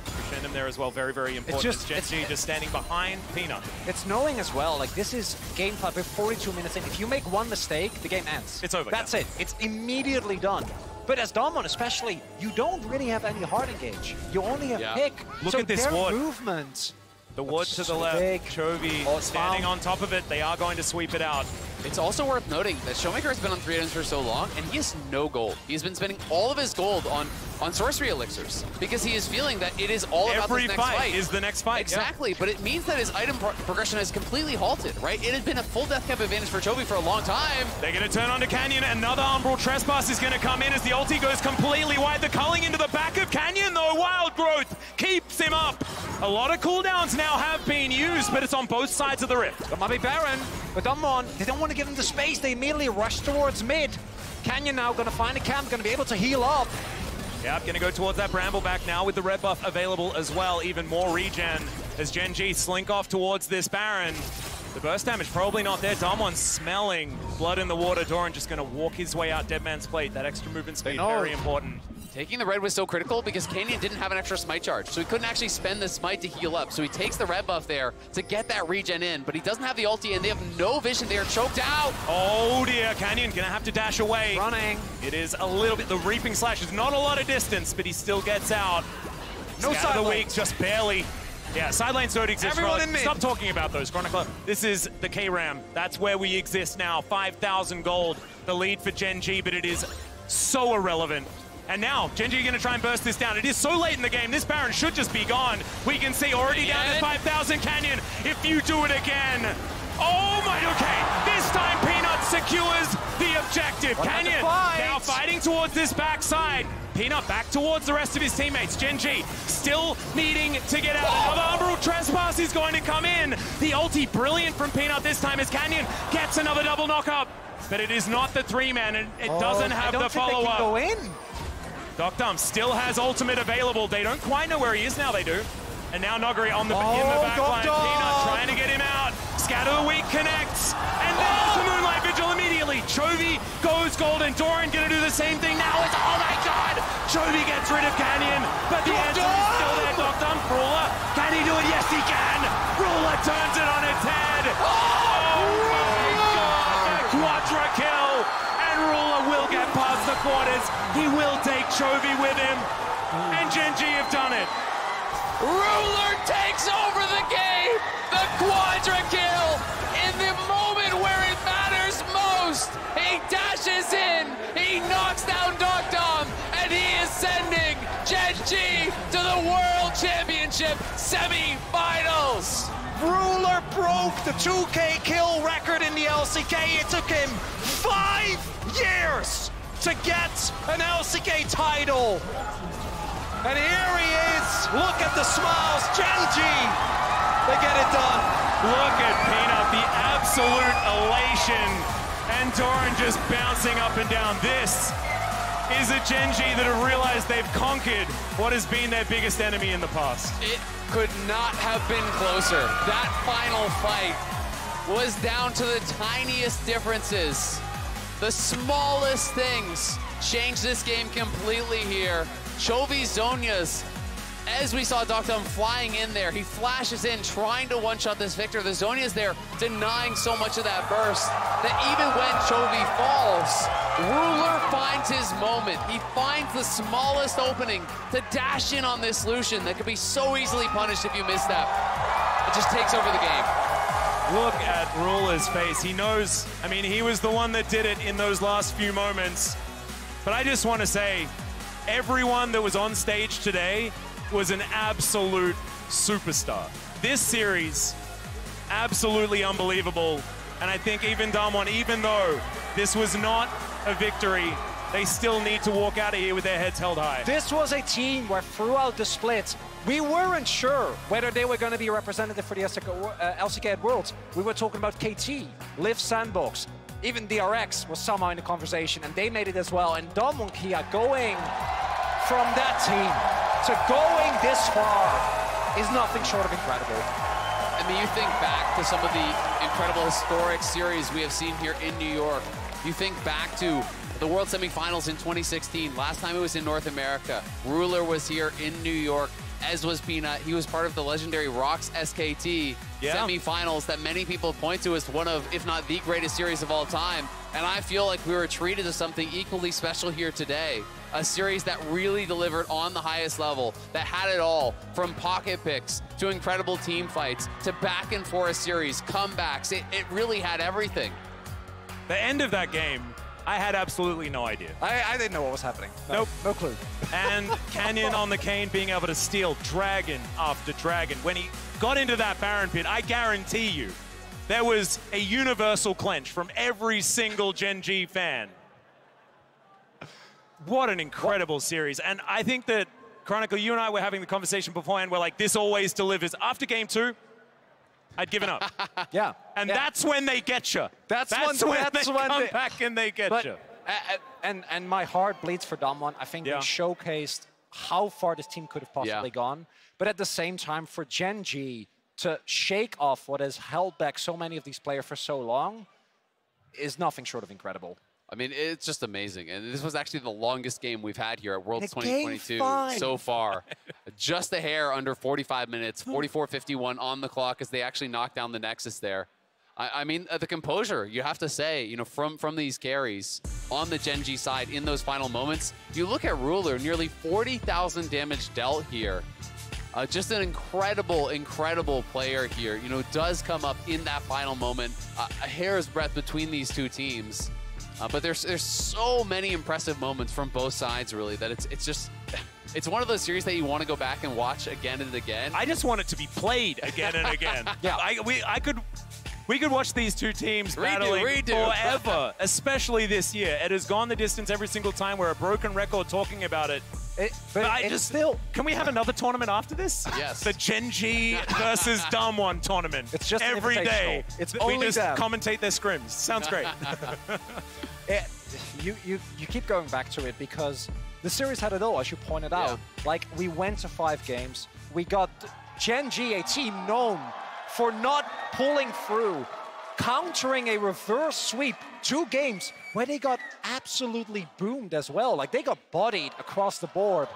Crescendum there as well, very, very important. It's Gen.G just standing behind Peanut. It's knowing as well, like this is game 5, we're 42 minutes in. If you make one mistake, the game ends. It's over. That's it. It's immediately done. But as Damwon especially, you don't really have any hard engage. You only have pick. Look at this ward. Movement. The ward to the left, Chovy standing on top of it. They are going to sweep it out. It's also worth noting that Showmaker has been on 3 items for so long, and he has no gold. He's been spending all of his gold on sorcery elixirs because he is feeling that it is all about this next fight. Every fight is the next fight. Exactly, but it means that his item progression has completely halted, right? It has been a full death cap advantage for Chovy for a long time. They're going to turn onto Canyon. Another Umbral Trespass is going to come in as the ulti goes completely wide. The culling into the back of Canyon, though. Wild Growth keeps him up. A lot of cooldowns now have been used, but it's on both sides of the rift. That might be Baron, but Damwon, they don't want to give him the space. They immediately rush towards mid. Canyon now going to find a camp, going to be able to heal up. Yep, going to go towards that Brambleback now with the red buff available as well. Even more regen as Gen.G slink off towards this Baron. The burst damage probably not there. Damwon smelling blood in the water. Doran just going to walk his way out Dead Man's Plate. That extra movement speed, very important. Taking the red was so critical because Canyon didn't have an extra smite charge, so he couldn't actually spend the smite to heal up. So he takes the red buff there to get that regen in, but he doesn't have the ulti, and they have no vision. They are choked out. Oh dear, Canyon gonna have to dash away. Running. It is a little bit, the Reaping Slash is not a lot of distance, but he still gets out. No side of the week, just barely. Yeah, side lanes don't exist. Everyone in mid. Stop talking about those, Chronicler. This is the K-Ram. That's where we exist now. 5,000 gold, the lead for Gen.G, but it is so irrelevant. And now, Gen.G going to try and burst this down. It is so late in the game, this Baron should just be gone. We can see already down to 5,000 Canyon. If you do it again. Oh my, okay. This time Peanut secures the objective. Canyon now fighting towards this backside. Peanut back towards the rest of his teammates. Gen.G still needing to get out. Another Umbral Trespass is going to come in. The ulti brilliant from Peanut this time as Canyon gets another double knock-up. But it is not the 3-man, and it doesn't have the follow-up. Go in. Dom still has ultimate available. They don't quite know where he is now, they do. And now Nogari on the in the back line. Peanut trying to get him out. Scatter the Weak connects. And there's the Moonlight Vigil immediately. Chovy goes golden. Doran gonna do the same thing now. It's, oh my god! Chovy gets rid of Canyon, but the answer is still there. Dom, Ruler, can he do it? Yes, he can! Ruler turns it on its head. Oh my god! Quadra kill! And Ruler will get past the quarters. He will take Chovy with him. And Gen.G have done it. Ruler takes over the game. The quadra kill in the moment where it matters most. He dashes in. He knocks down Dom, and he is sending Gen.G to the World Championship semifinals. Ruler broke the 2K kill record in the LCK. It took him 5 years to get an LCK title. And here he is. Look at the smiles. Gen.G. They get it done. Look at Peanut, the absolute elation. And Doran just bouncing up and down. This is a Gen.G that have realized they've conquered what has been their biggest enemy in the past. It could not have been closer. That final fight was down to the tiniest differences. The smallest things changed this game completely here. Chovy Zhonya's, as we saw Dom flying in there, he flashes in, trying to one-shot this Victor. The Zhonya's there, denying so much of that burst, that even when Chovy falls, Ruler finds his moment. He finds the smallest opening to dash in on this Lucian that could be so easily punished if you miss that. It just takes over the game. Look at Ruler's face. He knows, I mean, he was the one that did it in those last few moments. But I just want to say, everyone that was on stage today was an absolute superstar. This series, absolutely unbelievable. And I think even Damwon, even though this was not a victory, they still need to walk out of here with their heads held high. This was a team where throughout the split, we weren't sure whether they were going to be representative for the LCK at Worlds. We were talking about KT, Liv Sandbox, even DRX was somehow in the conversation, and they made it as well. And Damwon Kia going from that team to going this far is nothing short of incredible. I mean, you think back to some of the incredible historic series we have seen here in New York. You think back to the World Semifinals in 2016. Last time it was in North America. Ruler was here in New York, as was Peanut. He was part of the legendary Rocks SKT semifinals that many people point to as one of, if not the greatest series of all time. And I feel like we were treated to something equally special here today. A series that really delivered on the highest level, that had it all, from pocket picks to incredible team fights to back and forth series, comebacks. It really had everything. The end of that game, I had absolutely no idea. I didn't know what was happening. Nope, no clue. And Canyon on the Kane being able to steal dragon after dragon. When he got into that Baron pit, I guarantee you, there was a universal clench from every single Gen.G fan. What an incredible series. And I think that, Chronicle, you and I were having the conversation beforehand, we're like, this always delivers. After game 2, I'd given up. Yeah. And that's when they get you. That's when they come back and they get you. And my heart bleeds for Damwon. I think they showcased how far this team could have possibly gone. But at the same time, for Gen.G to shake off what has held back so many of these players for so long is nothing short of incredible. I mean, it's just amazing. And this was actually the longest game we've had here at Worlds 2022 so far. Just a hair under 45 minutes, 44:51 on the clock as they actually knocked down the Nexus there. I mean, the composure, you have to say, you know, from these carries on the Gen.G side in those final moments. You look at Ruler, nearly 40,000 damage dealt here. Just an incredible, incredible player here. You know, does come up in that final moment. A hair's breadth between these two teams. But there's so many impressive moments from both sides, really, that it's just, it's one of those series that you want to go back and watch again and again. I just want it to be played again and again. We could watch these two teams battling forever, especially this year. It has gone the distance every single time. We're a broken record talking about it. Can we have another tournament after this? Yes. The Gen.G versus Damwon tournament. It's just every day. It's we only just commentate their scrims. Sounds great. You keep going back to it because the series had it all, as you pointed out. Like, we went to 5 games. We got Gen.G, a team known for not pulling through, countering a reverse sweep 2 games where they got absolutely boomed as well. Like, they got bodied across the board.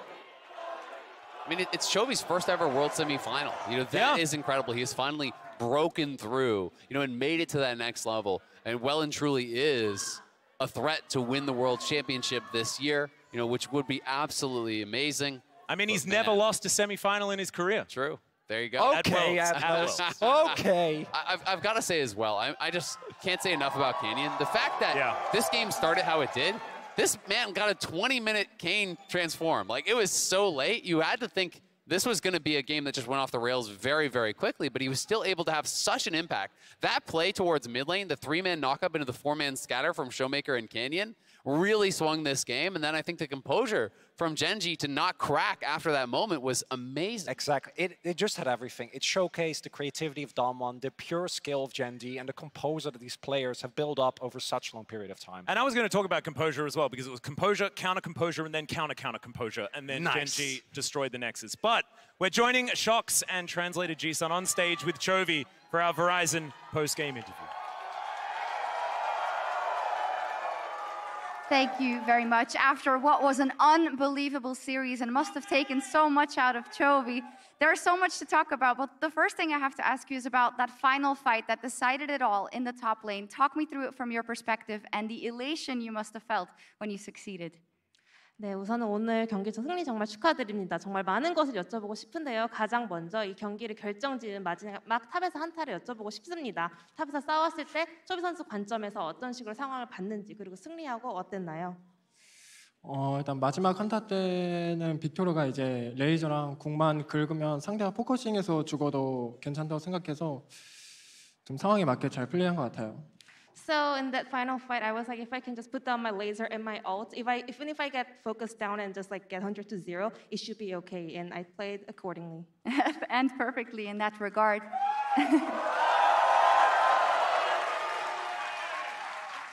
I mean, it's Chovy's first ever World Semifinal. You know, that is incredible. He has finally broken through, you know, and made it to that next level. And well and truly is a threat to win the World Championship this year, you know, which would be absolutely amazing. I mean, he's never lost a semifinal in his career. True. There you go. Okay, okay. I've got to say as well, I just can't say enough about Canyon. The fact that this game started how it did, this man got a 20-minute Kane transform. Like, it was so late, you had to think this was going to be a game that just went off the rails very, very quickly, but he was still able to have such an impact. That play towards mid lane, the 3-man knockup into the 4-man scatter from Showmaker and Canyon, really swung this game. And then I think the composure from Gen.G to not crack after that moment was amazing. Exactly. It just had everything. It showcased the creativity of Damwon, the pure skill of Gen.G, and the composure that these players have built up over such a long period of time. And I was going to talk about composure as well, because it was composure, counter-composure, and then counter-counter-composure, and then Gen.G destroyed the Nexus. But we're joining Shox and Translator G-Sun on stage with Chovy for our Verizon post-game interview. Thank you very much. After what was an unbelievable series and must have taken so much out of Chovy, there's so much to talk about. But the first thing I have to ask you is about that final fight that decided it all in the top lane. Talk me through it from your perspective and the elation you must have felt when you succeeded. 네, 우선은 오늘 경기 승리 정말 축하드립니다. 정말 많은 것을 여쭤보고 싶은데요. 가장 먼저 이 경기를 결정지은 마지막 탑에서 한타를 여쭤보고 싶습니다. 탑에서 싸웠을 때 초비 선수 관점에서 어떤 식으로 상황을 봤는지, 그리고 승리하고 어땠나요? 일단 마지막 한타 때는 빅토르가 이제 레이저랑 궁만 긁으면 상대가 포커싱해서 죽어도 괜찮다고 생각해서 좀 상황에 맞게 잘 플레이한 것 같아요. So in that final fight, I was like, if I can just put down my laser and my ult, even if I get focused down and just like get 100 to 0, it should be okay. And I played accordingly. And perfectly in that regard.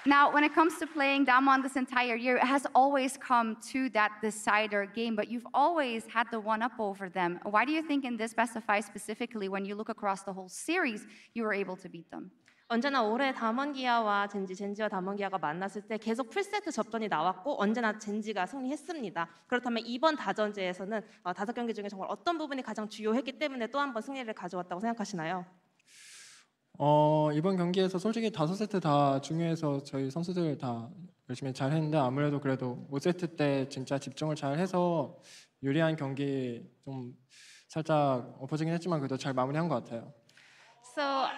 Now, when it comes to playing Damwon this entire year, it has always come to that decider game, but you've always had the one-up over them. Why do you think in this best of 5 specifically, when you look across the whole series, you were able to beat them? 언제나 올해 담원기아와 젠지와 담원기아가 만났을 때 계속 풀세트 접전이 나왔고 언제나 젠지가 승리했습니다. 그렇다면 이번 다전제에서는 5경기 중에 정말 어떤 부분이 가장 주요했기 때문에 또 한 번 승리를 가져왔다고 생각하시나요? 이번 경기에서 솔직히 5세트 다 중요해서 저희 선수들 다 열심히 잘 했는데 아무래도 그래도 5세트 때 진짜 집중을 잘 해서 유리한 경기 좀 살짝 엎어지긴 했지만 그래도 잘 마무리한 것 같아요. So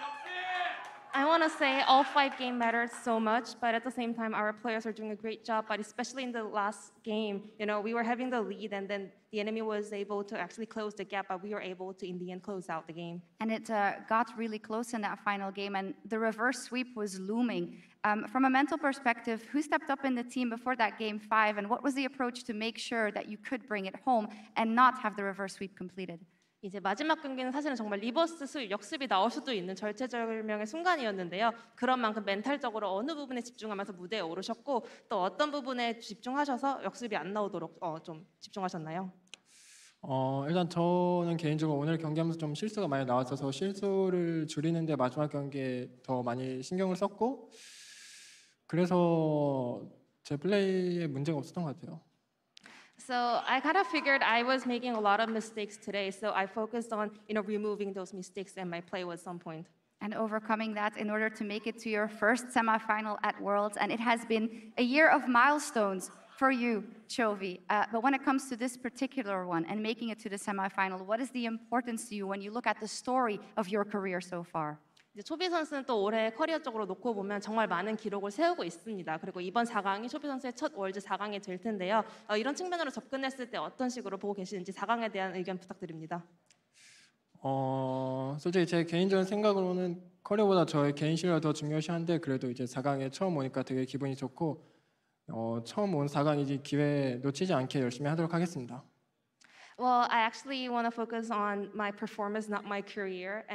I want to say all 5 games mattered so much, but at the same time, our players are doing a great job. But especially in the last game, you know, we were having the lead, and then the enemy was able to actually close the gap, but we were able to, in the end, close out the game. And it got really close in that final game, and the reverse sweep was looming. From a mental perspective, who stepped up in the team before that game 5, and what was the approach to make sure that you could bring it home and not have the reverse sweep completed? 이제 마지막 경기는 사실은 정말 리버스 스윕, 역습이 나올 수도 있는 절체절명의 순간이었는데요. 그런 만큼 멘탈적으로 어느 부분에 집중하면서 무대에 오르셨고 또 어떤 부분에 집중하셔서 역습이 안 나오도록 좀 집중하셨나요? 일단 저는 개인적으로 오늘 경기하면서 좀 실수가 많이 나왔어서 실수를 줄이는데 마지막 경기에 더 많이 신경을 썼고 그래서 제 플레이에 문제가 없었던 것 같아요. So I kind of figured I was making a lot of mistakes today, so I focused on, you know, removing those mistakes in my play at some point. And overcoming that in order to make it to your first semifinal at Worlds. And it has been a year of milestones for you, Chovy. But when it comes to this particular one and making it to the semifinal, what is the importance to you when you look at the story of your career so far? 이제 초비 선수는 또 올해 커리어적으로 놓고 보면 정말 많은 기록을 세우고 있습니다. 그리고 이번 4강이 초비 선수의 첫 월드 4강이 될 텐데요. 이런 측면으로 접근했을 때 어떤 식으로 보고 계시는지 4강에 대한 의견 부탁드립니다. 솔직히 제 개인적인 생각으로는 커리어보다 저의 개인 실력을 더 중요시한데 그래도 이제 4강에 처음 오니까 되게 기분이 좋고 처음 온 4강이지 기회 놓치지 않게 열심히 하도록 하겠습니다. Well, I actually want to focus on my performance, not my career.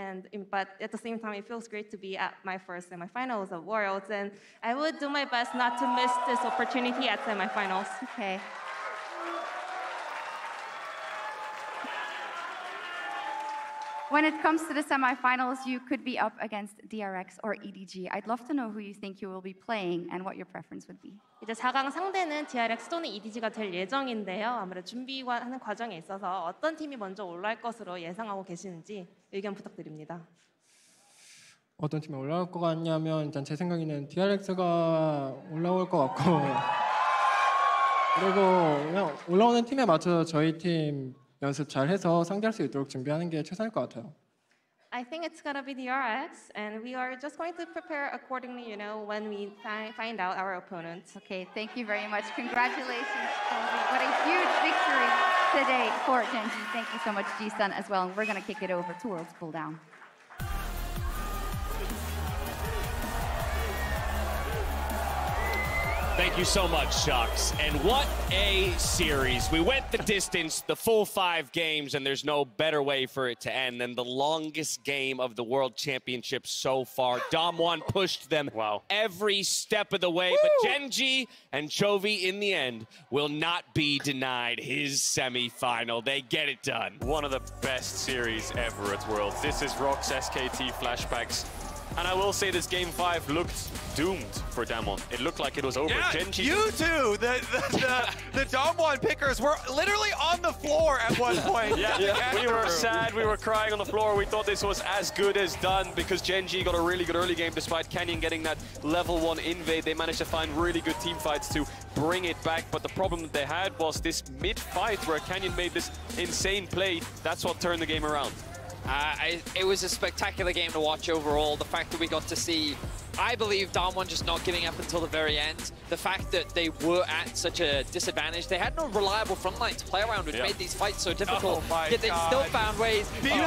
But at the same time, it feels great to be at my first semifinals of Worlds, and I would do my best not to miss this opportunity at semifinals. Okay. When it comes to the semifinals, you could be up against DRX or EDG. I'd love to know who you think you will be playing and what your preference would be. 이제 4강 상대는 DRX 또는 EDG가 될 예정인데요. 아무래도 준비하는 과정에 있어서 어떤 팀이 먼저 올라올 것으로 예상하고 계시는지 의견 부탁드립니다. 어떤 팀이 올라올 것 같냐면 일단 제 생각에는 DRX가 올라올 것 같고 그리고 그냥 올라오는 팀에 맞춰서 저희 팀 연습 잘 해서 상대할 수 있도록 준비하는 게 최선일 것 같아요. I think it's gonna be DRX, and we are just going to prepare accordingly, you know, when we find out our opponent. Okay, thank you very much. Congratulations, Chovy. What a huge victory today for Gen.G. Thank you so much, G-Sun, as well. And we're gonna kick it over to Worlds Cool Down. Thank you so much, Shucks. And what a series. We went the distance, the full 5 games, and there's no better way for it to end than the longest game of the World Championship so far. Damwon pushed them every step of the way, but Gen.G and Chovy, in the end, will not be denied his semi-final. They get it done. One of the best series ever at Worlds. This is Rock's SKT flashbacks. And I will say this game 5 looked doomed for Damwon. It looked like it was over. Yeah, Gen.G you too. The Damwon pickers were literally on the floor at one point. Yeah, we were sad. We were crying on the floor. We thought this was as good as done because Gen.G got a really good early game despite Canyon getting that level 1 invade. They managed to find really good team fights to bring it back. But the problem that they had was this mid-fight where Canyon made this insane play. That's what turned the game around. It was a spectacular game to watch overall. The fact that we got to see, I believe, Damwon just not giving up until the very end. The fact that they were at such a disadvantage. They had no reliable front line to play around, which made these fights so difficult. Yet they still found ways. I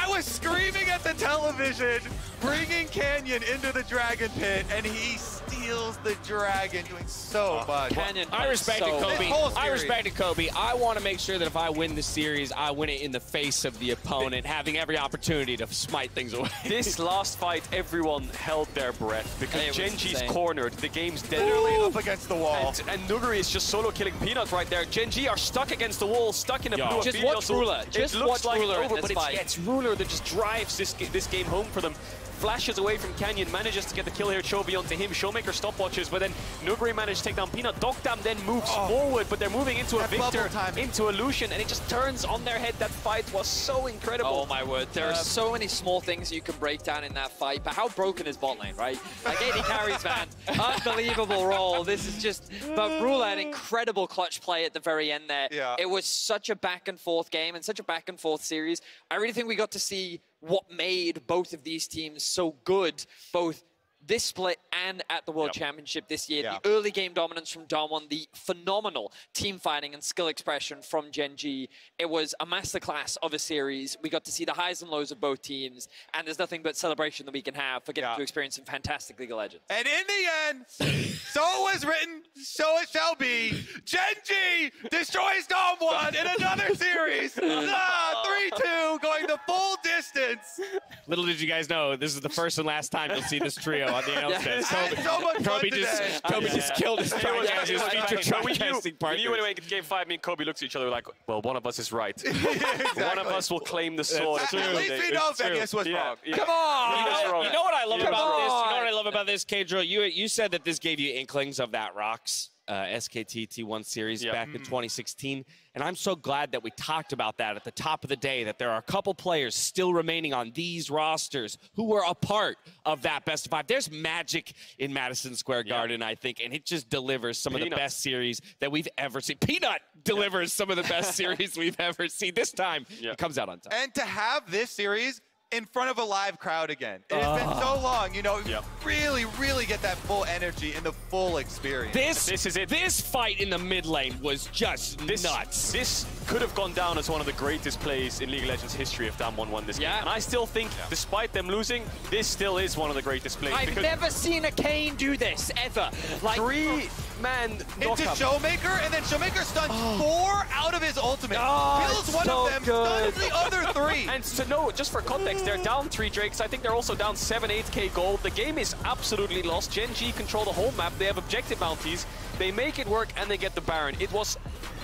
was screaming at the television, bringing Canyon into the Dragon Pit, and he steals steals the dragon, doing so much. I respected so Kobe. good. I respected Kobe. I want to make sure that if I win this series, I win it in the face of the opponent, having every opportunity to smite things away. This last fight, everyone held their breath because Gen.G's cornered. The game's dead. Literally up against the wall. And Nuguri is just solo killing Peanut right there. Gen.G are stuck against the wall, stuck in a blue Just Ophelia, watch so Ruler. It Just looks watch like Ruler it's over, in but this fight. it's Ruler that just drives this game home for them. Flashes away from Canyon, manages to get the kill here. Chovy onto him. Showmaker stopwatches, but then Nuguri managed to take down Peanut. Dogdam then moves forward, but they're moving into a Victor, into a Lucian, and it just turns on their head. That fight was so incredible. Oh my word, there are so many small things you can break down in that fight, but how broken is bot lane, right? Like AD carries, man. Unbelievable role. This is just, but Ruler had incredible clutch play at the very end there. Yeah. It was such a back and forth game and such a back and forth series. I really think we got to see what made both of these teams so good, both this split and at the World Championship this year. The early game dominance from Damwon, the phenomenal team fighting and skill expression from Gen.G. It was a masterclass of a series. We got to see the highs and lows of both teams, and there's nothing but celebration that we can have for getting to experience some fantastic League of Legends. And in the end, so it was written, so it shall be. Gen.G destroys Damwon in another series. 3-2, going the full distance. Little did you guys know, this is the first and last time you'll see this trio on the announcement. So much fun Kobe just killed his podcast, his feature podcasting partner. We knew anyway in game 5, me and Kobe looked at each other like, well, one of us is right. One of us will claim the sword. At least we know Venius was wrong. Come on! You know what I love about this? You know what I love about this, Kedro? You said that this gave you inklings of that Rocks SKT T1 series back in 2016. And I'm so glad that we talked about that at the top of the day, that there are a couple players still remaining on these rosters who were a part of that best of 5. There's magic in Madison Square Garden, I think, and it just delivers some of the best series that we've ever seen. Peanut delivers some of the best series we've ever seen. This time, it comes out on top. And to have this series in front of a live crowd again. It has been so long, you know, really, really get that full energy and the full experience. This is it. This fight in the mid lane was just nuts. This could have gone down as one of the greatest plays in League of Legends history if Damwon won this game. And I still think, despite them losing, this still is one of the greatest plays. I've never seen a Kane do this, ever. Like, 3-man into Showmaker, and then Showmaker stuns 4 out of his ultimate. Kills one of them, stuns the other 3. And to know, just for context, they're down 3 Drakes. I think they're also down 7-8k gold. The game is absolutely lost. Gen.G control the whole map. They have objective bounties. They make it work, and they get the Baron. It was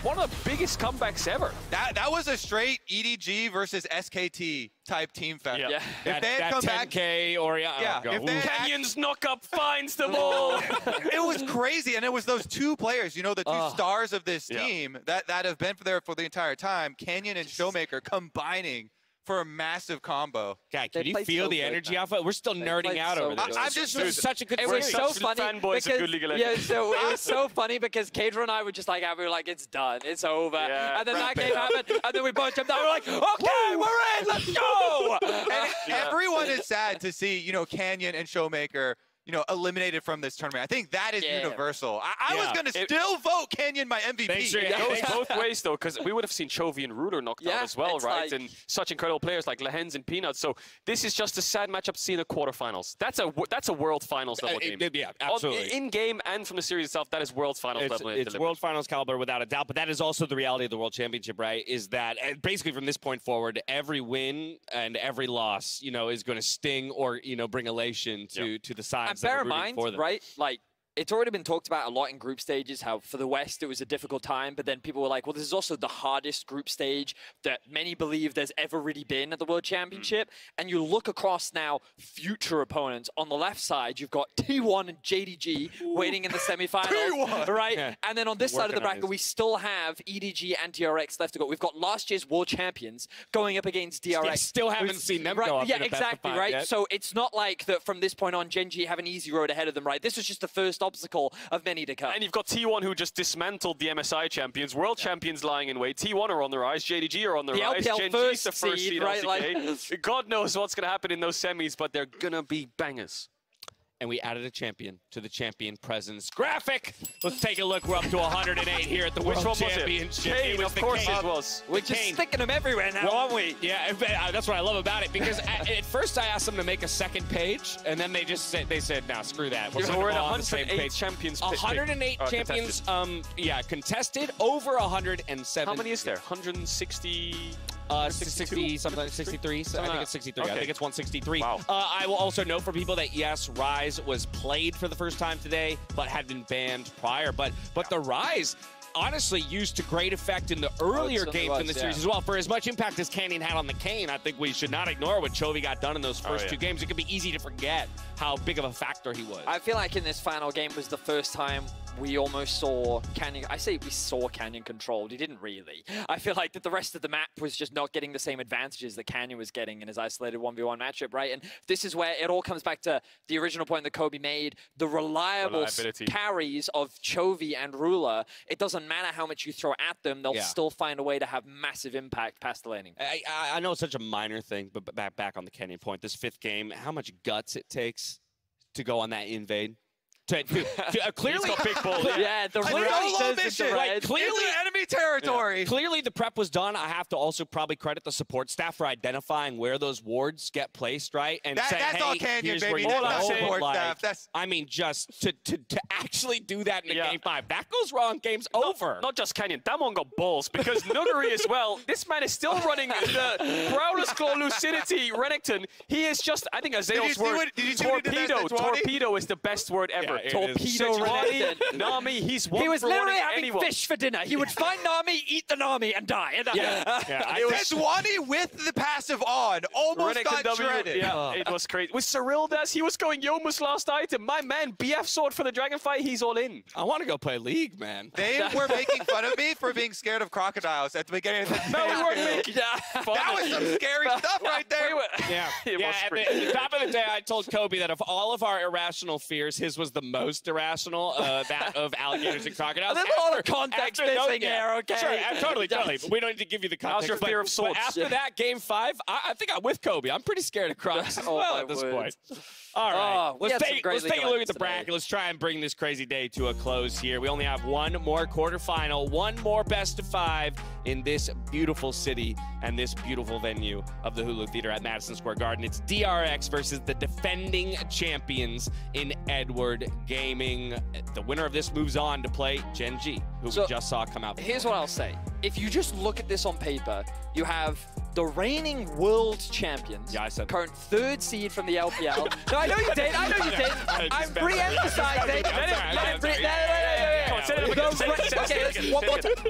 one of the biggest comebacks ever. That was a straight EDG versus SKT type team fight. Yeah. If they had come 10K back, or if they Canyon's knock-up finds the ball. It was crazy, and it was those 2 players, you know, the 2 stars of this team that have been there for the entire time, Canyon and Showmaker, combining for a massive combo. God, can you feel the energy off it? We're still nerding out over this. I'm just such a good It was so funny fanboys of good League of Legends. so it was so funny because Kedro and I were just like, we were like, it's done, it's over. And then that game happened, and then we both jumped out. We're like, okay, we're in, let's go. And everyone is sad to see, you know, Canyon and Showmaker, you know, eliminated from this tournament. I think that is universal. I was going to still vote Canyon my MVP. It goes both ways, though, because we would have seen Chovy and Ruler knocked out as well, right? And such incredible players like Lehens and Peanut. So this is just a sad matchup to see in the quarterfinals. That's a world finals level game. Yeah, absolutely. In game and from the series itself, that is world finals level. It's world finals caliber without a doubt. But that is also the reality of the World Championship, right? Is that basically from this point forward, every win and every loss, you know, is going to sting or, you know, bring elation to the sides. And bear in mind, right, like, it's already been talked about a lot in group stages, how for the West it was a difficult time, but then people were like, well, this is also the hardest group stage that many believe there's ever really been at the World Championship. And you look across now future opponents. On the left side, you've got T1 and JDG waiting in the semifinals, right? Yeah. And then on this side of the bracket, we still have EDG and DRX left to go. We've got last year's World Champions going up against DRX. Yeah, still haven't seen them go up Yeah, in a exactly, right? Yet. So it's not like that from this point on, Gen.G have an easy road ahead of them, right? This was just the first obstacle of many to come. And you've got T1 who just dismantled the MSI champions, world champions lying in wait. T1 are on the rise, JDG are on the rise. LPL Gen.G's the first seed, right? LCK. God knows what's going to happen in those semis, but they're going to be bangers. and we added a champion to the champion presence graphic. Let's take a look. We're up to 108 here at the World Championship. Kane, of course it was. We're just sticking them everywhere now, aren't we? Yeah, that's what I love about it, because at first I asked them to make a second page, and then they said, nah, screw that. We're all at on the same 108 page. champions. 108 champions, contested, over 107. How many is there? 160... 60 something, 63. So I think it's 63. Okay. I think it's 163. Wow. I will also note for people that yes, Rise was played for the first time today, but had been banned prior. But the Rise honestly used to great effect in the earlier games in the series as well. For as much impact as Canyon had on the Kane, I think we should not ignore what Chovy got done in those first two games. It could be easy to forget how big of a factor he was. I feel like in this final game was the first time we almost saw Canyon. I say we saw Canyon controlled. He didn't really. I feel like that the rest of the map was just not getting the same advantages that Canyon was getting in his isolated 1v1 matchup, right? And this is where it all comes back to the original point that Kobe made, the reliable carries of Chovy and Ruler. It doesn't matter how much you throw at them, they'll still find a way to have massive impact past the laning. I know it's such a minor thing, but back on the Canyon point, this fifth game, how much guts it takes to go on that invade. Clearly, big bull, clearly enemy territory. Clearly, the prep was done. I have to also probably credit the support staff for identifying where those wards get placed, right? And saying, that's hey, all Canyon, here's baby. where you That's go. support staff. I mean, just to actually do that in a game 5, that goes wrong. Game's over. Not just Canyon. Damon got balls because Nuggery as well. This man is still running the Growler's Claw Lucidity Renekton. He is just, I think, Azael's word. Torpedo. Torpedo is the best word ever. Torpedo Renekton. Nami, he's one He was for literally wanting having anyone. fish for dinner. He would find Nami, eat the Nami, and die. Swani with the passive on almost got shredded. Yeah, it was crazy. With Cyrildas, he was going Yomu's last item. My man, BF sword for the Dragonfly, he's all in. I want to go play League, man. They were making fun of me for being scared of crocodiles at the beginning of the game. No, we weren't making fun. That was some scary stuff right there. At the top of the day, I told Kobe that of all of our irrational fears, his was the most irrational, that of alligators and crocodiles. There's a lot of context missing here, okay? Sure, totally. But we don't need to give you the context. How's your fear of swords? But after that, game 5, I think I'm with Kobe. I'm pretty scared of crocs as well at this point. All right, let's take a look at the bracket. Let's try and bring this crazy day to a close here. We only have one more quarterfinal, one more best of 5 in this beautiful city and this beautiful venue of the Hulu Theater at Madison Square Garden. It's DRX versus the defending champions in Edward Gaming. The winner of this moves on to play Gen.G, who we just saw come out. Here's what I'll say. If you just look at this on paper, you have the reigning world champions, current 3rd seed from the LPL. No, I know you did. I know you did. I'm re-emphasizing.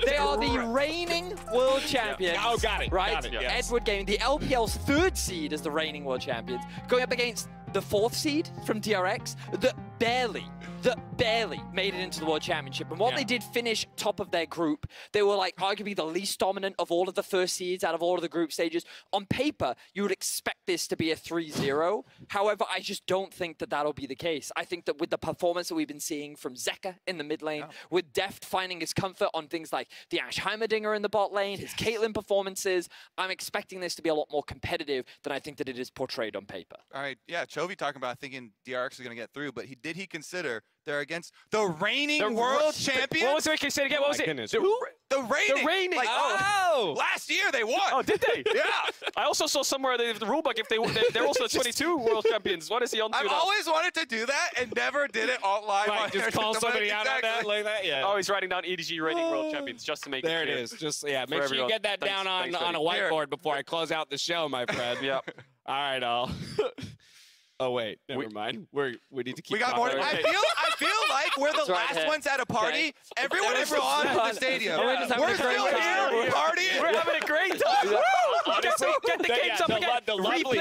They are the reigning world champions. Oh, got it. Right? Got it, yes. Edward Gaming, the LPL's 3rd seed as the reigning world champions, going up against the 4th seed from DRX that barely made it into the World Championship. And while they did finish top of their group, they were like arguably the least dominant of all of the first seeds out of all of the group stages. On paper, you would expect this to be a 3-0. However, I just don't think that that'll be the case. I think that with the performance that we've been seeing from Zeka in the mid lane, with Deft finding his comfort on things like the Ash Heimerdinger in the bot lane, his Caitlyn performances, I'm expecting this to be a lot more competitive than I think that it is portrayed on paper. All right, yeah, Chovy talking about thinking DRX is going to get through, but did he consider they're against the reigning world champion? What was it? Can you say it again? What was it? The reigning. The reigning. Like, last year they won. Oh, did they? Yeah. I also saw somewhere the rulebook if they're also the 22 world champions. What is he on to? I've always wanted to do that and never did it online. Right, just call somebody out on that like that. Yeah. Oh, he's writing down EDG reigning world champions just to make there it clear. It is. Just make sure you get that down on a whiteboard before I close out the show, my friend. Yep. All right, all. Oh wait, never mind. We need to keep. We got more. I feel like we're the last ones at a party. Everyone is gone to the stadium. We're still here. We're partying. We're having a great time. Honestly, get the games up again. The lovely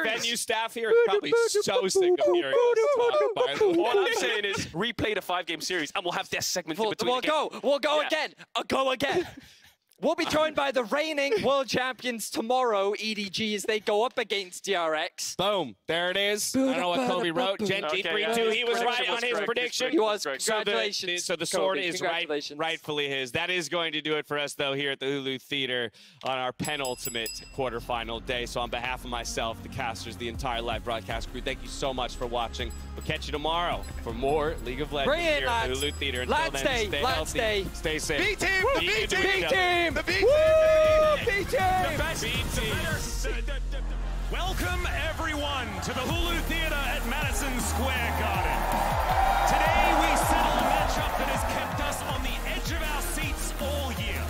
venue staff here is probably so sick of hearing us talk, by the way. All I'm saying is replay the 5-game series, and we'll have this segment in between. We'll go again. We'll be joined by the reigning world champions tomorrow, EDG, as they go up against DRX. Boom. There it is. I don't know what Kobe wrote. Gen.G 3-2. He was right on his prediction. He was. Congratulations. So the sword is rightfully his. That is going to do it for us, though, here at the Hulu Theater on our penultimate quarterfinal day. So on behalf of myself, the casters, the entire live broadcast crew, thank you so much for watching. We'll catch you tomorrow for more League of Legends here at the Hulu Theater. Until then, stay healthy, stay safe. B-Team! The B-Team! B-Team! The B-Team! B-Team! The best B-Team! Welcome, everyone, to the Hulu Theater at Madison Square Garden. Today, we settle a matchup that has kept us on the edge of our seats all year.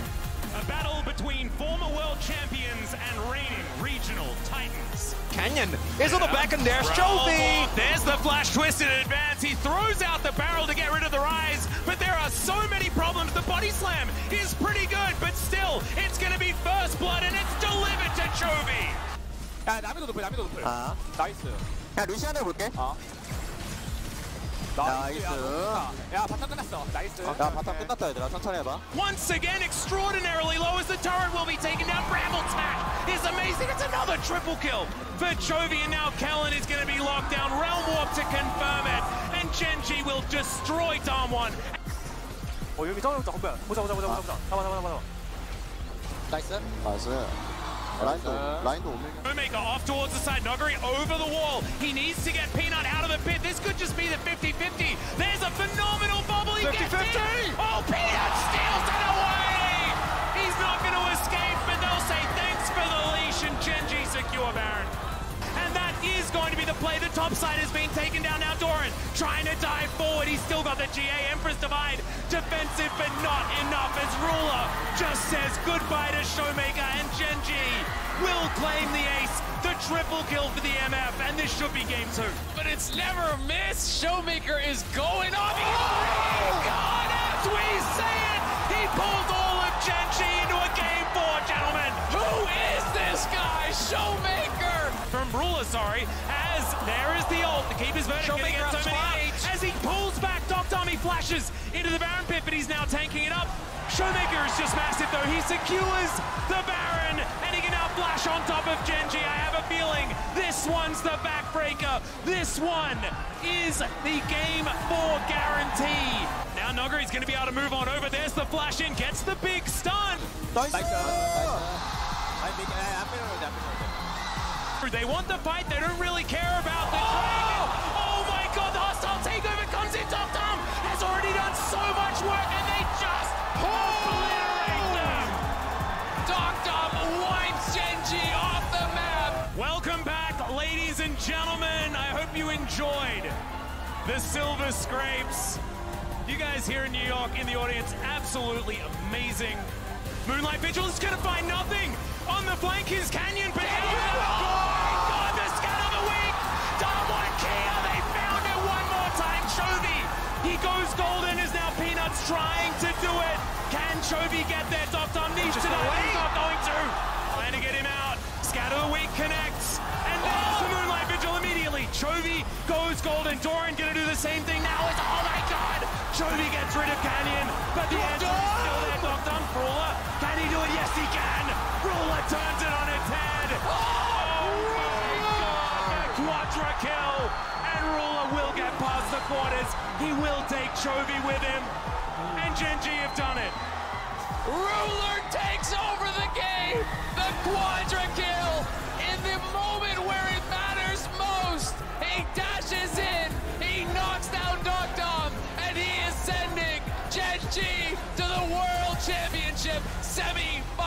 A battle between former world champions and reigning regional titans. Canyon is on the back and there's Chovy. There's the flash twist in advance. He throws out the barrel to get rid of the rise, but there are so many problems. The body slam is pretty good, but still, it's going to be first blood and it's delivered to Chovy. 야, 남이도 높여. 나이스. 야, 루시안 해볼게. 나이스. 야, 바탕 끝났어. 나이스. 야, 바탕 끝났다, 얘들아. 천천히 해봐. Once again, extraordinarily low as the turret will be taken down. Bramble Tack is amazing. It's another triple kill for Chovy, and now Kellen is going to be locked down. Realm Warp to confirm it, and Gen.G will destroy Damwon. 여기 정해놓자, 건배야. 보자. 잡아. 나이스. 라인도 오메가. Omega off towards the side. Noguri over the wall. He needs to get Peanut out of the pit. This could just be the 50-50. There's a phenomenal bubble. He gets it. Oh, Peanut steals it away. He's not going to escape, but they'll say thanks for the leash, and Gen.G secure Baron. And that is going to be the play. The top side has been taken down now. Doran trying to dive forward. He's still got the GA Empress Divide. Defensive, but not enough as Ruler just says goodbye to Showmaker, and Gen.G will claim the ace. The triple kill for the MF, and this should be game 2. But it's never a miss. Showmaker is going off. Oh, God, as we say it, he pulled all of Gen.G into a game 4, gentlemen. Who is this guy? Showmaker. From Ruler, sorry, as there is the ult. The Keeper's Verdict getting Showmaker so many as he pulls back. Dr. He flashes into the Baron pit, but he's now tanking it up. Showmaker is just massive, though. He secures the Baron, and he can now flash on top of Gen.G. I have a feeling this one's the backbreaker. This one is the game 4 guarantee. Now Noguri's going to be able to move on over. There's the flash in, gets the big stun. They want the fight. They don't really care about the dragon. Oh my God, the hostile takeover comes in. Dom has already done so much work, and they just obliterate them. Dom wipes Gen.G off the map. Welcome back, ladies and gentlemen. I hope you enjoyed the Silver Scrapes. You guys here in New York, in the audience, absolutely amazing. Moonlight Vigil is going to find nothing. On the flank is Canyon, but oh my God, the scan of the week. Damwon Kia, they found it one more time. Chovy, he goes golden, is now Peanuts trying to do it. Can Chovy get there? Dr. needs to die, but he's not going to. Trying to get him out. Scan of the week connects, and there's the Moonlight Vigil immediately. Chovy goes golden. Doran gonna do the same thing now. Oh my God, Chovy gets rid of Canyon, but the answer is still there. Dr. Ruler, can he do it? Yes, he can. Ruler turns it on its head. Oh my God, quadra kill, and Ruler will get past the quarters. He will take Chovy with him, and Gen.G have done it. Ruler takes over the game. The quadra kill in the moment where it matters most. He dashes in, he knocks down Dom, and he is sending Gen.G to the World Championship semi-finals.